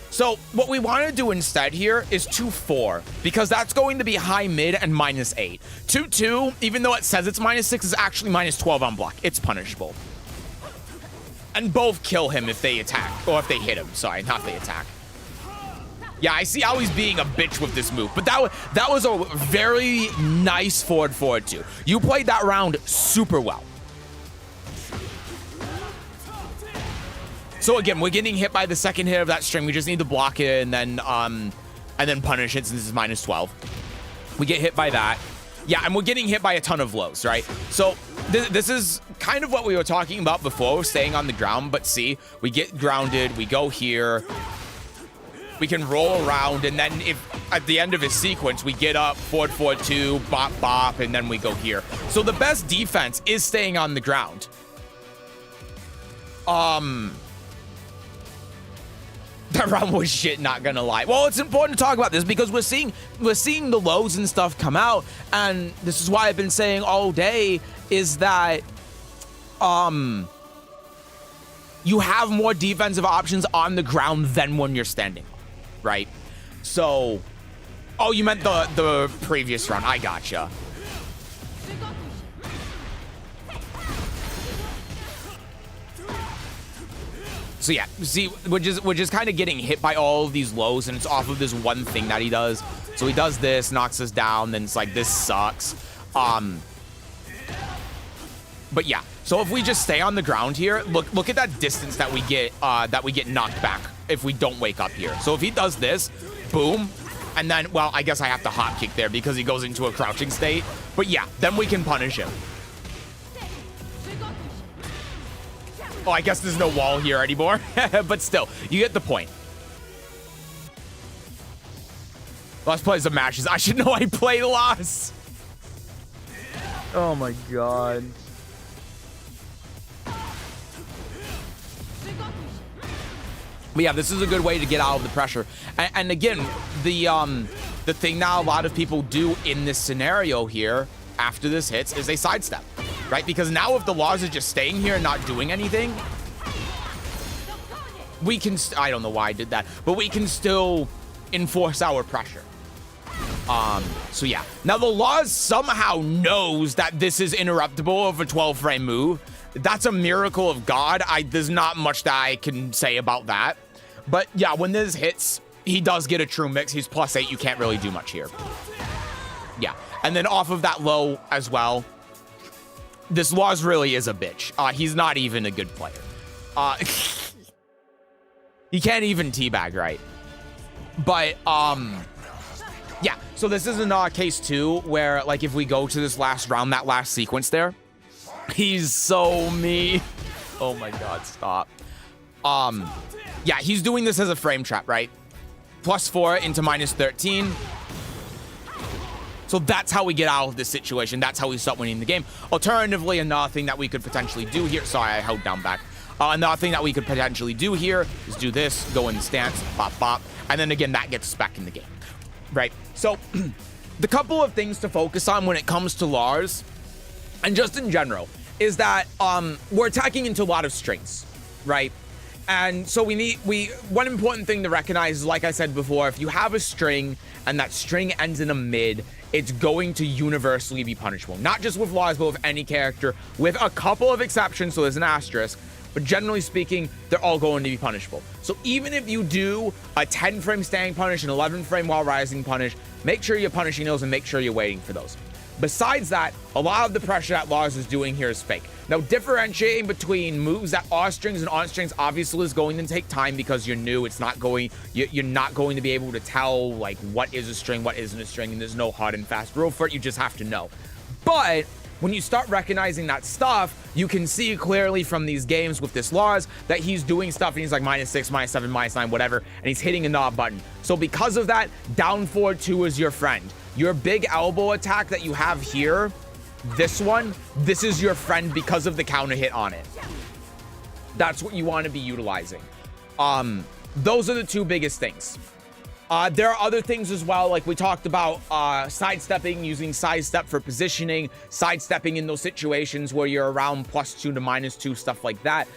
So what we want to do instead here is 2-4, because that's going to be high mid and -8. 2-2, even though it says it's -6, is actually -12 on block. It's punishable. And both kill him if they attack, or if they hit him. Sorry, not if they attack. Yeah, I see how he's being a bitch with this move, but that was a very nice forward 2. You played that round super well. So again, we're getting hit by the second hit of that string. We just need to block it and then punish it since this is -12. We get hit by that. Yeah, and we're getting hit by a ton of lows, right? So this is kind of what we were talking about before, staying on the ground. But see, we get grounded, we go here, we can roll around, and then if at the end of his sequence, we get up, forward 4-2, bop, bop, and then we go here. So the best defense is staying on the ground. That round was shit, not gonna lie. Well, it's important to talk about this because we're seeing the lows and stuff come out, and this is why I've been saying all day is that you have more defensive options on the ground than when you're standing, right? So, oh, you meant the previous round. I gotcha. So yeah, see, we're just kind of getting hit by all of these lows, and it's off of this one thing that he does. So he does this, knocks us down, then it's like, this sucks. But yeah, so if we just stay on the ground here, look at that distance that we get knocked back if we don't wake up here. So if he does this, boom, and then, well, I guess I have to hop kick there because he goes into a crouching state. But yeah, then we can punish him. Oh, I guess there's no wall here anymore, but still, you get the point. Let's play some matches. I should know I play lost. Oh my God. But yeah, this is a good way to get out of the pressure. And again, the thing now a lot of people do in this scenario here after this hits is they sidestep, right? Because now if the laws are just staying here and not doing anything, we can, I don't know why I did that, but we can still enforce our pressure. So yeah, now the laws somehow knows that this is interruptible of a 12-frame move. That's a miracle of God. There's not much that I can say about that. But yeah, when this hits, he does get a true mix. He's +8. You can't really do much here. Yeah, and then off of that low as well, this Laws really is a bitch. He's not even a good player. He can't even teabag right. But yeah, so this is a case too where, like, if we go to this last round, that last sequence there, he's so mean. Oh my God, stop. Yeah, he's doing this as a frame trap, right? +4 into -13. So that's how we get out of this situation. That's how we start winning the game. Alternatively, another thing that we could potentially do here, sorry, I held down back. Another thing that we could potentially do here is do this, go in the stance, bop, bop, and then again, that gets us back in the game, right? So the couple of things to focus on when it comes to Lars and just in general, is that we're attacking into a lot of strings, right? And so one important thing to recognize is, like I said before, if you have a string and that string ends in a mid, it's going to universally be punishable. Not just with Lars, but with any character, with a couple of exceptions, so there's an asterisk, but generally speaking, they're all going to be punishable. So even if you do a 10 frame staying punish, an 11 frame while rising punish, make sure you're punishing those and make sure you're waiting for those. Besides that, a lot of the pressure that Lars is doing here is fake. Now, differentiating between moves that are strings and aren't strings obviously is going to take time because you're new. It's not going, you're not going to be able to tell like what is a string, what isn't a string, and there's no hard and fast rule for it. You just have to know. But when you start recognizing that stuff, you can see clearly from these games with this Lars that he's doing stuff and he's like -6, -7, -9, whatever, and he's hitting a knob button. So because of that, down forward 2 is your friend. Your big elbow attack that you have here, this one, this is your friend because of the counter hit on it. That's what you want to be utilizing. Those are the 2 biggest things. There are other things as well, like we talked about sidestepping, using sidestep for positioning, sidestepping in those situations where you're around +2 to -2, stuff like that.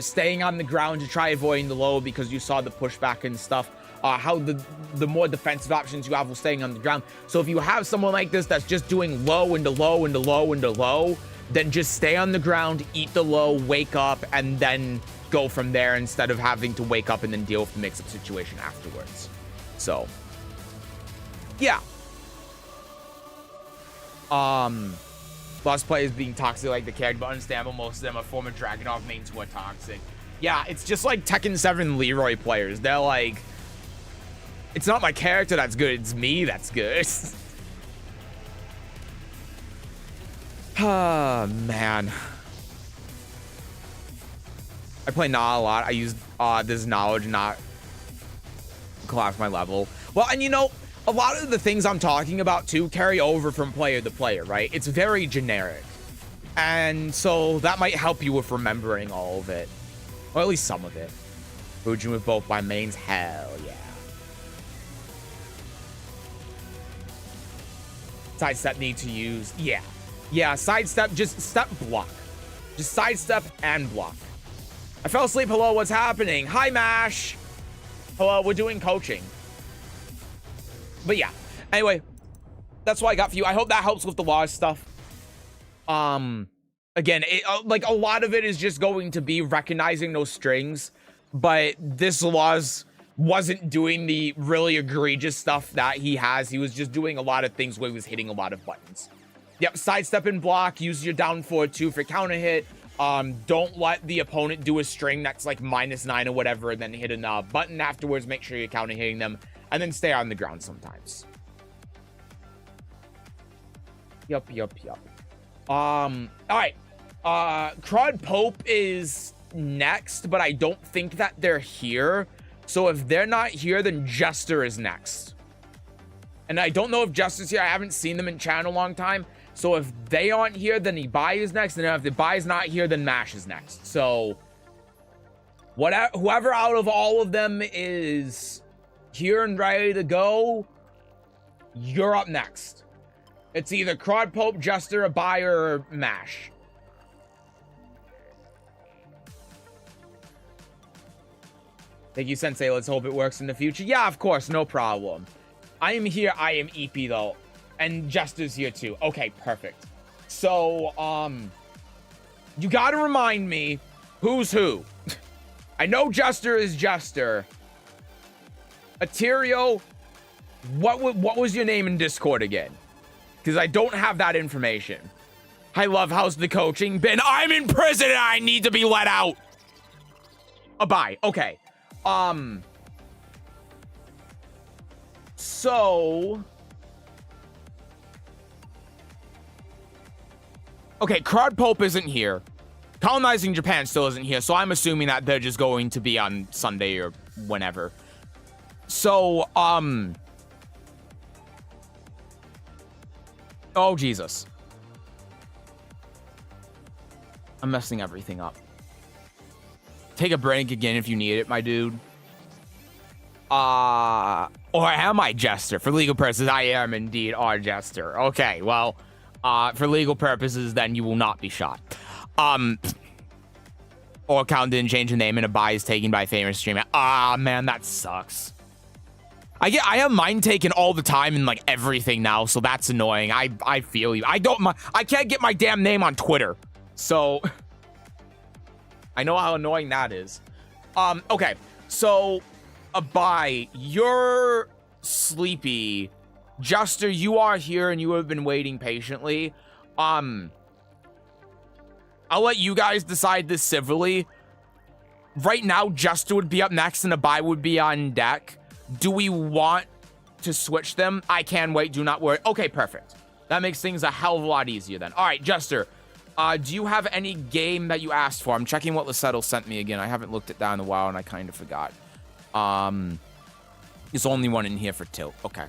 Staying on the ground to try avoiding the low because you saw the pushback and stuff. How the more defensive options you have while staying on the ground. So if you have someone like this that's just doing low into low into low into low, then just stay on the ground, eat the low, wake up, and then go from there instead of having to wake up and then deal with the mix-up situation afterwards. So, yeah. Lost players being toxic like the character, but understandable most of them are former Dragunov mains who are toxic. Yeah, it's just like Tekken 7 Leroy players. They're like, it's not my character that's good, it's me that's good. Oh, man. I play Na a lot. I use this knowledge not collapse my level. Well, and you know, a lot of the things I'm talking about too carry over from player to player, right? It's very generic. And so that might help you with remembering all of it. Or at least some of it. Fujin with both my mains, hell yeah. Sidestep need to use, yeah, sidestep, just step block, just sidestep and block. I fell asleep. Hello, what's happening? Hi, Mash. Hello, we're doing coaching. But yeah, anyway, that's what I got for you. I hope that helps with the laws stuff. Again, like a lot of it is just going to be recognizing those strings, but this laws wasn't doing the really egregious stuff that he has. He was just doing a lot of things where he was hitting a lot of buttons. Yep, sidestep and block, use your down forward 2 for counter hit. Don't let the opponent do a string that's like -9 or whatever and then hit a button afterwards. Make sure you're counter hitting them and then stay on the ground sometimes. Yup. All right. Crud Pope is next, but I don't think that they're here. So if they're not here, then Jester is next. And I don't know if Jester's here. I haven't seen them in chat in a long time. So if they aren't here, then Ibai is next. And if Ibai's not here, then Mash is next. So whoever out of all of them is here and ready to go, you're up next. It's either Crod Pope, Jester, Ibai, or Mash. Thank you, Sensei. Let's hope it works in the future. Yeah, of course. No problem. I am here. I am EP, though. And Jester's here, too. Okay, perfect. So, you gotta remind me who's who. I know Jester is Jester. Aterio, what was your name in Discord again? Because I don't have that information. I love how's the coaching been? I'm in prison and I need to be let out. Bye. Okay. So, okay, Crowd Pope isn't here. Colonizing Japan still isn't here, so I'm assuming that they're just going to be on Sunday or whenever. So, oh, Jesus. I'm messing everything up. Take a break again if you need it, my dude. Or am I Jester? For legal purposes, I am indeed our Jester. Okay, well, For legal purposes, then you will not be shot. Or account didn't change the name and a buy is taken by a famous streamer. Ah, man, that sucks. I have mine taken all the time in like everything now, so that's annoying. I feel you. I can't get my damn name on Twitter, so I know how annoying that is. Okay, so Abai, you're sleepy. Juster, you are here and you have been waiting patiently. I'll let you guys decide this civilly. Right now, Juster would be up next and Abai would be on deck. Do we want to switch them? I can wait, do not worry. Okay, perfect. That makes things a hell of a lot easier then. All right, Juster, do you have any game that you asked for? I'm checking what Lissetto sent me again. I haven't looked it down in a while and I kind of forgot. There's only one in here for Tilt. Okay.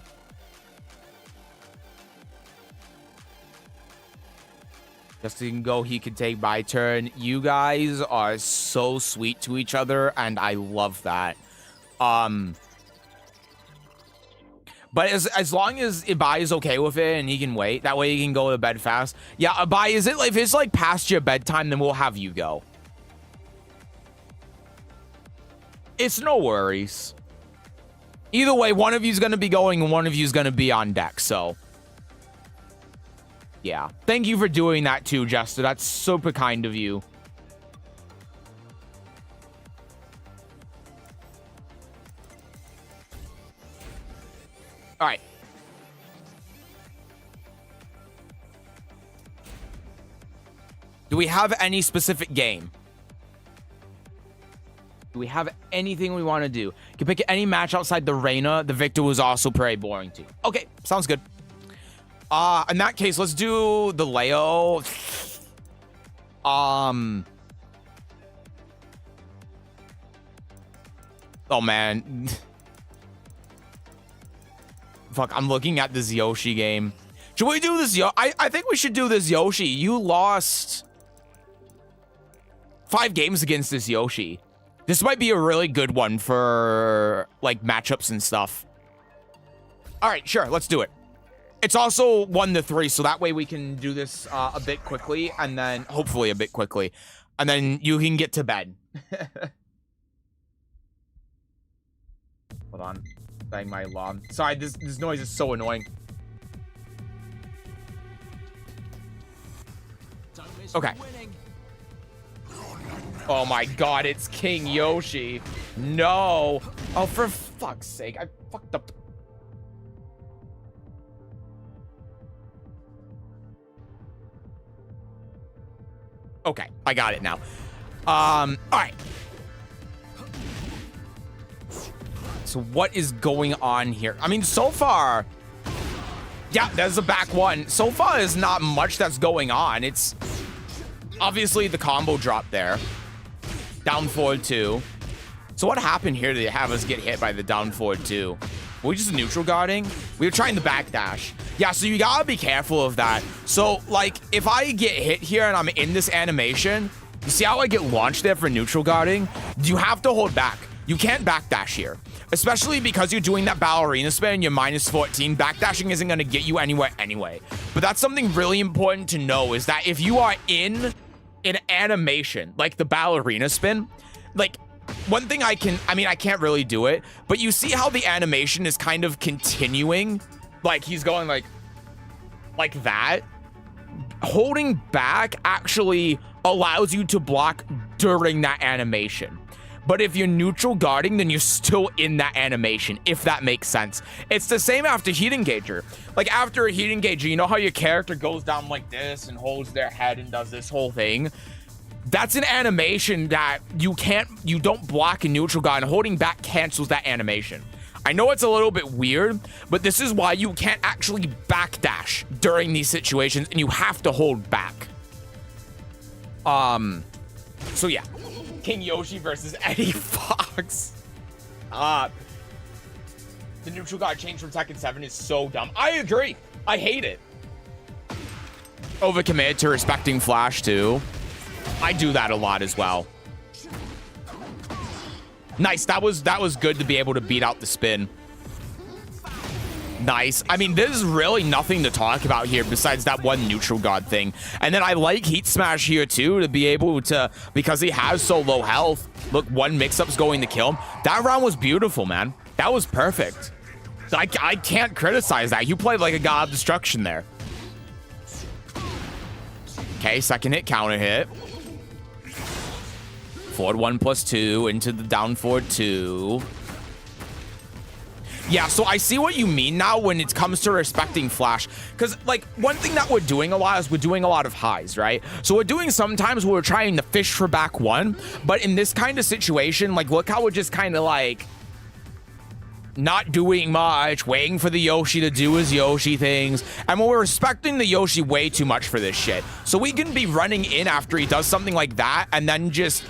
Juster can go, he can take my turn. You guys are so sweet to each other, and I love that. But as long as Abai is okay with it and he can wait, that way he can go to bed fast. Yeah, Abai, is it like, if it's like past your bedtime, then we'll have you go. It's no worries. Either way, one of you's gonna be going and one of you's gonna be on deck, so. Yeah. Thank you for doing that too, Jester. That's super kind of you. All right. Do we have any specific game? Do we have anything we want to do? You can pick any match outside the Reina. The Victor was also pretty boring too. Okay, sounds good. In that case, let's do the Leo. Oh man. Fuck, I'm looking at this Yoshi game. Should we do this? I think we should do this Yoshi. You lost 5 games against this Yoshi. This might be a really good one for like matchups and stuff. All right, sure, let's do it. It's also 1-3, so that way we can do this a bit quickly, and then hopefully a bit quickly, and then you can get to bed. Hold on, bang my alarm. Sorry, this noise is so annoying. Okay. Oh my God, it's King Yoshi. No. Oh, for fuck's sake, I fucked up. Okay, I got it now. All right. So what is going on here? I mean, so far, yeah, there's a back one. So far, there's not much that's going on. It's obviously the combo drop there. Down forward 2. So what happened here to have us get hit by the down forward 2? Were we just neutral guarding? We were trying the backdash. Yeah, so you gotta be careful of that. So, like, if I get hit here and I'm in this animation, you see how I get launched there for neutral guarding? You have to hold back. You can't backdash here. Especially because you're doing that ballerina spin and you're -14. Backdashing isn't gonna get you anywhere anyway. But that's something really important to know, is that if you are in an animation, like the ballerina spin, like, one thing I can't really do it, but you see how the animation is kind of continuing? Like, he's going like that. Holding back actually allows you to block during that animation. But if you're neutral guarding, then you're still in that animation, if that makes sense. It's the same after heat engager. Like, after a heat engager, you know how your character goes down like this and holds their head and does this whole thing? That's an animation that you don't block a neutral guard, and holding back cancels that animation. I know it's a little bit weird, but this is why you can't actually backdash during these situations, and you have to hold back. So yeah. King Yoshi versus Eddie Fox. The neutral guard change from Tekken 7 is so dumb. I agree. I hate it. Overcommit to respecting Flash too. I do that a lot as well. Nice. That was good to be able to beat out the spin. Nice. I mean, there's really nothing to talk about here besides that one neutral guard thing. And then I like Heat Smash here too, to be able to, because he has so low health. Look, one mix-up's going to kill him. That round was beautiful, man. That was perfect. I can't criticize that. You played like a god of destruction there. Okay, second hit, counter hit. Forward 1+2 into the down forward 2. Yeah, so I see what you mean now when it comes to respecting Flash. Because, like, one thing that we're doing a lot is we're doing a lot of highs, right? So we're doing sometimes we're trying to fish for back one. But in this kind of situation, like, look how we're just kind of, like, not doing much, waiting for the Yoshi to do his Yoshi things. And we're respecting the Yoshi way too much for this shit. So we can be running in after he does something like that and then just,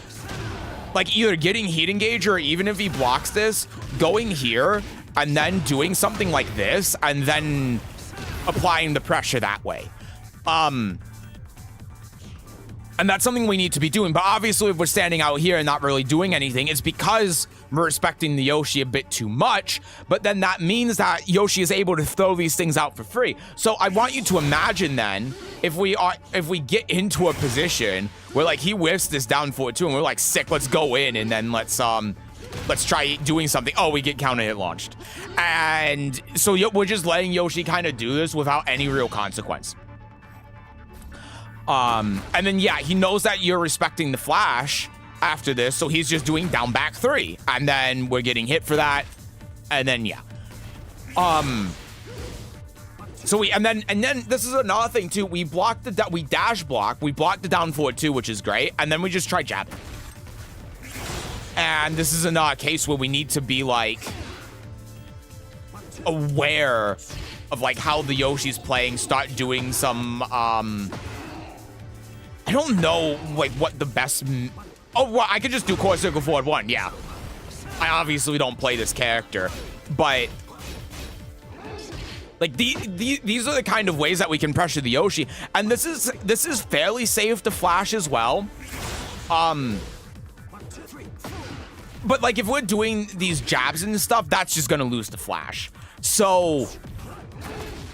like, either getting heat engage or even if he blocks this, going here and then doing something like this, and then applying the pressure that way. And that's something we need to be doing. But obviously, if we're standing out here and not really doing anything, it's because we're respecting the Yoshi a bit too much. But then that means that Yoshi is able to throw these things out for free. So I want you to imagine then, if we get into a position where, like, he whiffs this down forward too, and we're like, sick, let's go in, and then let's try doing something. Oh, we get counter hit launched. And so we're just letting Yoshi kind of do this without any real consequence. And then, yeah, he knows that you're respecting the Flash after this, so he's just doing down back 3. And then we're getting hit for that. And then, yeah. So and then this is another thing too. We dash block. We block the down forward 2, which is great. And then we just try jabbing. And this is another case where we need to be, like, aware of, like, how the Yoshi's playing, start doing some, I don't know, like, what the best, oh, well, I could just do core circle forward 1, yeah. I obviously don't play this character, but, like, these are the kind of ways that we can pressure the Yoshi, and this is fairly safe to Flash as well. But, like, if we're doing these jabs and stuff, that's just gonna lose the Flash. So,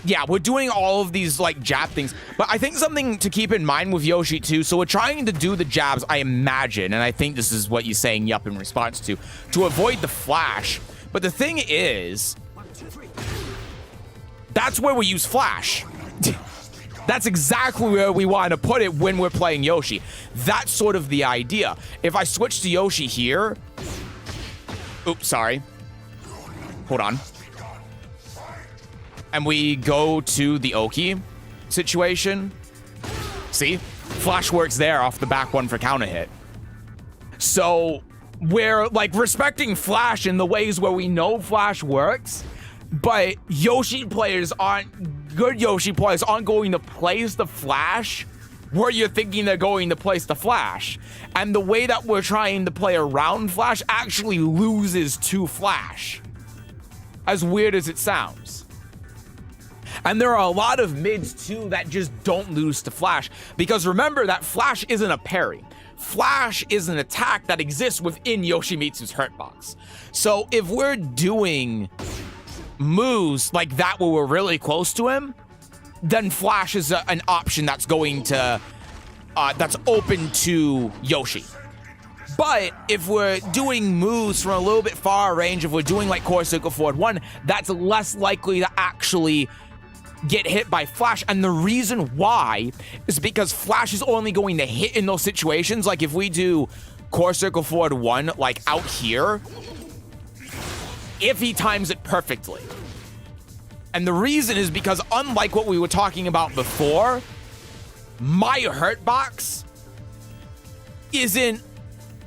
yeah, we're doing all of these, like, jab things. But I think something to keep in mind with Yoshi, too, so we're trying to do the jabs, I imagine, and I think this is what you're saying, yup, in response to avoid the Flash. But the thing is, that's where we use Flash. That's exactly where we want to put it when we're playing Yoshi. That's sort of the idea. If I switch to Yoshi here... Oops, sorry. Hold on. And we go to the Oki situation. See? Flash works there off the back one for counter hit. So we're, like, respecting Flash in the ways where we know Flash works, but Yoshi players good Yoshi players aren't going to place the Flash where you're thinking they're going to place the Flash. And the way that we're trying to play around Flash actually loses to Flash. As weird as it sounds. And there are a lot of mids too that just don't lose to Flash. Because remember that Flash isn't a parry. Flash is an attack that exists within Yoshimitsu's hurtbox. So if we're doing moves like that where we're really close to him, then Flash is an option that's going to, that's open to Yoshi. But if we're doing moves from a little bit far range, if we're doing like core circle forward 1, that's less likely to actually get hit by Flash. And the reason why is because Flash is only going to hit in those situations. Like if we do core circle forward 1, like out here, if he times it perfectly. And the reason is because unlike what we were talking about before, my hurtbox isn't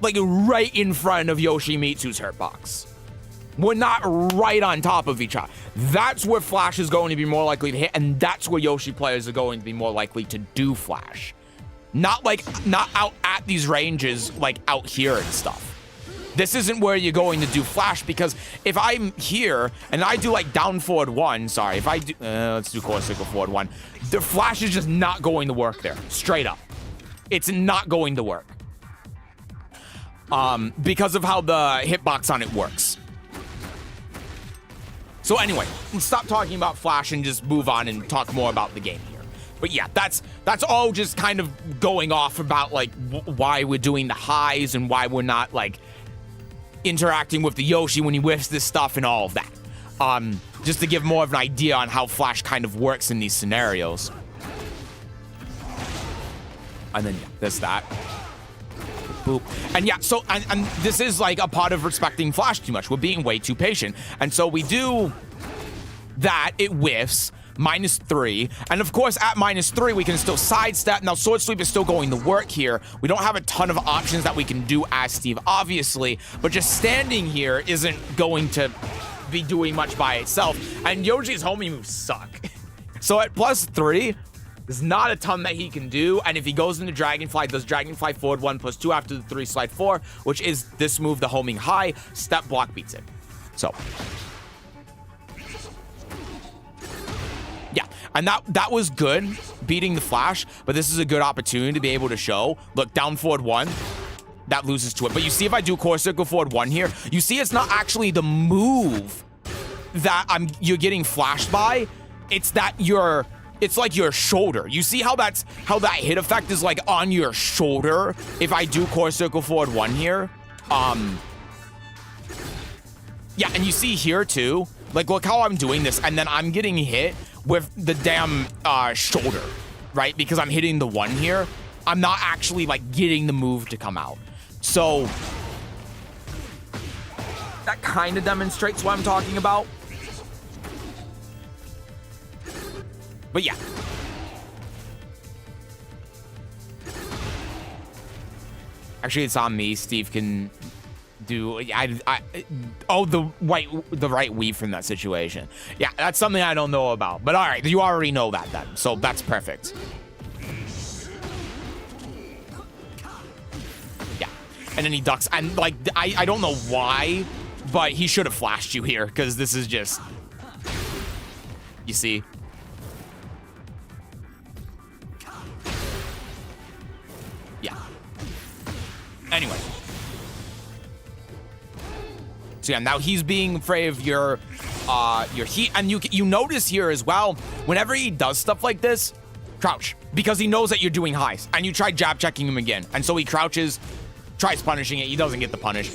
like right in front of Yoshimitsu's hurtbox. We're not right on top of each other. That's where Flash is going to be more likely to hit, and that's where Yoshi players are going to be more likely to do Flash. Not out at these ranges, like out here and stuff. This isn't where you're going to do Flash, because if I'm here and I do like down forward 1, sorry, if I do, let's do core circle forward 1, the Flash is just not going to work there, straight up. It's not going to work. Because of how the hitbox on it works. So anyway, let's stop talking about Flash and just move on and talk more about the game here. But yeah, that's all just kind of going off about like why we're doing the highs and why we're not like interacting with the Yoshi when he whiffs this stuff and all of that. Just to give more of an idea on how Flash kind of works in these scenarios. And then yeah, there's that. Boop. And yeah, so and this is like a part of respecting Flash too much. We're being way too patient. And so we do that, it whiffs, -3. And of course, at -3, we can still sidestep. Now, Sword Sweep is still going to work here. We don't have a ton of options that we can do as Steve, obviously, but just standing here isn't going to be doing much by itself. And Yoshi's homing moves suck. So at +3, there's not a ton that he can do, and if he goes into Dragonfly, does Dragonfly forward 1+2 after the 3 slide 4, which is this move, the homing high, step block beats it. So yeah, and that was good, beating the Flash, but this is a good opportunity to be able to show, look, down forward 1, that loses to it. But you see if I do core circle forward 1 here, you see it's not actually the move that you're getting flashed by, it's that it's like your shoulder. You see how that hit effect is like on your shoulder if I do core circle forward 1 here? Yeah, and you see here too, like look how I'm doing this and then I'm getting hit with the damn shoulder, right? Because I'm hitting the 1 here. I'm not actually like getting the move to come out. So that kind of demonstrates what I'm talking about. But yeah. Actually, it's on me. Steve can do the right weave from that situation. Yeah, that's something I don't know about. But all right, you already know that then. So that's perfect. Yeah. And then he ducks. And like I don't know why, but he should have flashed you here because this is just, you see. Anyway. So yeah, now he's being afraid of your heat. And you notice here as well, whenever he does stuff like this, crouch. Because he knows that you're doing highs. And you try jab checking him again. And so he crouches, tries punishing it. He doesn't get the punish.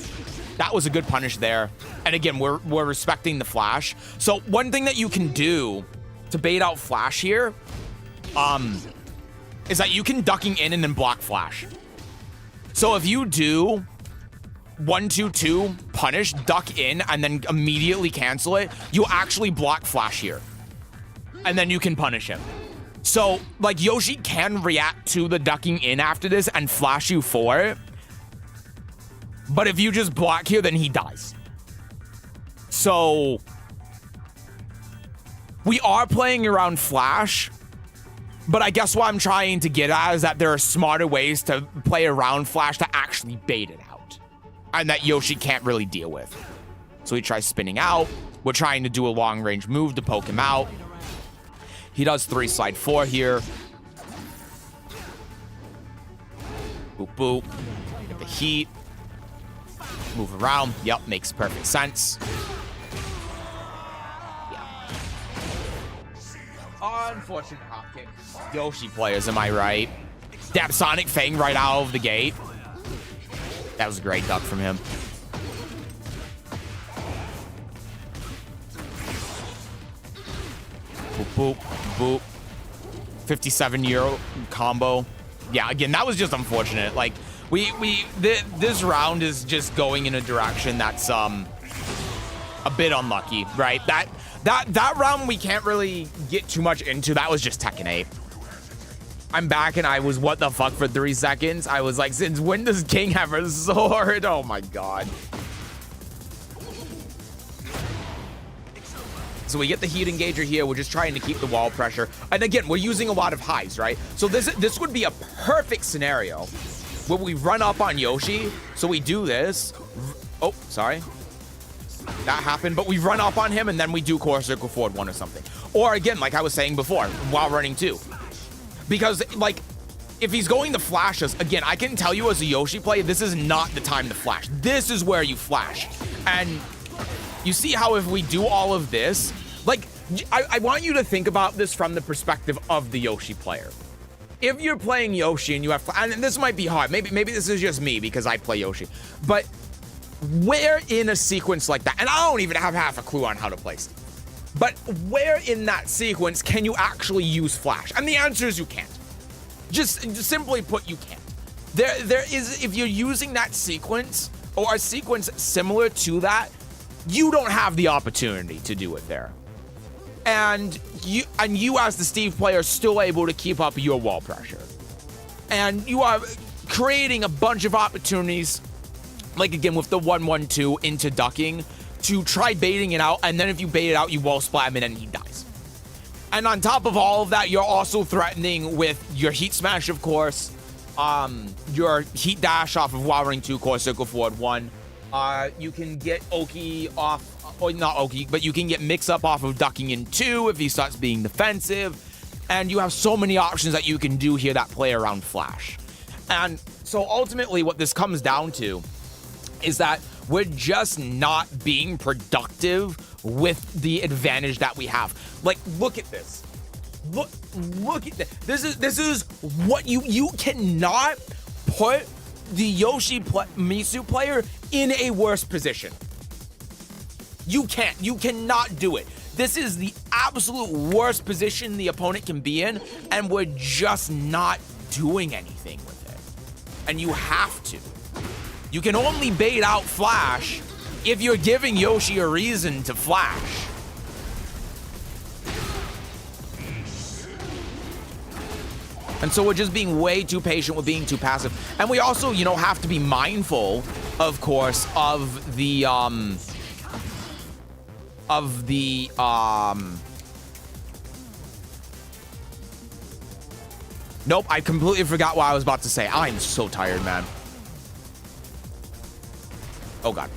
That was a good punish there. And again, we're respecting the Flash. So one thing that you can do to bait out Flash here, is that you can ducking in and then block Flash. So if you do 1-2-2 punish, duck in, and then immediately cancel it, you actually block Flash here. And then you can punish him. So, like, Yoshi can react to the ducking in after this and flash you for it. But if you just block here, then he dies. So, we are playing around Flash. But I guess what I'm trying to get at is that there are smarter ways to play around Flash to actually bait it out. And that Yoshi can't really deal with. So he tries spinning out. We're trying to do a long-range move to poke him out. He does 3 slide 4 here. Boop, boop. Get the heat. Move around. Yep, makes perfect sense. Unfortunate hop kick. Yoshi players, am I right? Dab Sonic Fang right out of the gate. That was a great duck from him. Boop, boop, boop. 57-euro combo. Yeah, again, that was just unfortunate. Like, this round is just going in a direction that's a bit unlucky, right? That round we can't really get too much into. That was just Tekken 8. I'm back and I was what the fuck for 3 seconds. I was like, since when does King have a sword? Oh my god. So we get the heat engager here. We're just trying to keep the wall pressure. And again, we're using a lot of highs, right? So this would be a perfect scenario where we run up on Yoshi. So we do this. Oh, sorry. That happened, but we run up on him and then we do core circle forward 1 or something. Or again, like I was saying before, while running 2. Because, like, if he's going to flash us, again, I can tell you as a Yoshi player, this is not the time to flash. This is where you flash. And You see how if we do all of this, like, I want you to think about this from the perspective of the Yoshi player. If you're playing Yoshi and you have, and this might be hard, maybe this is just me because I play Yoshi, but where in a sequence like that, and I don't even have half a clue on how to play stuff, but where in that sequence can you actually use Flash? And the answer is you can't. Just simply put, you can't. There is, if you're using that sequence or a sequence similar to that, you don't have the opportunity to do it there. And you as the Steve player are still able to keep up your wall pressure. And you are creating a bunch of opportunities, like again with the 1-1-2 into ducking, to try baiting it out, and then if you bait it out, you wall splat him and then he dies. And on top of all of that, you're also threatening with your Heat Smash, of course, your Heat Dash off of Wild Ring 2, Core Circle Forward 1. You can get Oki off, or not Oki, but you can get Mix Up off of ducking in 2 if he starts being defensive. And you have so many options that you can do here that play around Flash. And so ultimately what this comes down to is that we're just not being productive with the advantage that we have. Like, look at this. Look at this. This is what you cannot put the Yoshi Mitsu player in a worse position. You can't. You cannot do it. This is the absolute worst position the opponent can be in, and we're just not doing anything with it. And you have to. You can only bait out Flash if you're giving Yoshi a reason to Flash. And so we're just being way too patient. We're being too passive. And we also, you know, have to be mindful, of course, of the nope, I completely forgot what I was about to say. I'm so tired, man. Oh, God.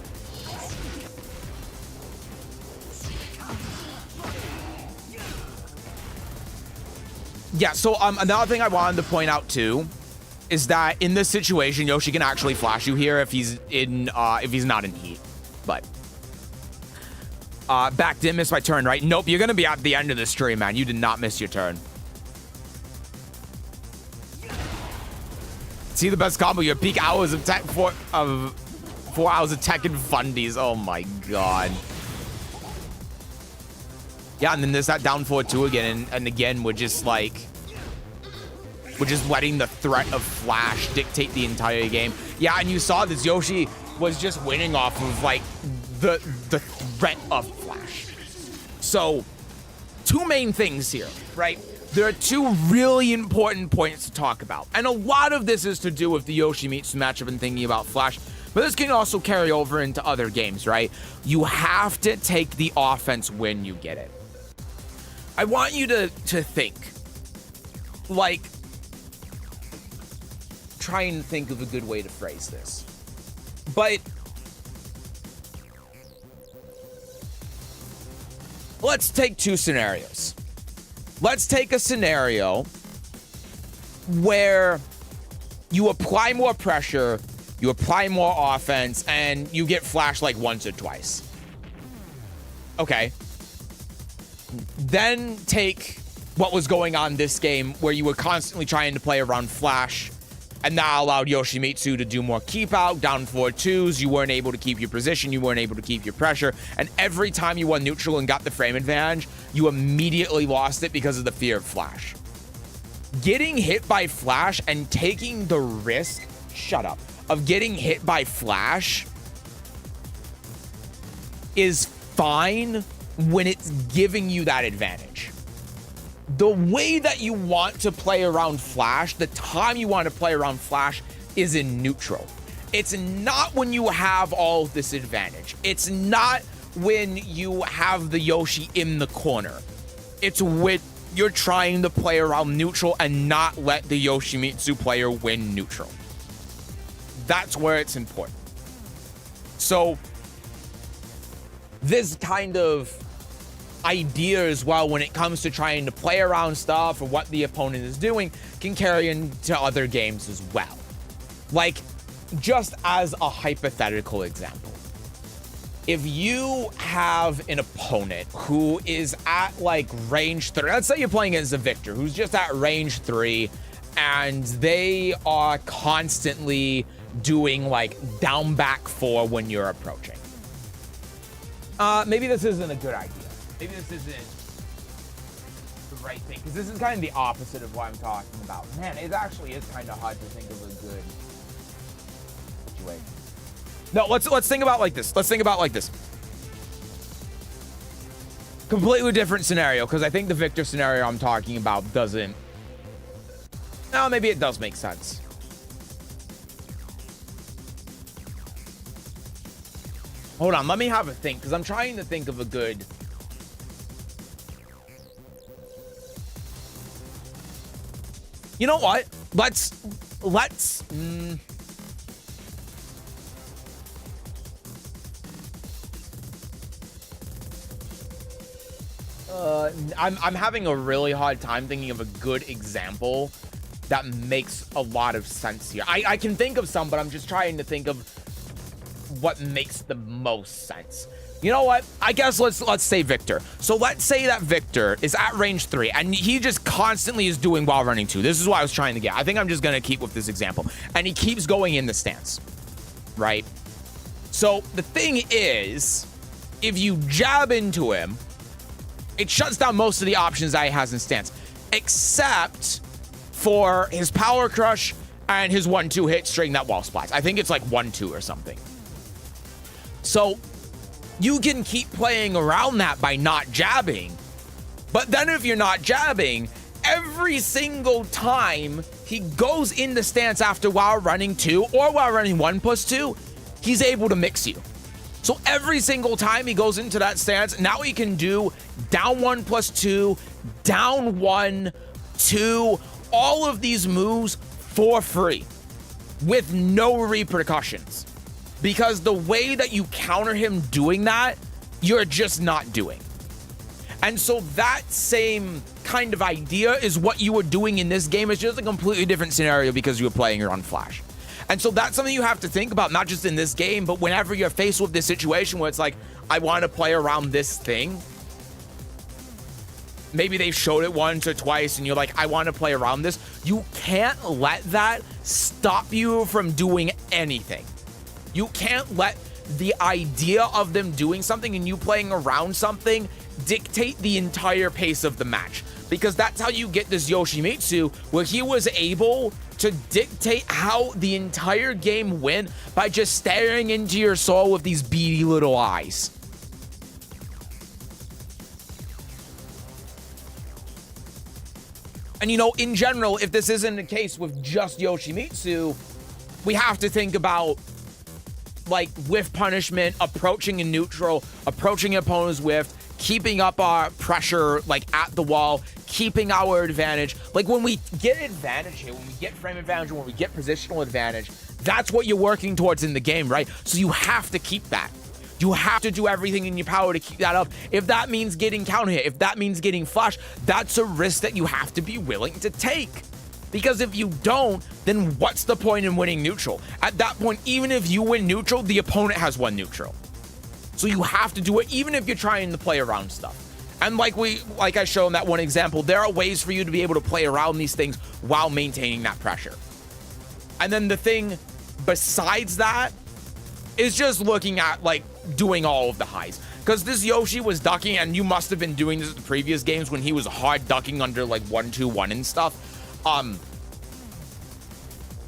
Yeah, so another thing I wanted to point out too is that in this situation, Yoshi can actually flash you here if he's not in heat. But back, didn't miss my turn, right? Nope, you're gonna be at the end of the stream, man. You did not miss your turn. See the best combo, your peak hours of tech 4 hours of Tekken fundies. Oh my God. Yeah, and then there's that down forward 2 again, and again, we're just letting the threat of Flash dictate the entire game. Yeah, and you saw this, Yoshi was just winning off of, like, the threat of Flash. So, 2 main things here, right? There are 2 really important points to talk about, and a lot of this is to do with the Yoshimitsu matchup and thinking about Flash, but this can also carry over into other games, right? You have to take the offense when you get it. I want you to think, like, try and think of a good way to phrase this. But let's take 2 scenarios. Let's take a scenario where you apply more pressure, you apply more offense, and you get flashed like once or twice. Okay. Then take what was going on this game where you were constantly trying to play around Flash, and that allowed Yoshimitsu to do more keep out, down 4-2s, you weren't able to keep your position, you weren't able to keep your pressure, and every time you won neutral and got the frame advantage, you immediately lost it because of the fear of Flash. Getting hit by Flash and taking the risk, of getting hit by Flash is fine when it's giving you that advantage. The way that you want to play around Flash, the time you want to play around Flash is in neutral. It's not when you have all this advantage. It's not when you have the Yoshi in the corner. It's when you're trying to play around neutral and not let the Yoshimitsu player win neutral. That's where it's important. So this kind of idea as well, when it comes to trying to play around stuff or what the opponent is doing, can carry into other games as well. Like, just as a hypothetical example, if you have an opponent who is at like range 3, let's say you're playing against a Victor who's just at range 3 and they are constantly doing like down back 4 when you're approaching. Maybe this isn't a good idea. Maybe this isn't the right thing, because this is kind of the opposite of what I'm talking about. Man, it actually is kind of hard to think of a good situation. No, let's think about like this. Let's think about like this. Completely different scenario, because I think the Victor scenario I'm talking about doesn't. No, maybe it does make sense. Hold on, let me have a think, because I'm trying to think of a good. You know what? Let's. I'm having a really hard time thinking of a good example that makes a lot of sense here. I can think of some, but I'm just trying to think of what makes the most sense. You know what? I guess let's say Victor. So let's say that Victor is at range 3 and he just constantly is doing while running 2. This is what I was trying to get. I think I'm just going to keep with this example. And he keeps going in the stance, right? So the thing is, if you jab into him, it shuts down most of the options that he has in stance, except for his power crush and his 1-2 hit string that wall splats. I think it's like 1-2 or something. So you can keep playing around that by not jabbing. But then if you're not jabbing, every single time he goes in the stance after while running 2 or while running 1+2, he's able to mix you. So every single time he goes into that stance, now he can do down 1+2, down 1, 2, all of these moves for free with no repercussions. Because the way that you counter him doing that, you're just not doing. And so that same kind of idea is what you were doing in this game. It's just a completely different scenario because you were playing your own Flash. And so that's something you have to think about, not just in this game, but whenever you're faced with this situation where it's like, I want to play around this thing. Maybe they showed it once or twice and you're like, I want to play around this. You can't let that stop you from doing anything. You can't let the idea of them doing something and you playing around something dictate the entire pace of the match. Because that's how you get this Yoshimitsu, where he was able to dictate how the entire game went by just staring into your soul with these beady little eyes. And you know, in general, if this isn't the case with just Yoshimitsu, we have to think about like whiff punishment, approaching a neutral, approaching opponent's whiff, keeping up our pressure like at the wall, keeping our advantage. Like when we get advantage here, when we get frame advantage, when we get positional advantage, that's what you're working towards in the game, right? So you have to keep that. You have to do everything in your power to keep that up. If that means getting counter hit, if that means getting flash, that's a risk that you have to be willing to take. Because if you don't, then what's the point in winning neutral? At that point, even if you win neutral, the opponent has won neutral. So you have to do it, even if you're trying to play around stuff. And like I showed in that one example, there are ways for you to be able to play around these things while maintaining that pressure. And then the thing besides that is just looking at like doing all of the highs. Because this Yoshi was ducking, and you must have been doing this in the previous games when he was hard ducking under like 1-2-1 and stuff.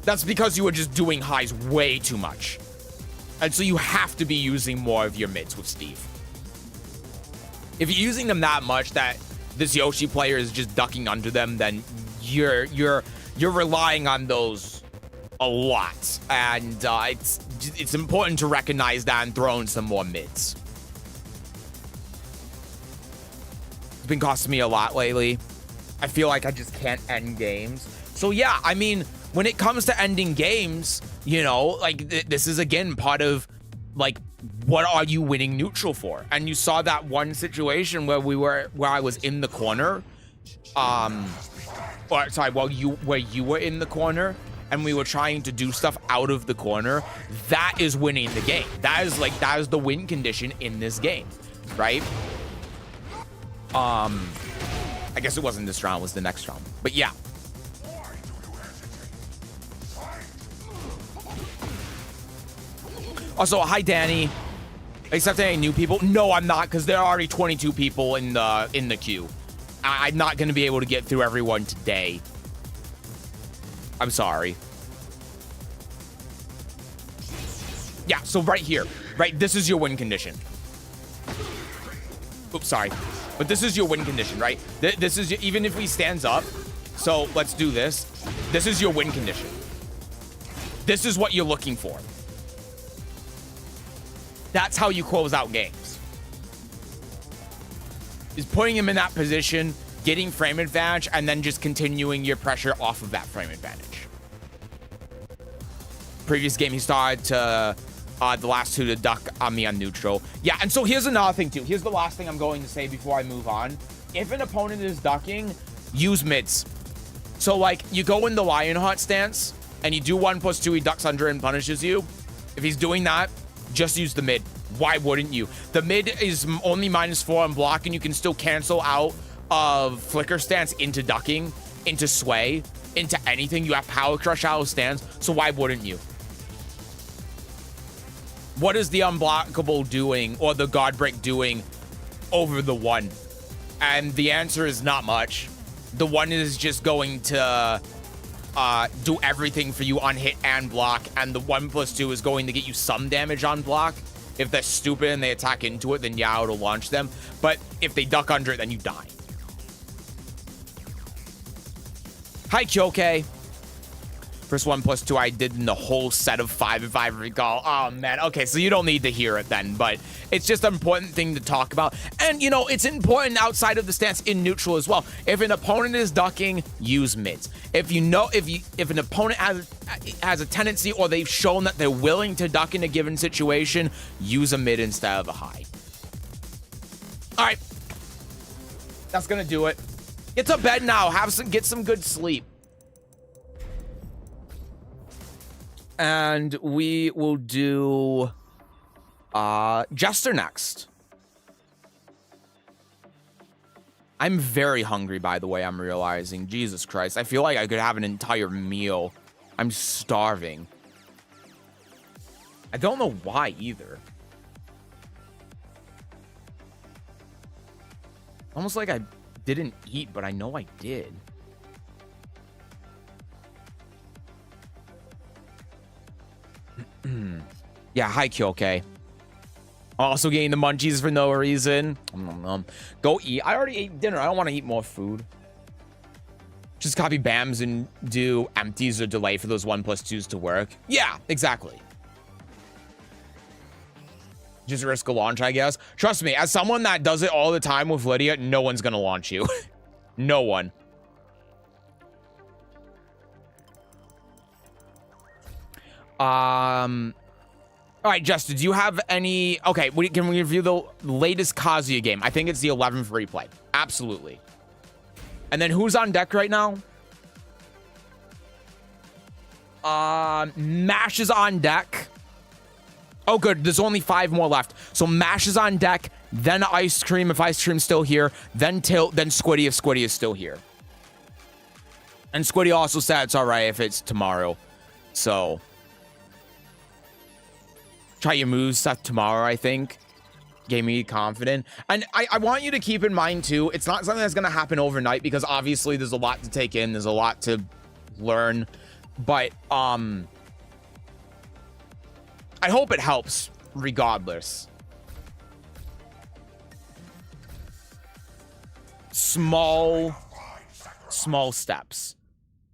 That's because you were just doing highs way too much. And so you have to be using more of your mids with Steve. If you're using them that much that this Yoshi player is just ducking under them, then you're relying on those a lot. And it's important to recognize that and throw in some more mids. It's been costing me a lot lately. I feel like I just can't end games. So yeah, I mean, when it comes to ending games, you know, like this is again part of like, what are you winning neutral for? And you saw that one situation where I was in the corner, where you were in the corner, and we were trying to do stuff out of the corner, that is winning the game. That is the win condition in this game, right? I guess it wasn't this round, it was the next round. But yeah. Also, hi Danny. Except any new people? No, I'm not, because there are already 22 people in the queue. I'm not going to be able to get through everyone today. I'm sorry. Yeah, so right here, right? This is your win condition. Oops, sorry. But this is your win condition, right? This is, even if he stands up. So let's do this. This is your win condition. This is what you're looking for. That's how you close out games. Is putting him in that position, getting frame advantage, and then just continuing your pressure off of that frame advantage. Previous game, he started to the last two to duck on me on neutral. Yeah, and so here's another thing too. Here's the last thing I'm going to say before I move on. If an opponent is ducking, use mids. So like, you go in the Lionheart stance, and you do 1+2, he ducks under and punishes you. If he's doing that, just use the mid. Why wouldn't you? The mid is only -4 on block, and you can still cancel out of flicker stance into ducking, into sway, into anything. You have power crush out of stance, so why wouldn't you? What is the unblockable doing, or the guard break doing over the one? And the answer is not much. The one is just going to do everything for you on hit and block, and the 1+2 is going to get you some damage on block. If they're stupid and they attack into it, then yeah, it'll launch them. But if they duck under it, then you die. Hi, Kyoke. First 1+2 I did in the whole set of 5, if I recall. Oh, man. Okay, so you don't need to hear it then, but it's just an important thing to talk about. And, you know, it's important outside of the stance in neutral as well. If an opponent is ducking, use mids. If you know, if an opponent has a tendency, or they've shown that they're willing to duck in a given situation, use a mid instead of a high. All right. That's going to do it. Get to bed now. Get some good sleep. And we will do Jester next. I'm very hungry, by the way, I'm realizing. Jesus Christ. I feel like I could have an entire meal. I'm starving. I don't know why either. Almost like I didn't eat, but I know I did. Yeah, hi, Kyoke. Also getting the munchies for no reason. Go eat. I already ate dinner. I don't want to eat more food. Just copy BAMs and do empties or delay for those 1+2s to work. Yeah, exactly. Just risk a launch, I guess. Trust me, as someone that does it all the time with Lidia, no one's going to launch you. No one. All right, Justin, do you have any... Okay, can we review the latest Kazuya game? I think it's the 11th replay. Absolutely. And then who's on deck right now? Mash is on deck. Oh, good. There's only 5 more left. So Mash is on deck, then Ice Cream if Ice Cream's still here, then Tilt, then Squiddy if Squiddy is still here. And Squiddy also said it's all right if it's tomorrow. So... try your moves stuff tomorrow, I think. Gave me confident. And I want you to keep in mind, too, it's not something that's going to happen overnight, because obviously there's a lot to take in. There's a lot to learn. But, I hope it helps regardless. Small steps.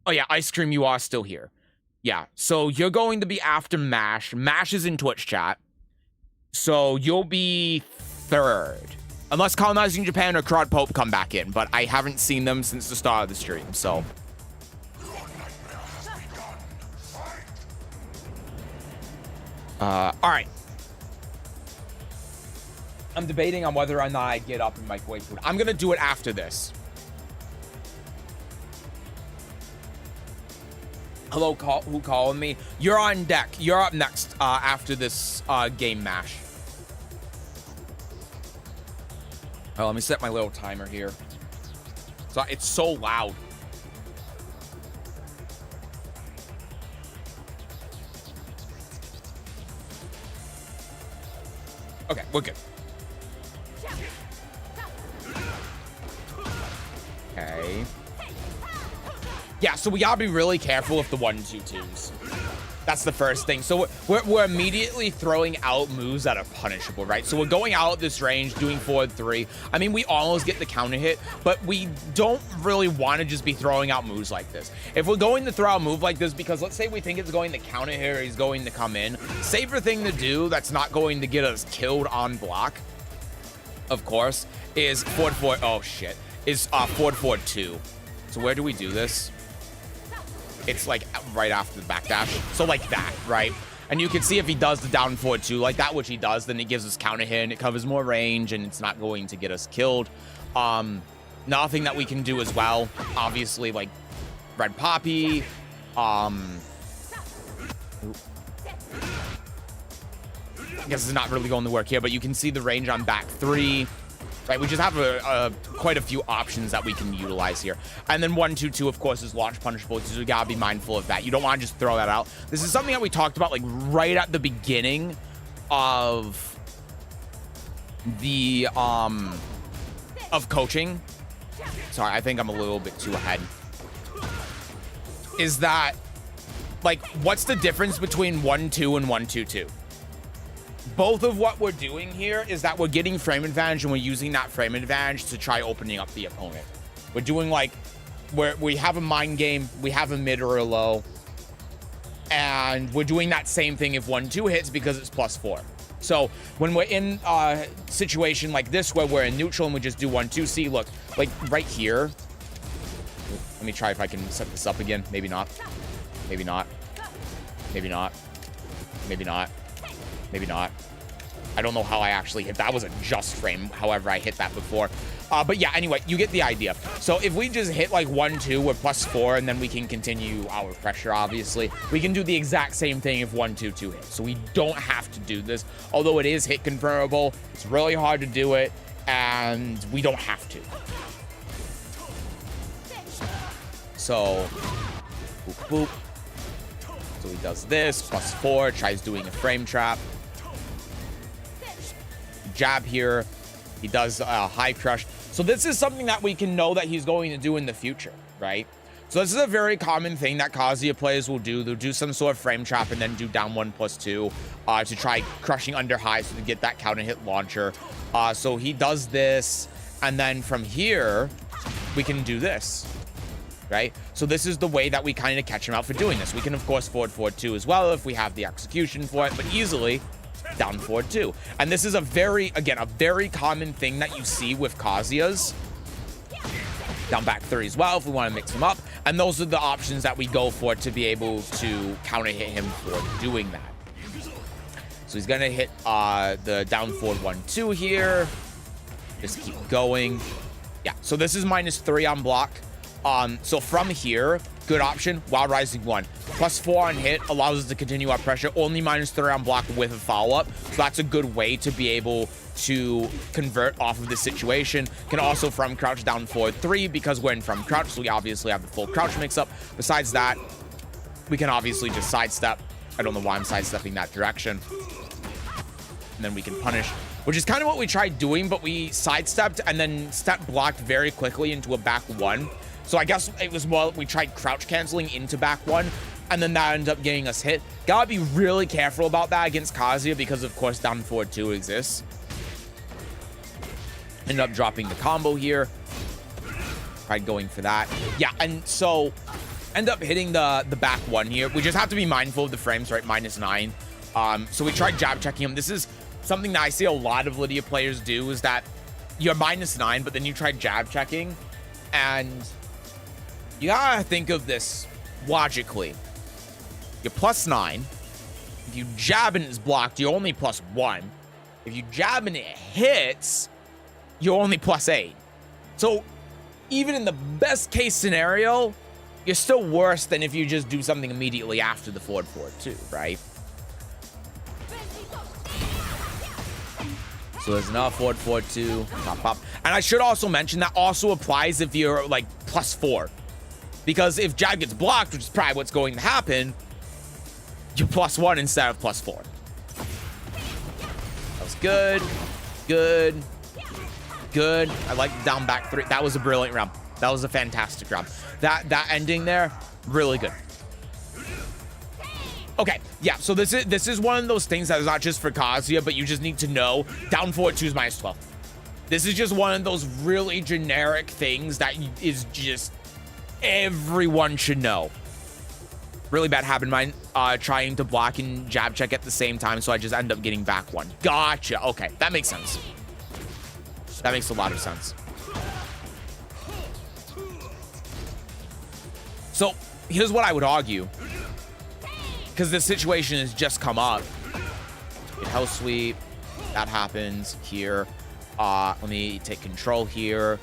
Oh, yeah, Ice Cream, you are still here. Yeah, so you're going to be after Mash. Mash is in Twitch chat. So you'll be 3rd. Unless Colonizing Japan or Crowd Pope come back in. But I haven't seen them since the start of the stream, so... alright. I'm debating on whether or not I get up and microwave food. I'm gonna do it after this. Hello, who calling me? You're on deck. You're up next after this game mash. Oh, let me set my little timer here. So it's so loud. Okay, we're good. Okay. Yeah, so we gotta be really careful with the 1-2-2s. That's the first thing. So we're immediately throwing out moves that are punishable, right? So we're going out this range, doing forward 3. I mean, we almost get the counter hit, but we don't really want to just be throwing out moves like this. If we're going to throw out a move like this, because let's say we think it's going to counter hit or he's going to come in, safer thing to do that's not going to get us killed on block, of course, is forward 4. Oh shit, is forward 4-2. So where do we do this? It's like right after the backdash. So like that, right? And you can see if he does the down forward 2 like that, which he does, then it gives us counter hit and it covers more range and it's not going to get us killed. Nothing that we can do as well, obviously, like red poppy. I guess it's not really going to work here, but you can see the range on back 3. Right, we just have quite a few options that we can utilize here. And then 1-2-2, of course, is launch punishable, so we gotta be mindful of that. You don't want to just throw that out. This is something that we talked about like right at the beginning of the of coaching. Sorry, I think I'm a little bit too ahead. Is that like what's the difference between 1-2 and 1-2-2? Both of what we're doing here is that we're getting frame advantage and we're using that frame advantage to try opening up the opponent. We're doing like where we have a mind game, we have a mid or a low, and we're doing that same thing if 1-2 hits because it's +4. So when we're in a situation like this where we're in neutral and we just do 1-2, see, look, like right here. Let me try if I can set this up again. Maybe not. Maybe not. Maybe not. Maybe not. Maybe not. I don't know how I actually hit that. That was a just frame, however I hit that before. But yeah, anyway, you get the idea. So if we just hit like 1-2, we're +4, and then we can continue our pressure, obviously. We can do the exact same thing if 1-2-2 hits. So we don't have to do this. Although it is hit confirmable, it's really hard to do it, and we don't have to. So, boop, boop. So he does this, +4, tries doing a frame trap. Jab here. He does a high crush. So this is something that we can know that he's going to do in the future, right? So this is a very common thing that Kazuya players will do. They'll do some sort of frame trap and then do down 1+2 to try crushing under high so to get that counter hit launcher. So he does this, and then from here, we can do this, right? So this is the way that we kind of catch him out for doing this. We can, of course, forward 2 as well if we have the execution for it, but easily down forward 2. And this is a very, again, a very common thing that you see with Kazuyas. Down back 3 as well if we want to mix them up. And those are the options that we go for to be able to counter hit him for doing that. So he's going to hit the down forward 1-2 here. Just keep going. Yeah, so this is -3 on block. So from here, good option, Wild Rising 1. +4 on hit allows us to continue our pressure, only -3 on block with a follow-up. So that's a good way to be able to convert off of this situation. Can also from crouch down forward 3 because we're in from crouch, so we obviously have the full crouch mix-up. Besides that, we can obviously just sidestep. I don't know why I'm sidestepping that direction. And then we can punish, which is kind of what we tried doing, but we sidestepped and then step blocked very quickly into a back 1. So I guess it was more we tried crouch canceling into back 1, and then that ended up getting us hit. Gotta be really careful about that against Kazuya because, of course, down forward 2 exists. Ended up dropping the combo here. Tried going for that. Yeah, and so end up hitting the back 1 here. We just have to be mindful of the frames, right? -9. So we tried jab checking him. This is something that I see a lot of Lidia players do, is that you're -9, but then you try jab checking, and you gotta think of this logically. You're +9. If you jab and it's blocked, you're only +1. If you jab and it hits, you're only +8. So even in the best case scenario, you're still worse than if you just do something immediately after the forward too, right? So there's another forward 2, pop. And I should also mention that also applies if you're like +4. Because if jab gets blocked, which is probably what's going to happen, you're +1 instead of +4. That was good. Good. Good. I like the down back 3. That was a brilliant round. That was a fantastic round. That ending there, really good. Okay, yeah, so this is one of those things that is not just for Kazuya, but you just need to know down forward 2 is -12. This is just one of those really generic things that is just everyone should know. Really bad habit of mine, trying to block and jab check at the same time, so I just end up getting back 1. Gotcha. Okay, that makes sense. That makes a lot of sense. So here's what I would argue, because this situation has just come up. Get house sweep. That happens here. Let me take control here.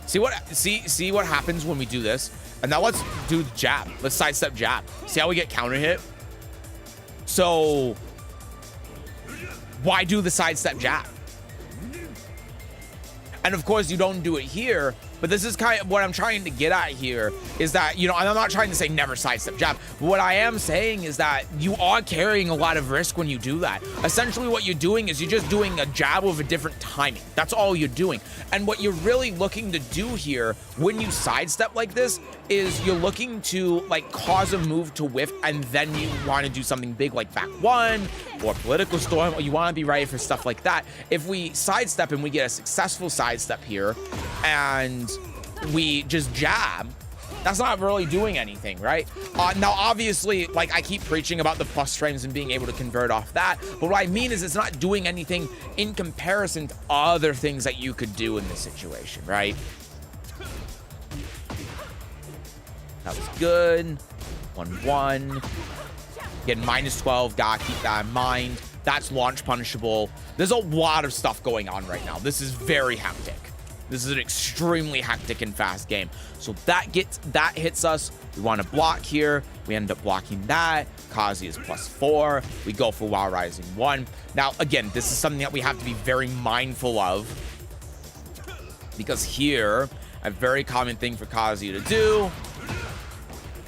See what happens when we do this. And now let's do the jab. Let's sidestep jab. See how we get counter hit? So why do the sidestep jab? And of course you don't do it here, but this is kind of what I'm trying to get at here, is that, you know, and I'm not trying to say never sidestep jab, but what I am saying is that you are carrying a lot of risk when you do that. Essentially what you're doing is you're just doing a jab with a different timing. That's all you're doing. And what you're really looking to do here when you sidestep like this is you're looking to like cause a move to whiff, and then you want to do something big like back 1 or political storm, or you want to be ready for stuff like that. If we sidestep and we get a successful sidestep here and we just jab, that's not really doing anything, right? Now, obviously, like I keep preaching about the plus frames and being able to convert off that, but what I mean is it's not doing anything in comparison to other things that you could do in this situation, right? That was good. 1-1. Again, -12. Gotta keep that in mind. That's launch punishable. There's a lot of stuff going on right now. This is very hectic. This is an extremely hectic and fast game. So that hits us. We want to block here. We end up blocking that. Kazi is +4. We go for Wild Rising 1. Now, again, this is something that we have to be very mindful of, because here, a very common thing for Kazi to do.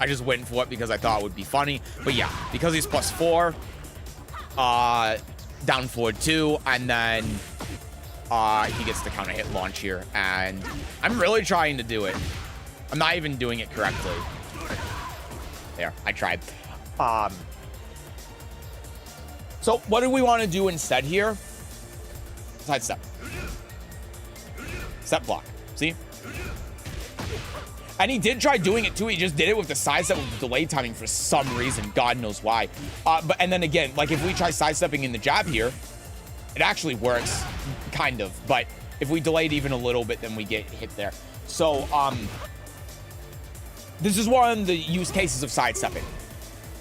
I just went for it because I thought it would be funny. But yeah, because he's +4, down forward 2, and then he gets the counter hit launch here. And I'm really trying to do it. I'm not even doing it correctly. There, I tried. So what do we want to do instead here? Sidestep. Step block. See? And he did try doing it too. He just did it with the sidestep with the delay timing for some reason. God knows why. And then again, like if we try sidestepping in the jab here, it actually works, kind of. But if we delayed even a little bit, then we get hit there. So this is one of the use cases of sidestepping.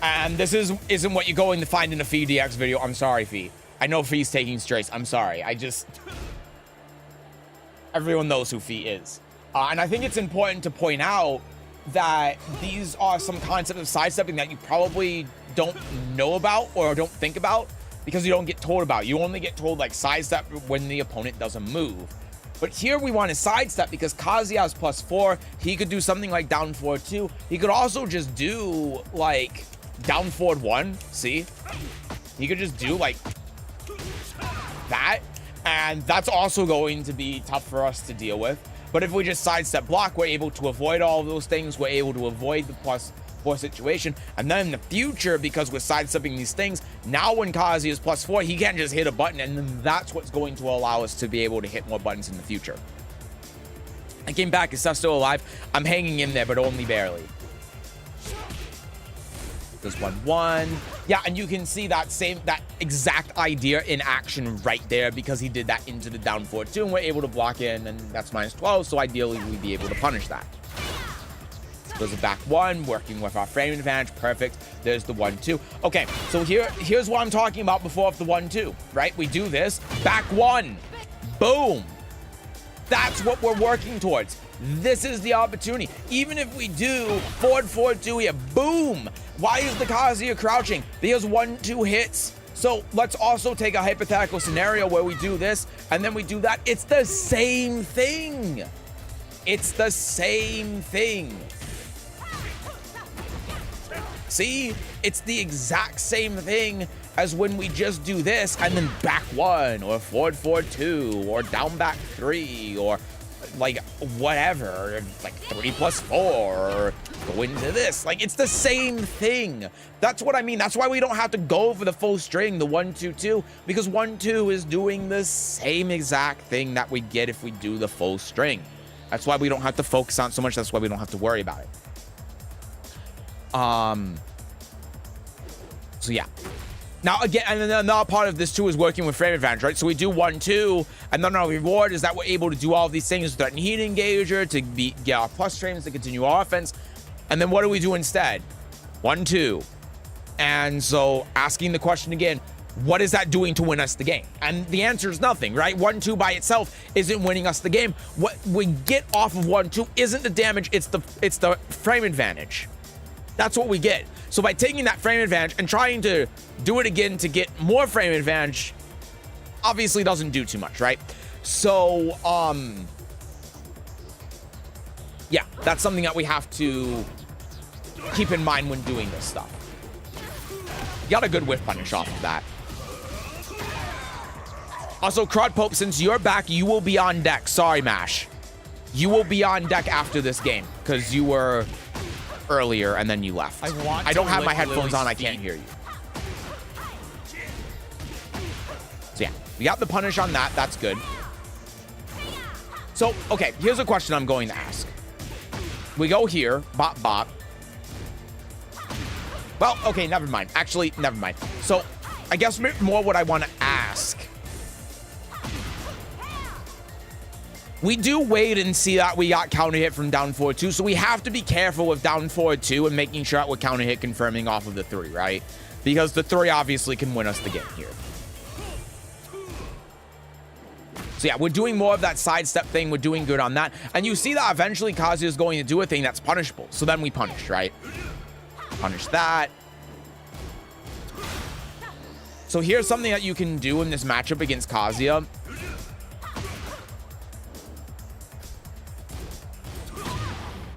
And this isn't what you're going to find in a Fee DX video. I'm sorry, Fee. I know Fee's taking straights. I'm sorry. Everyone knows who Fee is. And I think it's important to point out that these are some concepts of sidestepping that you probably don't know about or don't think about because you don't get told about. You only get told like sidestep when the opponent doesn't move. But here we want to sidestep because Kazi has +4. He could do something like down forward 2. He could also just do like down forward 1. See? He could just do like that. And that's also going to be tough for us to deal with. But if we just sidestep block, we're able to avoid all of those things. We're able to avoid the +4 situation. And then in the future, because we're sidestepping these things, now when Kazi is +4, he can't just hit a button. And then that's what's going to allow us to be able to hit more buttons in the future. I came back. Is Seth still alive? I'm hanging in there, but only barely. There's 1-1. Yeah, and you can see that exact idea in action right there because he did that into the down forward 2 and we're able to block in, and that's -12, so ideally we'd be able to punish that. There's a back 1, working with our frame advantage. Perfect. There's the 1-2. Okay, so here's what I'm talking about before of the 1-2, right? We do this. Back 1. Boom. That's what we're working towards. This is the opportunity. Even if we do forward 2 here, boom. Why is the Kazuya crouching? Because 1-2 hits. So let's also take a hypothetical scenario where we do this and then we do that. It's the same thing. It's the same thing. See, it's the exact same thing as when we just do this and then back 1 or forward 2 or down back 3 or like whatever, like 3+4 or go into this. Like, it's the same thing. That's what I mean. That's why we don't have to go for the full string, the 1-2-2, because 1-2 is doing the same exact thing that we get if we do the full string. That's why we don't have to focus on it so much. That's why we don't have to worry about it. So yeah. Now again, and then another part of this too is working with frame advantage, right? So we do 1-2, and then our reward is that we're able to do all of these things, threaten heat engager, to get our plus frames to continue our offense. And then what do we do instead? 1-2. And so asking the question again, what is that doing to win us the game? And the answer is nothing, right? 1-2 by itself isn't winning us the game. What we get off of 1-2 isn't the damage, it's the frame advantage. That's what we get. So by taking that frame advantage and trying to do it again to get more frame advantage, obviously doesn't do too much, right? So, yeah, that's something that we have to keep in mind when doing this stuff. Got a good whiff punish off of that. Also, Crud Pope, since you're back, you will be on deck. Sorry, Mash. You will be on deck after this game because you were earlier and then you left. I don't have my headphones on. I can't hear you. So yeah, we got the punish on that. That's good. So, okay, here's a question I'm going to ask. We go here, bop, bop. Well, okay, never mind. Actually, never mind. So, I guess more what I want to ask. We do wait and see that we got counter hit from down 4-2, so we have to be careful with down 4-2 and making sure that we're counter hit confirming off of the 3, right? Because the 3 obviously can win us the game here. So yeah, we're doing more of that sidestep thing. We're doing good on that. And you see that eventually Kazuya is going to do a thing that's punishable. So then we punish, right? Punish that. So here's something that you can do in this matchup against Kazuya.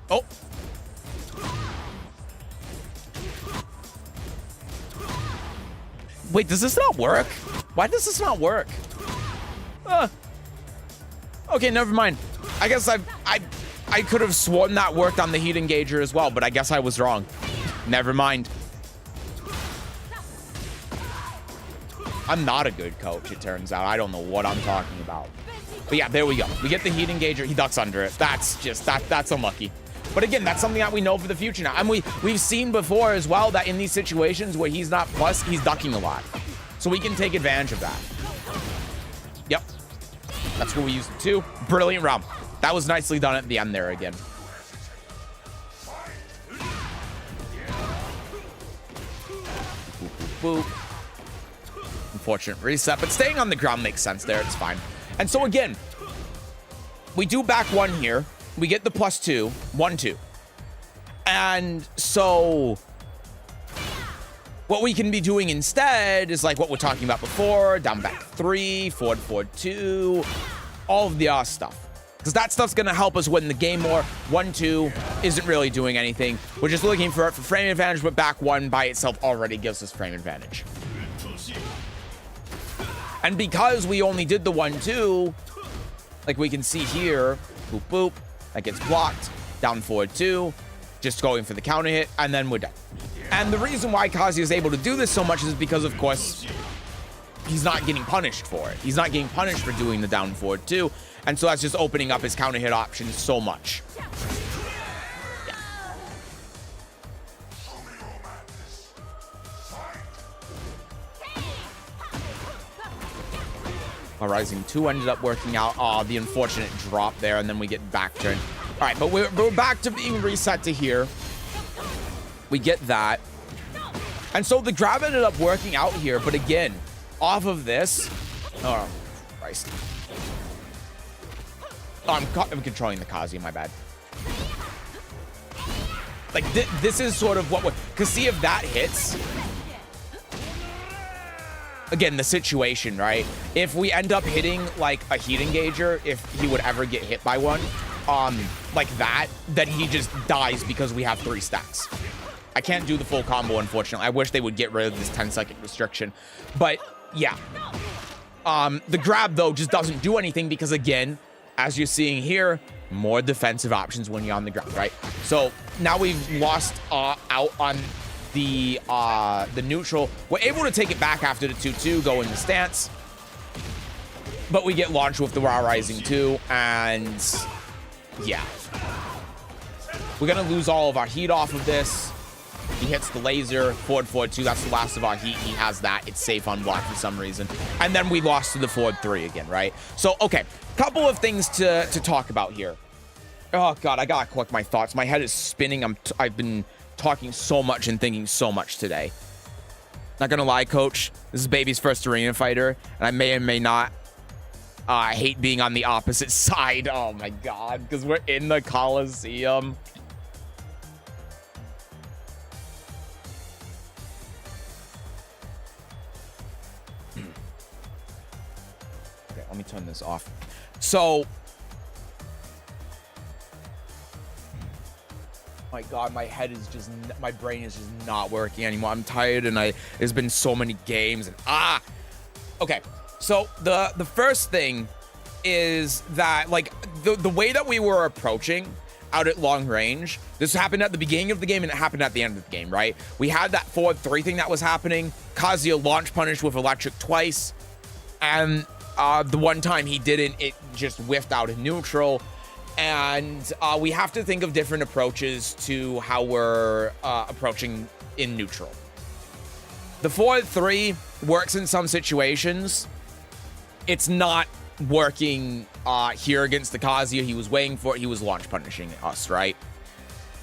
Oh. Wait, does this not work? Why does this not work? Okay, never mind. I guess I could have sworn that worked on the heat engager as well, but I guess I was wrong. Never mind. I'm not a good coach, it turns out. I don't know what I'm talking about. But yeah, there we go. We get the heat engager. He ducks under it. That's just, that's unlucky. But again, that's something that we know for the future now. And we've seen before as well that in these situations where he's not plus, he's ducking a lot. So we can take advantage of that. Yep. That's what we used it to. Brilliant round. That was nicely done at the end there again. Boop, boop, boop. Unfortunate reset, but staying on the ground makes sense there. It's fine. And so again, we do back 1 here. We get the +2, 1-2. And so what we can be doing instead is like what we're talking about before, down back 3, forward 4-2, all of the stuff. Because that stuff's going to help us win the game more. 1-2 isn't really doing anything. We're just looking for frame advantage, but back 1 by itself already gives us frame advantage. And because we only did the 1-2, like we can see here, boop, boop, that gets blocked, down 4-2, just going for the counter hit, and then we're done. And the reason why Kazuya is able to do this so much is because, of course, he's not getting punished for it. He's not getting punished for doing the down 4-2, and so that's just opening up his counter hit options so much. Our Rising 2 ended up working out. The unfortunate drop there, and then we get back turn. All right, but we're back to being reset to here. We get that. And so the grab ended up working out here, but again, off of this... Oh, Christ. I'm controlling the Kazuya, my bad. Like, this is sort of what would... Because see if that hits... Again, the situation, right? If we end up hitting, like, a heat engager, if he would ever get hit by one, like that, then he just dies because we have 3 stacks. I can't do the full combo, unfortunately. I wish they would get rid of this 10-second restriction. But, yeah. The grab, though, just doesn't do anything because, again, as you're seeing here, more defensive options when you're on the ground, right? So now we've lost out on the neutral. We're able to take it back after the 2-2, go in the stance. But we get launched with the Raw Rising 2, and yeah. We're gonna lose all of our heat off of this. He hits the laser, forward 4-2, that's the last of our heat. He has that, it's safe on block for some reason. And then we lost to the forward 3 again, right? So, okay, couple of things to talk about here. Oh God, I gotta collect my thoughts. My head is spinning. I've been talking so much and thinking so much today. Not gonna lie, coach, this is baby's first arena fighter, and I may or may not hate being on the opposite side. Oh my God, because we're in the Coliseum. Okay, let me turn this off. So, my God, my head is just, my brain is just not working anymore. I'm tired, and there's been so many games, and okay. So the first thing is that, like, the way that we were approaching out at long range, this happened at the beginning of the game and it happened at the end of the game, right? We had that forward 3 thing that was happening. Kazuya launch punished with electric twice, and the one time he didn't, it just whiffed out in neutral. And we have to think of different approaches to how we're approaching in neutral. The forward 3 works in some situations. It's not working here against the Kazuya. He was waiting for it. He was launch punishing us, right?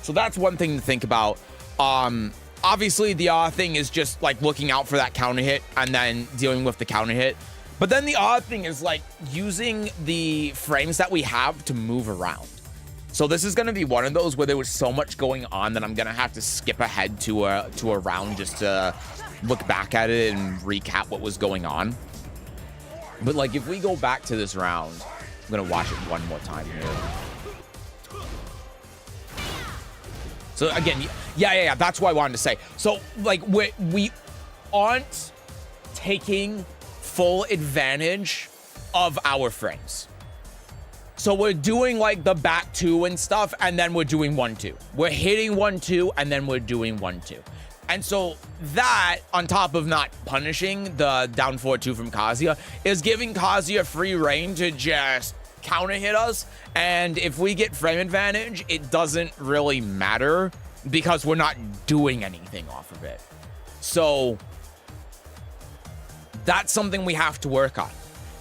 So that's one thing to think about. Obviously, the other thing is just like looking out for that counter hit and then dealing with the counter hit. But then the odd thing is like using the frames that we have to move around. So this is going to be one of those where there was so much going on that I'm going to have to skip ahead to a round just to look back at it and recap what was going on. But like if we go back to this round, I'm going to watch it one more time here. So again, yeah, that's what I wanted to say. So like we aren't taking full advantage of our frames. So we're doing like the back 2 and stuff, and then we're doing 1-2. We're hitting 1-2, and then we're doing 1-2. And so that, on top of not punishing the down 4-2 from Kazuya, is giving Kazuya free reign to just counter hit us. And if we get frame advantage, it doesn't really matter because we're not doing anything off of it. So that's something we have to work on.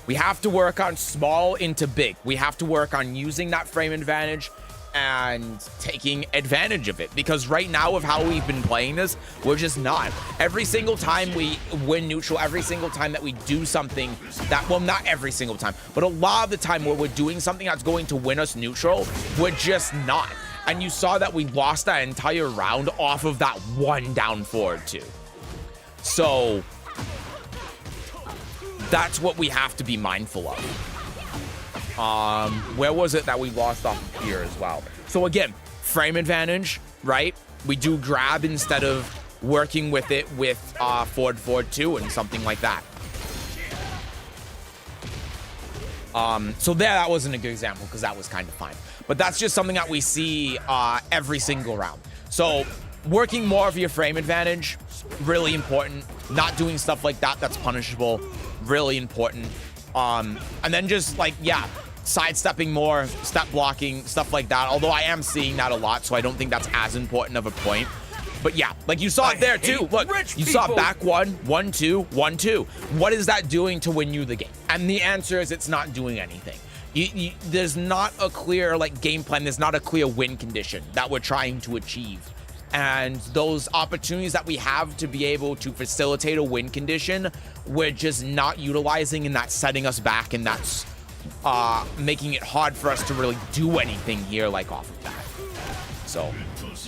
We have to work on small into big. We have to work on using that frame advantage and taking advantage of it, because right now with how we've been playing this, we're just not. Every single time we win neutral, every single time that we do something that, well, not every single time, but a lot of the time where we're doing something that's going to win us neutral, we're just not. And you saw that we lost that entire round off of that one down forward too. So that's what we have to be mindful of. Where was it that we lost off of here as well? So again, frame advantage, right? We do grab instead of working with it with forward 2 and something like that. So that wasn't a good example because that was kind of fine. But that's just something that we see every single round. So working more of your frame advantage, really important. Not doing stuff like that that's punishable, really important. And then just like, yeah, sidestepping more, step blocking, stuff like that. Although I am seeing that a lot, so I don't think that's as important of a point. But yeah, like you saw it there too. Look, you saw back 1-2, 1-2. What is that doing to win you the game? And the answer is it's not doing anything. There's not a clear like game plan. There's not a clear win condition that we're trying to achieve. And those opportunities that we have to be able to facilitate a win condition, we're just not utilizing, and that's setting us back, and that's making it hard for us to really do anything here, like, off of that. So,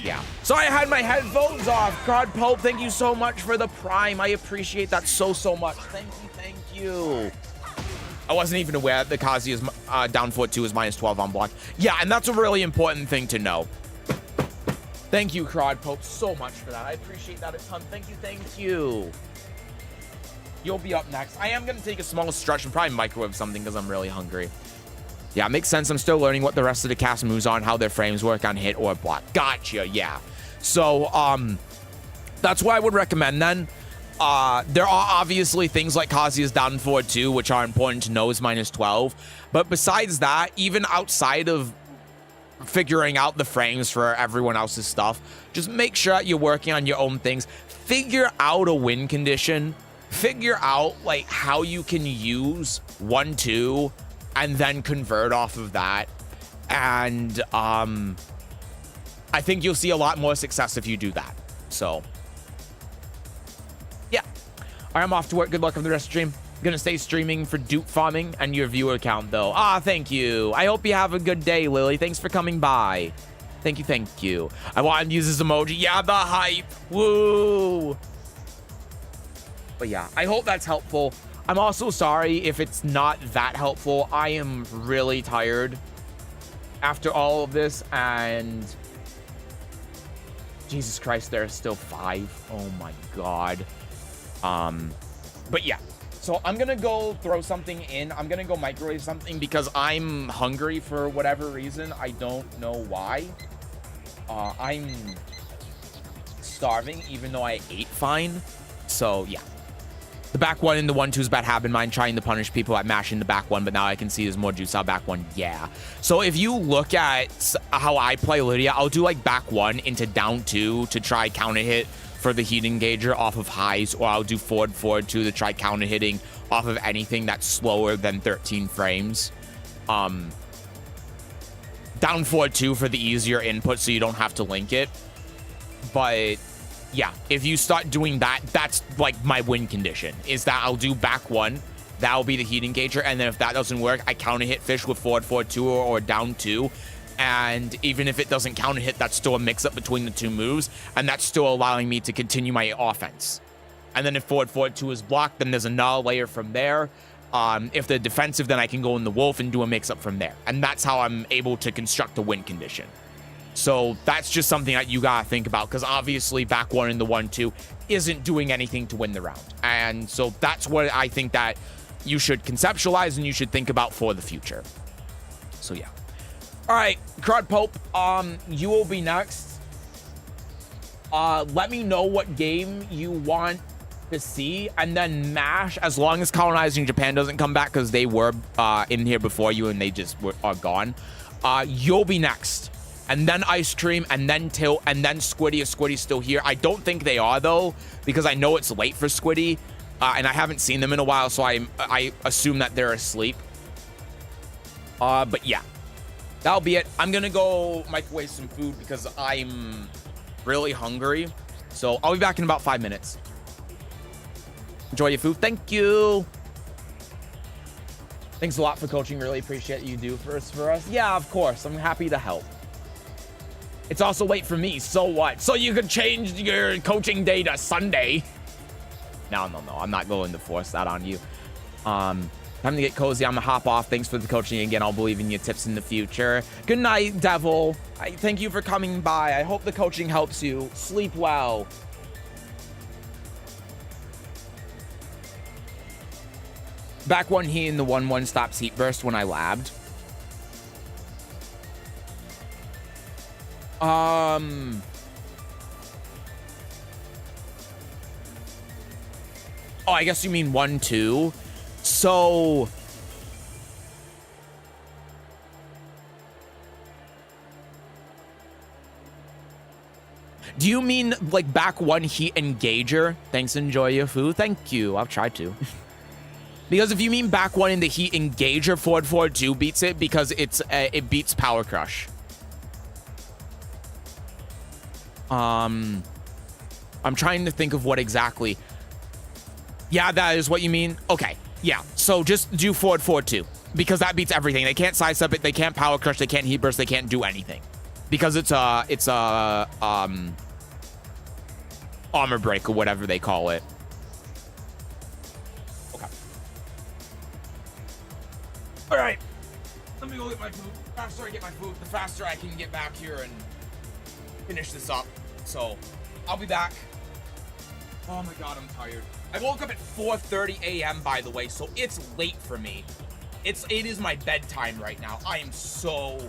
yeah. So I had my headphones off. God, Pope, thank you so much for the Prime. I appreciate that so much. Thank you. I wasn't even aware that Kazuya's down forward 2 is -12 on block. Yeah, and that's a really important thing to know. Thank you, Crod Pope, so much for that. I appreciate that a ton. Thank you. You'll be up next. I am going to take a small stretch and probably microwave something because I'm really hungry. Yeah, makes sense. I'm still learning what the rest of the cast moves are and how their frames work on hit or block. Gotcha, yeah. So, that's what I would recommend then. There are obviously things like Kazuya's down forward 2, which are important to know is -12. But besides that, even outside of figuring out the frames for everyone else's stuff, just make sure that you're working on your own things. Figure out a win condition. Figure out like how you can use 1-2 and then convert off of that. And I think you'll see a lot more success if you do that. So yeah. All right, I'm off to work. Good luck on the rest of the stream. Gonna stay streaming for dupe farming and your viewer count though. Thank you. I hope you have a good day, Lily. Thanks for coming by. Thank you. I want to use this emoji. Yeah, the hype. Woo. But yeah, I hope that's helpful. I'm also sorry if it's not that helpful. I am really tired after all of this, and Jesus Christ, there are still 5. Oh my God. But yeah. So I'm going to go throw something in. I'm going to go microwave something because I'm hungry for whatever reason. I don't know why. I'm starving even though I ate fine. So yeah. The back one and the 1-2 is bad habit mine, trying to punish people at mashing the back one, but now I can see there's more juice out back one. Yeah. So if you look at how I play Lidia, I'll do like back 1 into down 2 to try counter hit for the heat engager off of highs, or I'll do forward 2 to try counter hitting off of anything that's slower than 13 frames. Down forward 2 for the easier input so you don't have to link it. But yeah, if you start doing that, that's like my win condition, is that I'll do back 1. That'll be the heat engager. And then if that doesn't work, I counter hit fish with forward 2 or down 2. And even if it doesn't counter hit, that's still a mix up between the 2 moves. And that's still allowing me to continue my offense. And then if forward 2 is blocked, then there's another layer from there. If they're defensive, then I can go in the wolf and do a mix up from there. And that's how I'm able to construct a win condition. So that's just something that you gotta think about, because obviously back 1 in the 1-2 isn't doing anything to win the round. And so that's what I think that you should conceptualize and you should think about for the future. So yeah. All right, Crud Pope, you will be next. Let me know what game you want to see, and then MASH, as long as Colonizing Japan doesn't come back, because they were in here before you and they just are gone. You'll be next. And then Ice Cream, and then Tilt, and then Squiddy if Squiddy's still here. I don't think they are, though, because I know it's late for Squiddy, and I haven't seen them in a while, so I assume that they're asleep. But yeah, that'll be it. I'm gonna go microwave some food because I'm really hungry. So I'll be back in about 5 minutes. Enjoy your food. Thank you. Thanks a lot for coaching. Really appreciate you do for us. Yeah, of course. I'm happy to help. It's also late for me, so what? So you could change your coaching day to Sunday. No. I'm not going to force that on you. Time to get cozy. I'm gonna hop off. Thanks for the coaching again. I'll believe in your tips in the future. Good night, Devil. Thank you for coming by. I hope the coaching helps you. Sleep well. Back 1 heat in the 1-1 stops heat burst when I labbed. Oh, I guess you mean 1-2. So do you mean like back 1 heat engager? Thanks, enjoy your food. Thank you. I'll try to. Because if you mean back 1 in the heat engager, forward 2 beats it because it beats Power Crush. I'm trying to think of what exactly. Yeah, that is what you mean. Okay, yeah. So just do forward 2. because that beats everything. They can't sidestep it. They can't power crush. They can't heat burst. They can't do anything because it's a armor break or whatever they call it. Okay. All right. Let me go get my food. The faster I get my food, the faster I can get back here and finish this up. So I'll be back. Oh my god, I'm tired. I woke up at 4:30 a.m. by the way, so it's late for me. It is my bedtime right now. I am so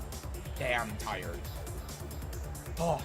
damn tired. Oh.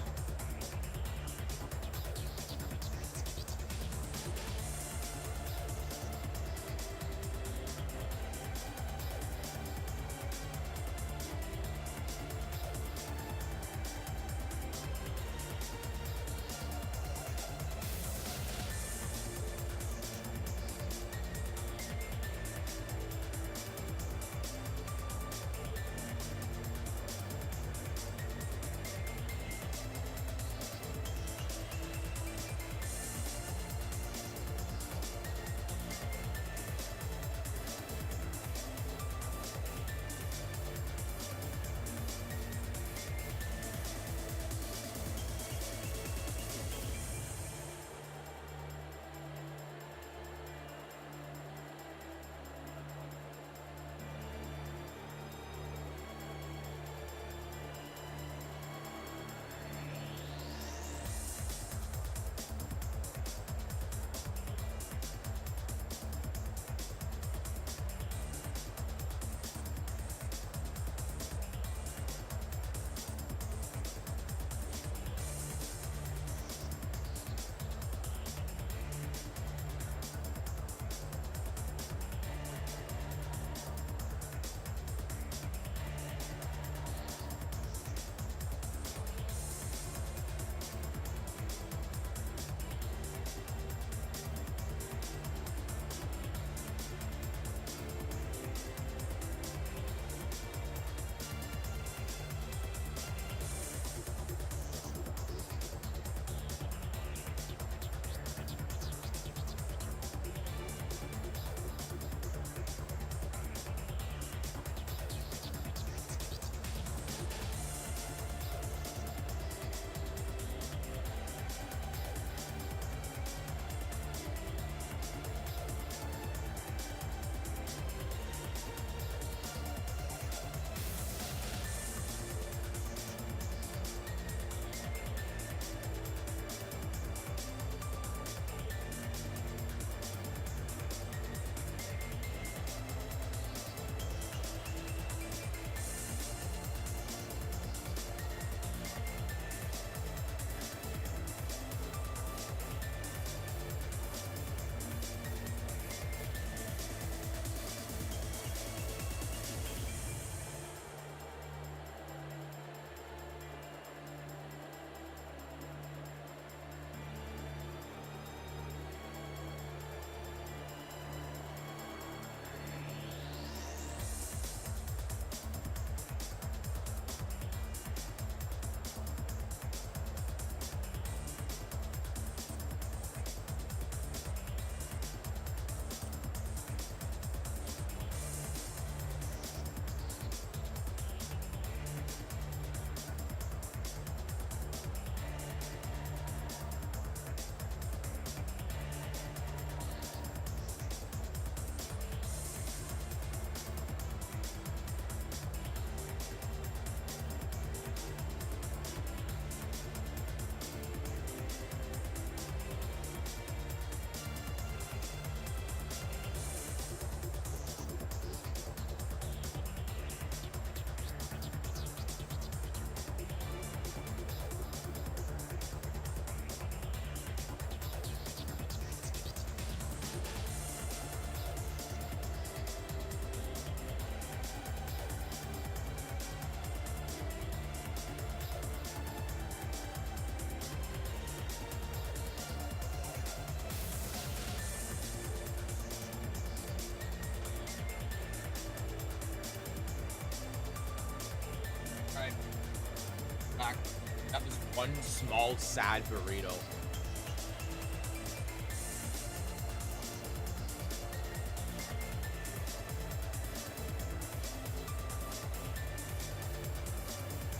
Got this one small sad burrito.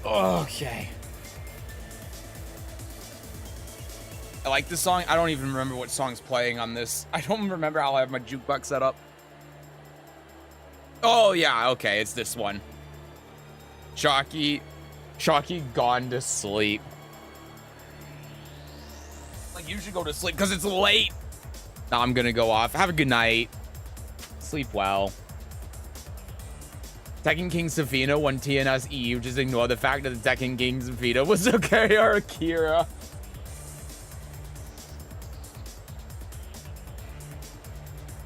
Okay. I like this song. I don't even remember what song's playing on this. I don't remember how I have my jukebox set up. Oh, yeah. Okay, it's this one. Shocky gone to sleep. Like, you should go to sleep because it's late. Now I'm gonna go off. Have a good night. Sleep well. Tekken King Safina won TNS Eve. Just ignore the fact that the Tekken King Safina was okay or Akira.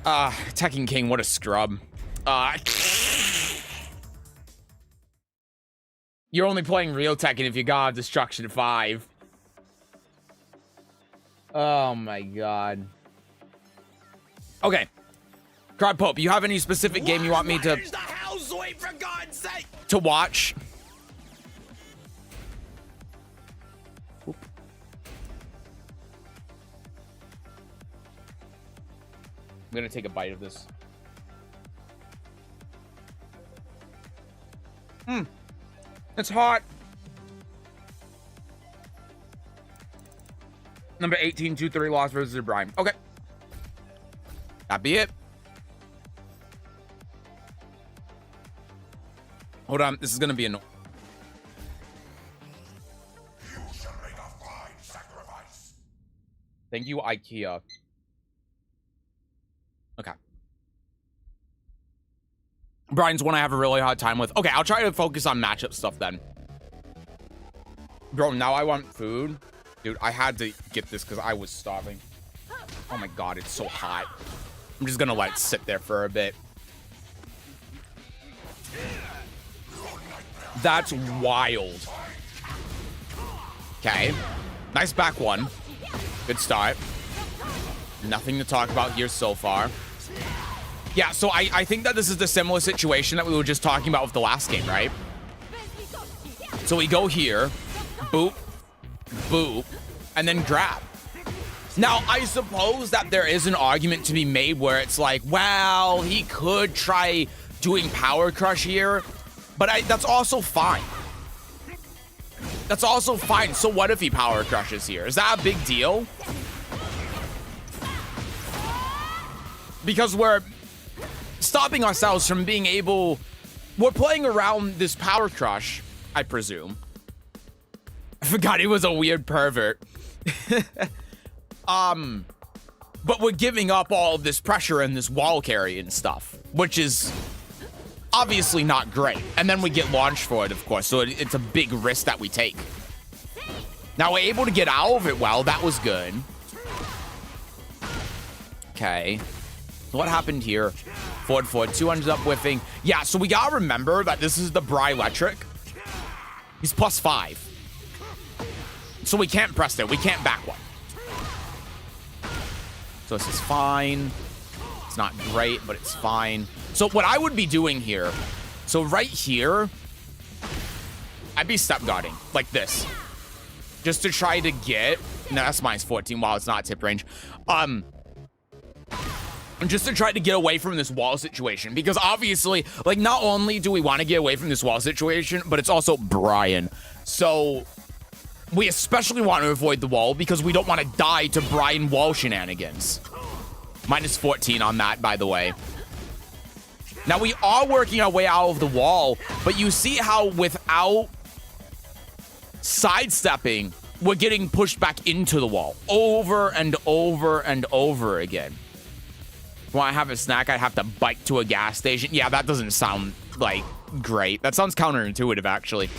Tekken King, what a scrub. You're only playing real Tekken if you got Destruction 5. Oh my god. Okay. Crowd Pope, you have any specific game you want me to... the hell's wait, for God's sake? To watch? Oop. I'm gonna take a bite of this. It's hot. Number 18, 2-3 loss versus Brian. Okay. That be it. Hold on. This is going to be annoying. You shall make a fine sacrifice. Thank you, IKEA. Okay. Brian's one I have a really hard time with. Okay, I'll try to focus on matchup stuff then. Bro, now I want food. Dude, I had to get this because I was starving. Oh my god, it's so hot. I'm just gonna let it sit there for a bit. That's wild. Okay. Nice back one. Good start. Nothing to talk about here so far. Yeah, so I think that this is the similar situation that we were just talking about with the last game, right? So we go here, boop, boop, and then grab. Now, I suppose that there is an argument to be made where it's like, well, he could try doing Power Crush here, but that's also fine. That's also fine. So what if he Power Crushes here? Is that a big deal? Because we're stopping ourselves from being able... We're playing around this Power Crush, I presume. I forgot he was a weird pervert. But we're giving up all of this pressure and this wall carry and stuff, which is obviously not great. And then we get launched for it, of course, so it's a big risk that we take. Now, we're able to get out of it well. That was good. Okay. What happened here? Forward, 2 ended up whiffing. Yeah, so we gotta remember that this is the Bry Electric. He's +5. So we can't press it. We can't back one. So this is fine. It's not great, but it's fine. So what I would be doing here, so right here, I'd be step guarding like this. Just to try to get, no, that's -14 while it's not tip range. Just to try to get away from this wall situation, because obviously, like, not only do we want to get away from this wall situation, but it's also Brian. So we especially want to avoid the wall because we don't want to die to Brian wall shenanigans. -14 on that, by the way. Now, we are working our way out of the wall, but you see how without sidestepping, we're getting pushed back into the wall over and over and over again. When I have a snack, I'd have to bike to a gas station. Yeah, that doesn't sound, like, great. That sounds counterintuitive, actually.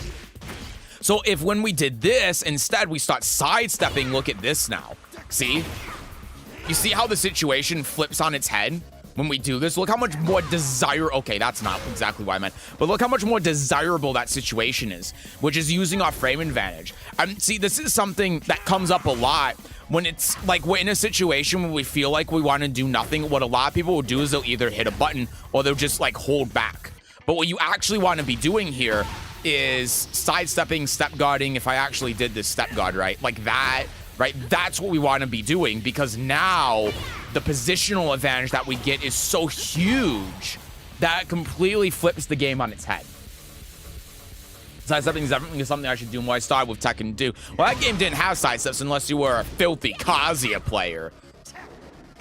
So if when we did this, instead we start sidestepping, look at this now. See? You see how the situation flips on its head when we do this? Look how much more okay, that's not exactly what I meant. But look how much more desirable that situation is, which is using our frame advantage. See, this is something that comes up a lot when it's like we're in a situation where we feel like we want to do nothing. What a lot of people will do is they'll either hit a button or they'll just like hold back. But what you actually want to be doing here is sidestepping, step guarding. If I actually did this step guard right, like that, right? That's what we want to be doing, because now the positional advantage that we get is so huge that it completely flips the game on its head. Sidestepping is definitely something I should do more. I started with Tekken 2. Well, that game didn't have sidesteps unless you were a filthy Kazuya player.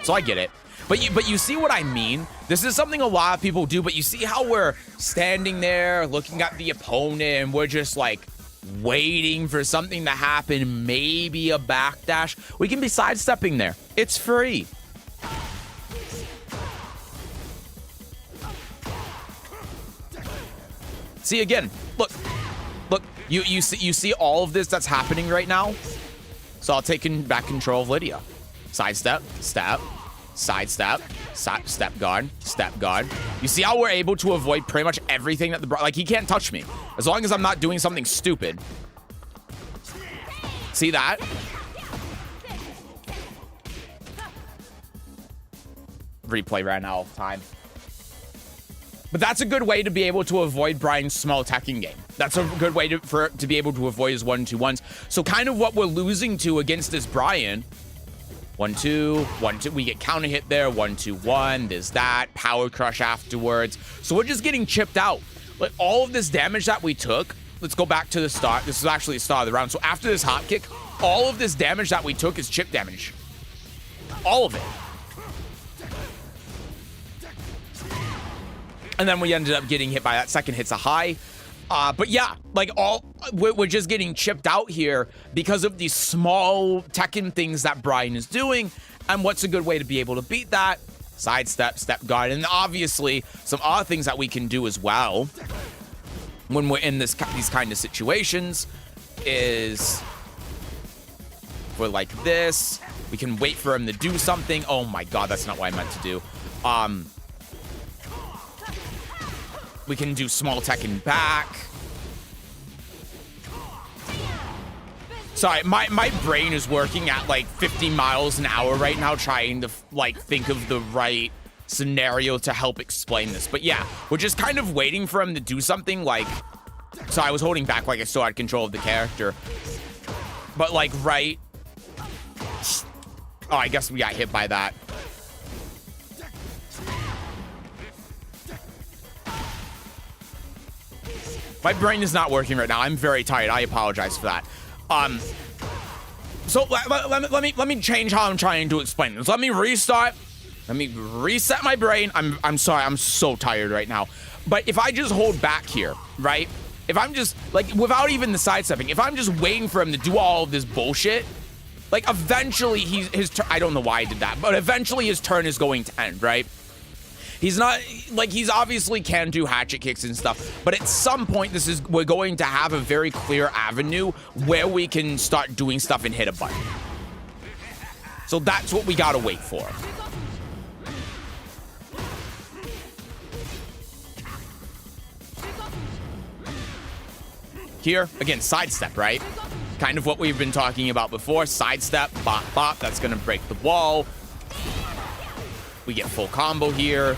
So I get it. But you see what I mean? This is something a lot of people do, but you see how we're standing there looking at the opponent and we're just like waiting for something to happen, maybe a backdash. We can be sidestepping there. It's free. See again, look, you see all of this that's happening right now? So I'll take back control of Lidia. Sidestep, step, sidestep, step guard, step guard. You see how we're able to avoid pretty much everything that like he can't touch me. As long as I'm not doing something stupid. See that? Replay ran out of time. But that's a good way to be able to avoid Brian's small Tekken game. That's a good way to be able to avoid his 1-2-1s. So kind of what we're losing to against this Brian. 1-2, 1-2. We get counter hit there. 1-2-1. There's that. Power crush afterwards. So we're just getting chipped out. Like all of this damage that we took. Let's go back to the start. This is actually the start of the round. So after this hot kick, all of this damage that we took is chip damage. All of it. And then we ended up getting hit by that second hit's a high. But yeah, like we're just getting chipped out here because of these small Tekken things that Brian is doing. And what's a good way to be able to beat that? Sidestep, step guard, and obviously some other things that we can do as well when we're in these kind of situations is we're like this. We can wait for him to do something. Oh my God, that's not what I meant to do. We can do small Tekken back. Sorry, my brain is working at like 50 miles an hour right now trying to like think of the right scenario to help explain this. But yeah, we're just kind of waiting for him to do something like... So I was holding back like I still had control of the character. But like right... Oh, I guess we got hit by that. My brain is not working right now. I'm very tired. I apologize for that. So let me change how I'm trying to explain this. Let me restart. Let me reset my brain. I'm sorry. I'm so tired right now. But if I just hold back here, right? If I'm just like without even the sidestepping, if I'm just waiting for him to do all of this bullshit, like eventually his turn. I don't know why I did that, but eventually his turn is going to end, right? He's not, like, he's obviously can do hatchet kicks and stuff, but at some point, we're going to have a very clear avenue where we can start doing stuff and hit a button. So that's what we gotta wait for. Here, again, sidestep, right? Kind of what we've been talking about before. Sidestep, bop, bop, that's gonna break the wall. We get full combo here.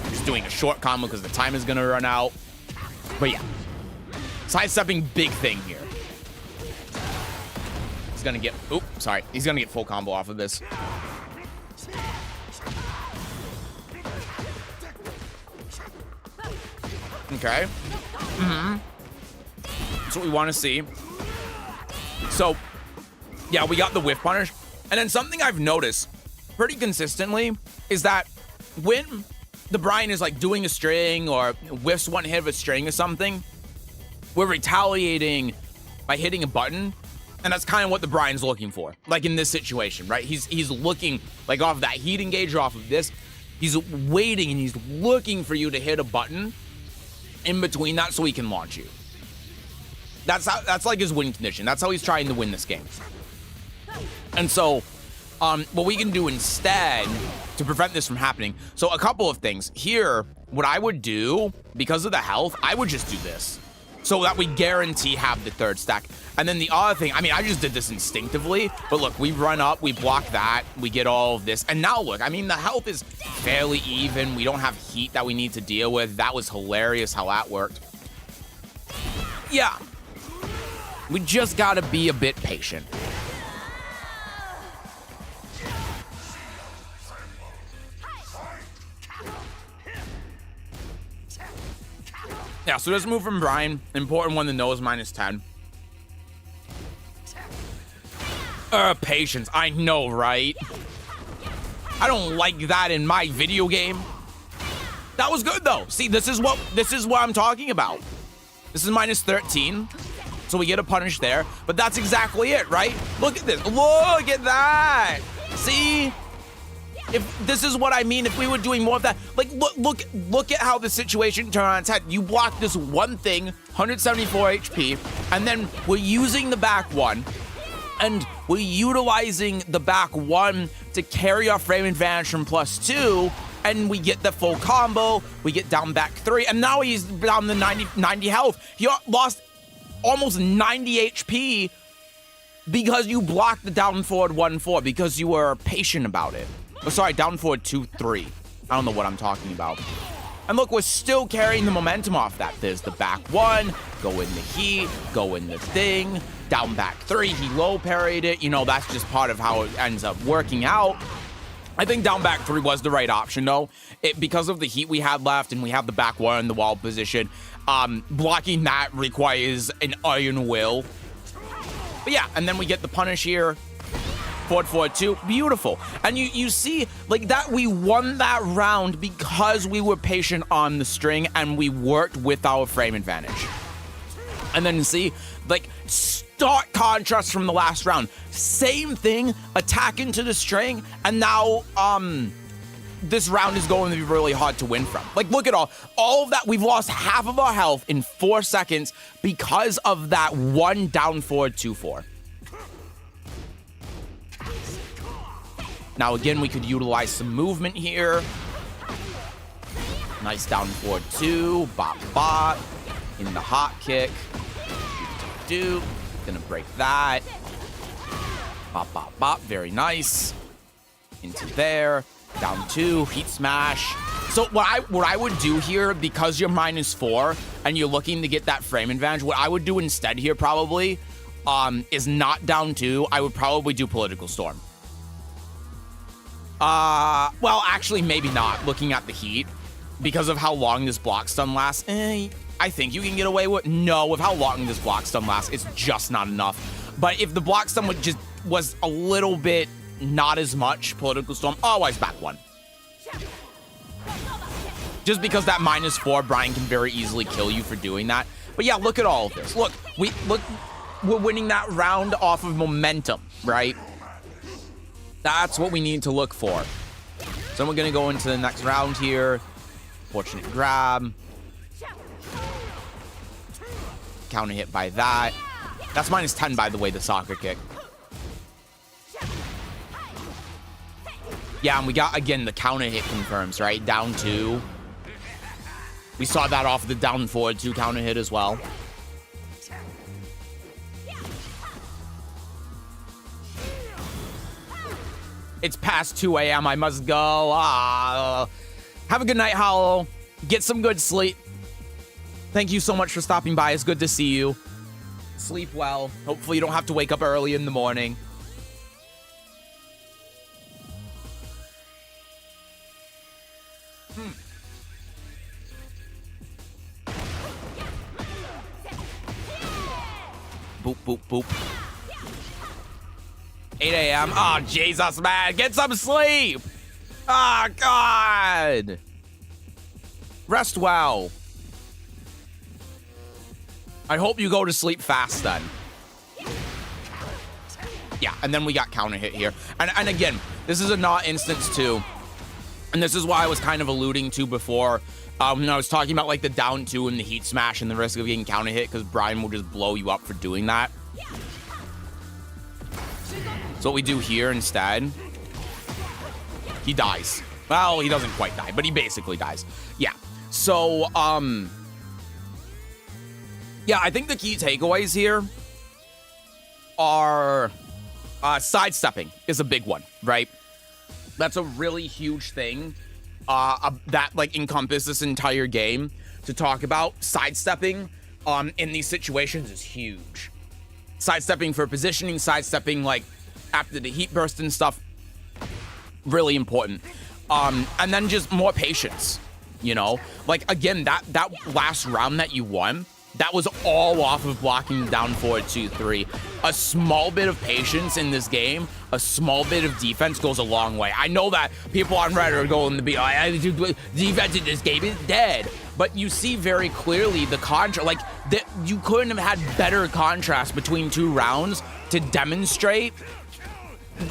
Just doing a short combo because the time is going to run out. But yeah. Sidestepping, big thing here. He's going to get... Oop, sorry. He's going to get full combo off of this. Okay. That's what we want to see. So, yeah, we got the whiff punish. And then something I've noticed pretty consistently is that when the Brian is like doing a string or whiffs one hit of a string or something, we're retaliating by hitting a button, and that's kind of what the Brian's looking for. Like in this situation, right? He's looking like off of that heat engage, off of this. He's waiting and he's looking for you to hit a button in between that so he can launch you. That's like his win condition. That's how he's trying to win this game. And so what we can do instead to prevent this from happening. So a couple of things here. What I would do, because of the health, I would just do this so that we guarantee have the third stack. And then the other thing, I mean, I just did this instinctively, but look, we run up, we block that, we get all of this. And now look, I mean, the health is fairly even. We don't have heat that we need to deal with. That was hilarious how that worked. Yeah. We just gotta be a bit patient. Yeah, so this move from Brian, important one to know, is -10. Patience. I know, right? I don't like that in my video game. That was good though. See, this is what I'm talking about. This is -13. So we get a punish there, but that's exactly it, right? Look at this. Look at that. See? If this is what I mean, if we were doing more of that, like look at how the situation turned on its head. You block this one thing, 174 HP, and then we're using the back one, and we're utilizing the back one to carry our frame advantage from +2, and we get the full combo, we get down back 3, and now he's down to 90 health. He lost almost 90 HP because you blocked the down forward 1-4, because you were patient about it. Oh, sorry, down forward 2-3. I don't know what I'm talking about. And look, we're still carrying the momentum off that. There's the back one, go in the heat, go in the thing, down back 3, he low parried it. You know, that's just part of how it ends up working out. I think down back 3 was the right option, though. Because of the heat we had left, and we have the back one in the wall position, blocking that requires an iron will. But yeah, and then we get the punish here. Forward 2, beautiful. And you see, like, that we won that round because we were patient on the string and we worked with our frame advantage. And then see, like, stark contrast from the last round. Same thing, attack into the string, and now this round is going to be really hard to win from. Like, look at all of that. We've lost half of our health in 4 seconds because of that one down forward 2-4. Now, again, we could utilize some movement here. Nice down forward 2, bop, bop, in the hot kick. Gonna break that. Bop, bop, bop, very nice. Into there, down 2, heat smash. So what I would do here, because you're -4 and you're looking to get that frame advantage, what I would do instead here probably is not down 2. I would probably do Political Storm. Well, actually, maybe not, looking at the heat. Because of how long this block stun lasts, I think you can get away with. No, with how long this block stun lasts, it's just not enough. But if the block stun was a little bit not as much, Political Storm, always back 1. Just because that -4, Brian can very easily kill you for doing that. But yeah, look at all of this. Look, we're winning that round off of momentum, right? That's what we need to look for. So we're gonna go into the next round here. Fortunate grab. Counter hit by that. That's -10, by the way, the soccer kick. Yeah, and we got, again, the counter hit confirms, right? Down 2. We saw that off the down forward 2 counter hit as well. It's past 2 a.m. I must go. Have a good night, Hollow. Get some good sleep. Thank you so much for stopping by. It's good to see you. Sleep well. Hopefully you don't have to wake up early in the morning. Boop, boop, boop. 8 a.m. Oh, Jesus, man. Get some sleep. Oh, God. Rest well. I hope you go to sleep fast then. Yeah, and then we got counter hit here. And again, this is a not instance too. And this is why I was kind of alluding to before when I was talking about like the down 2 and the heat smash and the risk of getting counter hit, because Brian will just blow you up for doing that. So what we do here instead, he dies. Well, he doesn't quite die, but he basically dies. Yeah. So, yeah, I think the key takeaways here are sidestepping is a big one, right? That's a really huge thing that like encompasses this entire game to talk about. Sidestepping in these situations is huge. Sidestepping for positioning, sidestepping like after the heat burst and stuff, really important. And then just more patience. you know? Like, again, that last round that you won, that was all off of blocking down forward 2-3. A small bit of patience in this game, a small bit of defense goes a long way. I know that people on Reddit are going to be like, defense in this game is dead. But you see very clearly the contrast, like, you couldn't have had better contrast between 2 rounds to demonstrate,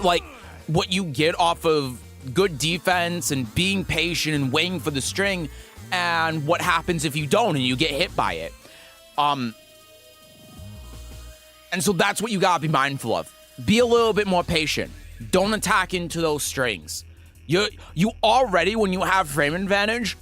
like, what you get off of good defense and being patient and waiting for the string, and what happens if you don't and you get hit by it. And so that's what you gotta be mindful of. Be a little bit more patient. Don't attack into those strings. You already, when you have frame advantage,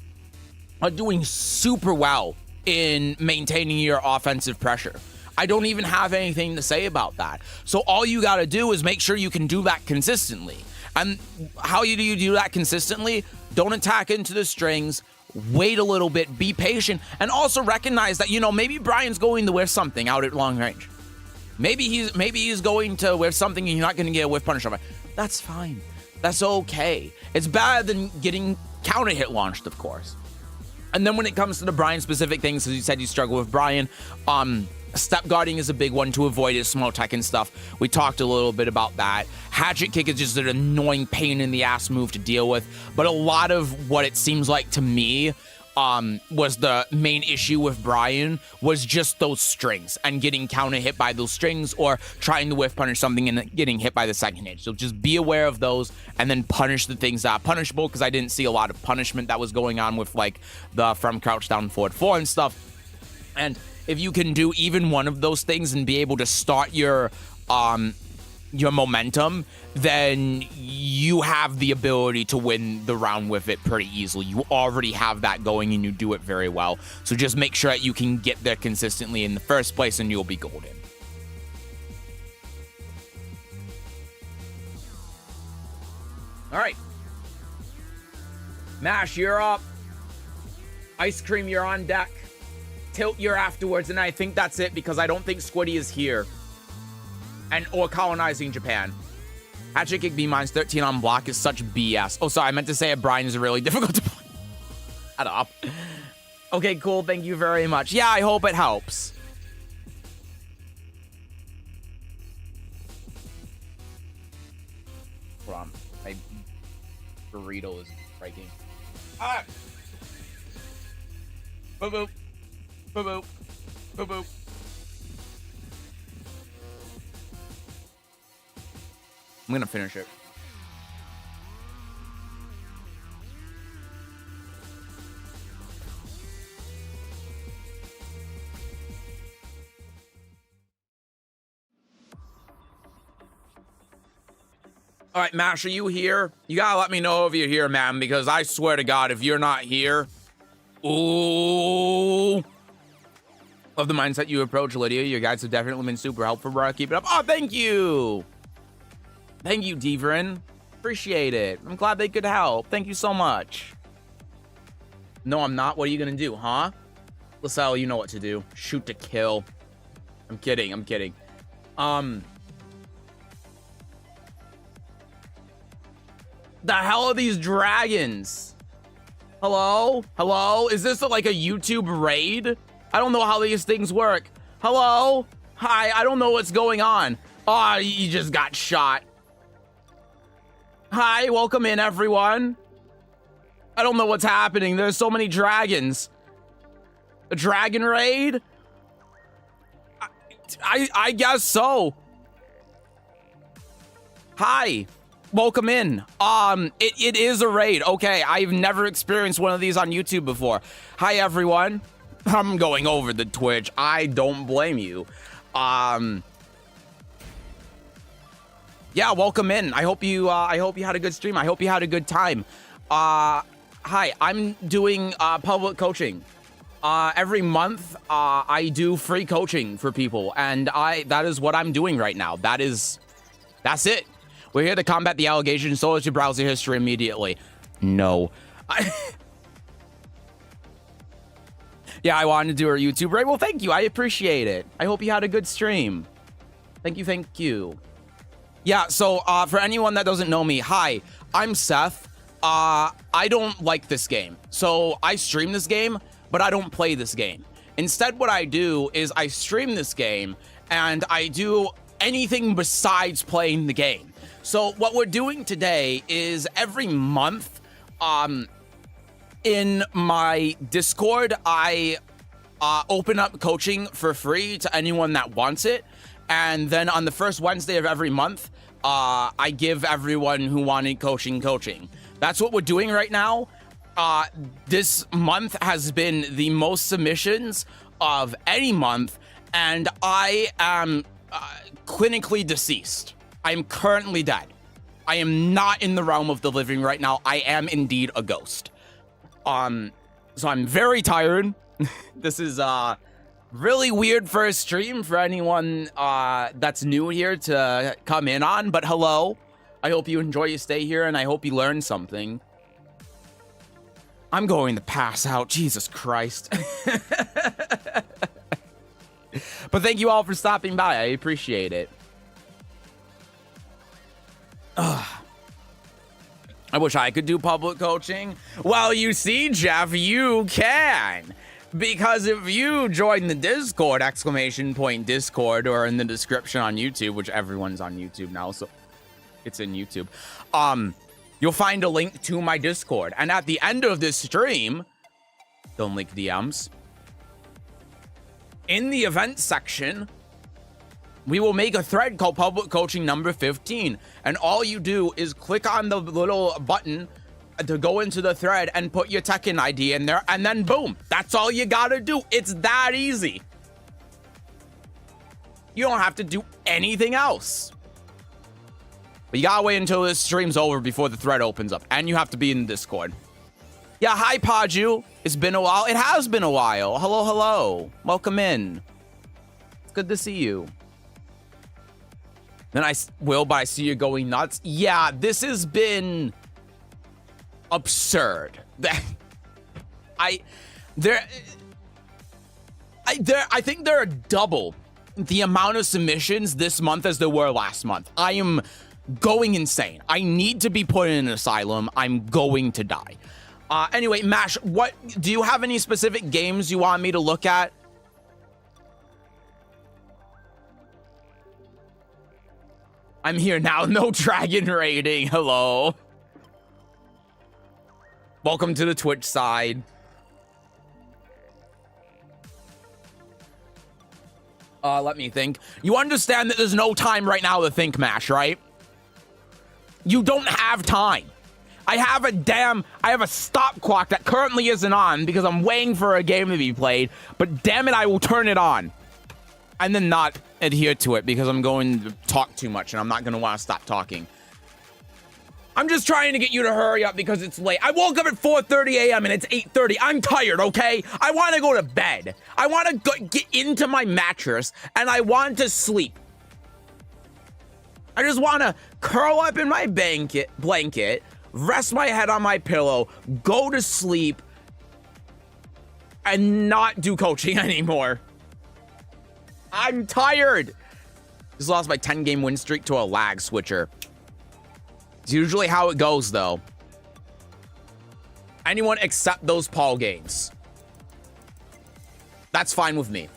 are doing super well in maintaining your offensive pressure. I don't even have anything to say about that. So all you gotta do is make sure you can do that consistently. And how do you do that consistently? Don't attack into the strings. Wait a little bit, be patient, and also recognize that, you know, maybe Brian's going to whiff something out at long range. Maybe he's going to whiff something and you're not going to get a whiff punish on it. That's fine. That's okay. It's better than getting counter hit launched, of course. And then when it comes to the Brian specific things, as you said, you struggle with Brian, step guarding is a big one to avoid his small Tekken stuff. We talked a little bit about that. Hatchet kick is just an annoying pain in the ass move to deal with. But a lot of what it seems like to me was the main issue with Brian was just those strings and getting counter hit by those strings or trying to whiff punish something and getting hit by the second hit. So just be aware of those and then punish the things that are punishable, because I didn't see a lot of punishment that was going on with like the from crouch down forward 4 and stuff. And if you can do even one of those things and be able to start your momentum, then you have the ability to win the round with it pretty easily. You already have that going and you do it very well. So just make sure that you can get there consistently in the first place and you'll be golden. All right. Mash, you're up. Ice Cream, you're on deck. Tilt, you're afterwards, and I think that's it because I don't think Squiddy is here. Or colonizing Japan. Hatchet kick B minus 13 on block is such BS. Oh, sorry, I meant to say Brian is really difficult to play. Shut up. Okay, cool, thank you very much. Yeah, I hope it helps. Hold on, my burrito is breaking. Ah! Boop boop. Boop boop. Boop boop. I'm gonna finish it. All right, Mash, are you here? You gotta let me know if you're here, man, because I swear to God, if you're not here, ooh. Love the mindset you approach, Lidia. You guys have definitely been super helpful, bro. Keep it up. Oh, thank you. Thank you, Devrin. Appreciate it. I'm glad they could help. Thank you so much. No, I'm not. What are you gonna do, huh? LaSalle, you know what to do. Shoot to kill. I'm kidding. I'm kidding. The hell are these dragons? Hello? Hello? Is this like a YouTube raid? I don't know how these things work. Hello? Hi, I don't know what's going on. Oh, you just got shot. Hi, welcome in, everyone. I don't know what's happening. There's so many dragons. A dragon raid? I guess so. Hi. Welcome in. It is a raid. Okay, I've never experienced one of these on YouTube before. Hi, everyone. I'm going over the Twitch. I don't blame you. Yeah, welcome in. I hope you had a good stream. I hope you had a good time. Hi, I'm doing public coaching. Every month, I do free coaching for people, and that is what I'm doing right now. That's it. We're here to combat the allegations, so as your browser history immediately. No. Yeah, I wanted to do a YouTube raid. Well, thank you. I appreciate it. I hope you had a good stream. Thank you, thank you. Yeah, so for anyone that doesn't know me, hi, I'm Seth. I don't like this game. So I stream this game, but I don't play this game. Instead, what I do is I stream this game and I do anything besides playing the game. So what we're doing today is every month, in my Discord, I open up coaching for free to anyone that wants it. And then on the first Wednesday of every month, I give everyone who wanted coaching. That's what we're doing right now. This month has been the most submissions of any month, and I am clinically deceased. I am currently dead. I am not in the realm of the living right now. I am indeed a ghost. So I'm very tired. This is really weird for a stream for anyone that's new here to come in on, but hello. I hope you enjoy your stay here, and I hope you learn something. I'm going to pass out. Jesus Christ. But thank you all for stopping by. I appreciate it. I wish I could do public coaching. Well, you see, Jeff, you can. Because if you join the Discord, !Discord, or in the description on YouTube, which everyone's on YouTube now, so it's in YouTube, you'll find a link to my Discord. And at the end of this stream, don't leak DMs, in the event section, we will make a thread called Public Coaching number 15. And all you do is click on the little button to go into the thread and put your Tekken ID in there, and then boom, that's all you gotta do. It's that easy. You don't have to do anything else. But you gotta wait until this stream's over before the thread opens up, and you have to be in the Discord. Yeah, hi Paju. It's been a while. It has been a while. Hello, hello. Welcome in. It's good to see you. Then but I see you going nuts. Yeah, this has been absurd. I think there are double the amount of submissions this month as there were last month. I am going insane. I need to be put in an asylum. I'm going to die. Anyway, Mash, what do you have any specific games you want me to look at? I'm here now. No dragon raiding. Hello. Welcome to the Twitch side. Let me think. You understand that there's no time right now to think, Mash, right? You don't have time. I have a stop clock that currently isn't on because I'm waiting for a game to be played, but damn it, I will turn it on. And then not adhere to it because I'm going to talk too much and I'm not going to want to stop talking. I'm just trying to get you to hurry up because it's late. I woke up at 4:30 a.m. and it's 8:30. I'm tired, okay? I want to go to bed. I want to get into my mattress and I want to sleep. I just want to curl up in my blanket, rest my head on my pillow, go to sleep, and not do coaching anymore. I'm tired. Just lost my 10-game win streak to a lag switcher. It's usually how it goes, though. Anyone except those Paul games. That's fine with me.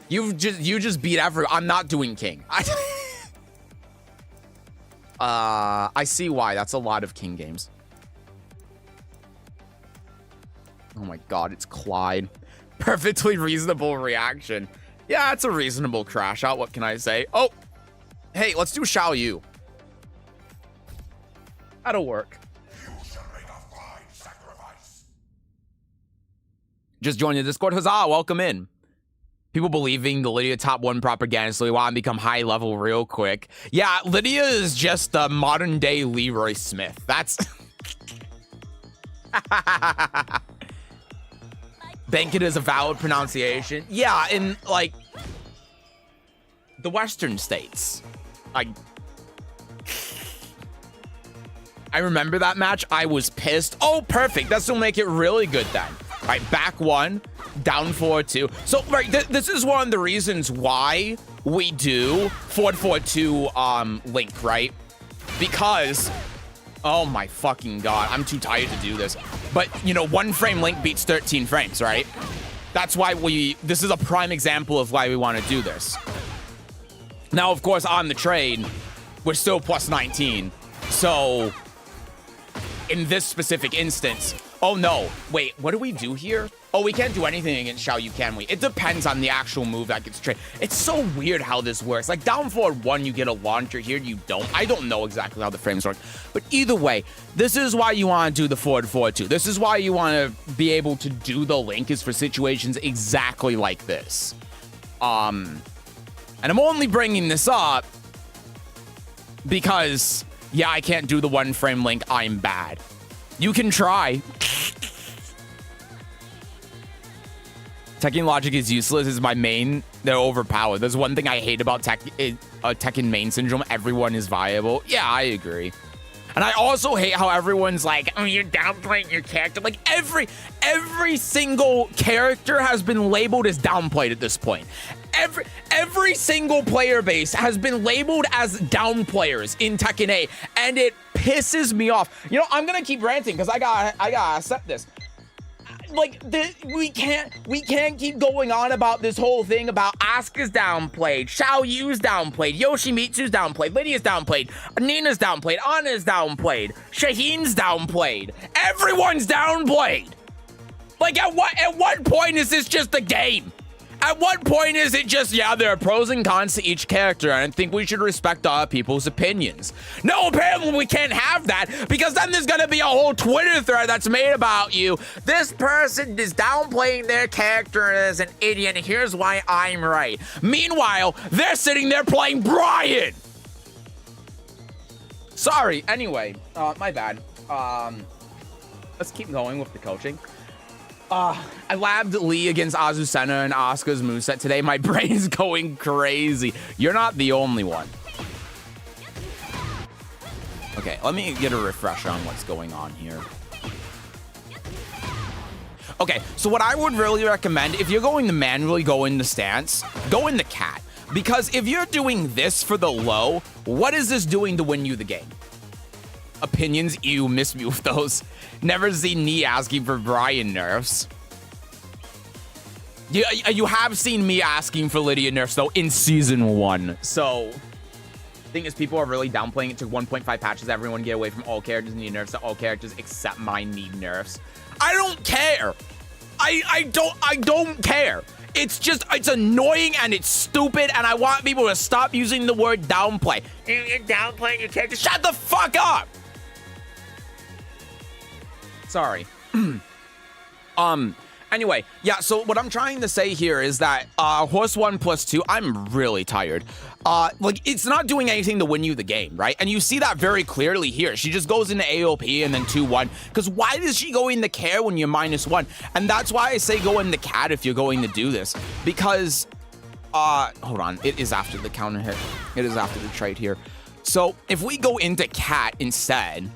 You just beat everyone. I'm not doing King. I see why. That's a lot of King games. Oh my god, it's Clyde. Perfectly reasonable reaction. Yeah, it's a reasonable crash out. What can I say? Oh, hey, let's do Xiao Yu. That'll work. Just joined the Discord. Huzzah, welcome in. People believing the Lidia top 1 propaganda, so we want to become high level real quick. Yeah, Lidia is just a modern day Leroy Smith. That's... Bankit is a valid pronunciation. Yeah, in, like, the Western states. I remember that match. I was pissed. Oh, perfect. That's gonna make it really good then. All right, back 1, down 4-2. So, right, this is one of the reasons why we do 4-4-2 link, right? Because Oh my fucking god, I'm too tired to do this. But, you know, 1 frame link beats 13 frames, right? That's why this is a prime example of why we want to do this. Now, of course, on the trade, we're still plus 19. So, in this specific instance, oh no, wait, what do we do here? Oh, we can't do anything against Xiao Yu, can we? It depends on the actual move that gets traded. It's so weird how this works. Like, down forward 1, you get a launcher. Here, you don't. I don't know exactly how the frames work. But either way, this is why you want to do the forward 4-2. This is why you want to be able to do the link, is for situations exactly like this. And I'm only bringing this up because, yeah, I can't do the 1 frame link. I'm bad. You can try. Tekken logic is useless is my main. They're overpowered. There's one thing I hate about Tekken main syndrome. Everyone is viable. Yeah, I agree. And I also hate how everyone's like, oh, you're downplaying your character. Like, every single character has been labeled as downplayed at this point. Every single player base has been labeled as down players in Tekken 8, and it pisses me off. You know, I'm gonna keep ranting because I gotta accept this. Like, we can't keep going on about this whole thing about Asuka's downplayed, Xiao Yu's downplayed, Yoshimitsu's downplayed, Lidia's downplayed, Nina's downplayed, Anna's downplayed, Shaheen's downplayed. Everyone's downplayed. Like, at what point is this just a game? At what point is it just, yeah, there are pros and cons to each character, and I think we should respect other people's opinions. No, apparently we can't have that, because then there's gonna be a whole Twitter thread that's made about you. This person is downplaying their character as an idiot, and here's why I'm right. Meanwhile, they're sitting there playing Brian! Sorry, anyway, my bad. Let's keep going with the coaching. I labbed Lee against Azucena and Asuka's moveset today. My brain is going crazy. You're not the only one. Okay, let me get a refresher on what's going on here. Okay, so what I would really recommend, if you're going to manually go into stance, go in the cat. Because if you're doing this for the low, what is this doing to win you the game? Opinions, you miss me with those. Never seen me asking for Brian nerfs. You have seen me asking for Lidia nerfs, though, in Season 1. So, the thing is, people are really downplaying it. Took 1.5 patches. Everyone get away from all characters need nerfs. To all characters except mine need nerfs. I don't care. I don't care. It's just, it's annoying and it's stupid, and I want people to stop using the word downplay. You're downplaying your character. Shut the fuck up! Sorry. Anyway, yeah, so what I'm trying to say here is that Horse 1 plus 2, I'm really tired. Like, it's not doing anything to win you the game, right? And you see that very clearly here. She just goes into AOP and then 2-1. Because why does she go in the care when you're -1? And that's why I say go in the cat if you're going to do this. Because, hold on, it is after the counter hit. It is after the trade here. So, if we go into cat instead...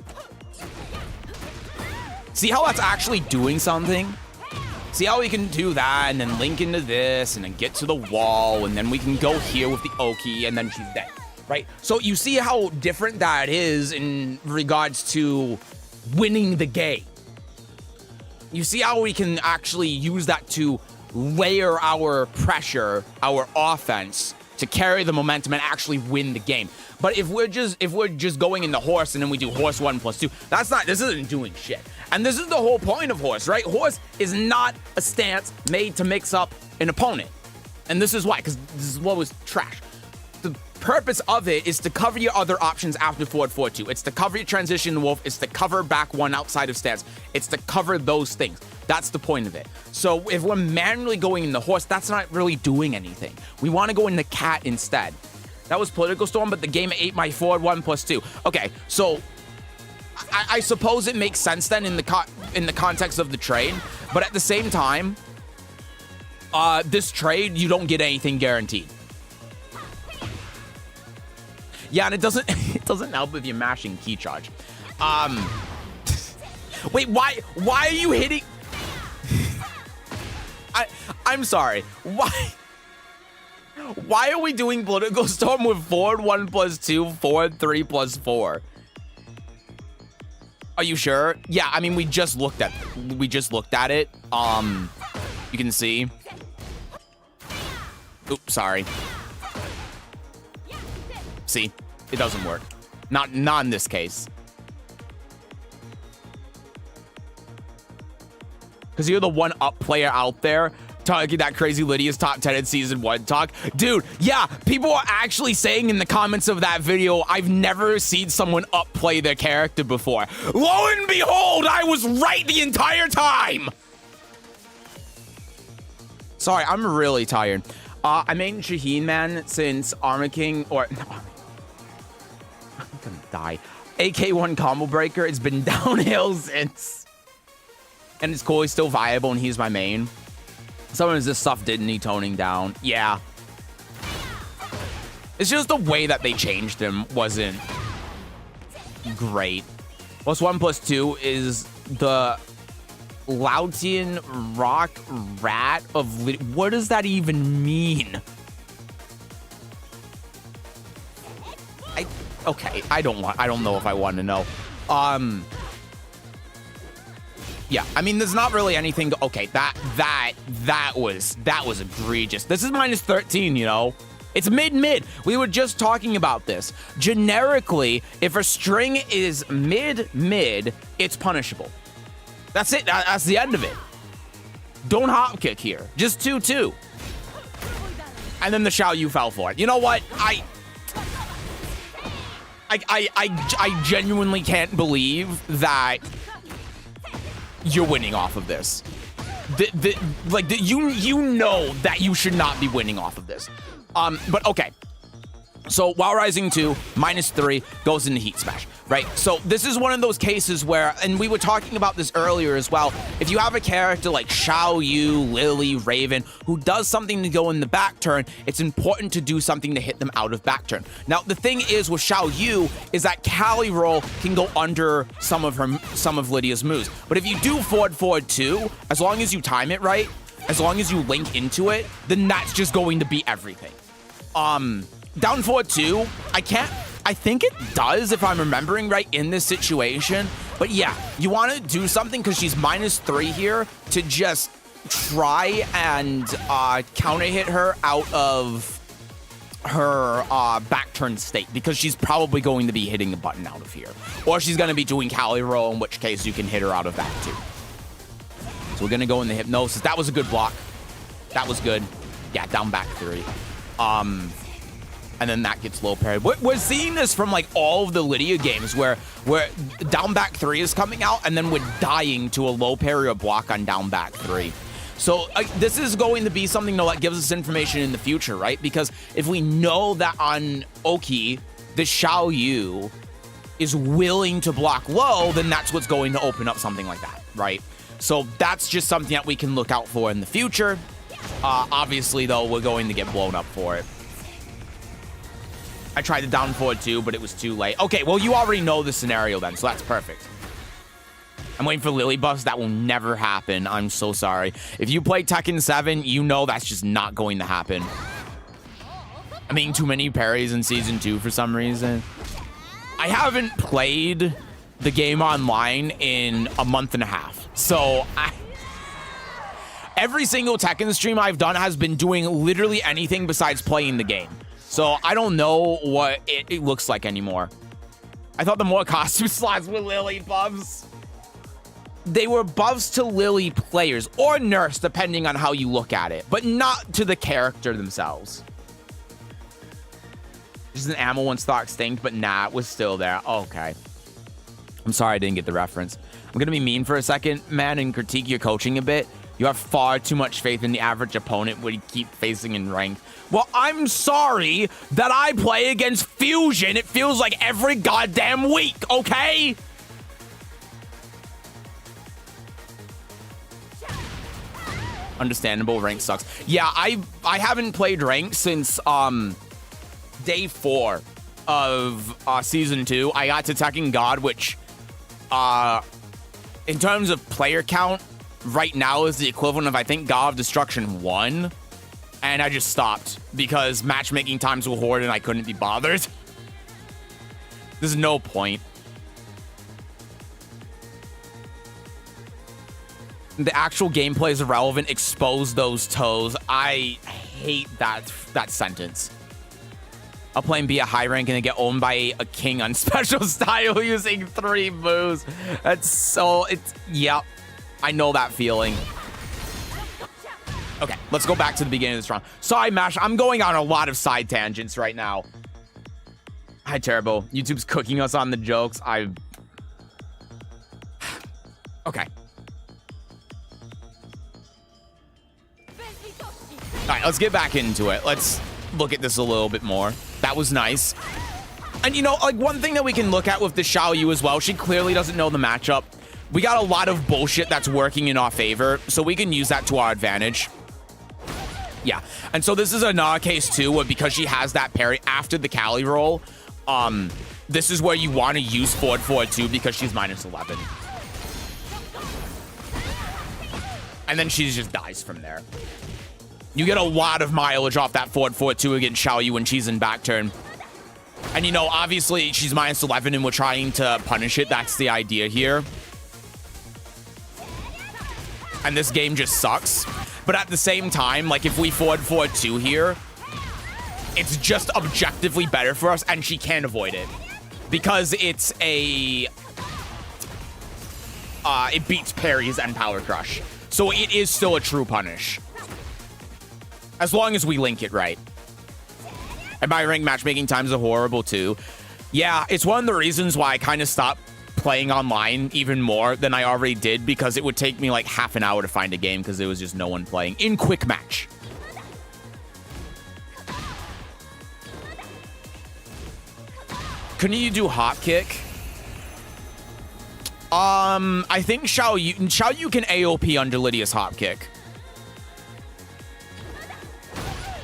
See how that's actually doing something? See how we can do that and then link into this and then get to the wall and then we can go here with the Oki and then she's dead, right? So you see how different that is in regards to winning the game. You see how we can actually use that to layer our pressure, our offense, to carry the momentum and actually win the game. But if we're just going into horse and then we do horse 1 plus 2, this isn't doing shit. And this is the whole point of horse, right? Horse is not a stance made to mix up an opponent. And this is why, because this is what was trash. The purpose of it is to cover your other options after forward 4-2. It's to cover your transition wolf. It's to cover back 1 outside of stance. It's to cover those things. That's the point of it. So if we're manually going in the horse, that's not really doing anything. We want to go in the cat instead. That was Political Storm, but the game ate my forward 1 plus 2. Okay, so I suppose it makes sense then in the context of the trade, but at the same time, this trade, you don't get anything guaranteed. Yeah, and it doesn't help if you're mashing key charge. Wait, why are you hitting? I'm sorry. Why are we doing Political Storm with forward 1 plus 2, forward 3 plus 4? Are you sure? Yeah, I mean, we just looked at it. You can see. Oops, sorry. See, it doesn't work. Not in this case. Because you're the one up player out there talking that crazy Lidia's top 10 in season 1 talk. Dude, yeah, people are actually saying in the comments of that video, I've never seen someone up play their character before. Lo and behold, I was right the entire time. Sorry, I'm really tired. I made Shaheen, man, since Armor King, or no, I'm gonna die. AK1 Combo Breaker, it's been downhill since. And it's cool, he's still viable and he's my main. Sometimes this stuff didn't need toning down. Yeah. It's just the way that they changed him wasn't great. +1 +2 is the Laotian rock rat of Lidia. What does that even mean? Okay, I don't know if I want to know. Yeah, I mean, there's not really anything. Okay, that was egregious. This is -13, you know. It's mid. We were just talking about this. Generically, if a string is mid, it's punishable. That's it. That's the end of it. Don't hop kick here. Just 2-2. And then the Xiao Yu fell for it. You know what? I genuinely can't believe that you're winning off of this. You know that you should not be winning off of this. But okay. So Wild Rising 2 -3 goes into Heat Smash, right? So this is one of those cases where, and we were talking about this earlier as well, if you have a character like Xiao Yu, Lily, Raven, who does something to go in the back turn, it's important to do something to hit them out of back turn. Now, the thing is with Xiao Yu is that Cali Roll can go under some of Lydia's moves. But if you do forward 2, as long as you time it right, as long as you link into it, then that's just going to be everything. Down forward 2, I think it does if I'm remembering right in this situation. But yeah, you want to do something because she's -3 here to just try and counter hit her out of her back turn state, because she's probably going to be hitting the button out of here. Or she's going to be doing Cali Roll, in which case you can hit her out of that too. So we're going to go in the Hypnosis. That was a good block. That was good. Yeah, down back 3. And then that gets low parried. We're seeing this from like all of the Lidia games where down back 3 is coming out and then we're dying to a low parry or block on down back 3. So this is going to be something that gives us information in the future, right? Because if we know that on Oki, the Xiao Yu is willing to block low, then that's what's going to open up something like that, right? So that's just something that we can look out for in the future. Obviously, though, we're going to get blown up for it. I tried to down forward 2, but it was too late. Okay, well, you already know the scenario then, so that's perfect. I'm waiting for Lily buffs. That will never happen. I'm so sorry. If you play Tekken 7, you know that's just not going to happen. I'm making too many parries in Season 2 for some reason. I haven't played the game online in a month and a half. So, every single Tekken stream I've done has been doing literally anything besides playing the game. So I don't know what it looks like anymore. I thought the more costume slots were Lily buffs. They were buffs to Lily players or Nurse, depending on how you look at it, but not to the character themselves. Just an ammo one stock stink, but nah, it was still there. Okay. I'm sorry I didn't get the reference. I'm going to be mean for a second, man, and critique your coaching a bit. You have far too much faith in the average opponent when you keep facing in ranked. Well, I'm sorry that I play against Fusion. It feels like every goddamn week, okay? Understandable, rank sucks. Yeah, I haven't played ranked since day 4 of season 2. I got to Tekken God, which in terms of player count, right now is the equivalent of, I think, God of Destruction 1. And I just stopped because matchmaking times were horrid and I couldn't be bothered. There's no point. The actual gameplay is irrelevant. Expose those toes. I hate that sentence. I'll play and be a high rank and then get owned by a king on special style using 3 moves. That's so... Yep. I know that feeling. Okay, let's go back to the beginning of this round. Sorry, Mash. I'm going on a lot of side tangents right now. Hi, Terrible. YouTube's cooking us on the jokes. Okay. All right, let's get back into it. Let's look at this a little bit more. That was nice. And, you know, like, one thing that we can look at with the Xiao Yu as well, she clearly doesn't know the matchup. We got a lot of bullshit that's working in our favor, so we can use that to our advantage. Yeah, and so this is another case, too, where because she has that parry after the Cali roll, this is where you want to use forward 2 because she's -11. And then she just dies from there. You get a lot of mileage off that forward 2 against Xiao Yu when she's in back turn. And, you know, obviously she's -11 and we're trying to punish it. That's the idea here. And this game just sucks. But at the same time, like, if we forward 2 here, it's just objectively better for us, and she can't avoid it. Because it's a... it beats parries and power crush. So it is still a true punish. As long as we link it right. And my rank matchmaking times are horrible, too. Yeah, it's one of the reasons why I kind of stopped playing online even more than I already did, because it would take me like half an hour to find a game because there was just no one playing in quick match. Couldn't you do hop kick? I think Xiao Yu can AOP under Lidia's hop kick.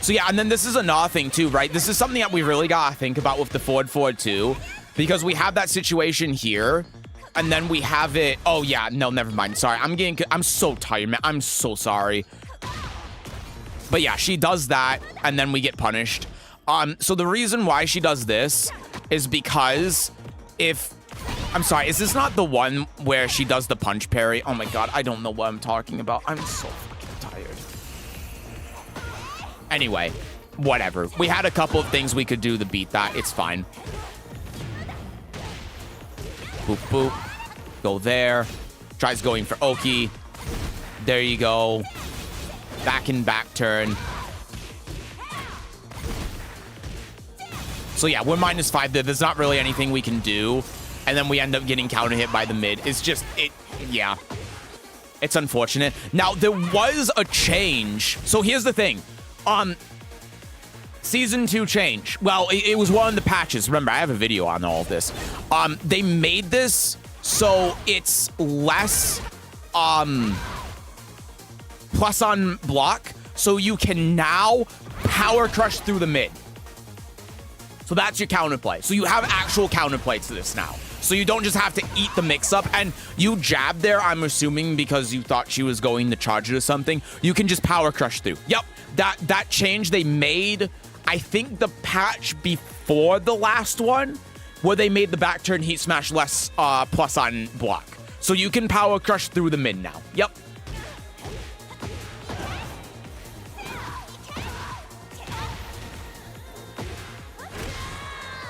So yeah, and then this is another thing too, right? This is something that we really gotta think about with the forward 2. Because we have that situation here, and then we have it... Oh, yeah. No, never mind. Sorry. I'm so tired, man. I'm so sorry. But yeah, she does that, and then we get punished. So the reason why she does this is because if... I'm sorry. Is this not the one where she does the punch parry? Oh, my God. I don't know what I'm talking about. I'm so fucking tired. Anyway, whatever. We had a couple of things we could do to beat that. It's fine. Boop, boop. Go there. Tries going for Oki. There you go. Back in back turn. So yeah, we're -5 there. There's not really anything we can do. And then we end up getting counter hit by the mid. It's just, yeah. It's unfortunate. Now, there was a change. So here's the thing. Season 2 change. Well, it was one of the patches. Remember, I have a video on all of this. They made this so it's less plus on block. So you can now power crush through the mid. So that's your counterplay. So you have actual counterplay to this now. So you don't just have to eat the mix-up. And you jab there, I'm assuming, because you thought she was going to charge it or something. You can just power crush through. Yep, that change they made... I think the patch before the last one, where they made the back turn heat smash less plus on block. So you can power crush through the mid now. Yep.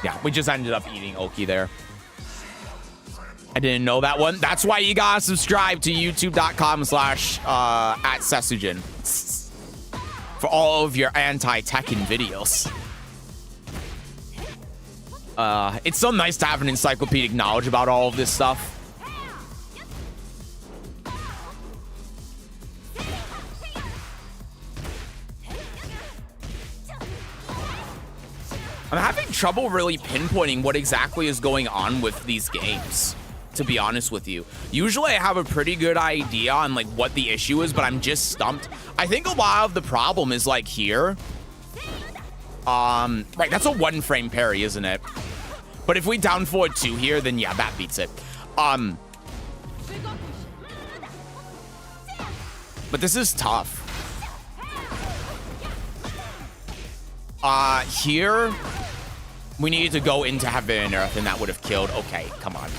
Yeah, we just ended up eating Oki there. I didn't know that one. That's why you gotta subscribe to youtube.com/@Sesujin. For all of your anti-Tekken videos. It's so nice to have an encyclopedic knowledge about all of this stuff. I'm having trouble really pinpointing what exactly is going on with these games, to be honest with you. Usually I have a pretty good idea on like what the issue is, but I'm just stumped. I think a lot of the problem is like here. Right, that's a 1-frame parry, isn't it? But if we down forward 2 here, then yeah, that beats it. But this is tough. Here, we needed to go into Heaven and Earth, and that would have killed. Okay, come on.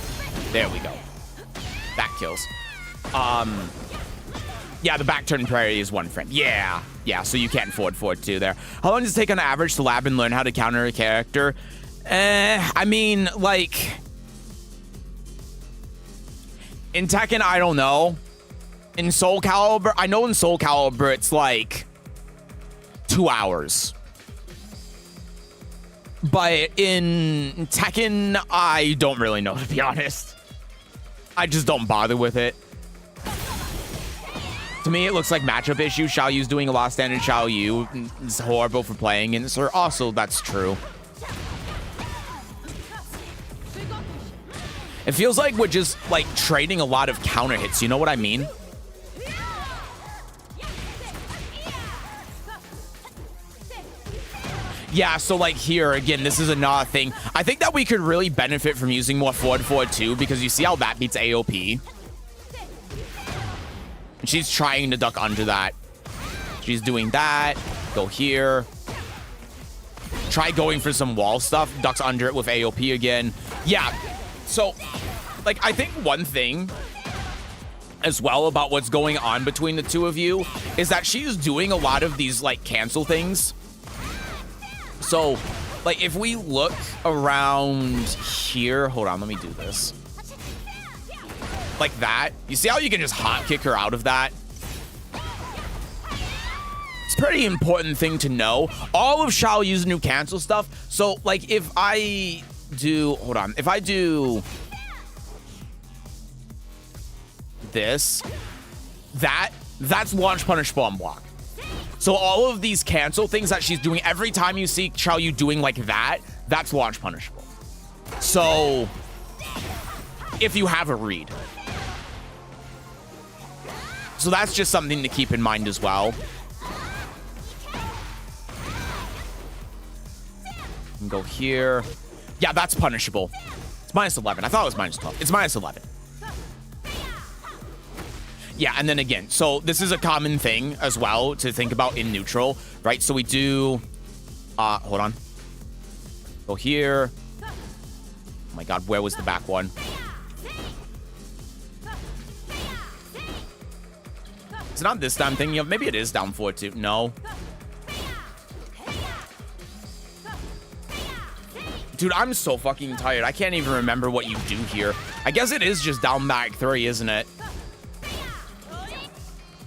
There we go. That kills. Yeah, the back turn parry is 1 frame. Yeah, so you can't forward 2 there. How long does it take on average to lab and learn how to counter a character? I mean, like... In Tekken, I don't know. In Soul Calibur, I know in Soul Calibur it's like 2 hours. But in Tekken, I don't really know, to be honest. I just don't bother with it. To me, it looks like matchup issue. Xiao Yu's doing a lot of standard Xiao Yu. It's horrible for playing against her. Also, that's true. It feels like we're just, like, trading a lot of counter hits. You know what I mean? Yeah, so, like, here, again, this is another thing. I think that we could really benefit from using more forward too, because you see how that beats AOP? She's trying to duck under that. She's doing that. Go here. Try going for some wall stuff. Ducks under it with AOP again. Yeah. So, like, I think one thing as well about what's going on between the two of you is that she's doing a lot of these, like, cancel things. So, like, if we look around here... Hold on, let me do this. Like that. You see how you can just hot kick her out of that? It's a pretty important thing to know. All of Xiao Yu's new cancel stuff. So, like, if I do... Hold on. If I do... this... That's launch punish spawn block. So all of these cancel things that she's doing, every time you see Xiao Yu doing like that, that's launch punishable. So... if you have a read. So that's just something to keep in mind as well. And go here. Yeah, that's punishable. It's minus 11. I thought it was minus 12. It's minus 11. Yeah, and then again, so this is a common thing as well to think about in neutral, right? So we do... hold on. Go here. Oh my god, where was the back one? It's not this time thing. Maybe it is down 4-2. No. Dude, I'm so fucking tired. I can't even remember what you do here. I guess it is just down back 3, isn't it?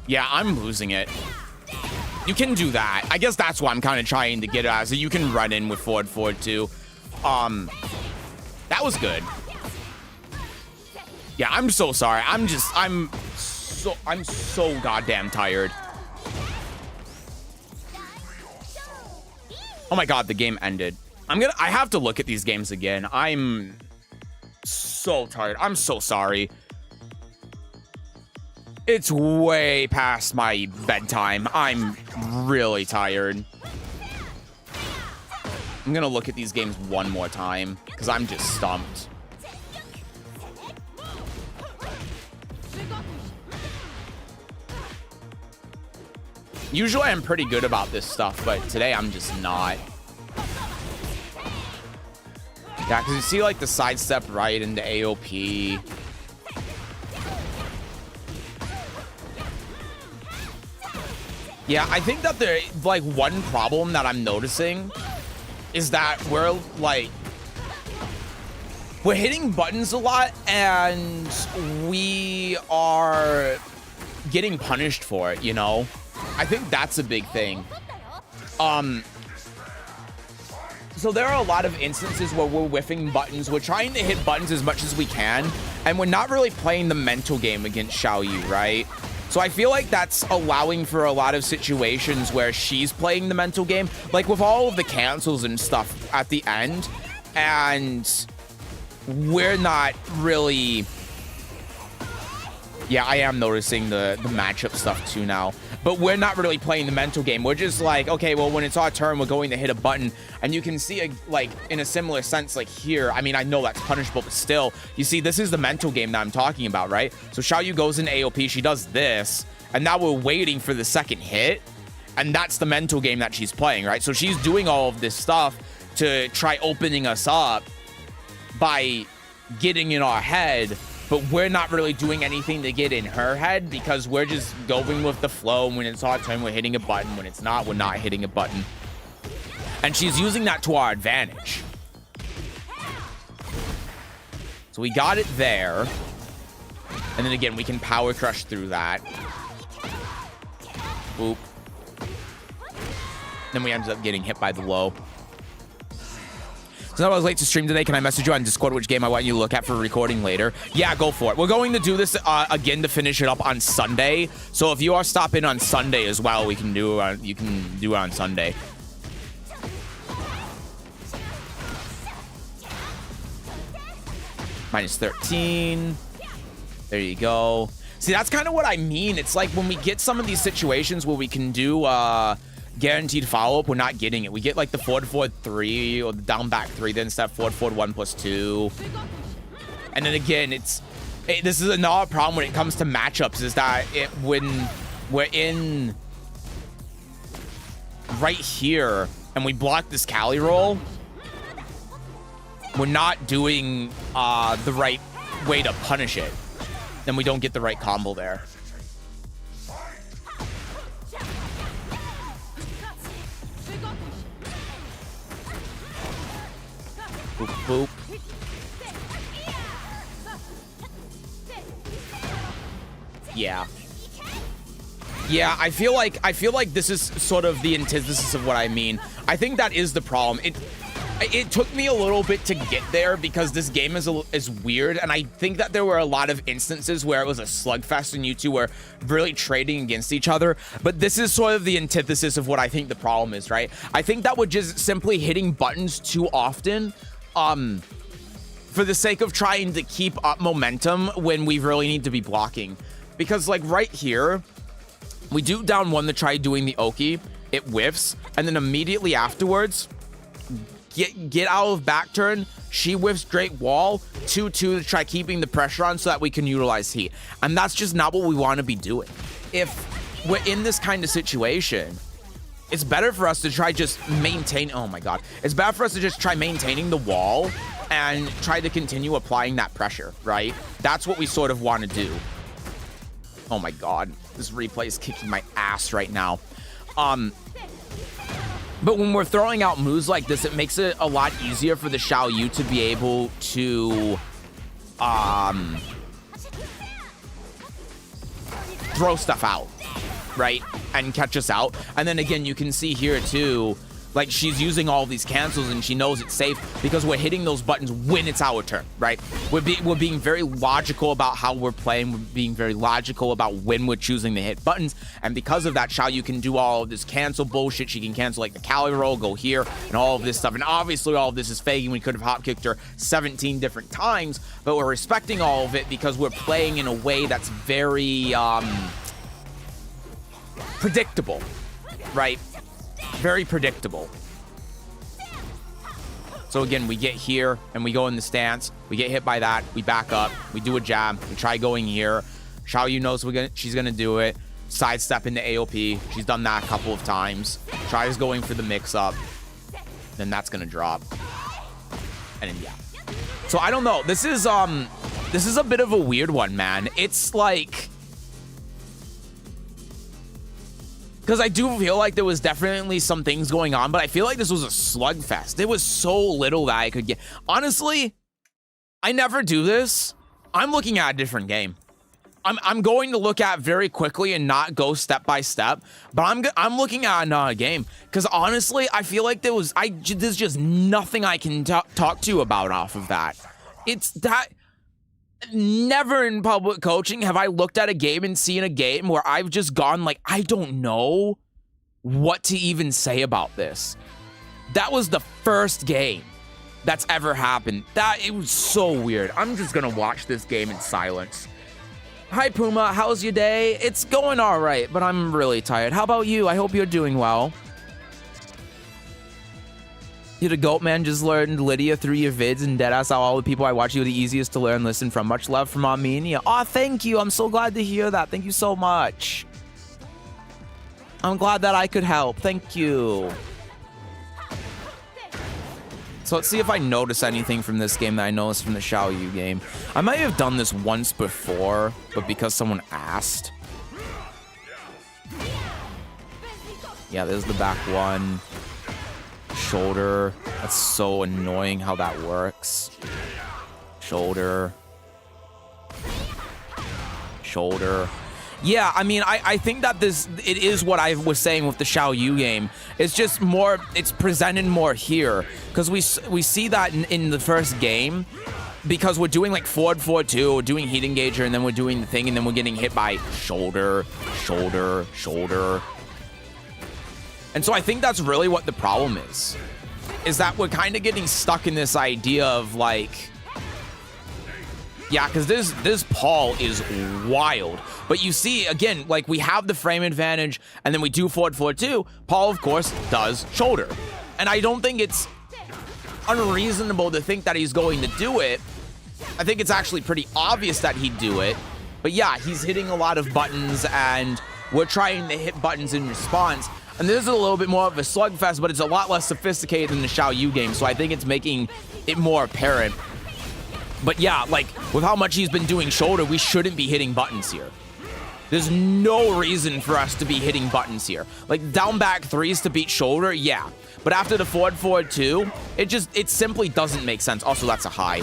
Yeah, I'm losing it. You can do that. I guess that's what I'm kind of trying to get at. So you can run in with forward 2. That was good. Yeah, I'm so sorry. I'm so goddamn tired. Oh my god, the game ended. I have to look at these games again. I'm so tired. I'm so sorry. It's way past my bedtime. I'm really tired. I'm gonna look at these games one more time because I'm just stumped. Usually I'm pretty good about this stuff, but today I'm just not. Yeah, because you see like the sidestep right into AOP. Yeah, I think that the like one problem that I'm noticing is that we're hitting buttons a lot and we are getting punished for it, you know? I think that's a big thing. So there are a lot of instances where we're whiffing buttons. We're trying to hit buttons as much as we can, and we're not really playing the mental game against Xiao Yu, right? So I feel like that's allowing for a lot of situations where she's playing the mental game, like with all of the cancels and stuff at the end, and we're not really... Yeah, I am noticing the matchup stuff too now. But we're not really playing the mental game. We're just like, okay, well, when it's our turn, we're going to hit a button. And you can see, like, in a similar sense, like here. I mean, I know that's punishable, but still, you see, this is the mental game that I'm talking about, right? So Xiao Yu goes in AOP. She does this. And now we're waiting for the second hit. And that's the mental game that she's playing, right? So she's doing all of this stuff to try opening us up by getting in our head but we're not really doing anything to get in her head because we're just going with the flow. When it's our turn, we're hitting a button. When it's not, we're not hitting a button. And she's using that to our advantage. So we got it there. And then again, we can power crush through that. Boop. Then we ended up getting hit by the low. So I was late to stream today. Can I message you on Discord which game I want you to look at for recording later? Yeah, go for it. We're going to do this again to finish it up on Sunday. So if you are stopping on Sunday as well, we can do you can do it on Sunday. Minus 13. There you go. See, that's kind of what I mean. It's like when we get some of these situations where we can do guaranteed follow-up, we're not getting it. We get like the forward 3 or the down back 3, then step forward 1+2. And then again, this is another problem when it comes to matchups, is that when we're in right here and we block this Cali roll, we're not doing the right way to punish it. Then we don't get the right combo there. Boop, boop. Yeah. Yeah, I feel like this is sort of the antithesis of what I mean. I think that is the problem. It took me a little bit to get there because this game is weird, and I think that there were a lot of instances where it was a slugfest and you two were really trading against each other, but this is sort of the antithesis of what I think the problem is, right? I think that we're just simply hitting buttons too often for the sake of trying to keep up momentum when we really need to be blocking. Because like right here, we do down 1 to try doing the Oki, it whiffs, and then immediately afterwards, get out of back turn, she whiffs straight wall, 2-2 to try keeping the pressure on so that we can utilize heat. And that's just not what we want to be doing. If we're in this kind of situation, it's better for us to try just maintain, oh my god. It's better for us to just try maintaining the wall and try to continue applying that pressure, right? That's what we sort of want to do. Oh my god, this replay is kicking my ass right now. But when we're throwing out moves like this, it makes it a lot easier for the Xiao Yu to be able to throw stuff out, right? And catch us out. And then again, you can see here too, like she's using all these cancels and she knows it's safe because we're hitting those buttons when it's our turn, right? We're being very logical about how we're playing. We're being very logical about when we're choosing to hit buttons. And because of that, Xiao Yu can do all of this cancel bullshit. She can cancel like the Cali roll, go here, and all of this stuff. And obviously all of this is faking. We could have hop kicked her 17 different times, but we're respecting all of it because we're playing in a way that's very predictable, right? Very predictable. So again, we get here and we go in the stance. We get hit by that. We back up. We do a jab. We try going here. Xiao Yu knows she's gonna do it. Sidestep into AOP. She's done that a couple of times. Tries going for the mix-up. Then that's gonna drop. And then yeah. So I don't know. This is a bit of a weird one, man. It's like, because I do feel like there was definitely some things going on, but I feel like this was a slugfest. There was so little that I could get. Honestly, I never do this. I'm looking at a different game. I'm going to look at very quickly and not go step by step, but I'm looking at another game because honestly, I feel like there's just nothing I can talk to you about off of that. It's that. Never in public coaching have I looked at a game and seen a game where I've just gone like, I don't know what to even say about this. That was the first game that's ever happened. It was so weird. I'm just gonna watch this game in silence. Hi Puma, how's your day? It's going all right, but I'm really tired. How about you? I hope you're doing well. You the goat man just learned Lidia through your vids, and deadass how all the people I watch you are the easiest to learn listen from. Much love from Armenia. Aw, thank you. I'm so glad to hear that. Thank you so much. I'm glad that I could help. Thank you. So let's see if I notice anything from this game that I noticed from the Xiaoyu game. I might have done this once before, but because someone asked. Yeah, there's the back one. Shoulder. That's so annoying how that works. Shoulder. Shoulder. Yeah, I mean, I think that it is what I was saying with the Xiaoyu game. It's just more, it's presented more here. Because we see that in the first game, because we're doing like forward 4-2, we're doing heat engager, and then we're doing the thing, and then we're getting hit by shoulder, shoulder, shoulder. And so I think that's really what the problem is that we're kind of getting stuck in this idea of like, yeah, because this Paul is wild. But you see, again, like we have the frame advantage, and then we do forward 4-2. Paul, of course, does shoulder. And I don't think it's unreasonable to think that he's going to do it. I think it's actually pretty obvious that he'd do it. But yeah, he's hitting a lot of buttons, and we're trying to hit buttons in response. And this is a little bit more of a slugfest, but it's a lot less sophisticated than the Xiaoyu game, so I think it's making it more apparent. But yeah, like, with how much he's been doing shoulder, we shouldn't be hitting buttons here. There's no reason for us to be hitting buttons here. Like, down back threes to beat shoulder, yeah. But after the forward 4-2, it simply doesn't make sense. Also, that's a high.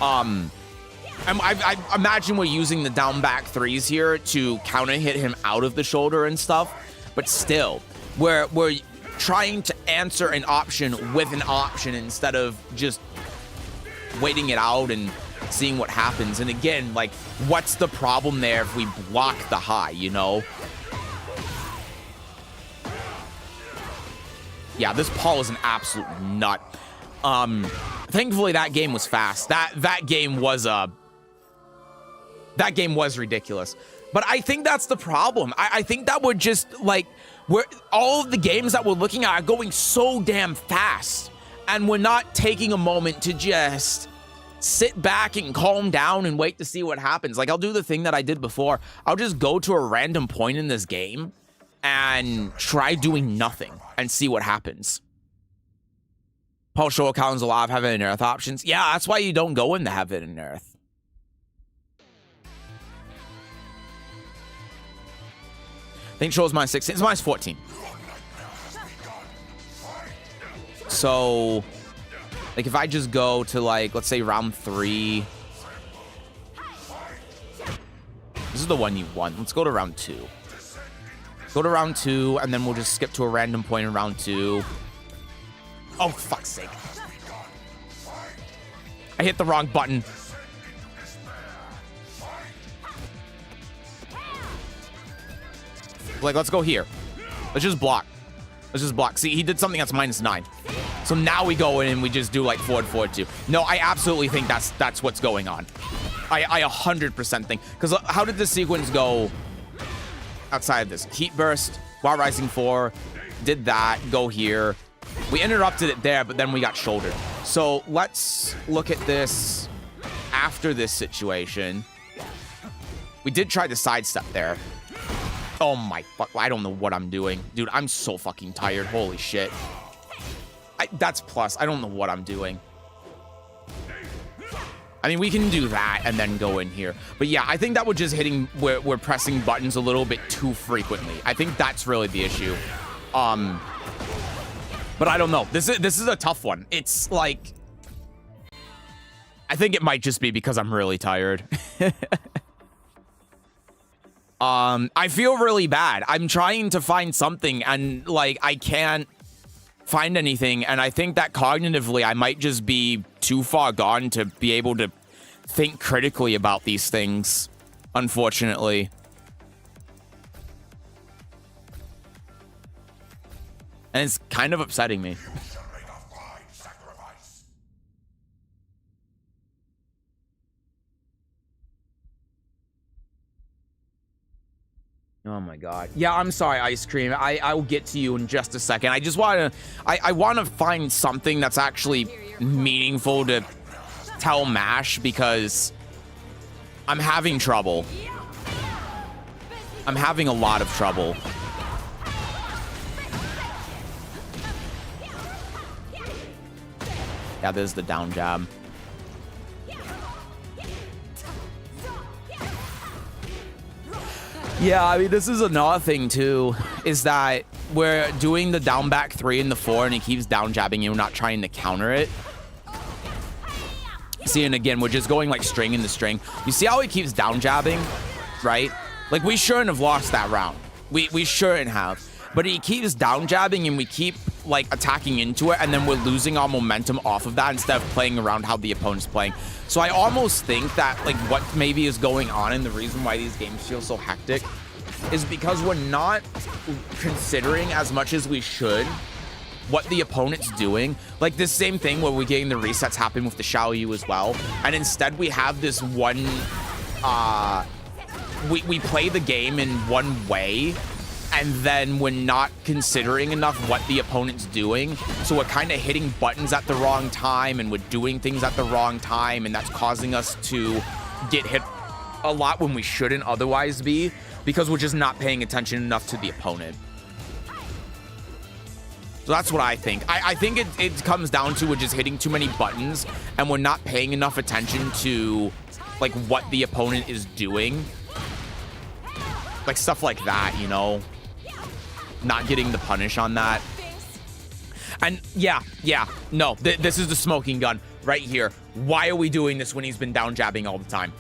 I imagine we're using the down back threes here to counter hit him out of the shoulder and stuff. But still, we're trying to answer an option with an option instead of just waiting it out and seeing what happens. And again, like, what's the problem there if we block the high, you know? Yeah, this Paul is an absolute nut. Thankfully that game was fast. That game was ridiculous. But I think that's the problem. I think that we're just like, all of the games that we're looking at are going so damn fast, and we're not taking a moment to just sit back and calm down and wait to see what happens. Like, I'll do the thing that I did before. I'll just go to a random point in this game and try doing nothing and see what happens. Paul Show counts a lot of heaven and earth options. Yeah, that's why you don't go into heaven and earth. I think Show's minus 16. It's minus 14. So, like, if I just go to, like, let's say round 3. This is the one you want. Let's go to round 2. Go to round 2, and then we'll just skip to a random point in round 2. Oh, fuck's sake. I hit the wrong button. Like, let's go here. Let's just block. Let's just block. See, he did something that's minus 9. So now we go in and we just do like forward 4-2. No, I absolutely think that's what's going on. I 100% think. Because how did this sequence go outside of this? Heat burst, while rising 4, did that, go here. We interrupted it there, but then we got shouldered. So let's look at this after this situation. We did try to sidestep there. Oh my fuck, I don't know what I'm doing. Dude, I'm so fucking tired. Holy shit. That's plus. I don't know what I'm doing. I mean, we can do that and then go in here. But yeah, I think that we're just hitting, we're pressing buttons a little bit too frequently. I think that's really the issue. But I don't know. This is a tough one. It's like, I think it might just be because I'm really tired. I feel really bad. I'm trying to find something and like I can't find anything, and I think that cognitively I might just be too far gone to be able to think critically about these things, unfortunately. And it's kind of upsetting me. Oh my god. Yeah, I'm sorry, Ice Cream. I will get to you in just a second. I just want to... I want to find something that's actually meaningful to tell Mash, because I'm having trouble. I'm having a lot of trouble. Yeah, there's the down jab. Yeah, I mean, this is another thing, too, is that we're doing the down back 3 and the 4, and he keeps down jabbing you, not trying to counter it. See, and again, we're just going, like, string into string. You see how he keeps down jabbing, right? Like, we shouldn't have lost that round. We shouldn't have. But he keeps down jabbing, and we keep, like, attacking into it, and then we're losing our momentum off of that instead of playing around how the opponent's playing. So I almost think that, like, what maybe is going on and the reason why these games feel so hectic is because we're not considering as much as we should what the opponent's doing. Like, this same thing where we're getting the resets happen with the Xiaoyu as well. And instead we have this one, we play the game in one way, and then we're not considering enough what the opponent's doing. So we're kind of hitting buttons at the wrong time, and we're doing things at the wrong time, and that's causing us to get hit a lot when we shouldn't otherwise be, because we're just not paying attention enough to the opponent. So that's what I think. I think it comes down to we're just hitting too many buttons, and we're not paying enough attention to, like, what the opponent is doing. Like, stuff like that, you know? Not getting the punish on that. And yeah, no, this is the smoking gun right here. Why are we doing this when he's been down jabbing all the time?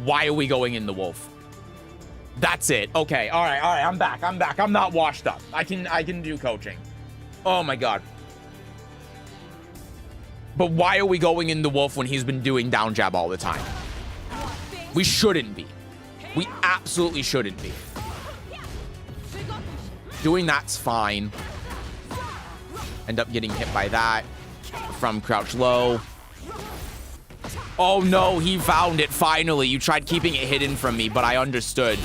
Why are we going in the wolf? That's it. Okay, all right, I'm back. I'm not washed up. I can do coaching. Oh my god. But why are we going in the wolf when he's been doing down jab all the time? We shouldn't be. We absolutely shouldn't be. Doing that's fine. End up getting hit by that from crouch low. Oh no, he found it finally. You tried keeping it hidden from me, but I understood.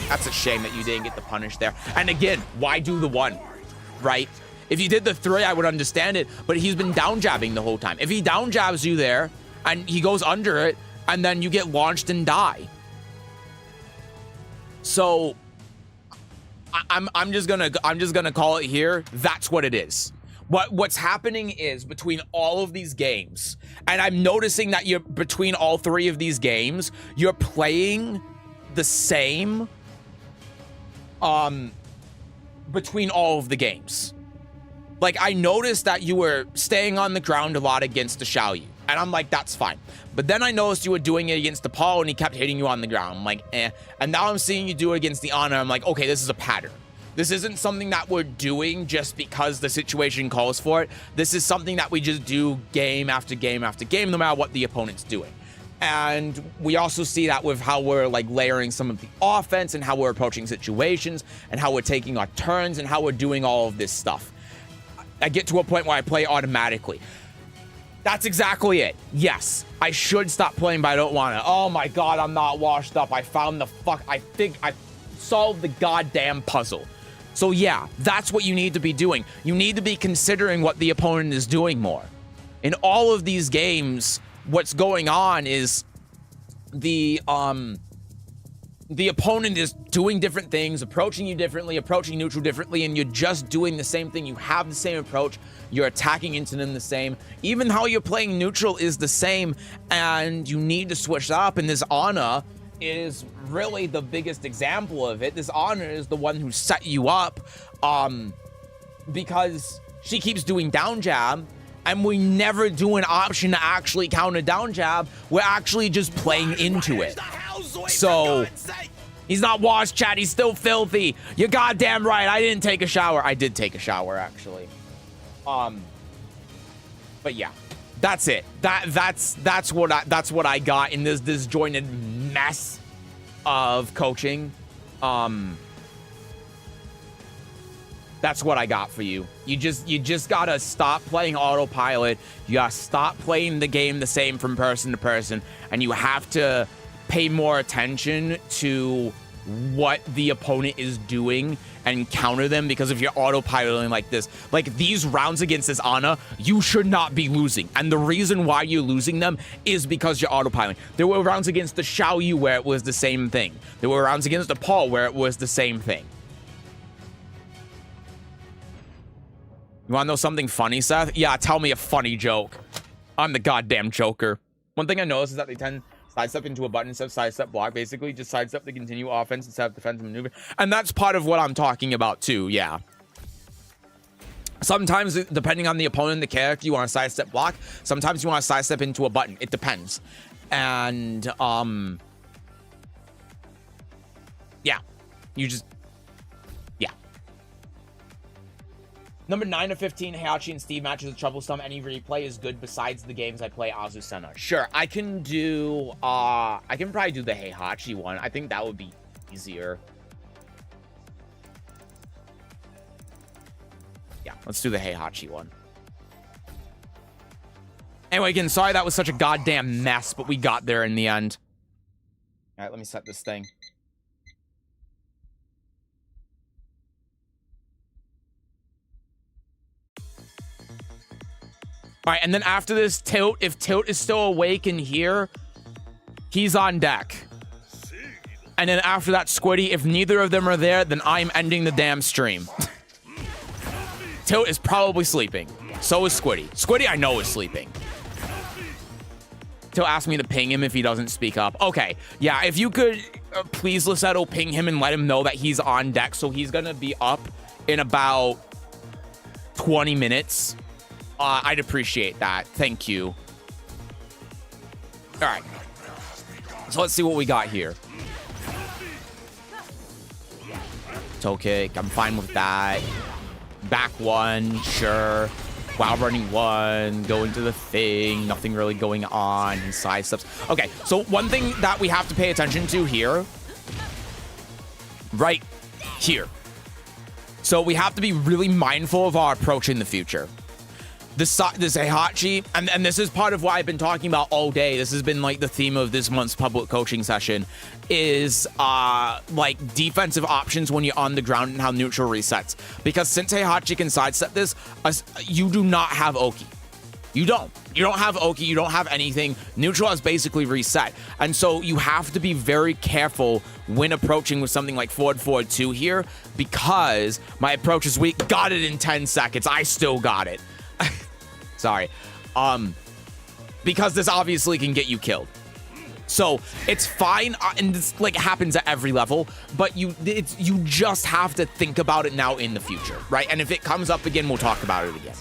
That's a shame that you didn't get the punish there. And again, why do the 1, right? If you did the 3, I would understand it, but he's been down jabbing the whole time. If he down jabs you there and he goes under it and then you get launched and die. So I'm just gonna call it here. That's what it is. What's happening is between all of these games, and I'm noticing that you're between all 3 of these games, you're playing the same between all of the games. Like, I noticed that you were staying on the ground a lot against the Xiaoyu, and I'm like, that's fine. But then I noticed you were doing it against the Paul, and he kept hitting you on the ground. I'm like, eh. And now I'm seeing you do it against the Ana. I'm like, okay, this is a pattern. This isn't something that we're doing just because the situation calls for it. This is something that we just do game after game after game, no matter what the opponent's doing. And we also see that with how we're, like, layering some of the offense and how we're approaching situations and how we're taking our turns and how we're doing all of this stuff. I get to a point where I play automatically. That's exactly it. Yes, I should stop playing, but I don't want to. Oh my god, I'm not washed up. I found the I solved the goddamn puzzle. So yeah, that's what you need to be doing. You need to be considering what the opponent is doing more. In all of these games, what's going on is the opponent is doing different things, approaching you differently, approaching neutral differently, and you're just doing the same thing. You have the same approach. You're attacking into them the same. Even how you're playing neutral is the same, and you need to switch that up. And this Ana is really the biggest example of it. This Ana is the one who set you up because she keeps doing down jab, and we never do an option to actually counter down jab. We're actually just playing into it. So he's not washed, chat. He's still filthy. You're goddamn right. I didn't take a shower. I did take a shower, actually. But yeah, that's it. That's what I got in this disjointed mess of coaching. That's what I got for you. You just gotta stop playing autopilot. You gotta stop playing the game the same from person to person, and you have to pay more attention to what the opponent is doing and counter them, because if you're autopiloting like this, like these rounds against this Ana, you should not be losing. And the reason why you're losing them is because you're autopiloting. There were rounds against the Xiaoyu where it was the same thing. There were rounds against the Paul where it was the same thing. You want to know something funny, Seth? Yeah, tell me a funny joke. I'm the goddamn Joker. One thing I noticed is that they tend sidestep into a button instead of sidestep block. Basically, just sidestep to continue offense instead of defensive maneuver. And that's part of what I'm talking about too, yeah. Sometimes, depending on the opponent and the character, you want to sidestep block. Sometimes you want to sidestep into a button. It depends. And, yeah. You just, yeah. Number 9 of 15, Heihachi and Steve matches with Troublesome. Any replay is good besides the games I play Azucena. Sure, I can do, I can probably do the Heihachi one. I think that would be easier. Yeah, let's do the Heihachi one. Anyway, again, sorry that was such a goddamn mess, but we got there in the end. All right, let me set this thing. All right, and then after this, Tilt, if Tilt is still awake in here, he's on deck. And then after that, Squiddy, if neither of them are there, then I'm ending the damn stream. Tilt is probably sleeping. So is Squiddy. Squiddy, I know, is sleeping. Tilt asked me to ping him if he doesn't speak up. Okay, yeah, if you could please, Lissetto, ping him and let him know that he's on deck. So he's going to be up in about 20 minutes. I'd appreciate that. Thank you. All right. So let's see what we got here. Toe kick. I'm fine with that. Back one, sure. While running one, going to the thing, nothing really going on, and side steps. Okay, so one thing that we have to pay attention to here, right here. So we have to be really mindful of our approach in the future. This Heihachi, and this is part of what I've been talking about all day. This has been like the theme of this month's public coaching session, is like defensive options when you're on the ground and how neutral resets. Because since Heihachi can sidestep this, you do not have Oki. You don't have Oki, you don't have anything. Neutral has basically reset. And so you have to be very careful when approaching with something like forward 2 here, because my approach is weak. Got it in 10 seconds. I still got it. Sorry. Because this obviously can get you killed. So it's fine, and this like happens at every level, but you just have to think about it now in the future, right? And if it comes up again, we'll talk about it again.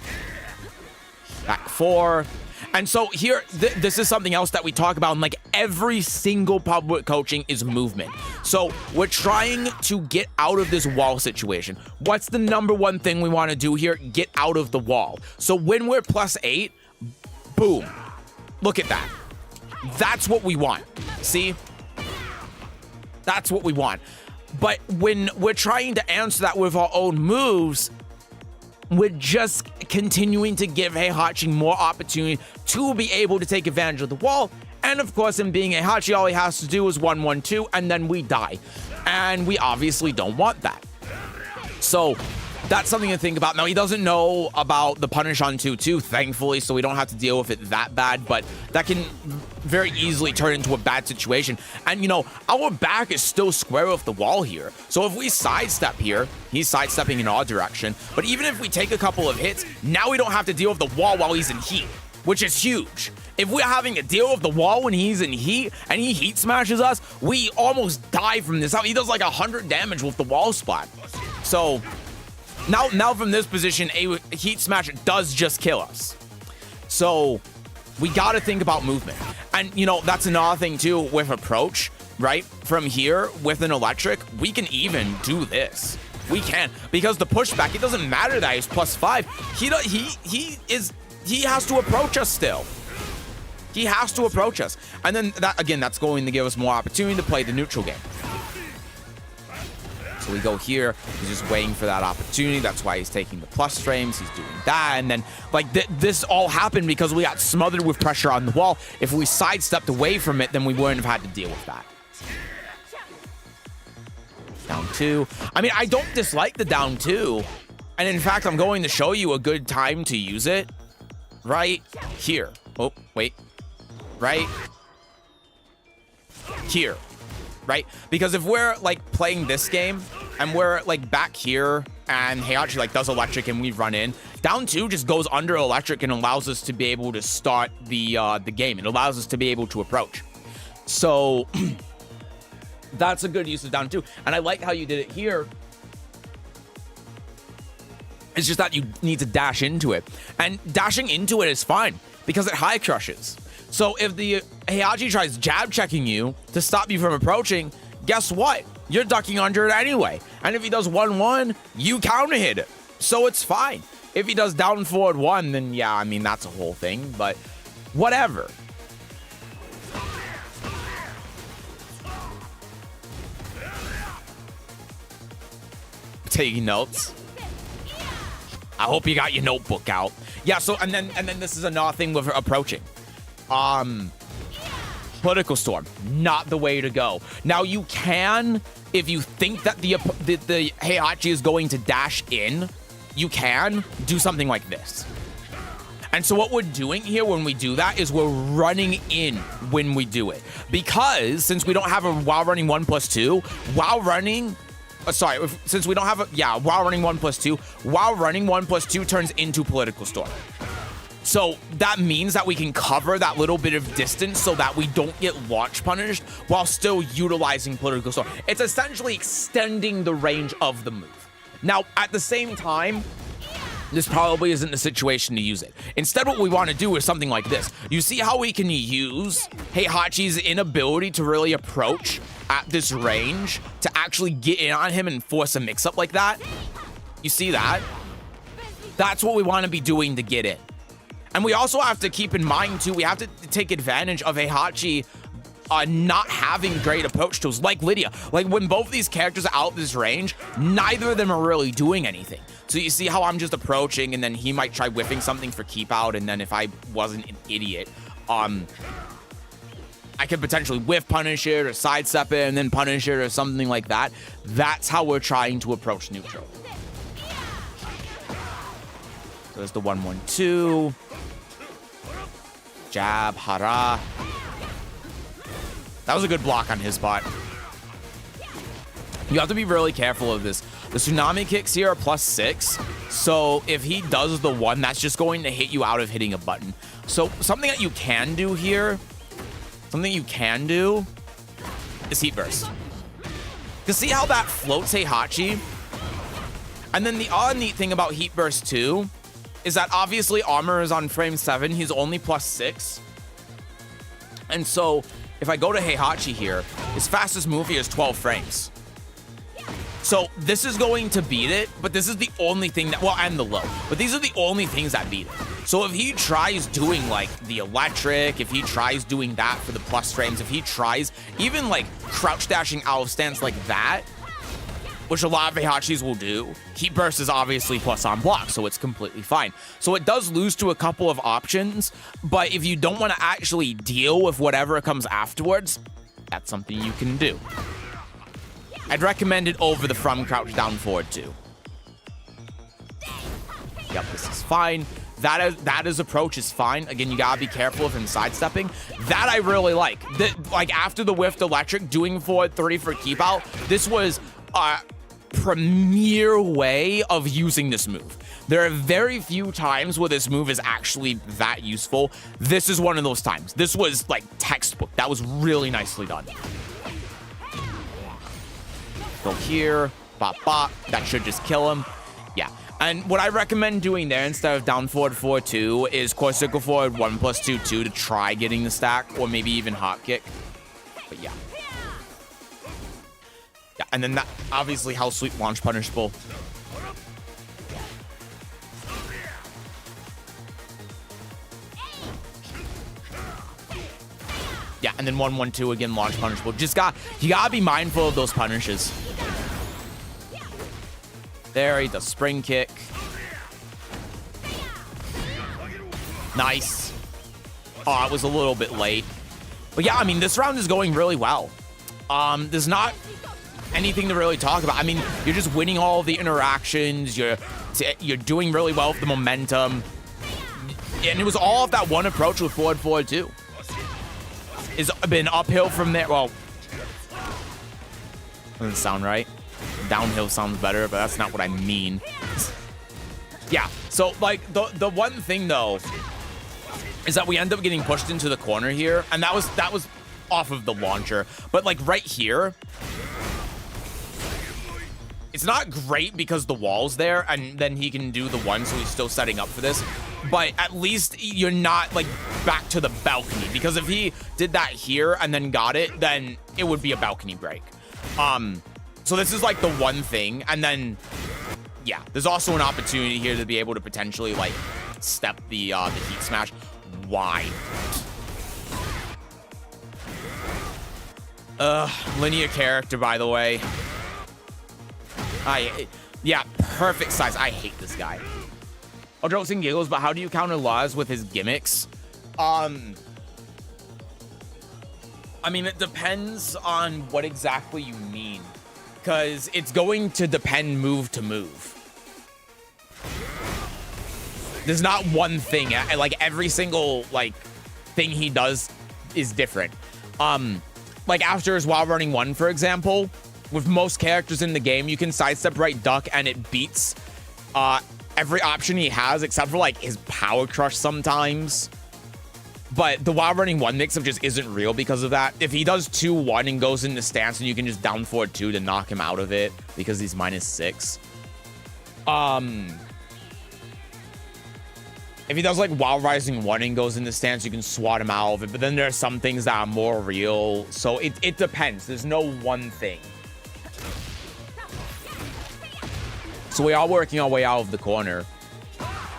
Back 4. And so here, this is something else that we talk about in like every single public coaching is movement. So we're trying to get out of this wall situation. What's the number one thing we want to do here? Get out of the wall. So when we're +8, boom. Look at that. That's what we want. See? That's what we want. But when we're trying to answer that with our own moves, we're just continuing to give Heihachi more opportunity to be able to take advantage of the wall. And of course, in being Heihachi, all he has to do is 1-1-2, and then we die. And we obviously don't want that. So that's something to think about. Now, he doesn't know about the punish on 2-2, thankfully, so we don't have to deal with it that bad, but that can very easily turn into a bad situation. And, you know, our back is still square with the wall here. So if we sidestep here, he's sidestepping in our direction, but even if we take a couple of hits, now we don't have to deal with the wall while he's in heat, which is huge. If we're having to deal with the wall when he's in heat and he heat smashes us, we almost die from this. He does like 100 damage with the wall splat. So now from this position, a heat smash does just kill us. So we got to think about movement. And, you know, that's another thing, too, with approach, right? From here, with an electric, we can even do this. We can. Because the pushback, it doesn't matter that he's +5. He has to approach us still. He has to approach us. And then, that's going to give us more opportunity to play the neutral game. So we go here. He's just waiting for that opportunity. That's why he's taking the plus frames. He's doing that. And then, like, this all happened because we got smothered with pressure on the wall. If we sidestepped away from it, then we wouldn't have had to deal with that. Down 2. I mean, I don't dislike the down 2. And in fact, I'm going to show you a good time to use it. Right here. Oh, wait. Right here. right? Because if we're like playing this game and we're like back here and Heihachi like does electric and we run in, down 2 just goes under electric and allows us to be able to start the game. It allows us to be able to approach. So that's a good use of down 2. And I like how you did it here. It's just that you need to dash into it. And dashing into it is fine because it high crushes. So if the Heihachi tries jab checking you to stop you from approaching, guess what? You're ducking under it anyway. And if he does 1-1, you counter hit it. So it's fine. If he does down forward 1, then yeah, I mean, that's a whole thing, but whatever. Taking notes. I hope you got your notebook out. Yeah, so and then this is another thing with approaching. Political Storm, not the way to go. Now you can, if you think that the Heihachi is going to dash in, you can do something like this. And so what we're doing here when we do that is we're running in when we do it. Because since we don't have a while running 1+2, while running, since we don't have a, while running 1+2, while running 1+2 turns into Political Storm. So that means that we can cover that little bit of distance so that we don't get launch punished while still utilizing Political Storm. It's essentially extending the range of the move. Now, at the same time, this probably isn't the situation to use it. Instead, what we want to do is something like this. You see how we can use Heihachi's inability to really approach at this range to actually get in on him and force a mix-up like that? You see that? That's what we want to be doing to get in. And we also have to keep in mind, too, we have to take advantage of Heihachi not having great approach tools, like Lidia. Like, when both these characters are out this range, neither of them are really doing anything. So you see how I'm just approaching, and then he might try whiffing something for keep out, and then if I wasn't an idiot, I could potentially whiff punish it, or sidestep it, and then punish it, or something like that. That's how we're trying to approach neutral. So there's the 1-1-2. Jab, hara. That was a good block on his part. You have to be really careful of this. The tsunami kicks here are +6. So if he does the 1, that's just going to hit you out of hitting a button. So something that you can do here, is Heat Burst. Because see how that floats Heihachi? And then the other neat thing about Heat Burst too is that obviously armor is on frame 7. He's only +6. And so if I go to Heihachi here, his fastest move here is 12 frames. So this is going to beat it, but this is the only thing that, well, and the low, but these are the only things that beat it. So if he tries doing like the electric, if he tries doing that for the plus frames, if he tries even like crouch dashing out of stance like that, which a lot of Heihachis will do, Heat Burst is obviously plus on block, so it's completely fine. So it does lose to a couple of options, but if you don't want to actually deal with whatever comes afterwards, that's something you can do. I'd recommend it over the from crouch down forward too. Yep, this is fine. That is approach is fine. Again, you gotta be careful of him sidestepping. That I really like. Like after the whiffed electric, doing forward 30 for keep out, this was premier way of using this move. There are very few times where this move is actually that useful. This is one of those times. This was like textbook. That was really nicely done. Go here, bop bop. That should just kill him. Yeah. And what I recommend doing there instead of down forward 4-2 is core circle forward 1+2-2 to try getting the stack, or maybe even hop kick. But yeah. Yeah, and then that obviously how sweet launch punishable. Yeah, and then 1-1-2 again, launch punishable. You gotta be mindful of those punishes. There, he does spring kick. Nice. Oh, it was a little bit late. But yeah, I mean, this round is going really well. There's not anything to really talk about. I mean, you're just winning all of the interactions. You're doing really well with the momentum. And it was all of that one approach with forward 4-2. It's been uphill from there. Well, Doesn't sound right. Downhill sounds better, but that's not what I mean. Yeah, so like the one thing though is that we end up getting pushed into the corner here, and that was off of the launcher. But like right here, it's not great because the wall's there, and then he can do the one, so he's still setting up for this. But at least you're not like back to the balcony, because if he did that here and then got it, then it would be a balcony break. So this is like the one thing, and then yeah, there's also an opportunity here to be able to potentially like step the heat smash. Why? Linear character, by the way. Yeah, perfect size. I hate this guy. Oh, jokes and giggles, but how do you counter Laz with his gimmicks? I mean, it depends on what exactly you mean, because it's going to depend move to move. There's not one thing. Like every single like thing he does is different. Like after his while running one, for example, with most characters in the game, you can sidestep right duck and it beats every option he has except for like his power crush sometimes. But the while running one mix-up just isn't real because of that. If he does 2-1 and goes into stance, and you can just down forward 2 to knock him out of it because he's -6. If he does like while rising 1 and goes into stance, you can swat him out of it. But then there are some things that are more real. So it depends. There's no one thing. So we are working our way out of the corner.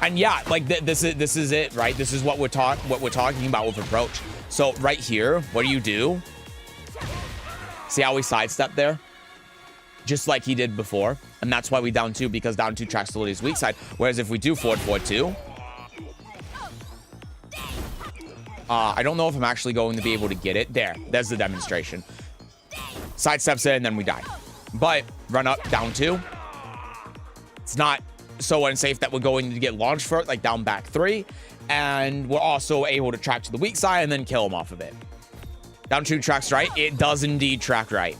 And yeah, like this is it, right? This is what we're talking about with approach. So right here, what do? See how we sidestep there? Just like he did before. And that's why we down 2, because down 2 tracks to Lydia's weak side. Whereas if we do forward 4-2, I don't know if I'm actually going to be able to get it. There's the demonstration. Sidesteps in and then we die. But run up, down 2. It's not so unsafe that we're going to get launched for it, like down back 3. And we're also able to track to the weak side and then kill him off of it. Down 2 tracks right. It does indeed track right.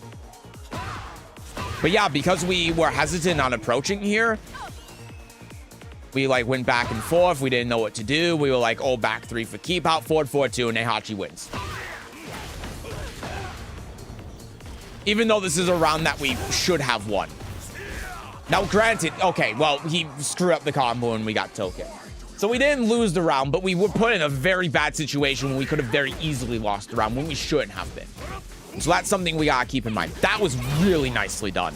But yeah, because we were hesitant on approaching here, we like went back and forth. We didn't know what to do. We were like, oh, back 3 for keep out, forward 4-2, and Heihachi wins. Even though this is a round that we should have won. Now, granted, okay, well, he screwed up the combo and we got token. So we didn't lose the round, but we were put in a very bad situation when we could have very easily lost the round when we shouldn't have been. So that's something we gotta keep in mind. That was really nicely done.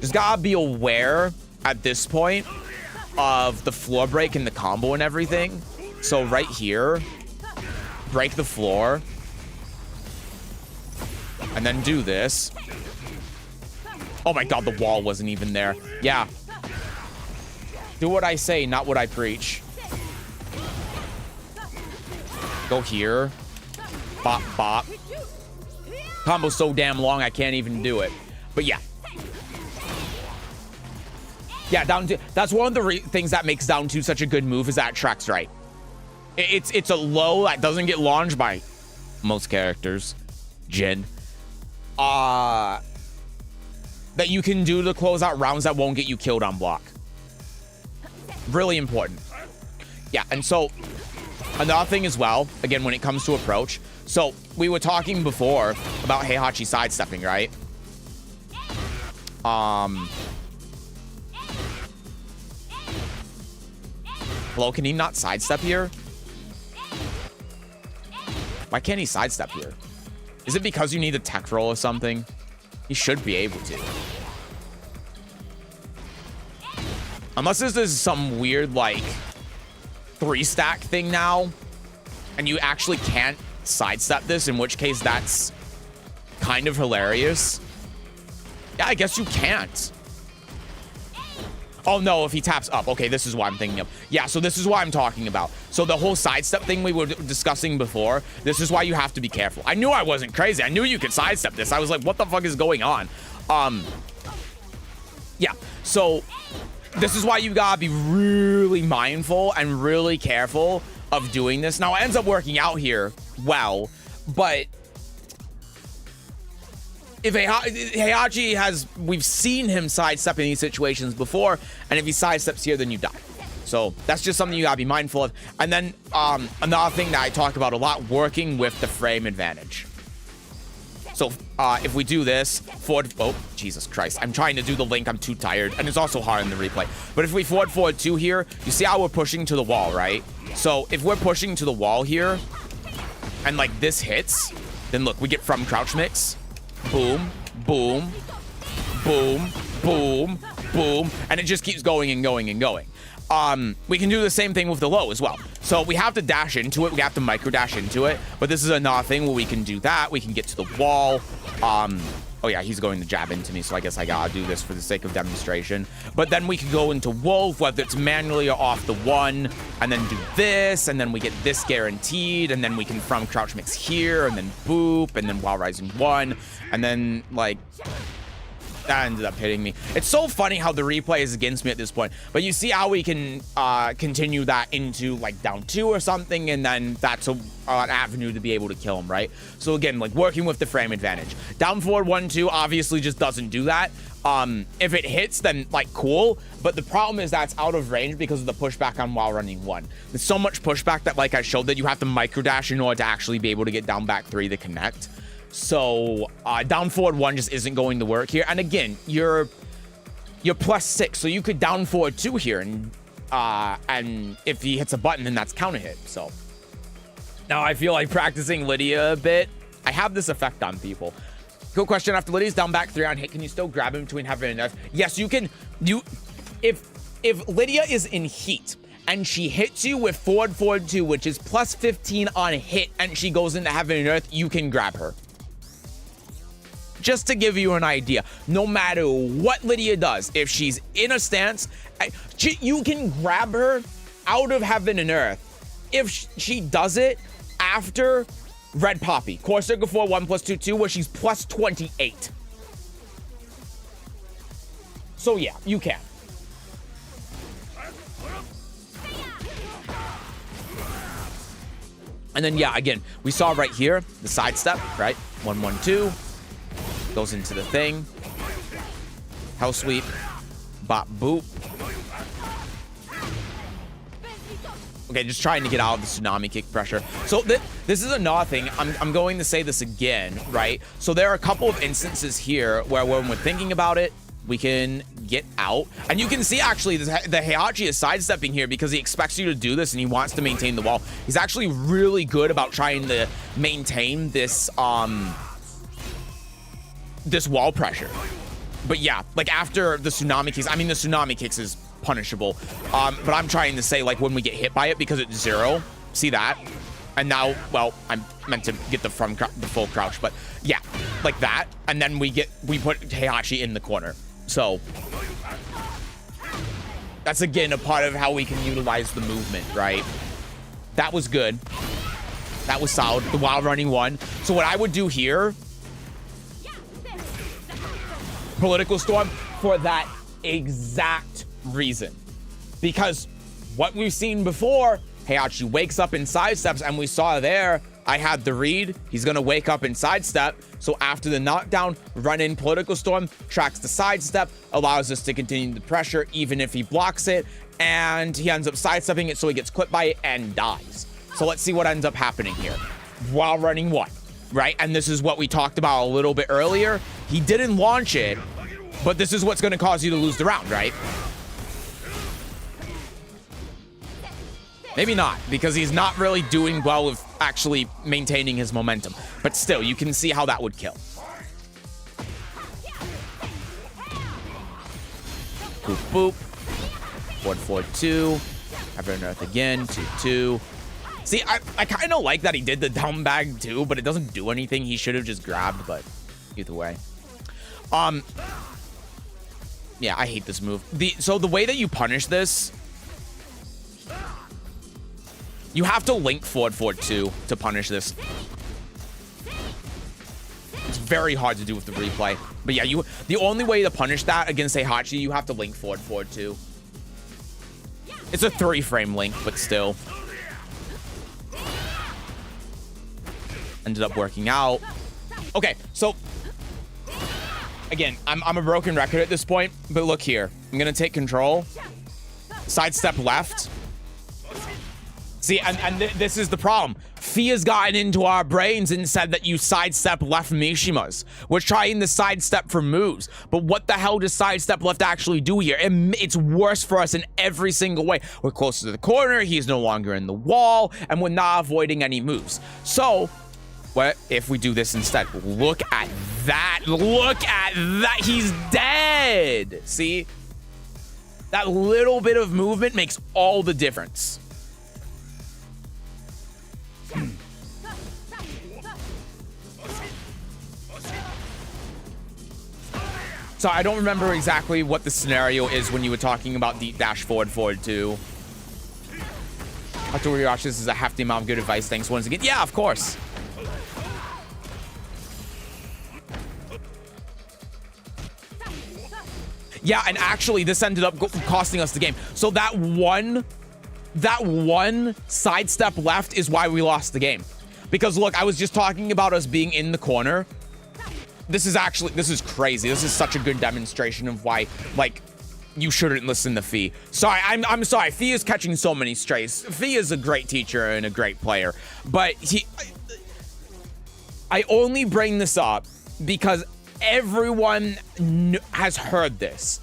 Just gotta be aware at this point of the floor break and the combo and everything. So right here, break the floor. And then do this. Oh my god, the wall wasn't even there. Yeah. Do what I say, not what I preach. Go here. Bop, bop. Combo's so damn long, I can't even do it. But yeah. Yeah, down 2. That's one of the things that makes down 2 such a good move, is that it tracks right. It's a low that doesn't get launched by most characters. Jin. That you can do to close out rounds that won't get you killed on block. Really important. Yeah, and so another thing as well, again, when it comes to approach. So we were talking before about Heihachi sidestepping, right? Hello, can he not sidestep here? Why can't he sidestep here? Is it because you need a tech roll or something? He should be able to. Unless this is some weird, like, 3-stack thing now, and you actually can't sidestep this, in which case that's kind of hilarious. Yeah, I guess you can't. Oh, no, if he taps up. Okay, this is what I'm thinking of. Yeah, so this is what I'm talking about. So the whole sidestep thing we were discussing before, this is why you have to be careful. I knew I wasn't crazy. I knew you could sidestep this. I was like, what the fuck is going on? Yeah, so this is why you gotta be really mindful and really careful of doing this. Now, it ends up working out here well, but if Heihachi has, we've seen him sidestep in these situations before, and if he sidesteps here, then you die. So that's just something you gotta be mindful of. And then another thing that I talk about a lot, working with the frame advantage. So if we do this, forward, oh, Jesus Christ. I'm trying to do the link, I'm too tired. And it's also hard in the replay. But if we forward 2 here, you see how we're pushing to the wall, right? So if we're pushing to the wall here, and like this hits, then look, we get from crouch mix. Boom, boom, boom, boom, boom. And it just keeps going and going and going. We can do the same thing with the low as well. So we have to dash into it. We have to micro dash into it. But this is another thing where we can do that. We can get to the wall. Oh yeah, he's going to jab into me. So I guess I gotta do this for the sake of demonstration. But then we can go into Wolf, whether it's manually or off the 1, and then do this. And then we get this guaranteed. And then we can from crouch mix here, and then boop, and then while rising 1. And then like... that ended up hitting me. It's so funny how the replay is against me at this point. But you see how we can continue that into like down 2 or something, and then that's an avenue to be able to kill him, right? So again, like working with the frame advantage. Down forward 1-2 obviously just doesn't do that. If it hits, then like cool. But the problem is that's out of range because of the pushback on while running 1. There's so much pushback that, like I showed, that you have to micro dash in order to actually be able to get down back 3 to connect. So down forward 1 just isn't going to work here. And again, you're +6, so you could down forward 2 here, and if he hits a button, then that's counter hit. So now I feel like practicing Lidia a bit. I have this effect on people. Cool question. After Lydia's down back 3 on hit, can you still grab him between heaven and earth? Yes, you can. If Lidia is in heat and she hits you with forward 2, which is +15 on hit, and she goes into heaven and earth, you can grab her. Just to give you an idea, no matter what Lidia does, if she's in a stance, you can grab her out of heaven and earth if she does it after Red Poppy. Core Circle 4, 1+2, where she's +28. So yeah, you can. And then yeah, again, we saw right here, the sidestep, right? 1-1-2. Goes into the thing. Hell sweep. Bop boop. Okay, just trying to get out of the tsunami kick pressure. So this is another thing. I'm going to say this again, right? So there are a couple of instances here where when we're thinking about it, we can get out. And you can see actually the Heihachi is sidestepping here because he expects you to do this and he wants to maintain the wall. He's actually really good about trying to maintain this this wall pressure. But yeah, like after the tsunami kicks, I mean the tsunami kicks is punishable, but I'm trying to say like when we get hit by it, because it's 0, see that? And now, well, I'm meant to get the full crouch, but yeah, like that, and then we put Heihachi in the corner. So that's again a part of how we can utilize the movement, right? That was good. That was solid. The wild running 1. So what I would do here, Political Storm, for that exact reason. Because what we've seen before, Heihachi wakes up and sidesteps, and we saw there, I had the read, he's gonna wake up and sidestep. So after the knockdown, run in Political Storm, tracks the sidestep, allows us to continue the pressure even if he blocks it, and he ends up sidestepping it so he gets clipped by it and dies. So let's see what ends up happening here. While running 1. Right? And this is what we talked about a little bit earlier. He didn't launch it, but this is what's going to cause you to lose the round, right? Maybe not, because he's not really doing well with actually maintaining his momentum. But still, you can see how that would kill. Boop, boop. 1-4-2. Heaven and earth again. 2-2. See, I kind of like that he did the down bag too, but it doesn't do anything. He should have just grabbed, but either way. Yeah, I hate this move. So the way that you punish this, you have to link forward 2 to punish this. It's very hard to do with the replay. But yeah, the only way to punish that against Heihachi, you have to link forward 2. It's a 3-frame link, but still. Ended up working out. Okay, so again, I'm a broken record at this point, but look here. I'm gonna take control. Sidestep left. See, and this is the problem. Fia's gotten into our brains and said that you sidestep left Mishimas. We're trying the sidestep for moves, but what the hell does sidestep left actually do here? It's worse for us in every single way. We're closer to the corner, he's no longer in the wall, and we're not avoiding any moves. So, what if we do this instead? Look at that. Look at that. He's dead. See? That little bit of movement makes all the difference. So I don't remember exactly what the scenario is when you were talking about deep dash forward 2. After we watch this is a hefty amount of good advice. Thanks once again. Yeah, of course. Yeah, and actually this ended up costing us the game. So that one sidestep left is why we lost the game. Because look, I was just talking about us being in the corner. This is crazy. This is such a good demonstration of why, like, you shouldn't listen to Fee. Sorry, I'm sorry. Fee is catching so many strays. Fee is a great teacher and a great player, but I only bring this up because everyone has heard this.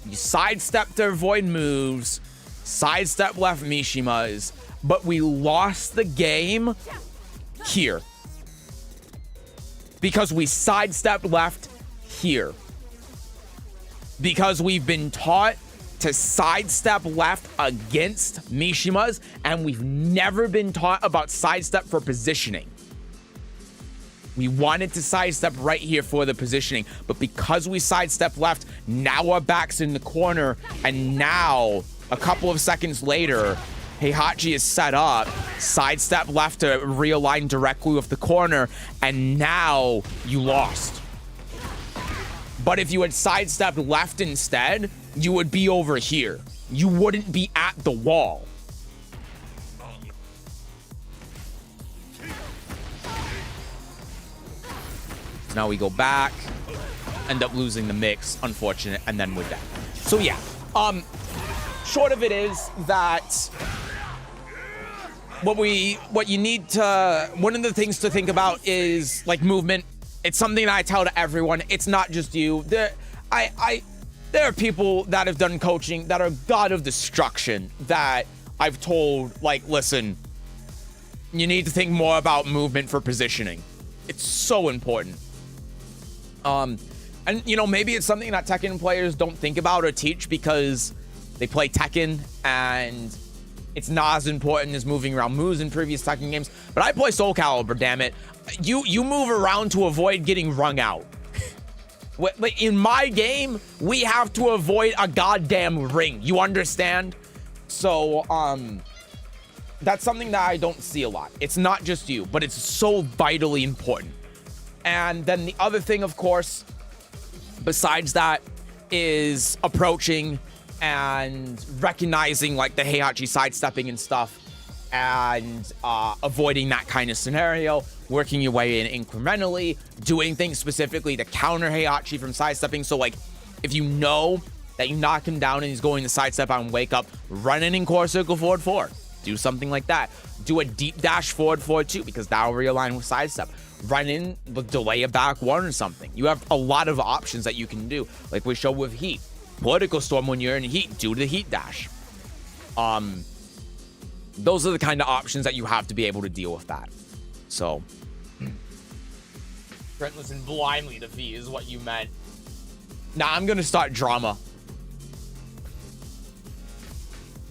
You sidestep to avoid moves, sidestep left Mishimas, but we lost the game here. Because we sidestep left here. Because we've been taught to sidestep left against Mishimas, and we've never been taught about sidestep for positioning. We wanted to sidestep right here for the positioning, but because we sidestep left, now our back's in the corner, and now, a couple of seconds later, Heihachi is set up, sidestep left to realign directly with the corner, and now you lost. But if you had sidestepped left instead, you would be over here. You wouldn't be at the wall. So now we go back, end up losing the mix, unfortunate, and then we're dead. So yeah, short of it is that what you need to, one of the things to think about is like movement. It's something that I tell to everyone. It's not just you. There are people that have done coaching that are god of destruction that I've told, like, listen, you need to think more about movement for positioning. It's so important. And you know, maybe it's something that Tekken players don't think about or teach because they play Tekken and it's not as important as moving around moves in previous Tekken games. But I play Soul Calibur, damn it. You move around to avoid getting wrung out. In my game, we have to avoid a goddamn ring. You understand? So, that's something that I don't see a lot. It's not just you, but it's so vitally important. And then the other thing, of course, besides that, is approaching and recognizing like the Heihachi sidestepping and stuff, and avoiding that kind of scenario, working your way in incrementally, doing things specifically to counter Heihachi from sidestepping. So like, if you know that you knock him down and he's going to sidestep out and wake up, run in core circle forward 4. Do something like that. Do a deep dash forward 4-2 because that'll realign with sidestep. Run in, delay a back 1 or something. You have a lot of options that you can do. Like we showed with Heat. Political Storm when you're in Heat, do the Heat dash. Those are the kind of options that you have to be able to deal with that. So, Trent, listen blindly to V is what you meant. Now I'm gonna start drama.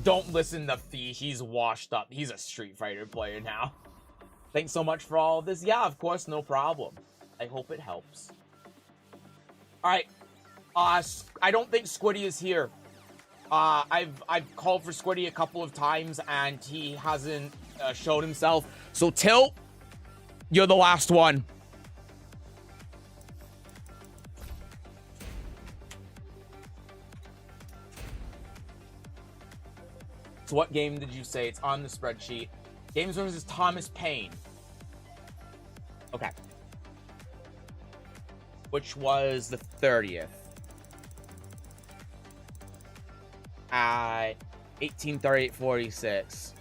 Don't listen to Fee. He's washed up. He's a Street Fighter player now. Thanks so much for all of this. Yeah, of course, no problem. I hope it helps. All right. I don't think Squiddy is here. I've called for Squiddy a couple of times and he hasn't showed himself. So Tilt, you're the last one. So what game did you say? It's on the spreadsheet. Games versus Thomas Paine. Okay. which was the 30th. At 18:38:46.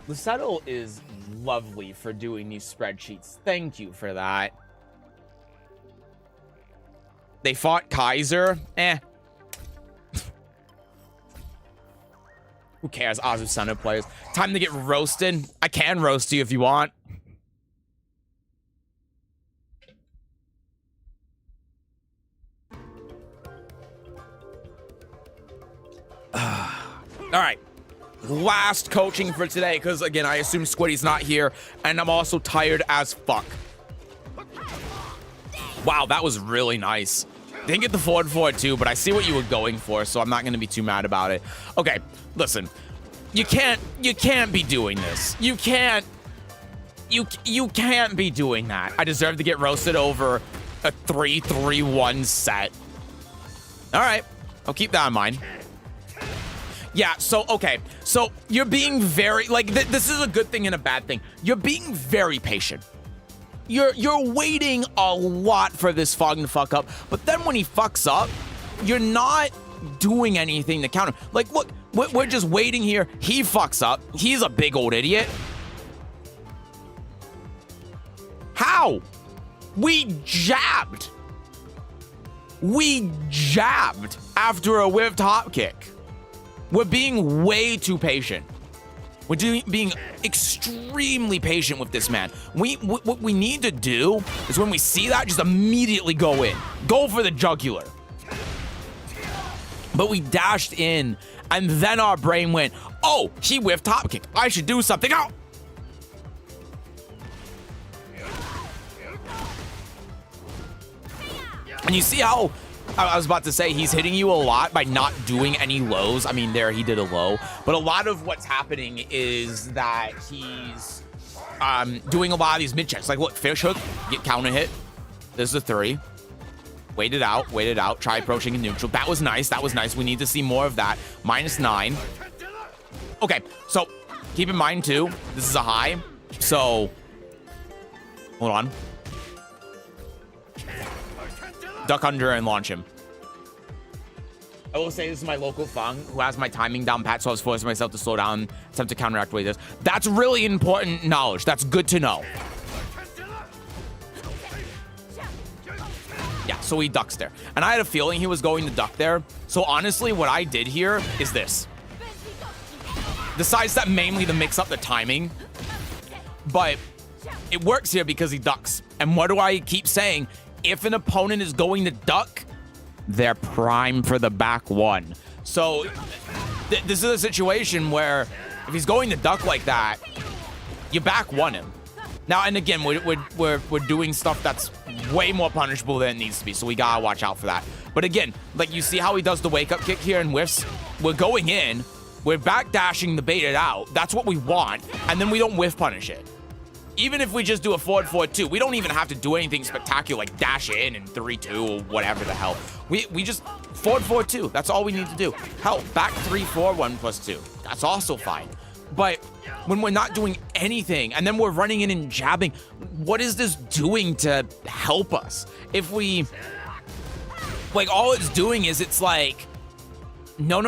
Lucetto is lovely for doing these spreadsheets. Thank you for that. They fought Kaiser. Who cares? Azucena players. Time to get roasted. I can roast you if you want. All right. Last coaching for today, because again, I assume Squiddy's not here, and I'm also tired as fuck. Wow, that was really nice. Didn't get the forward for it too, but I see what you were going for, so I'm not gonna be too mad about it. Okay, listen. You can't be doing this. You can't be doing that. I deserve to get roasted over a 3-3-1 set. All right, I'll keep that in mind. Yeah, so, okay. So, you're being very, like, this is a good thing and a bad thing. You're being very patient. You're waiting a lot for this Fog to fuck up, but then when he fucks up, you're not doing anything to counter. Like, look, we're just waiting here. He fucks up. He's a big old idiot. How? We jabbed. We jabbed after a whiffed hop kick. We're being way too patient. We're being extremely patient with this man. What we need to do is when we see that, just immediately go in. Go for the jugular. But we dashed in, and then our brain went, oh, he whiffed top kick. I should do something. Oh! And you see how, I was about to say, he's hitting you a lot by not doing any lows. I mean, there he did a low. But a lot of what's happening is that he's doing a lot of these mid-checks. Like, look, fish hook, get counter hit. This is a 3. Wait it out, wait it out. Try approaching in neutral. That was nice, that was nice. We need to see more of that. -9. Okay, so keep in mind, too, this is a high. So, hold on. Duck under and launch him. I will say this is my local Fung who has my timing down pat, so I was forcing myself to slow down, attempt to counteract what he does. That's really important knowledge. That's good to know. Yeah, so he ducks there. And I had a feeling he was going to duck there. So honestly, what I did here is this. The side step mainly to mix up the timing. But it works here because he ducks. And what do I keep saying? If an opponent is going to duck, they're prime for the back one. So this is a situation where if he's going to duck like that, you back one him. Now, and again, we're doing stuff that's way more punishable than it needs to be, so we gotta watch out for that. But again, like you see how he does the wake-up kick here and whiffs? We're going in, we're backdashing the baited out. That's what we want, and then we don't whiff punish it. Even if we just do a forward 2, we don't even have to do anything spectacular like dash in and 3-2 or whatever the hell. We just forward 2. That's all we need to do. Hell, back 3-4 1+2. That's also fine. But when we're not doing anything and then we're running in and jabbing, what is this doing to help us? If we, like, all it's doing is it's like, no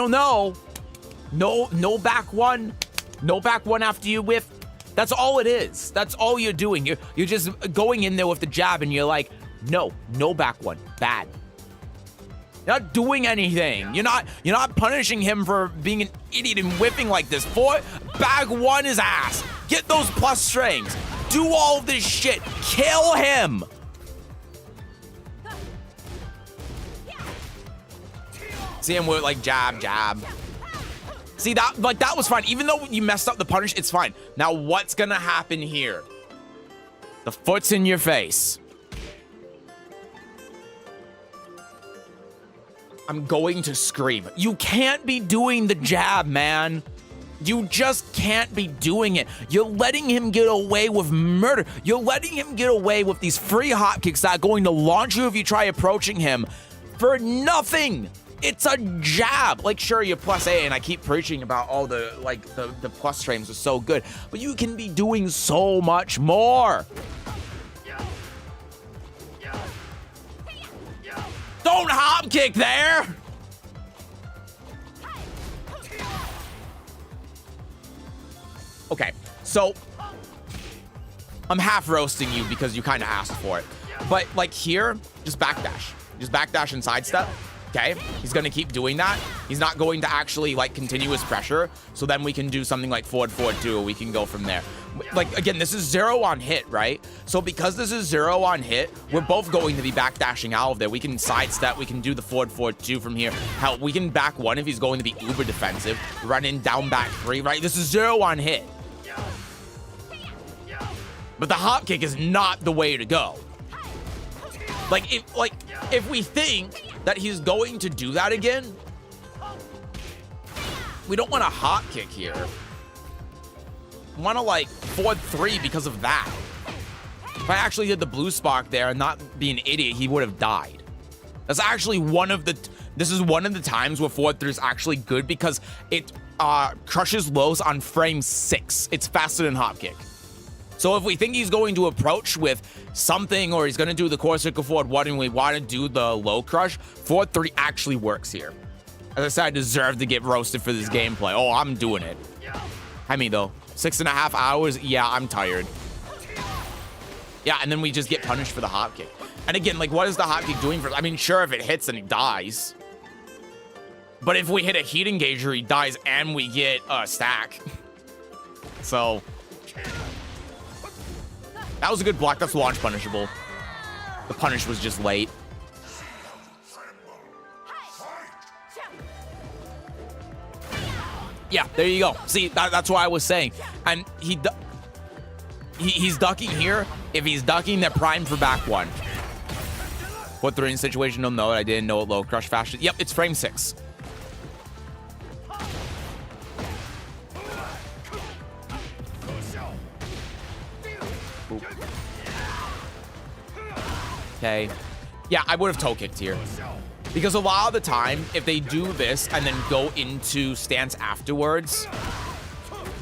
back one, no back one after you whiff. That's all it is. That's all you're doing. You're just going in there with the jab and you're like, no back one, bad. You're not doing anything. You're not punishing him for being an idiot and whipping like this. Bag one his ass. Get those plus strings. Do all this shit. Kill him. See him with like jab. See that was fine. Even though you messed up the punish, it's fine. Now what's gonna happen here? The foot's in your face. I'm going to scream. You can't be doing the jab, man. You just can't be doing it. You're letting him get away with murder. You're letting him get away with these free hop kicks that are going to launch you if you try approaching him for nothing. It's a jab. Like, sure, you're plus A, and I keep preaching about all the, like, the plus frames are so good, but you can be doing so much more. Don't hop kick there. Okay, so I'm half roasting you because you kind of asked for it. But like here, just backdash. Just backdash and sidestep. Okay, he's gonna keep doing that. He's not going to actually like continuous pressure. So then we can do something like forward 2. We can go from there. Like again, this is 0 on hit, right? So because this is 0 on hit, we're both going to be backdashing out of there. We can sidestep. We can do the forward 2 from here. Hell, we can back 1 if he's going to be uber defensive. Run in down back 3, right? This is 0 on hit. But the hop kick is not the way to go. Like if we think that he's going to do that again, we don't want a hop kick here. We want to like forward 3 because of that. If I actually did the blue spark there and not be an idiot, he would have died. That's actually this is one of the times where forward 3 is actually good because it crushes lows on frame 6. It's faster than hop kick. So if we think he's going to approach with something or he's going to do the core circle forward 1 and we want to do the low crush, forward 3 actually works here. As I said, I deserve to get roasted for this gameplay. Oh, I'm doing it. I mean, though, 6.5 hours, yeah, I'm tired. Yeah, and then we just get punished for the hop kick. And again, like, what is the hop kick doing for? I mean, sure, if it hits, then he dies. But if we hit a heat engager, he dies and we get a stack. So... that was a good block. That's launch punishable. The punish was just late. Yeah, there you go. See, that's what I was saying. And he's ducking here. If he's ducking, they're primed for back 1. What 3 in situation? Don't know it. I didn't know it low crush fast. Yep, it's frame 6. Okay. Yeah, I would have toe kicked here. Because a lot of the time, if they do this and then go into stance afterwards,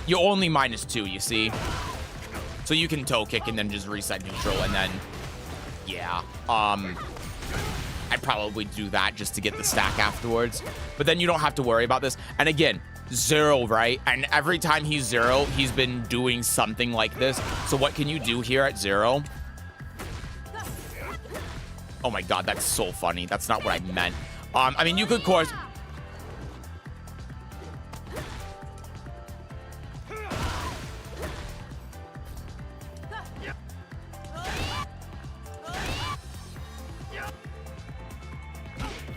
you're only -2, you see? So you can toe kick and then just reset neutral and then, yeah. I'd probably do that just to get the stack afterwards. But then you don't have to worry about this. And again, 0, right? And every time he's 0, he's been doing something like this. So what can you do here at 0? Oh my god, that's so funny. That's not what I meant. I mean, you could course...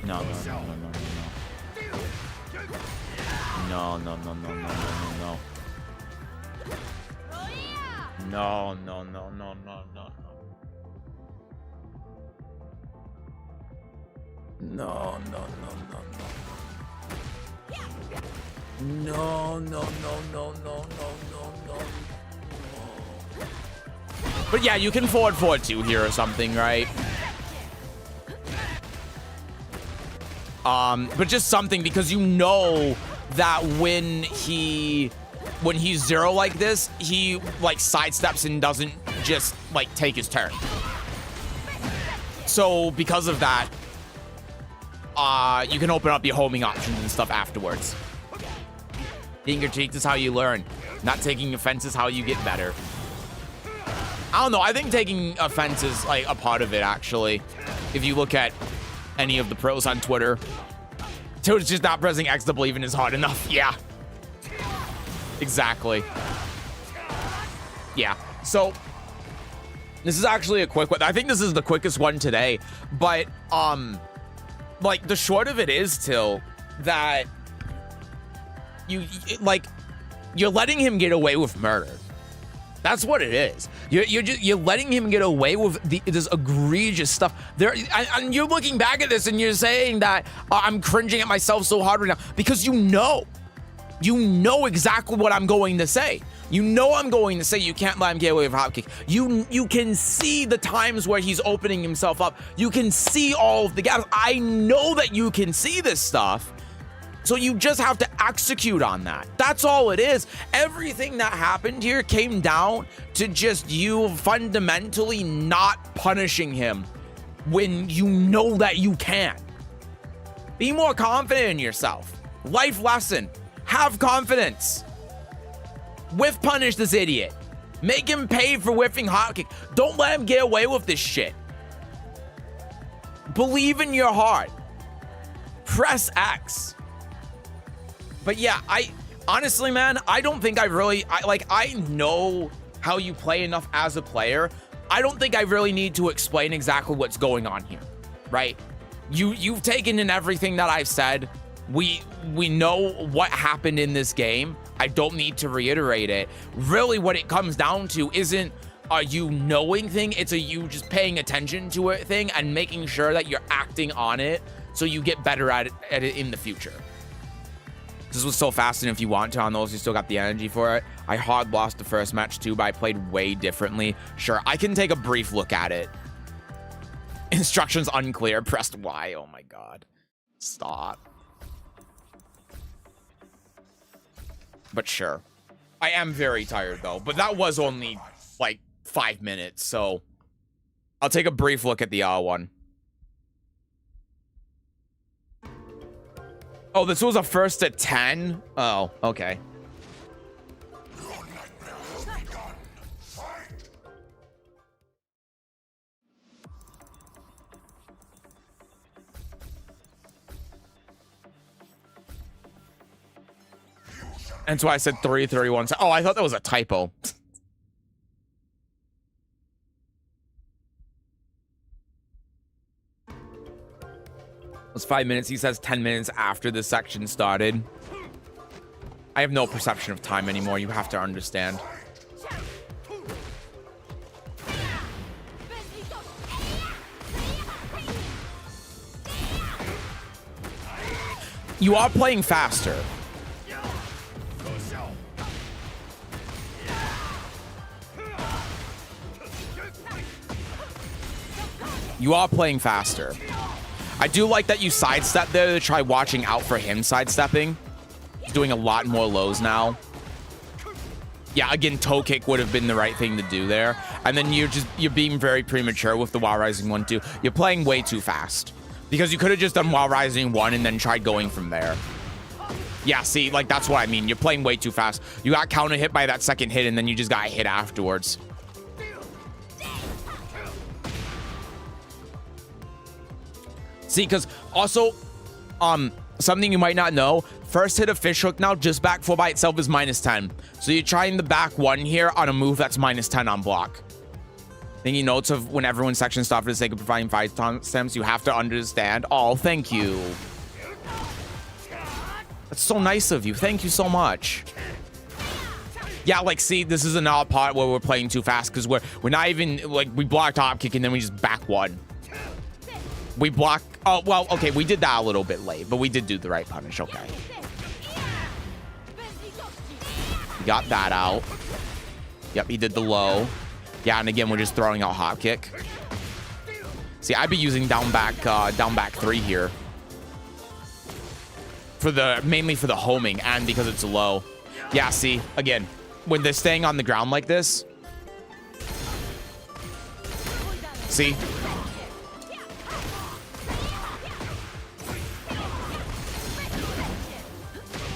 No. But yeah, you can forward 2 here or something, right? But just something, because you know that when he's 0 like this, he like sidesteps and doesn't just like take his turn. So because of that, you can open up your homing options and stuff afterwards. Being your cheeks is how you learn. Not taking offense is how you get better. I don't know. I think taking offense is like a part of it, actually. If you look at any of the pros on Twitter. Toad's just not pressing X to believe in is hard enough. Yeah. Exactly. Yeah. So this is actually a quick one. I think this is the quickest one today. But like the short of it is, Till, that you're letting him get away with murder. That's what it is. You're letting him get away with this egregious stuff. And you're looking back at this and you're saying that I'm cringing at myself so hard right now because you know exactly what I'm going to say. You know I'm going to say you can't let him get away with a hop kick. You can see the times where he's opening himself up. You can see all of the gaps. I know that you can see this stuff. So you just have to execute on that. That's all it is. Everything that happened here came down to just you fundamentally not punishing him when you know that you can. Be more confident in yourself. Life lesson. Have confidence. Whiff punish this idiot. Make him pay for whiffing hot kick. Don't let him get away with this shit. Believe in your heart. Press X. But yeah, honestly, man, I don't think I know how you play enough as a player. I don't think I really need to explain exactly what's going on here, right? You've taken in everything that I've said. We know what happened in this game. I don't need to reiterate it. Really, what it comes down to isn't a you knowing thing. It's a you just paying attention to it thing and making sure that you're acting on it so you get better at it in the future. This was so fast, and if you want to on those, you still got the energy for it. I hard lost the first match too, but I played way differently. Sure, I can take a brief look at it. Instructions unclear. Pressed Y. Oh my god. Stop. But sure. I am very tired though, but that was only like 5 minutes, so I'll take a brief look at the one. Oh, this was a first to 10? Oh, okay. That's why I said 3:31. Oh, I thought that was a typo. It was 5 minutes. He says 10 minutes after the section started. I have no perception of time anymore. You have to understand. You are playing faster. You are playing faster. I do like that you sidestep there to try watching out for him sidestepping. He's doing a lot more lows now. Yeah, again, toe kick would have been the right thing to do there. And then you're being very premature with the while rising 1, 2. You're playing way too fast. Because you could have just done while rising 1 and then tried going from there. Yeah, see, like that's what I mean. You're playing way too fast. You got counter hit by that second hit and then you just got hit afterwards. See, because also, something you might not know, first hit of fish hook now, just back 4 by itself is -10. So you're trying the back 1 here on a move that's -10 on block. Thinking notes of when everyone's section stopped for the sake of providing 5 stems, you have to understand. Oh, thank you. That's so nice of you. Thank you so much. Yeah, like, see, this is another part where we're playing too fast because we're not even, like, we blocked top kick and then we just back 1. We block. Oh, well, okay, we did that a little bit late, but we did do the right punish. Okay. We got that out. Yep, he did the low. Yeah, and again, we're just throwing out hop kick. See, I'd be using down back 3 here. Mainly for the homing and because it's low. Yeah, see, again, when they're staying on the ground like this. See?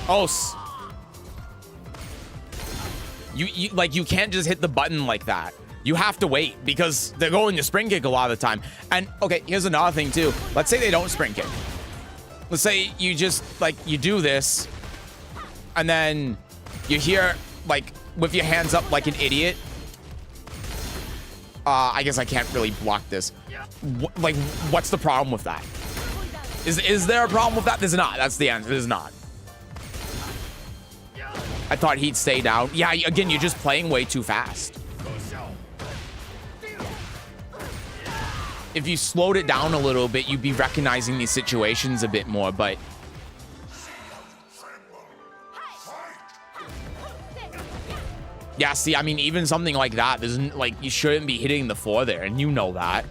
Oh, you can't just hit the button like that. You have to wait because they're going to spring kick a lot of the time. And okay, here's another thing too. Let's say they don't spring kick. Let's say you just you do this and then you're here like with your hands up like an idiot. I guess I can't really block this. What's the problem with that? Is there a problem with that? There's not. That's the answer. There's not. I thought he'd stay down. Yeah, again, you're just playing way too fast. If you slowed it down a little bit, you'd be recognizing these situations a bit more, but... Yeah, see, I mean, even something like that, doesn't, you shouldn't be hitting the 4 there, and you know that.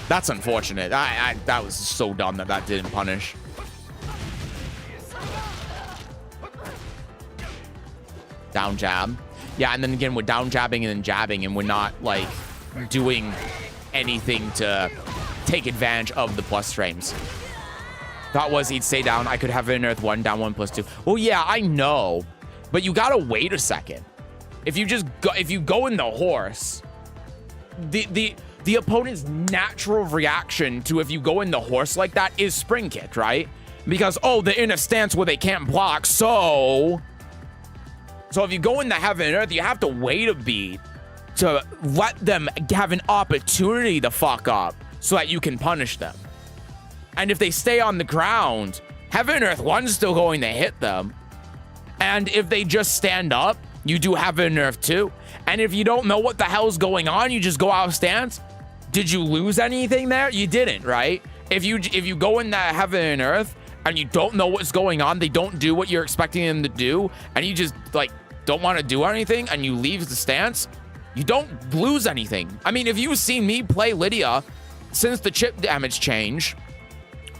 That's unfortunate. That was so dumb that didn't punish. Down jab. Yeah, and then again, we're down jabbing and then jabbing, and we're not, like, doing anything to take advantage of the plus frames. Thought was he'd stay down. I could have an Earth 1, down 1 plus 2. Well, yeah, I know. But you gotta wait a second. If you go in the horse, the opponent's natural reaction to if you go in the horse like that is spring kick, right? Because, oh, they're in a stance where they can't block, so if you go in the heaven and earth, you have to wait a beat to let them have an opportunity to fuck up so that you can punish them. And if they stay on the ground, heaven and earth 1's still going to hit them. And if they just stand up, you do heaven and earth 2. And if you don't know what the hell's going on, you just go out of stance. Did you lose anything there? You didn't, right? If you go in that heaven and earth and you don't know what's going on, they don't do what you're expecting them to do, and you just like don't want to do anything and you leave the stance, you don't lose anything. I mean, if you've seen me play Lidia since the chip damage change,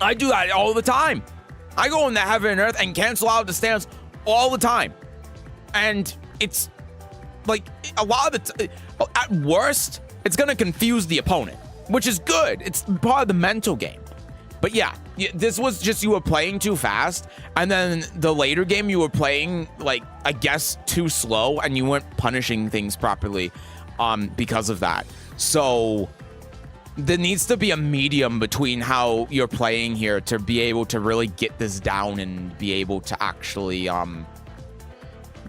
I do that all the time. I go in the heaven and earth and cancel out the stance all the time. And it's like a lot of the at worst, it's going to confuse the opponent, which is good. It's part of the mental game. But yeah, this was just you were playing too fast. And then the later game you were playing, like, I guess too slow, and you weren't punishing things properly because of that. So there needs to be a medium between how you're playing here to be able to really get this down and be able to actually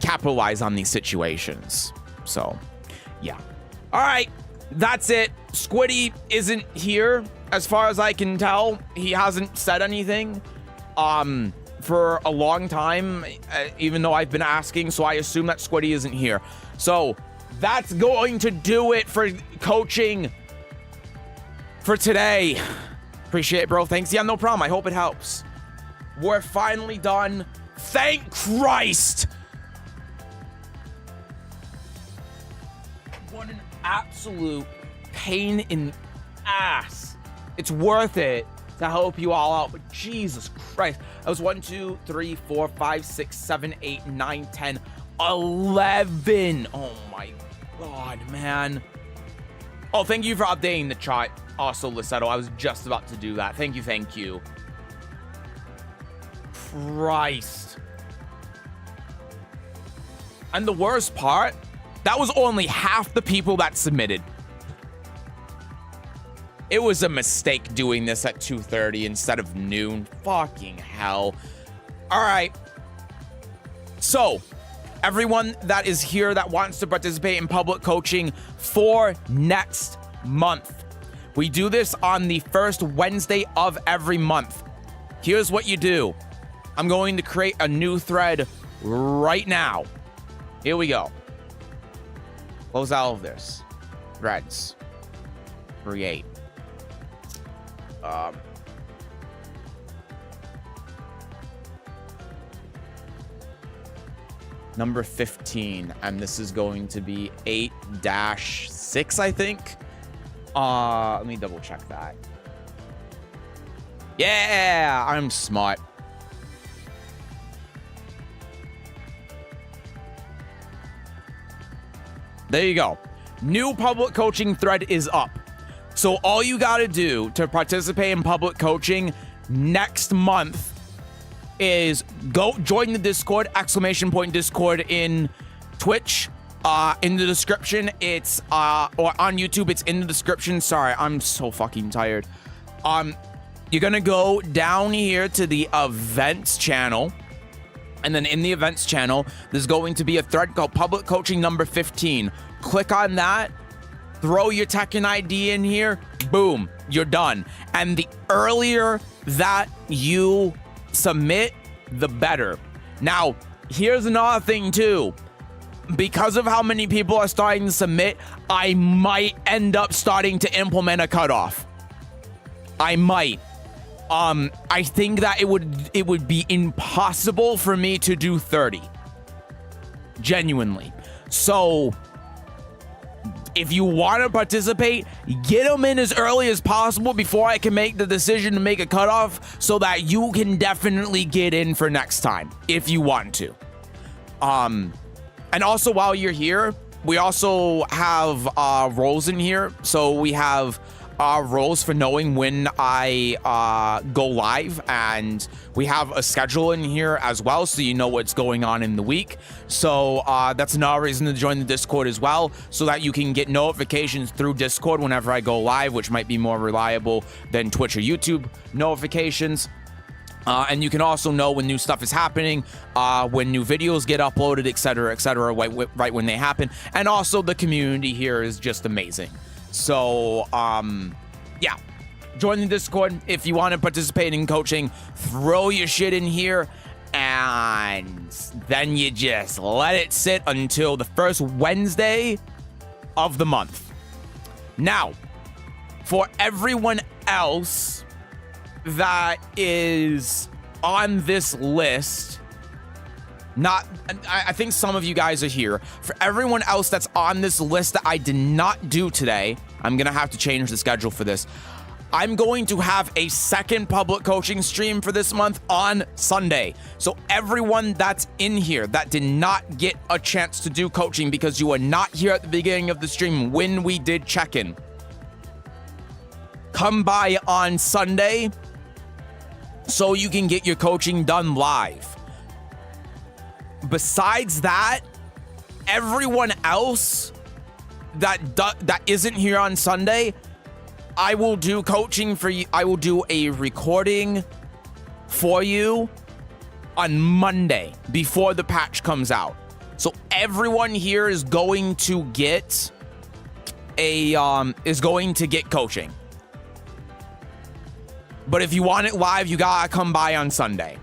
capitalize on these situations. So yeah. All right, that's it. Squiddy isn't here as far as I can tell. He hasn't said anything for a long time, even though I've been asking, so I assume that Squiddy isn't here. So that's going to do it for coaching for today. Appreciate it, bro. Thanks. Yeah, no problem. I hope it helps. We're finally done. Thank Christ. What an absolute pain in the ass. It's worth it to help you all out, but Jesus Christ. That was 1, 2, 3, 4, 5, 6, 7, 8, 9, 10, 11. Oh my God, man. Oh, thank you for updating the chart. Also, Lissetto, I was just about to do that. Thank you, thank you. Christ. And the worst part, that was only half the people that submitted. It was a mistake doing this at 2:30 instead of noon. Fucking hell. All right. So, everyone that is here that wants to participate in public coaching for next month. We do this on the first Wednesday of every month. Here's what you do. I'm going to create a new thread right now. Here we go. Close out of this. Threads. Create. Number 15, and this is going to be 8-6, I think. Let me double check that. Yeah, I'm smart. There you go. New public coaching thread is up. So all you got to do to participate in public coaching next month is go join the Discord, !Discord in Twitch. In the description, it's or on YouTube, it's in the description. Sorry, I'm so fucking tired. You're gonna go down here to the events channel, and then in the events channel, there's going to be a thread called Public Coaching number 15. Click on that. Throw your Tekken ID in here, boom, you're done. And the earlier that you submit, the better. Now, here's another thing too. Because of how many people are starting to submit, I might end up starting to implement a cutoff. I might. I think that it would be impossible for me to do 30. Genuinely. So if you want to participate, get them in as early as possible before I can make the decision to make a cutoff so that you can definitely get in for next time if you want to. And also, while you're here, we also have roles in here. So we have roles for knowing when I go live, and we have a schedule in here as well, so you know what's going on in the week. So that's another reason to join the Discord as well, so that you can get notifications through Discord whenever I go live, which might be more reliable than Twitch or YouTube notifications. And you can also know when new stuff is happening, when new videos get uploaded, etc., right when they happen. And also, the community here is just amazing. So, yeah, join the Discord if you want to participate in coaching. Throw your shit in here, and then you just let it sit until the first Wednesday of the month. Now, for everyone else that is on this list, I think some of you guys are here. For everyone else that's on this list that I did not do today, I'm gonna have to change the schedule for this. I'm going to have a second public coaching stream for this month on Sunday. So everyone that's in here that did not get a chance to do coaching because you were not here at the beginning of the stream when we did check-in, come by on Sunday so you can get your coaching done live. Besides that, everyone else that isn't here on Sunday, I will do coaching for you. I will do a recording for you on Monday before the patch comes out. So everyone here is going to get coaching. But if you want it live, you gotta come by on Sunday.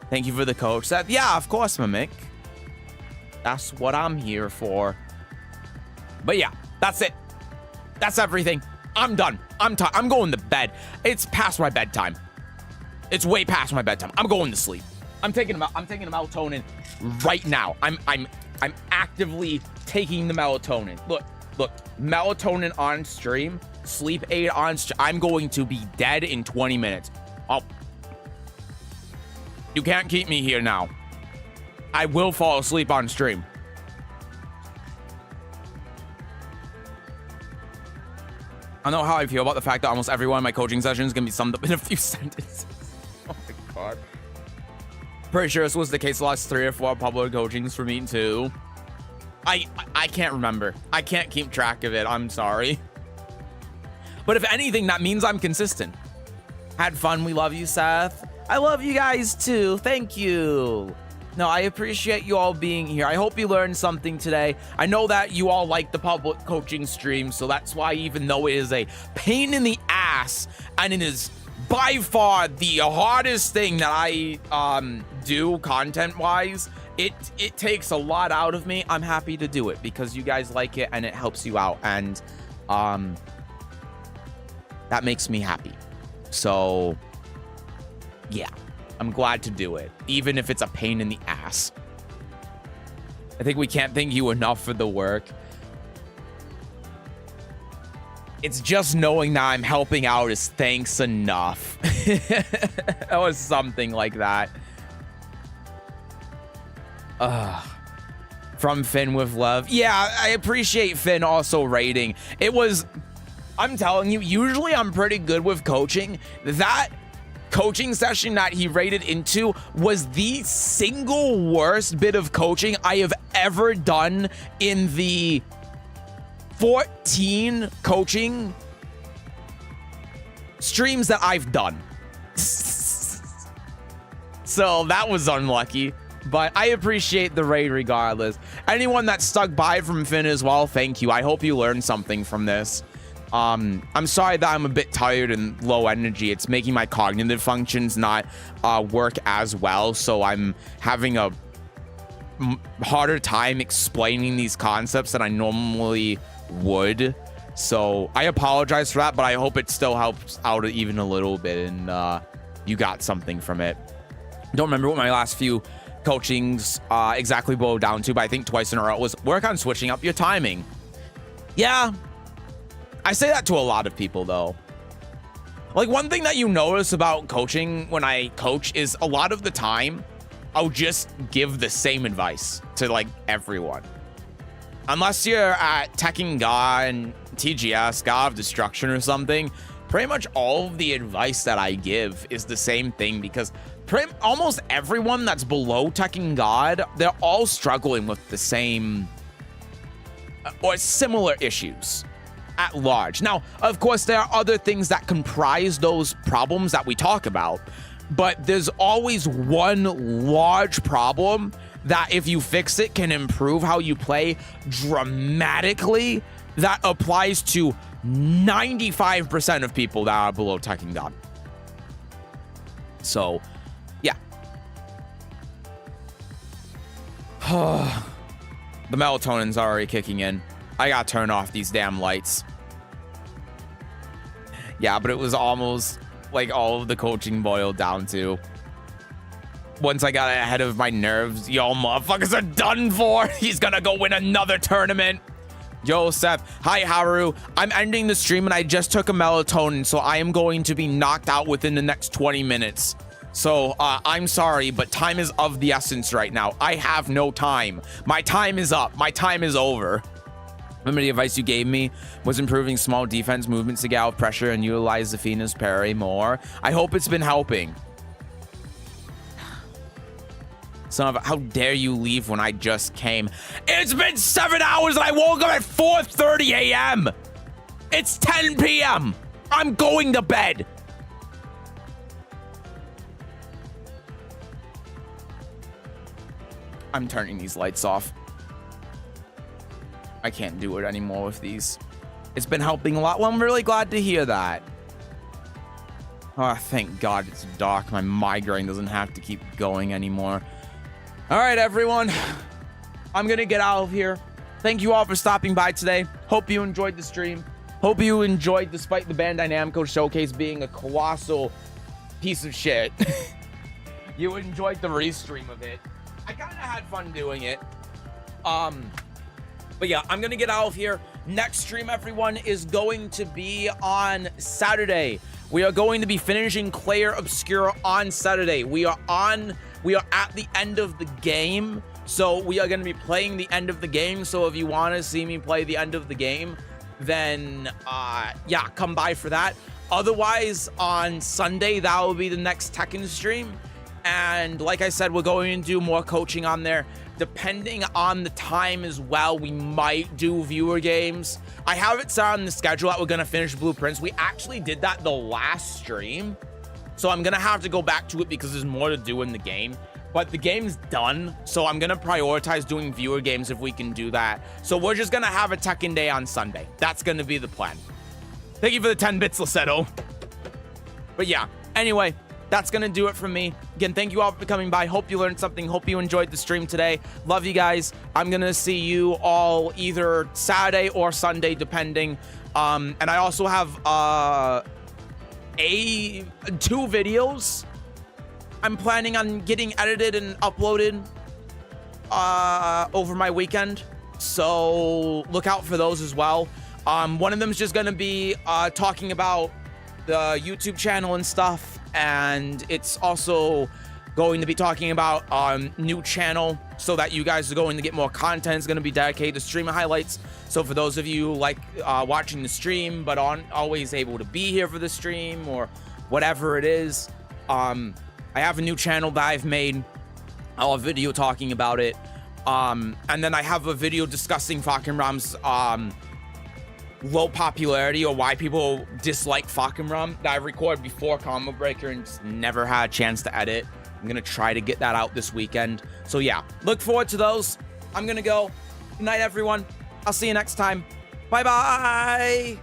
Thank you for the coach. Seth. Yeah, of course, Mimic. That's what I'm here for. But yeah, that's it. That's everything. I'm done. I'm going to bed. It's past my bedtime. It's way past my bedtime. I'm going to sleep. I'm taking a melatonin right now. I'm actively taking the melatonin. Look, melatonin on stream, sleep aid on stream. I'm going to be dead in 20 minutes. Oh, you can't keep me here now. I will fall asleep on stream. I know how I feel about the fact that almost every one of my coaching sessions can be summed up in a few sentences. Oh my god. Pretty sure this was the case the last 3 or 4 public coachings for me too. I can't remember. I can't keep track of it. I'm sorry. But if anything, that means I'm consistent. Had fun. We love you, Seth. I love you guys too. Thank you. No, I appreciate you all being here. I hope you learned something today. I know that you all like the public coaching stream, so that's why, even though it is a pain in the ass and it is by far the hardest thing that I do content-wise, it takes a lot out of me. I'm happy to do it because you guys like it and it helps you out, and that makes me happy. So yeah, I'm glad to do it, even if it's a pain in the ass. I think we can't thank you enough for the work. It's just knowing that I'm helping out is thanks enough. Or something like that. From Finn with love. Yeah, I appreciate Finn also rating. It was, I'm telling you, usually I'm pretty good with coaching. That coaching session that he rated into was the single worst bit of coaching I have ever done in the 14 coaching streams that I've done. So that was unlucky, but I appreciate the raid regardless. Anyone that stuck by from Finn as well, thank you. I hope you learned something from this. I'm sorry that I'm a bit tired and low energy. It's making my cognitive functions not work as well, so I'm having a harder time explaining these concepts than I normally would. So I apologize for that, but I hope it still helps out even a little bit and you got something from it. Don't remember what my last few coachings exactly boiled down to, but I think twice in a row was work on switching up your timing. Yeah, I say that to a lot of people though. Like, one thing that you notice about coaching when I coach is a lot of the time I'll just give the same advice to like everyone. Unless you're at Tekken God and TGS, God of Destruction or something, pretty much all of the advice that I give is the same thing, because almost everyone that's below Tekken God, they're all struggling with the same or similar issues at large. Now, of course, there are other things that comprise those problems that we talk about, but there's always one large problem that if you fix it can improve how you play dramatically. That applies to 95% of people that are below Tekken God. So, yeah. The melatonin's already kicking in. I gotta turn off these damn lights. Yeah, but it was almost like all of the coaching boiled down to, once I got ahead of my nerves, y'all motherfuckers are done for. He's gonna go win another tournament. Yo, Seth. Hi, Haru. I'm ending the stream and I just took a melatonin, so I am going to be knocked out within the next 20 minutes. So, I'm sorry, but time is of the essence right now. I have no time. My time is up. My time is over. Remember the advice you gave me was improving small defense movements to get out of pressure and utilize the Fina's parry more. I hope it's been helping. Son of a, how dare you leave when I just came? It's been 7 hours and I woke up at 4:30 a.m. It's 10 p.m. I'm going to bed. I'm turning these lights off. I can't do it anymore with these. It's been helping a lot. Well, I'm really glad to hear that. Oh, thank God it's dark. My migraine doesn't have to keep going anymore. All right, everyone. I'm going to get out of here. Thank you all for stopping by today. Hope you enjoyed the stream. Hope you enjoyed, despite the Bandai Namco showcase being a colossal piece of shit. You enjoyed the restream of it. I kind of had fun doing it. But yeah, I'm going to get out of here. Next stream, everyone, is going to be on Saturday. We are going to be finishing Clair Obscura on Saturday. We are at the end of the game. So we are going to be playing the end of the game. So if you want to see me play the end of the game, then yeah, come by for that. Otherwise, on Sunday, that will be the next Tekken stream. And like I said, we're going to do more coaching on there. Depending on the time as well, we might do viewer games. I have it set on the schedule that we're going to finish Blueprints. We actually did that the last stream. So I'm going to have to go back to it because there's more to do in the game. But the game's done, so I'm going to prioritize doing viewer games if we can do that. So we're just going to have a Tekken day on Sunday. That's going to be the plan. Thank you for the 10 bits, Laceto. But yeah, anyway, that's going to do it from me. Again, thank you all for coming by. Hope you learned something. Hope you enjoyed the stream today. Love you guys. I'm going to see you all either Saturday or Sunday, depending. And I also have 2 videos I'm planning on getting edited and uploaded over my weekend. So look out for those as well. One of them is just going to be talking about the YouTube channel and stuff. And it's also going to be talking about new channel so that you guys are going to get more content. It's going to be dedicated to stream highlights. So for those of you like watching the stream but aren't always able to be here for the stream or whatever it is, I have a new channel that I've made. I'll have a video talking about it. And then I have a video discussing Fakkenram's low popularity or why people dislike Fakkenram that I recorded before Combo Breaker and just never had a chance to edit. I'm going to try to get that out this weekend. So yeah, look forward to those. I'm going to go. Good night, everyone. I'll see you next time. Bye-bye.